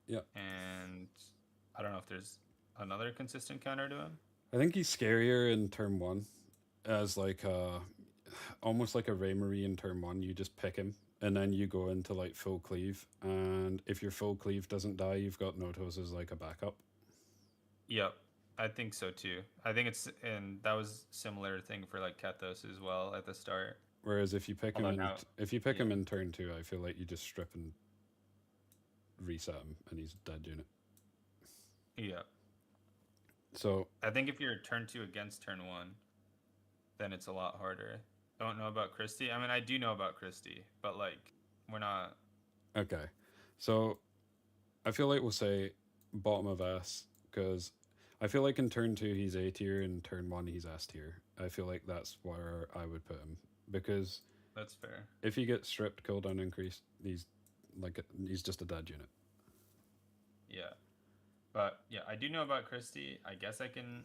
Yeah. And I don't know if there's another consistent counter to him. I think he's scarier in turn one, as like almost like a Raymarie in turn one. You just pick him, and then you go into like full cleave, and if your full cleave doesn't die, you've got Notos as like a backup. Yep, I think so too. I think it's, and that was similar thing for like Kethos as well at the start. Whereas if you pick him Although in, now- if you pick yeah. him in turn two, I feel like you just strip and reset him, and he's a dead unit. Yeah, So I think if you're turn 2 against turn 1, then it's a lot harder. Don't know about Christie. I mean, I do know about Christie, but like we're not. okay, so I feel like we'll say bottom of S because I feel like in turn two he's A tier, in turn one he's S tier. I feel like that's where I would put him because That's fair. if he gets stripped, cooldown increased, he's just a dead unit. Yeah, but yeah, I do know about Christie. I guess I can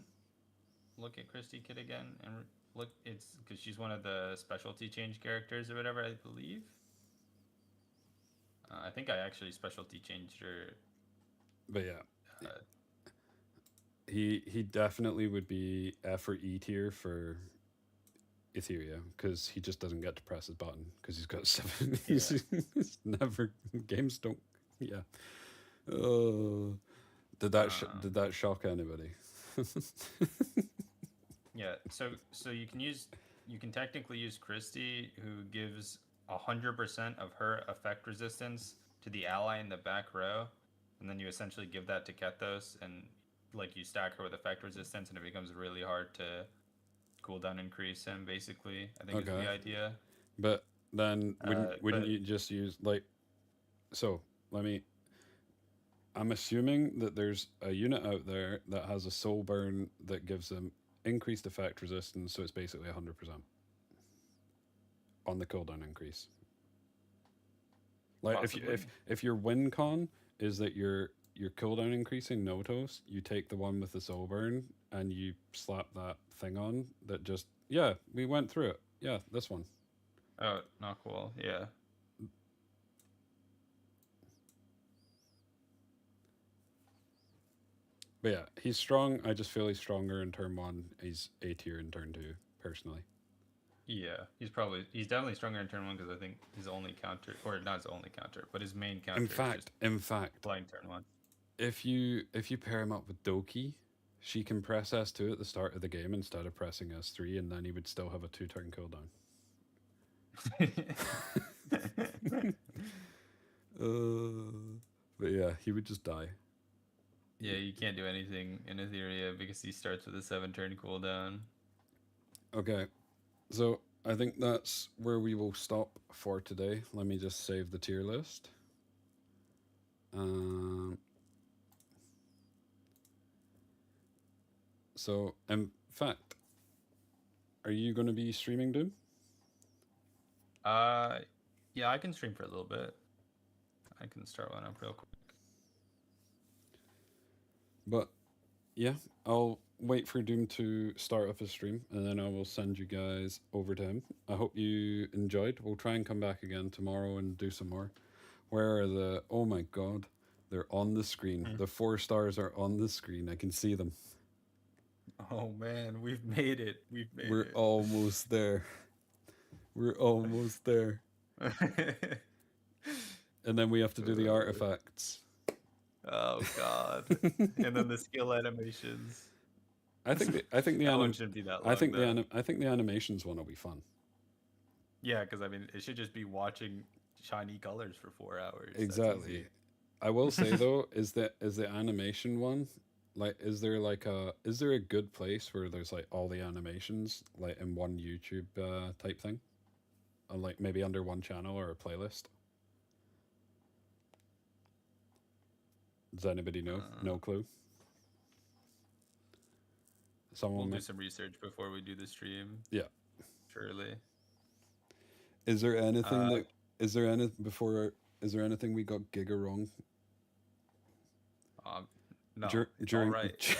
look at Christie Kid again and look. It's because she's one of the specialty change characters or whatever, I believe. I think I actually specialty changed her. But yeah, Uh, he definitely would be F or E tier for Etheria because he just doesn't get to press his button because he's got 7. He's never games don't. Yeah. Oh, did that shock anybody? Yeah, so you can technically use Christie, who gives 100% of her effect resistance to the ally in the back row, and then you essentially give that to Kethos, and like you stack her with effect resistance, and it becomes really hard to cooldown increase him. Basically, I think is Okay. the idea. But then wouldn't but- you just use like? So I'm assuming that there's a unit out there that has a soul burn that gives them increased effect resistance, so it's basically 100% on the cooldown increase. Like Possibly. if your win con is that your cooldown increasing Notos, you take the one with the soul burn and you slap that thing on that just we went through it. Yeah, this one. Oh, not cool. Yeah. But yeah, he's strong. I just feel he's stronger in turn one. He's A tier in turn two, personally. Yeah, he's definitely stronger in turn 1 because I think his only counter, or not his only counter, but his main counter In is fact, just flying turn 1. if you pair him up with Doki, she can press S2 at the start of the game instead of pressing S3, and then he would still have a 2-turn cooldown. But yeah, he would just die. Yeah, you can't do anything in Etheria because he starts with a 7-turn cooldown. Okay, so I think that's where we will stop for today. Let me just save the tier list. So, in fact, are you going to be streaming Doom? Yeah, I can stream for a little bit. I can start one up real quick. But yeah, I'll wait for Doom to start up his stream and then I will send you guys over to him. I hope you enjoyed. We'll try and come back again tomorrow and do some more. Where are the... Oh my god. They're on the screen. The 4 stars are on the screen. I can see them. Oh man, we've made it. We're almost there. We're almost there. And then we have to do the artifacts. Oh god. And then the skill animations. I think the That one anim- shouldn't be that long. I think though. I think the animations one will be fun. Yeah, because I mean, it should just be watching shiny colors for 4 hours. That's Exactly. easy. I will say though, is the animation one like is there a good place where there's like all the animations like in one YouTube type thing? like maybe under one channel or a playlist. Does anybody know? No clue. We'll Someone. do some research before we do the stream. Yeah. Surely. Is there anything Uh, that? Is there any before? Is there anything we got Giga wrong? No. It's During. all right.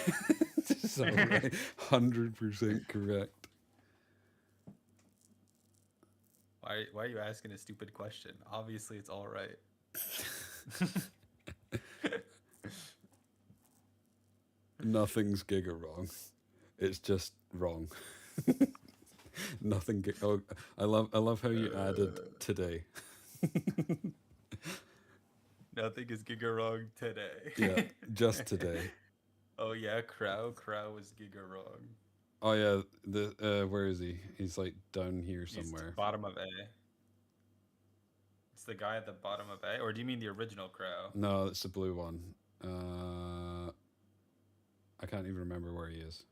It's all right. 100% correct. Why are you asking a stupid question? Obviously, it's all right. Nothing's Giga wrong. It's just wrong. Nothing. Oh, I love how you added today. Nothing is Giga wrong today. Yeah, just today. Oh yeah, Crow was Giga wrong. Oh yeah, the where is he? He's like down here He's somewhere. bottom of A. It's the guy at the bottom of A, or do you mean the original Crow? No, it's the blue one. I can't even remember where he is.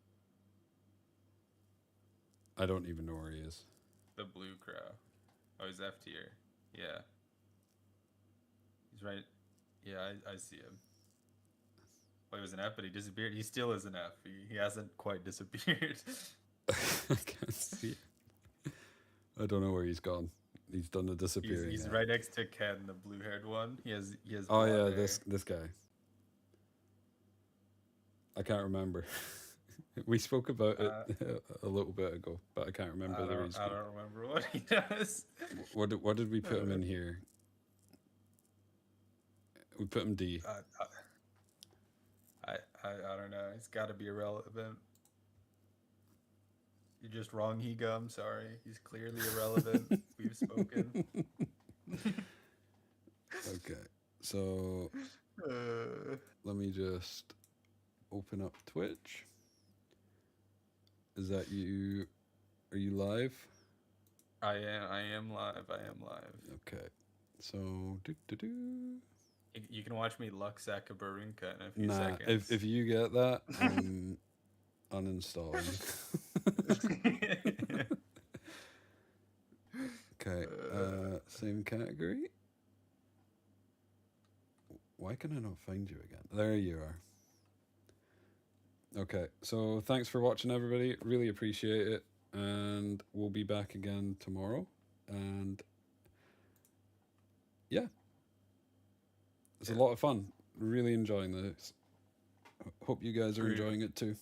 I don't even know where he is. The blue Crow. Oh, he's F tier. Yeah. He's right. Yeah, I see him. Well, he was an F, but he disappeared. He still is an F. He hasn't quite disappeared. I can't see it. I don't know where he's gone. He's done the disappearing. He's act. right next to Ken, the blue-haired one. He has. Oh blonde yeah, hair. this guy. I can't remember. We spoke about it a little bit ago, but I can't remember the reason. I don't remember what he does. What did we put him in here? We put him D. I don't know. He's got to be irrelevant. You're just wrong, Higa. I'm sorry. He's clearly irrelevant. We've spoken. Okay, so let me just open up Twitch. Is that you? Are you live? I am live. Okay, so You can watch me Luxac a Barunka in a few nah. seconds. If you get that, I'm uninstalling. Okay, same category. Why can I not find you again? There you are. Okay, so thanks for watching, everybody. Really appreciate it. And we'll be back again tomorrow. And yeah, it's a lot of fun. Really enjoying this. Hope you guys are enjoying it too.